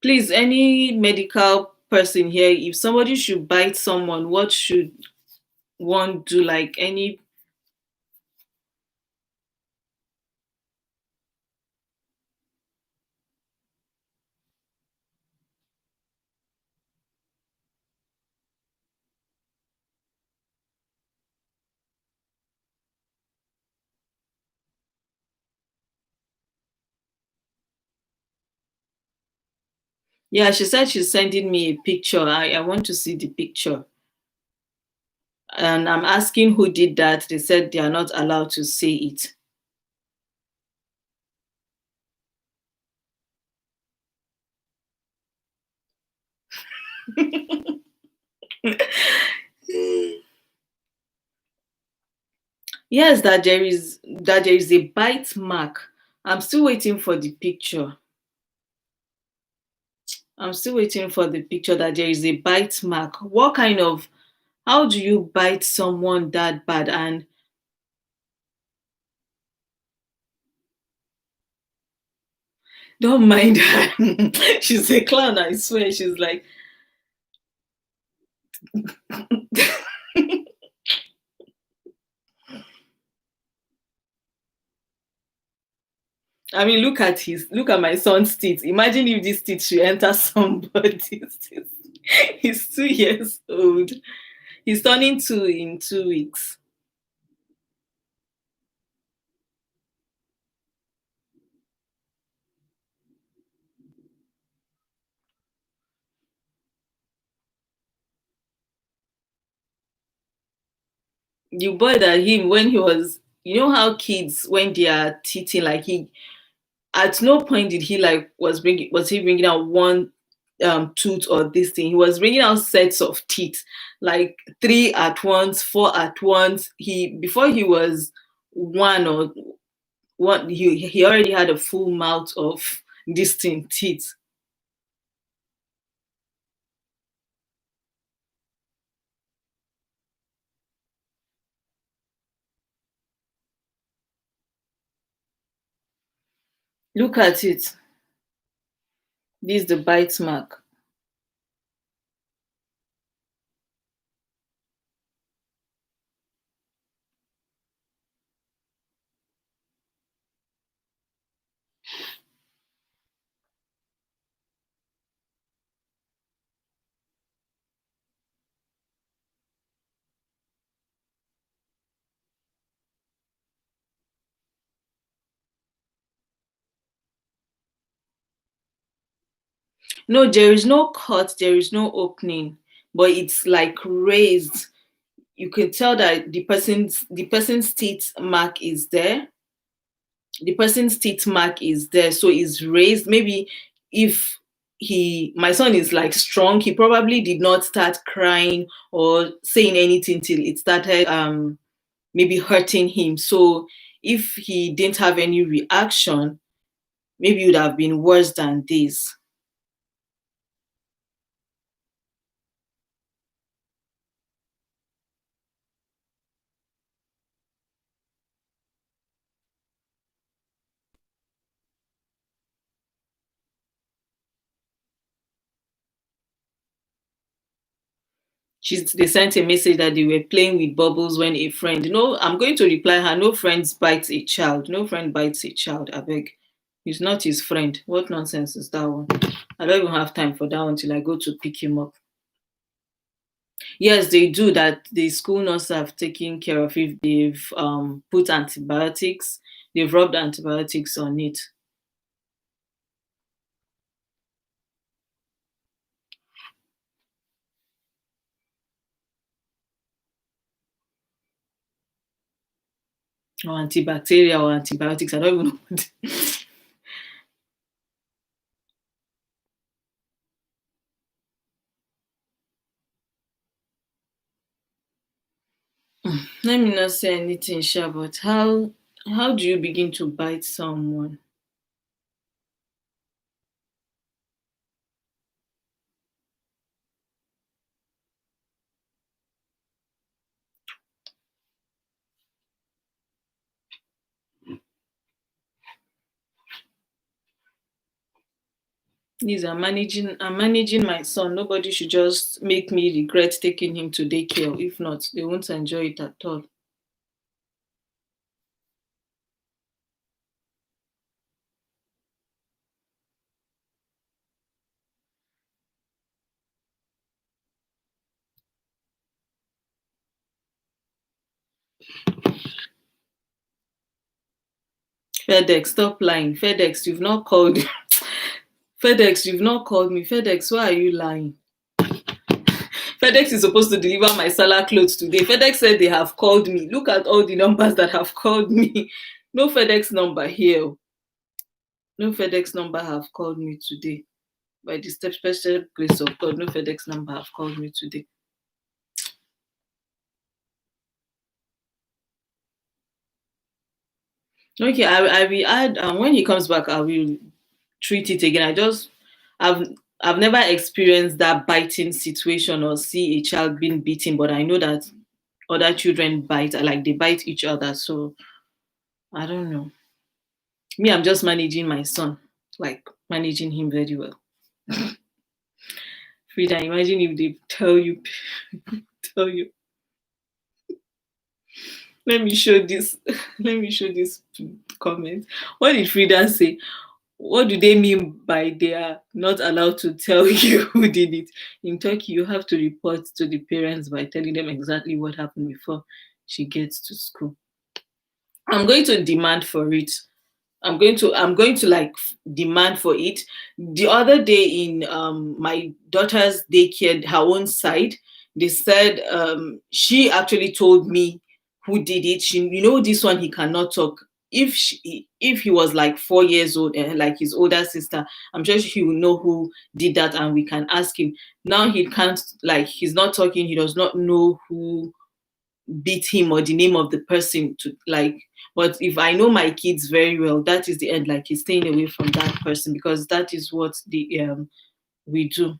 Please, any medical person here, if somebody should bite someone, what should one do? Like any, yeah, she said she's sending me a picture. I want to see the picture. And I'm asking who did that. They said they are not allowed to say it. Yes, that there is a bite mark. I'm still waiting for the picture. I'm still waiting for the picture that there is a bite mark. What kind of, how do you bite someone that bad? And don't mind her. She's a clown, I swear. She's like, I mean, look at my son's teeth. Imagine if this teeth should enter somebody's teeth. He's 2 years old. He's turning two in 2 weeks. You bothered at him when he was, you know how kids when they are teething, like he, at no point did he like was he bringing out one tooth or this thing. He was bringing out sets of teeth, like three at once, four at once. He, before he was one or one, he already had a full mouth of distinct teeth. Look at it. This is the bite mark. No, there is no cut, there is no opening, but it's like raised. You can tell that the person's teeth mark is there. The person's teeth mark is there, so it's raised. Maybe if my son is like strong, he probably did not start crying or saying anything till it started maybe hurting him. So if he didn't have any reaction, maybe it would have been worse than this. They sent a message that they were playing with bubbles when a friend, I'm going to reply her, no friends bites a child. No friend bites a child, I beg. He's not his friend. What nonsense is that one? I don't even have time for that until I go to pick him up. Yes, they do that. The school nurse have taken care of if they've put antibiotics, they've rubbed antibiotics on it. or antibacterial or antibiotics. I don't even know. Let me not say anything, sure, but how do you begin to bite someone? Please, I'm managing my son. Nobody should just make me regret taking him to daycare. If not, they won't enjoy it at all. FedEx, stop lying. FedEx, you've not called. FedEx, you've not called me. FedEx, why are you lying? FedEx is supposed to deliver my Salah clothes today. FedEx said they have called me. Look at all the numbers that have called me. No FedEx number here. No FedEx number have called me today. By the special grace of God, no FedEx number have called me today. Okay, I will add. When he comes back, I will treat it again. I've I've never experienced that biting situation or see a child being beaten, but I know that other children bite, like they bite each other. So I don't know. Me, I'm just managing my son, like managing him very well. Frida, imagine if they tell you, tell you, let me show this, let me show this comment. What did Frida say? What do they mean by they are not allowed to tell you who did it? In Turkey, you have to report to the parents by telling them exactly what happened before she gets to school. I'm going to demand for it. I'm going to like demand for it. The other day in my daughter's daycare, her own side, they said she actually told me who did it. This one he cannot talk. If he was like 4 years old, like his older sister, I'm sure he will know who did that, and we can ask him. Now he can't, like, he's not talking. He does not know who beat him or the name of the person to, like, but if I know my kids very well, that is the end. Like, he's staying away from that person because that is what the we do.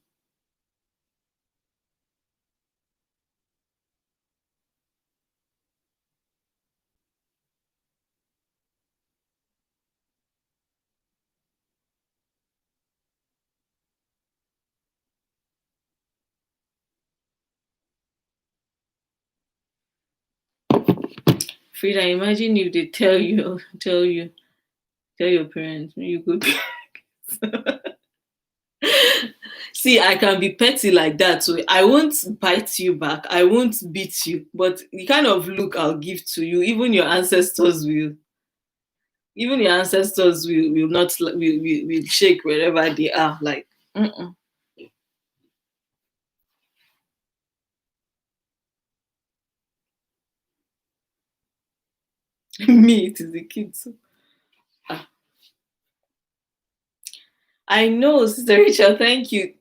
Frida, imagine if they tell your parents you go. See, I can be petty like that, so I won't bite you back, I won't beat you, but the kind of look I'll give to you, even your ancestors will not, will shake wherever they are, like, mm-mm. Me, it is the kids. Ah, I know, Sister Rachel, thank you.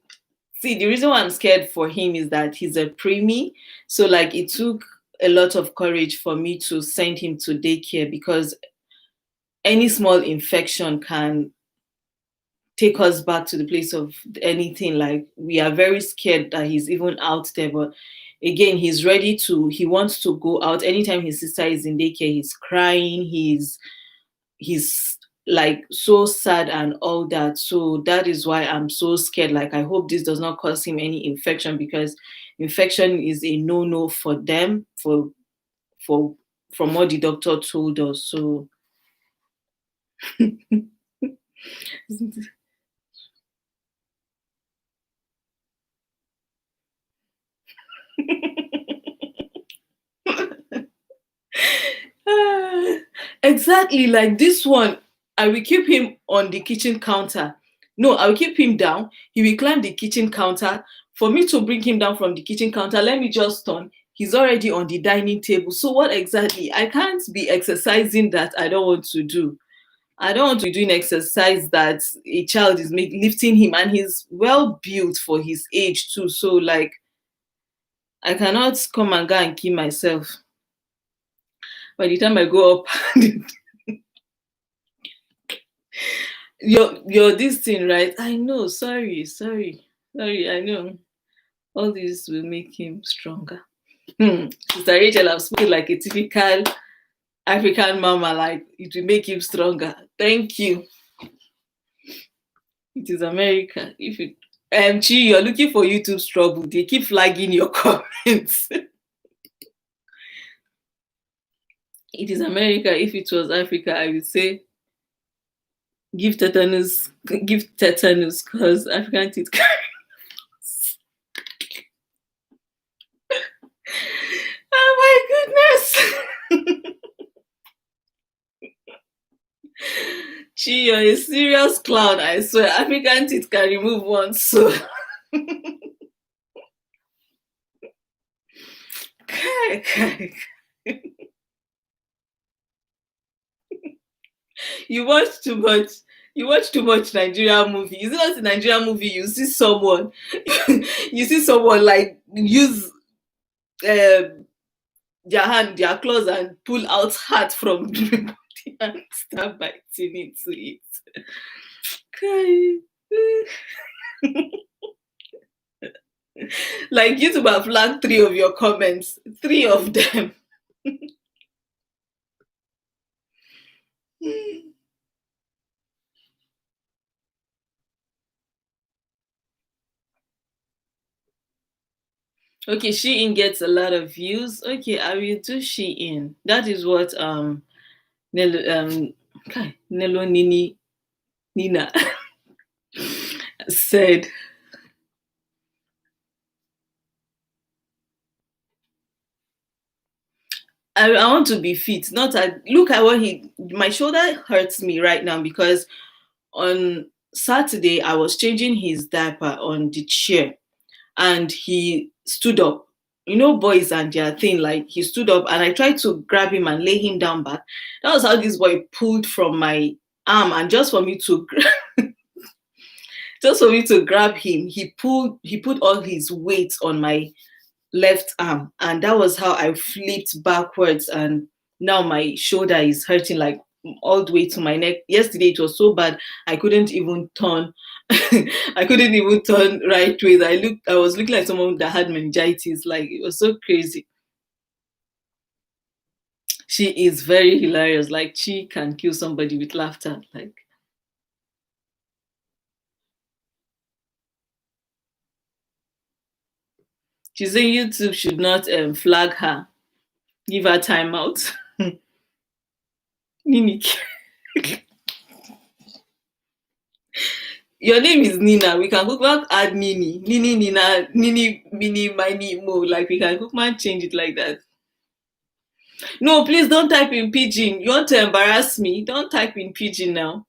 See, the reason why I'm scared for him is that he's a preemie. So, like, it took a lot of courage for me to send him to daycare because any small infection can take us back to the place of anything. Like, we are very scared that he's even out there. But again, he wants to go out. Anytime his sister is in daycare, he's crying. He's like so sad and all that. So that is why I'm so scared. Like, I hope this does not cause him any infection, because infection is a no-no for them, for from what the doctor told us. So exactly, like this one, I will keep him on the kitchen counter. No, I will keep him down. He will climb the kitchen counter. For me to bring him down from the kitchen counter, let me just turn. he's already on the dining table. So what exactly? I can't be exercising that I don't want to do. I don't want to be doing exercise that a child is lifting him, and he's well built for his age too. So like I cannot come and go and kill myself. By the time I go up, your this thing, right? I know. Sorry. I know. All this will make him stronger. Sister Rachel, I've spoken like a typical African mama, like it will make him stronger. Thank you. It is America. If it Chi, you're looking for YouTube's trouble. They keep flagging your comments. It is America. If it was Africa, I would say give tetanus, because African teeth carry. Oh my goodness. Chi, you're a serious clown, I swear. African teeth can remove one, so. You watch too much. You watch too much Nigerian movie. Is it not a Nigerian movie? You see someone, like use their hand, their claws, and pull out heart from the body and start biting into it. Like YouTube have flagged 3 of your comments, 3 of them. Okay, Shein gets a lot of views. Okay, I will do Shein. That is what Nelo Nina said. I want to be fit. Not look at what my shoulder hurts me right now because on Saturday I was changing his diaper on the chair and he stood up. You know, boys and their thing, like he stood up and I tried to grab him and lay him down back. That was how this boy pulled from my arm, and just for me to grab him, he put all his weight on my left arm, and that was how I flipped backwards, and now my shoulder is hurting like all the way to my neck. Yesterday it was so bad I couldn't even turn. I couldn't even turn right ways. I was looking like someone that had meningitis. Like it was so crazy. She is very hilarious. Like she can kill somebody with laughter. Like she's saying YouTube should not flag her. Give her time out. Nini. Your name is Nina. We can go add Nini. Nini, Nina, Nini, Mini, Mini, Mo. Like we can man change it like that. No, please don't type in pigeon. You want to embarrass me? Don't type in pigeon now.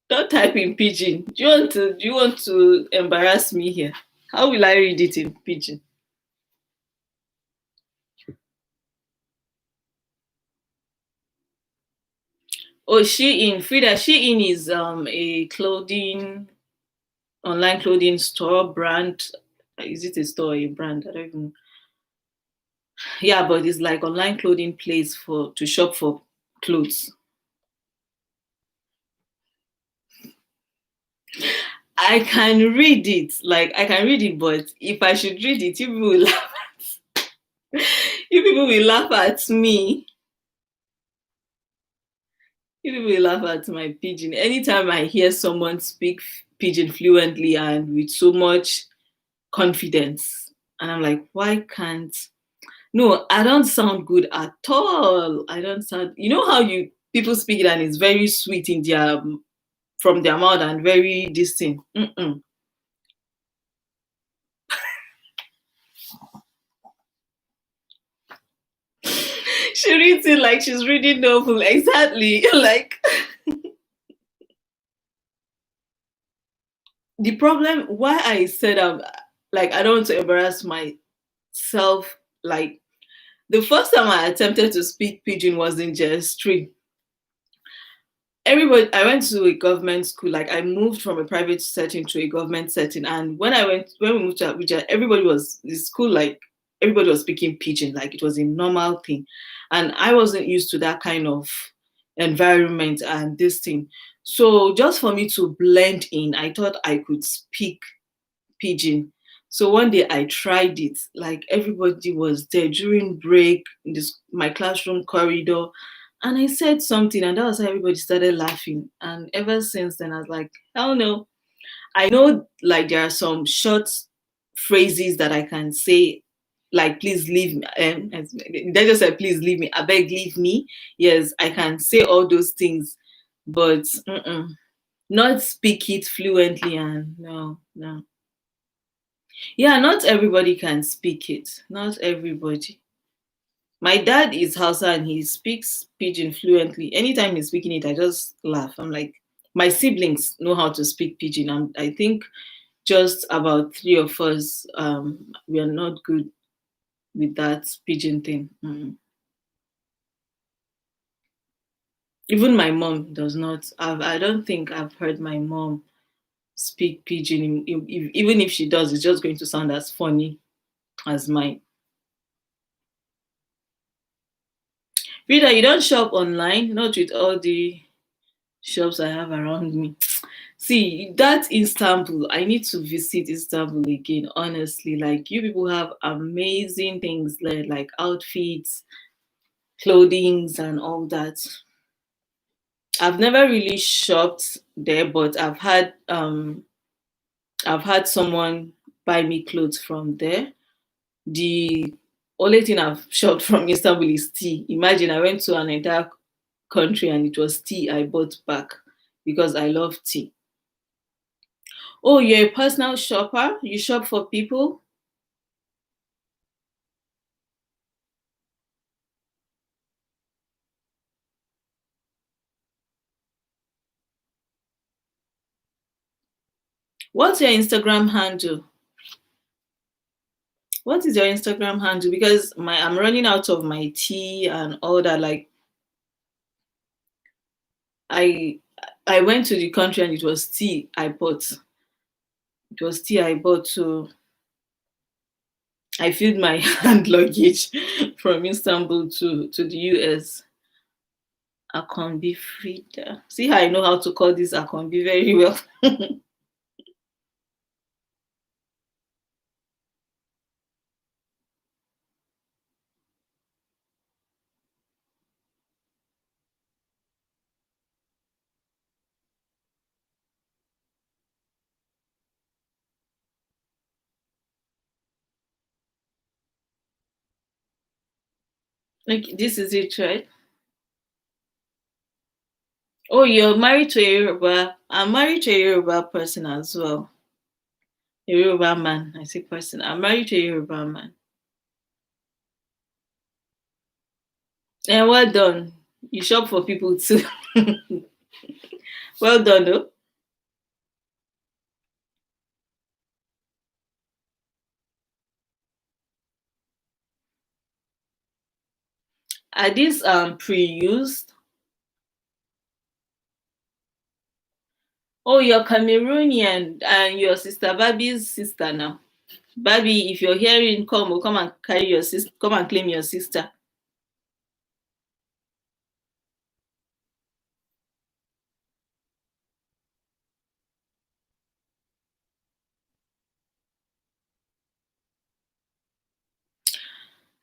Don't type in pigeon. Do you want to embarrass me here? How will I read it in pigeon? Oh, Shein, Frida. Shein is a online clothing store brand. Is it a store or a brand? I don't even. Yeah, but it's like online clothing place to shop for clothes. I can read it, but if I should read it, you people will laugh you people will laugh at me. You people will laugh at my pidgin. Anytime I hear someone speak pidgin fluently and with so much confidence, and I'm like, why can't? No, I don't sound good at all. I don't sound. You know how people speak it and it's very sweet in from their mouth and very distinct. She reads it like she's reading novel. Exactly. Like the problem why I said like I don't want to embarrass myself. Like the first time I attempted to speak pidgin was in JS3. Everybody, I went to a government school. Like I moved from a private setting to a government setting, and when we moved to Abuja, everybody was the school, like everybody was speaking pidgin, like it was a normal thing, and I wasn't used to that kind of environment and this thing. So just for me to blend in, I thought I could speak pidgin. So one day I tried it. Like everybody was there during break in this my classroom corridor, and I said something, and that was how everybody started laughing. And ever since then, I was like, hell no. I know like there are some short phrases that I can say, like please leave me. They just said please leave me. I beg leave me. Yes, I can say all those things, but not speak it fluently. And no, no. Yeah, not everybody can speak it. Not everybody. My dad is Hausa and he speaks pidgin fluently. Anytime he's speaking it, I just laugh. I'm like, my siblings know how to speak pidgin. I think just about three of us, we are not good with that pidgin thing. Even my mom does not. I don't think I've heard my mom speak pidgin. Even if she does, it's just going to sound as funny as mine. Rita, you don't shop online, not with all the shops I have around me. See, that Istanbul, I need to visit Istanbul again, honestly. Like, you people have amazing things there, like outfits, clothings, and all that. I've never really shopped there, but I've had someone buy me clothes from there. The only thing I've shopped from Istanbul is tea. Imagine I went to an entire country and it was tea I bought back because I love tea. Oh, you're a personal shopper? You shop for people? What's your Instagram handle? What is your Instagram handle? Because I'm running out of my tea and all that. Like I I went to the country and it was tea I bought. It was tea I bought, so I filled my hand luggage from Istanbul to the US. Akombi Frida. See how I know how to call this Akombi very well. Like this is it, right? Oh, you're married to a Yoruba. I'm married to a Yoruba person as well. A Yoruba man. I say person. I'm married to a Yoruba man. And well done. You shop for people too. Well done, though. Are these pre-used? Oh, you're Cameroonian and your sister Babi's sister now. Babi, if you're hearing, come and carry your sister, come and claim your sister.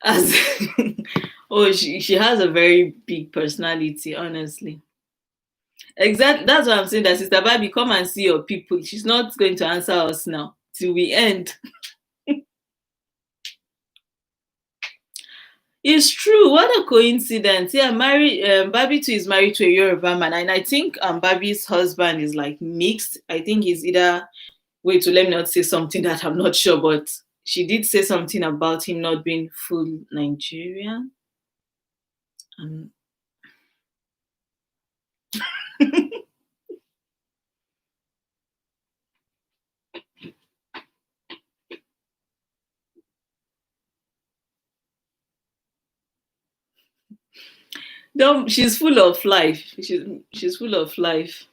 As oh, she has a very big personality, honestly. Exactly. That's what I'm saying. That Sister Babi, come and see your people. She's not going to answer us now till we end. It's true. What a coincidence. Yeah, married. Babi too is married to a Yoruba man, and I think Babi's husband is like mixed. I think he's either. Wait, to let me not say something that I'm not sure, but she did say something about him not being full Nigerian. Um, Don't, she's full of life. She's full of life.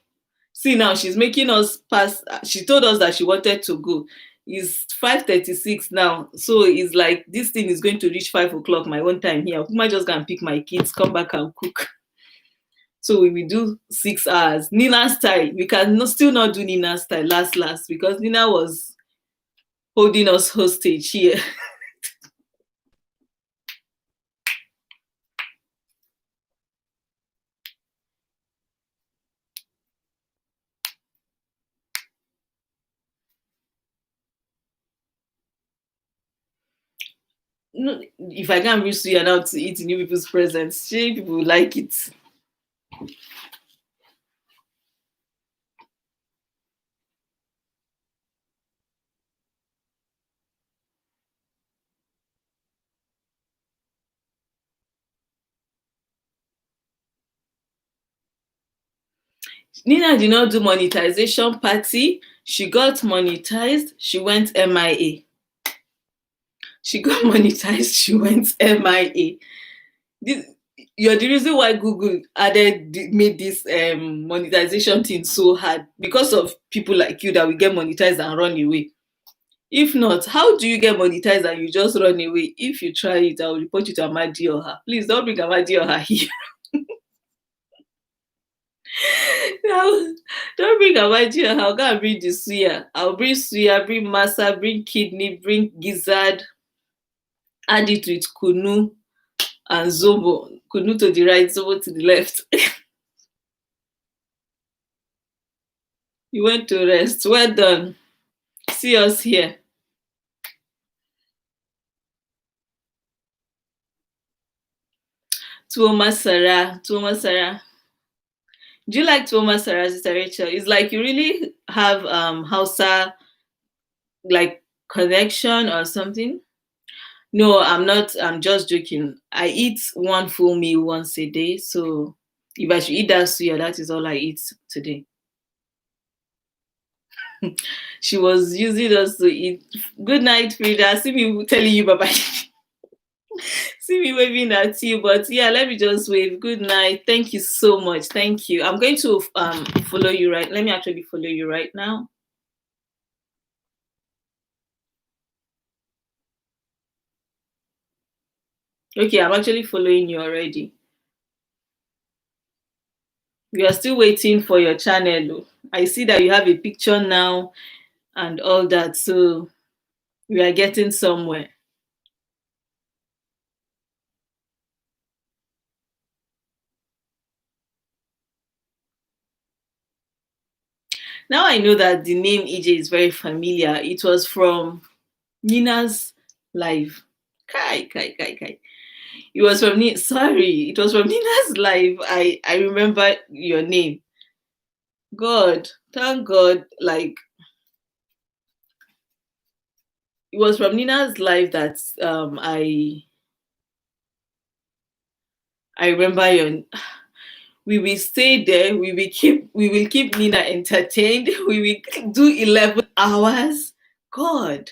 See now, she's making us pass. She told us that she wanted to go. It's 5:36 now, so it's like this thing is going to reach 5 o'clock my own time here. I might just go and pick my kids, come back and cook. So we will do 6 hours. Nina style. We can still not do Nina style last because Nina was holding us hostage here. No, if I can't bring suya now to eat in new people's presence, people will like it. Nina did not do monetization party. She got monetized. She went MIA. She got monetized. She went MIA. This, you're the reason why Google made this monetization thing so hard because of people like you that will get monetized and run away. If not, how do you get monetized and you just run away? If you try it, I will report you to Amadioha. Please don't bring Amadioha here. No, don't bring Amadioha. I'll go and bring the suya. I'll bring suya, bring masa, bring kidney, bring gizzard, add it with kunu and zobo. Kunu to the right, zobo to the left. You went to rest. Well done. See us here. Tuwo masara. Do you like tuwo masara, Sister Rachel? It's like you really have Hausa like connection or something. No, I'm not. I'm just joking. I eat one full meal once a day. So if I should eat that suya, that is all I eat today. She was using us to eat. Good night, Frida. See me telling you bye bye. See me waving at you, but yeah, let me just wave. Good night. Thank you so much. Thank you. I'm going to follow you right. Let me actually follow you right now. Okay, I'm actually following you already. We are still waiting for your channel. I see that you have a picture now and all that, so we are getting somewhere. Now I know that the name EJ is very familiar. It was from Nina's live. Kai, kai, kai, kai. It was from sorry, it was from Nina's live. I remember your name. God, thank God, like it was from Nina's live that I remember your we will stay there, we will keep Nina entertained, we will do 11 hours. God.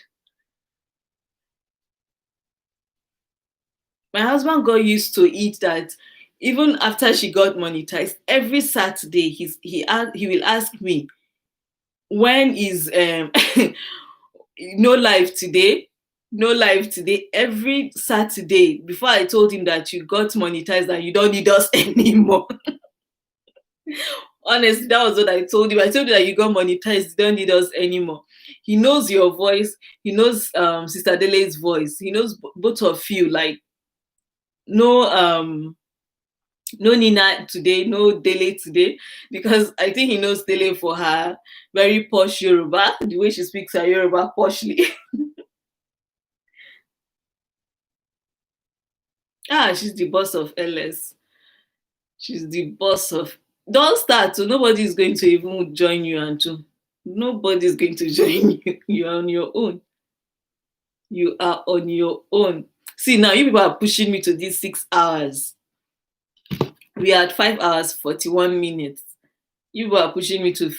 My husband got used to it that even after she got monetized, every Saturday he will ask me, when is no live today? No live today. Every Saturday, before I told him that you got monetized and you don't need us anymore. Honestly, that was what I told him. I told you that you got monetized, you don't need us anymore. He knows your voice, he knows Sister Dele's voice, he knows both of you. Like no no Nina today, no Dele today, because I think he knows Dele for her very posh Yoruba, the way she speaks her Yoruba poshly. She's the boss of LS. She's the boss of. Don't start. So nobody is going to even join you, and nobody is going to join you. You're on your own. You are on your own. See, now you people are pushing me to these 6 hours. We are at 5 hours 41 minutes. You people are pushing me to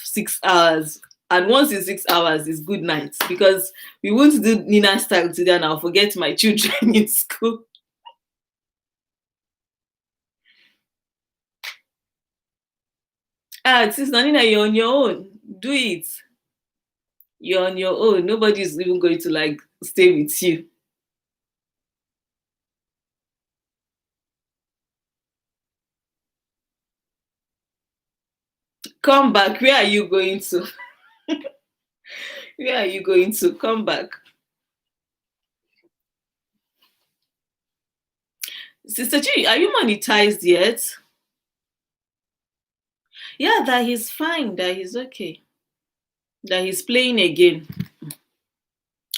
6 hours. And once it's 6 hours, it's good night, because we won't do Nina style today and I'll forget my children in school. Ah, sis Nanina, you're on your own. Do it. You're on your own. Nobody's even going to like stay with you. Come back. Where are you going to? Where are you going to? Come back. Sister Chi, are you monetized yet? Yeah, that he's fine, that he's okay. That he's playing again.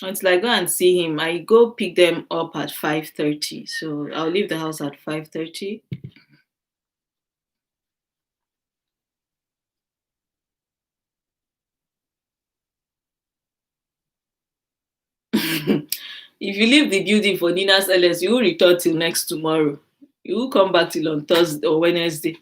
Until I go and see him. I go pick them up at 5:30. So I'll leave the house at 5:30. If you leave the building for Nina's LS, you will return till next tomorrow. You will come back till on Thursday or Wednesday.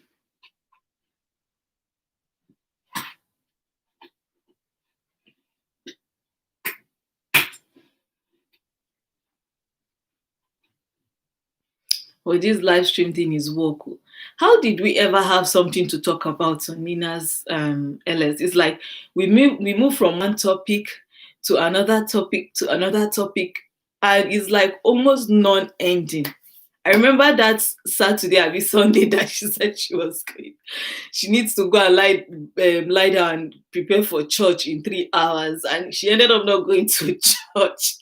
Or this live stream thing is work. How did we ever have something to talk about on Nina's LS? It's like we move from one topic to another topic to another topic, and it's like almost non-ending. I remember that Saturday, every Sunday, that she said she was going. She needs to go and lie down and prepare for church in 3 hours, and she ended up not going to church.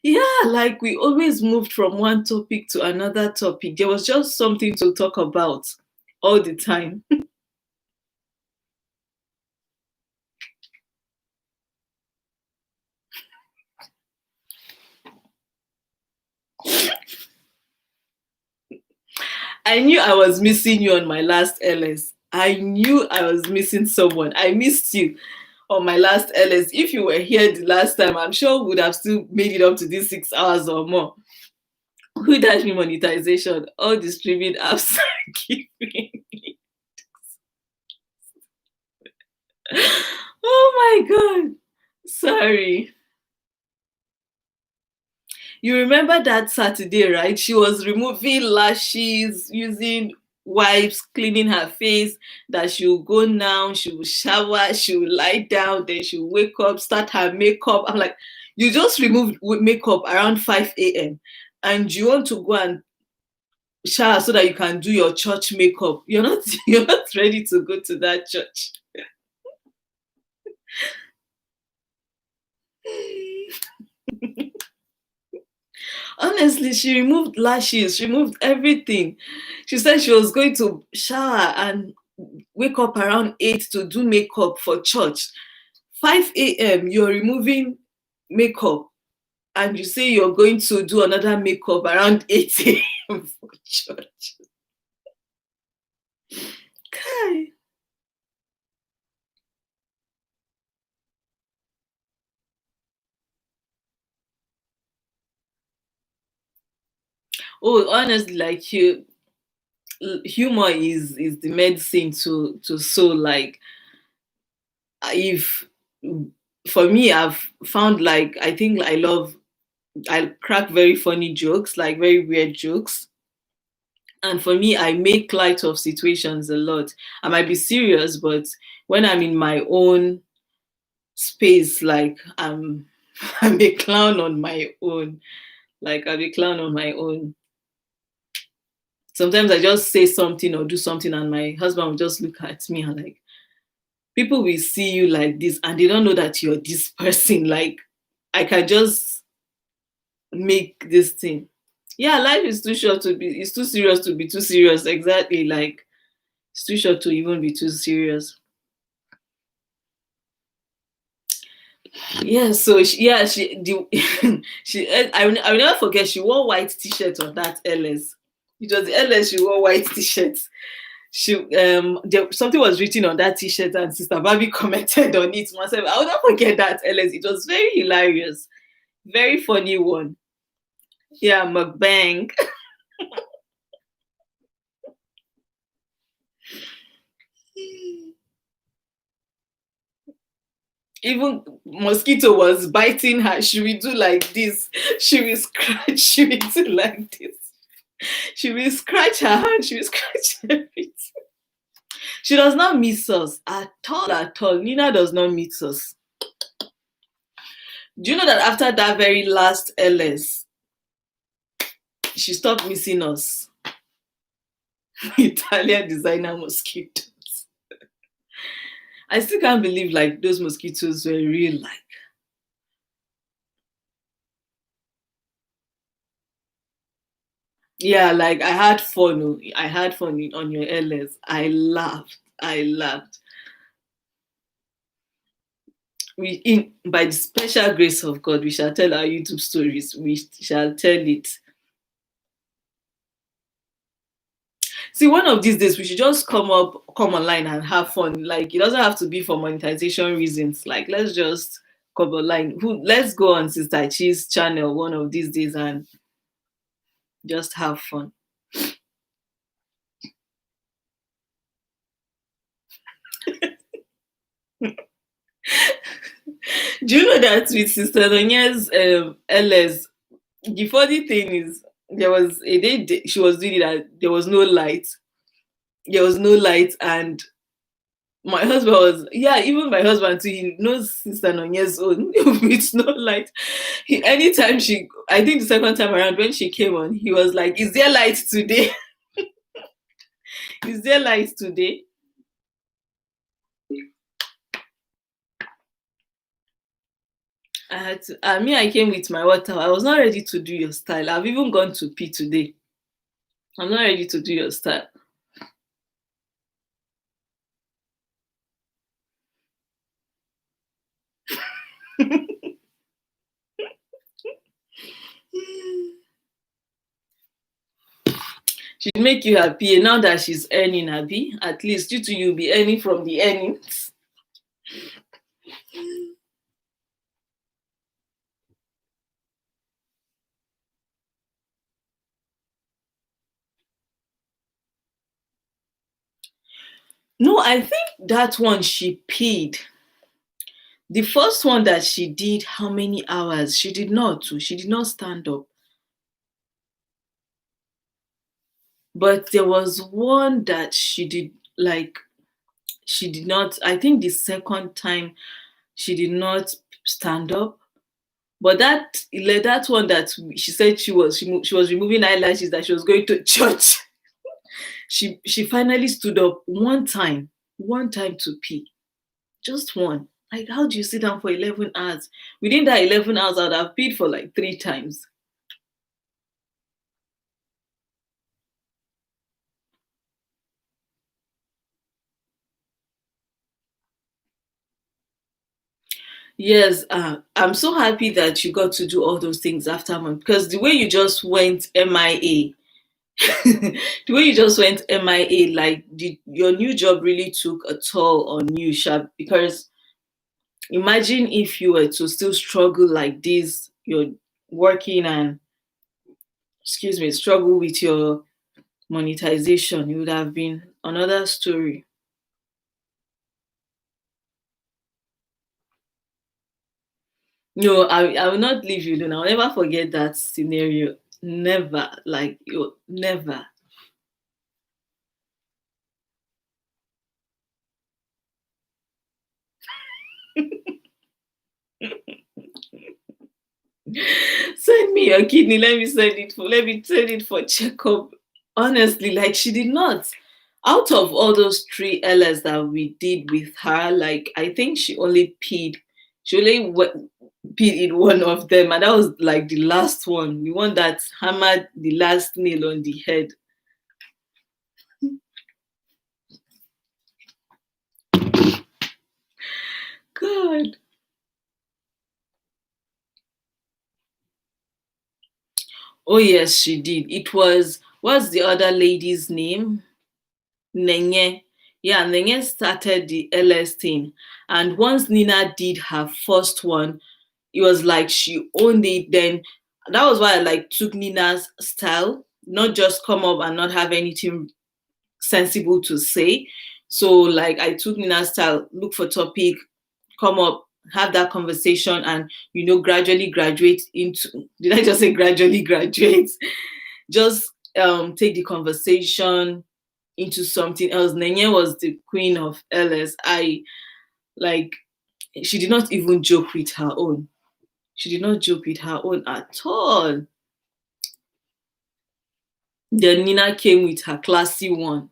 Yeah, like we always moved from one topic to another topic. There was just something to talk about all the time. I knew I was missing you on my last LS. I knew I was missing someone. I missed you on my last LS. If you were here the last time, I'm sure we would have still made it up to these 6 hours or more. Who dash me monetization? All the streaming apps are giving me. Oh my god. Sorry. You remember that Saturday, right? She was removing lashes, using wipes, cleaning her face, that she will go now, she will shower, she will lie down, then she will wake up, start her makeup. I'm like, you just removed makeup around 5 a.m. and you want to go and shower so that you can do your church makeup. You're not you're not ready to go to that church. Honestly, she removed lashes, she removed everything. She said she was going to shower and wake up around 8 to do makeup for church. 5 a.m., you're removing makeup and you say you're going to do another makeup around 8 a.m. for church. Kai. Oh, honestly, like humor is the medicine to so like if for me I've found like I think I crack very funny jokes, like very weird jokes. And for me, I make light of situations a lot. I might be serious, but when I'm in my own space, like I'm a clown on my own. Like I'm a clown on my own. Sometimes I just say something or do something, and my husband will just look at me and like, people will see you like this, and they don't know that you're this person. Like I can just make this thing. Yeah, life is too short to be. It's too serious to be too serious. Exactly. Like it's too short to even be too serious. Yeah, so I will never forget. She wore white t-shirt on that LS. It was the LS. She wore white t-shirt. Something was written on that t-shirt, and Sister Barbie commented on it. Myself, I will not forget that LS. It was very hilarious, very funny one. Yeah, mukbang. Even mosquito was biting her. She will do like this. She will scratch. She will do like this. She will scratch her hand, she will scratch everything. She does not miss us at all, at all. Nina does not miss us. Do you know that after that very last LS, she stopped missing us? Italian designer mosquitoes. I still can't believe like those mosquitoes were real. Like, yeah, like I had fun. Oh, I had fun on your LS. I laughed. I laughed. We in by the special grace of God, we shall tell our YouTube stories. We shall tell it. See, one of these days we should just come online and have fun. Like it doesn't have to be for monetization reasons. Like let's just come online. Let's go on Sister Cheese channel one of these days and just have fun. Do you know that with Sister Nonye's LS, the funny thing is there was a day she was doing it that there was no light. There was no light, and my husband was, yeah, even my husband too, he knows Sister Nonye's own with no light. Anytime I think the second time around when she came on, he was like, is there light today? Is there light today? I came with my water. I was not ready to do your style. I've even gone to pee today. I'm not ready to do your style. She'd make you happy. And now that she's earning happy, at least you two you'll be earning from the earnings. No, I think that one she paid. The first one that she did, how many hours? She did not. She did not stand up. But there was one that she did, like, she did not. I think the second time she did not stand up. But that one that she said she was removing eyelashes, that she was going to church. She finally stood up one time to pee, just one. Like, how do you sit down for 11 hours? Within that 11 hours, I'd have peed for like 3 times. Yes, I'm so happy that you got to do all those things after month, because the way you just went MIA, the way you just went MIA, like your new job really took a toll on you, Sharp. Because imagine if you were to still struggle like this, you're working and, excuse me, struggle with your monetization, it would have been another story. No, I will not leave you alone. I'll never forget that scenario. Never, like you never. Send me your kidney. Let me send it for checkup. Honestly, like she did not. Out of all those three LS that we did with her, like I think she only peed in one of them, and that was like the last one, the one that hammered the last nail on the head. God. Oh yes, she did. It was, what's the other lady's name? Nenye. Yeah, Nenye started the LS thing. And once Nina did her first one, it was like she owned it. Then that was why I like took Nina's style, not just come up and not have anything sensible to say. So like I took Nina's style, look for topic, come up, have that conversation, and gradually graduate into, did I just say gradually graduate? Just take the conversation into something else. Nenye was the queen of LS. I like she did not even joke with her own. She did not joke with her own at all. Then Nina came with her classy one.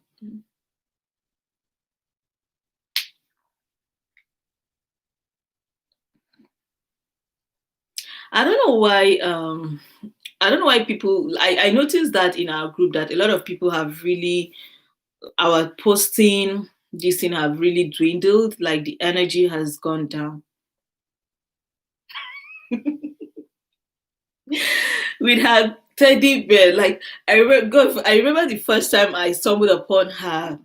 I don't know why I don't know why people I noticed that in our group that a lot of people have really our posting this thing have really dwindled, like the energy has gone down. With her teddy bear. Like I remember the first time I stumbled upon her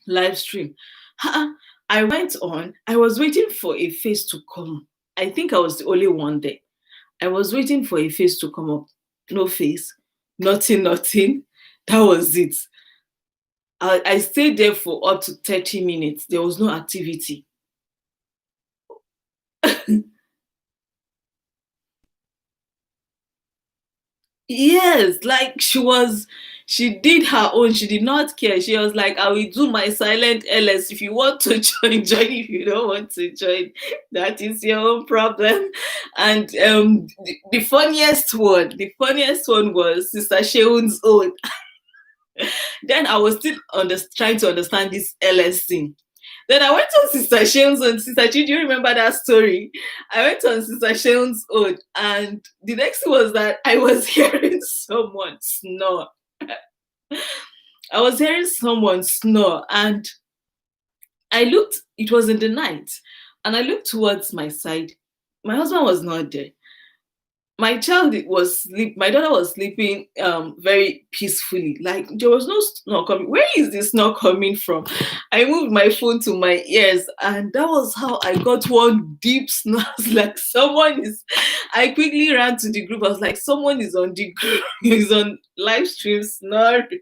live stream. I went on, I was waiting for a face to come. I think I was the only one there. I was waiting for a face to come up. No face, nothing, nothing. That was it. I stayed there for up to 30 minutes. There was no activity. Yes, like she did her own. She did not care. She was like, I will do my silent LS. If you want to join, join. If you don't want to join, that is your own problem. And the funniest one was Sister Sheun's own. Then I was still trying to understand this LS thing. Then I went on Sister Sheun's own. Sister Chi, do you remember that story? I went on Sister Sheun's own, and the next thing was that I was hearing someone snore. I was hearing someone snore, and I looked, it was in the night, and I looked towards my side. My husband was not there. My daughter was sleeping very peacefully, like there was no snore coming. Where is this snore coming from? I moved my phone to my ears, and that was how I got one deep snore. I was like, someone is I quickly ran to the group. I was like, someone is on the group, is on live stream snoring.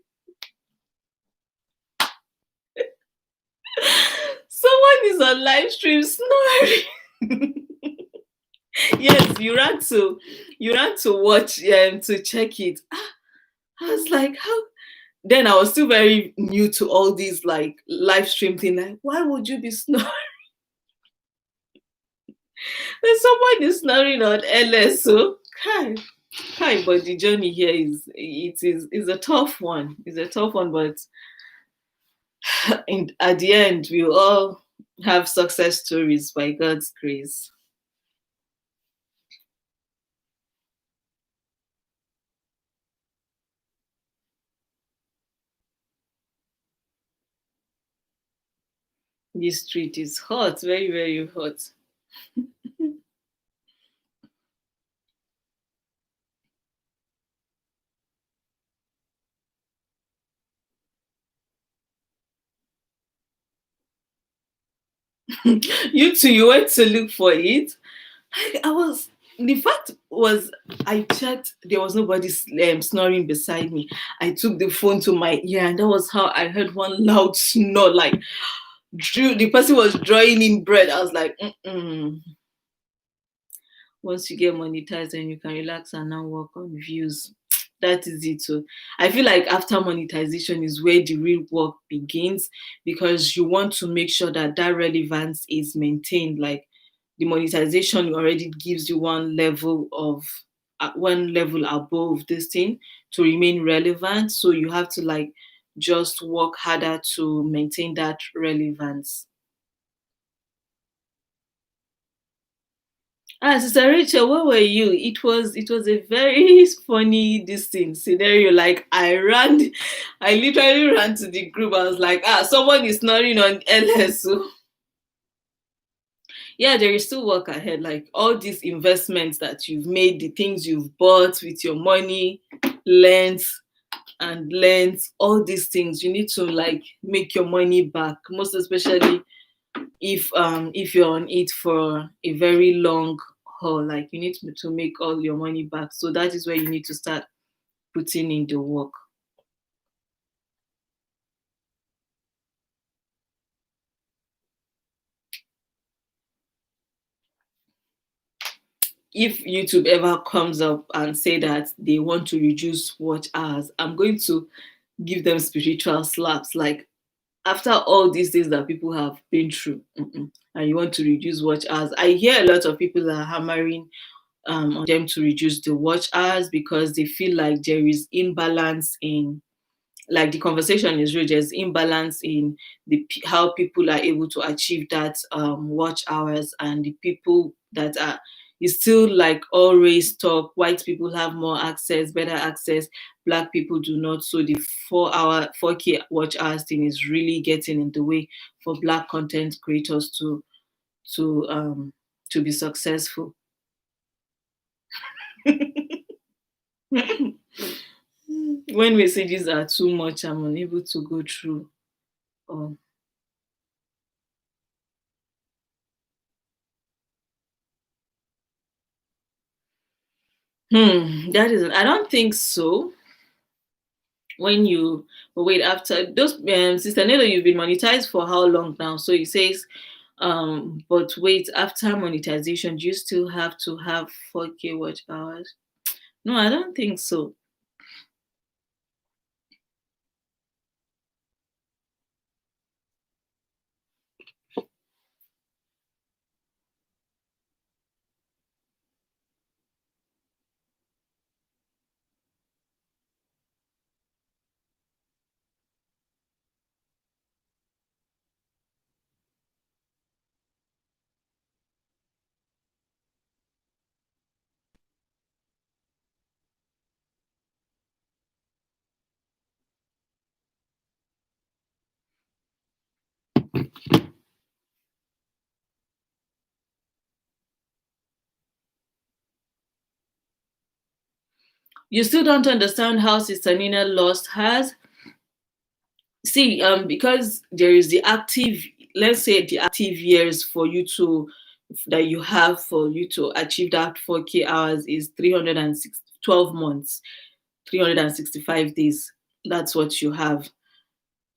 Someone is on live stream snoring. Yes, you ran to watch to check it. I was like, how? Then I was still very new to all these like live stream thing. Like, why would you be snoring? Then someone is snoring on LS. So kind, but the journey here is a tough one. It's a tough one, but at the end, we all have success stories by God's grace. This street is hot, very, very hot. You too, you went to look for it. I was the fact was I checked, there was nobody snoring beside me. I took the phone to my ear, and that was how I heard one loud snore. Like the person was drawing in bread. I was like, mm-mm. Once you get monetized, then you can relax and now work on views. That is it. So I feel like after monetization is where the real work begins, because you want to make sure that that relevance is maintained. Like the monetization already gives you one level above this thing to remain relevant. So you have to like just work harder to maintain that relevance. Ah, Sister Rachel, where were you? It was a very funny this thing scenario. Like I literally ran to the group. I was like, someone is snoring on LS. So yeah, there is still work ahead. Like all these investments that you've made, the things you've bought with your money, lens and lens, all these things, you need to like make your money back. Most especially if you're on it for a very long haul, like you need to make all your money back. So that is where you need to start putting in the work. if YouTube ever comes up and say that they want to reduce watch hours, I'm going to give them spiritual slaps. Like, after all these things that people have been through, and you want to reduce watch hours. I hear a lot of people are hammering on them to reduce the watch hours because they feel like there is imbalance in, like, the conversation is real, there's imbalance in how people are able to achieve that watch hours, and the people that are, it's still like always talk, white people have more access, better access, black people do not. So the 4 hour 4K watch hours thing is really getting in the way for black content creators to um to be successful. When messages are too much, I'm unable to go through. Oh. That is, I don't think so. When you, but wait, after those, Sister Nelo, you've been monetized for how long now? So it says, but wait, after monetization, do you still have to have 4K watch hours? No, I don't think so. You still don't understand how Sister Nina lost hers? See, because there is the active, let's say the active years for you to, that you have for you to achieve that 4K hours is 312 months, 365 days. That's what you have.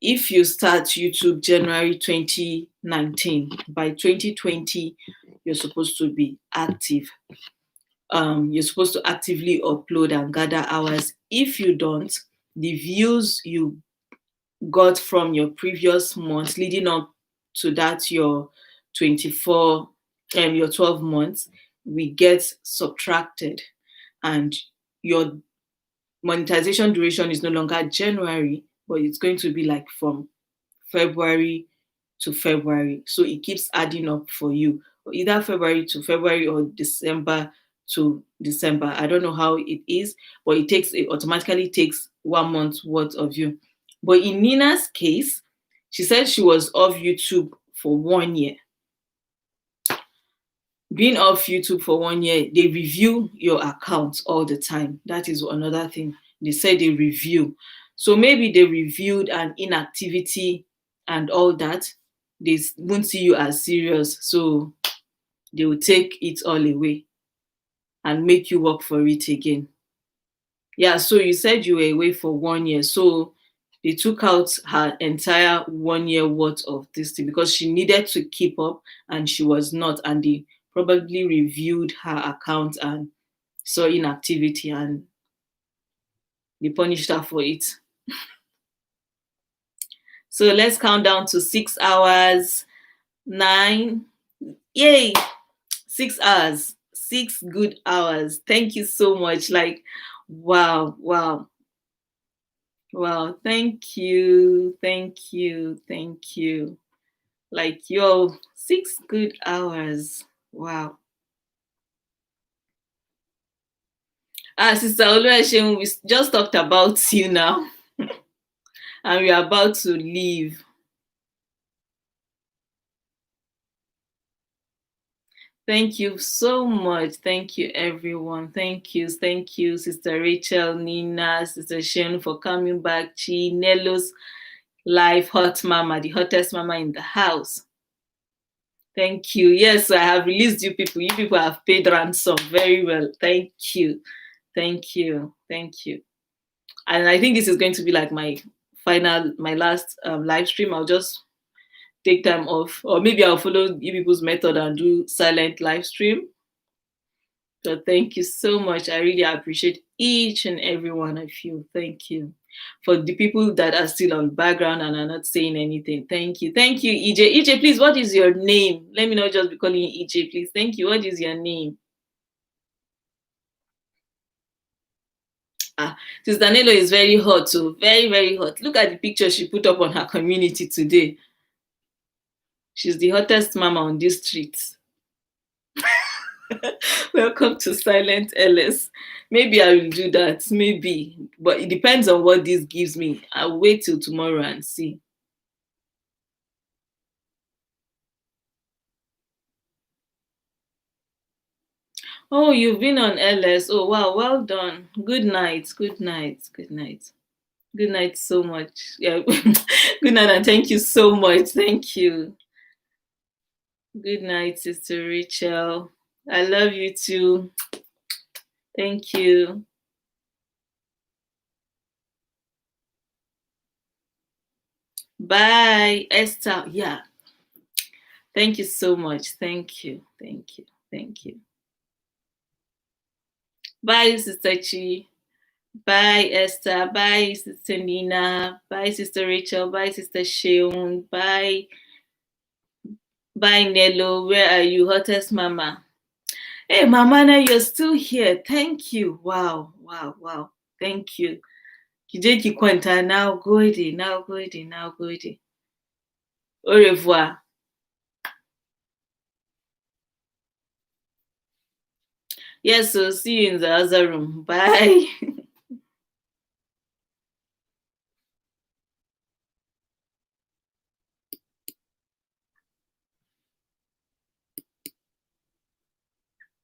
If you start YouTube January 2019, by 2020, you're supposed to be active. You're supposed to actively upload and gather hours. If you don't, the views you got from your previous month leading up to that, your 24, your 12 months, we get subtracted, and your monetization duration is no longer January, but it's going to be like from February to February. So it keeps adding up for you, either February to February or December to December. I don't know how it is, but it automatically takes 1 month worth of you. But in Nina's case, she said she was off YouTube for 1 year. Being off YouTube for 1 year, they review your account all the time. That is another thing. They say they review. So maybe they reviewed an inactivity and all that. They won't see you as serious. So they will take it all away and make you work for it again. Yeah, so you said you were away for 1 year. So they took out her entire 1 year worth of this thing because she needed to keep up and she was not. And they probably reviewed her account and saw inactivity and they punished her for it. So let's count down to 6 hours, nine. Yay! 6 hours, 6 good hours. Thank you so much. Like, wow, wow. Wow, thank you, thank you, thank you. Like, yo, 6 good hours. Wow. Sister Oluwaseun, we just talked about you now, and we are about to leave. Thank you so much. Thank you, everyone. Thank you, Sister Rachel, Nina, Sister Shen for coming back. Chi, Nelos, Life, Hot Mama, the hottest mama in the house. Thank you. Yes, I have released you people. You people have paid ransom very well. Thank you. Thank you. Thank you. And I think this is going to be like my last live stream. I'll just take time off, or maybe I'll follow you people's method and do silent live stream. So thank you so much. I really appreciate each and every one of you. Thank you. For the people that are still on background and are not saying anything, thank you. Thank you, EJ. EJ, please, what is your name? Let me not just be calling you EJ, please. Thank you. What is your name? Ah, Sister Nelo is very hot, so very, very hot. Look at the picture she put up on her community today. She's the hottest mama on this street. Welcome to Silent LS. Maybe I will do that, maybe. But it depends on what this gives me. I'll wait till tomorrow and see. Oh, you've been on LS. Oh, wow. Well done. Good night. Good night. Good night. Good night so much. Yeah. Good night and thank you so much. Thank you. Good night, Sister Rachel. I love you too. Thank you. Bye, Esther. Yeah. Thank you so much. Thank you. Thank you. Thank you. Bye, Sister Chi. Bye, Esther. Bye, Sister Nina. Bye, Sister Rachel. Bye, Sister Sheung. Bye. Bye, Nello. Where are you? Hottest mama. Hey, Mama, now you're still here. Thank you. Wow, wow, wow. Thank you. Kijeki Kwanta, now goody, now goody, now goody. Au revoir. Yes, so see you in the other room. Bye.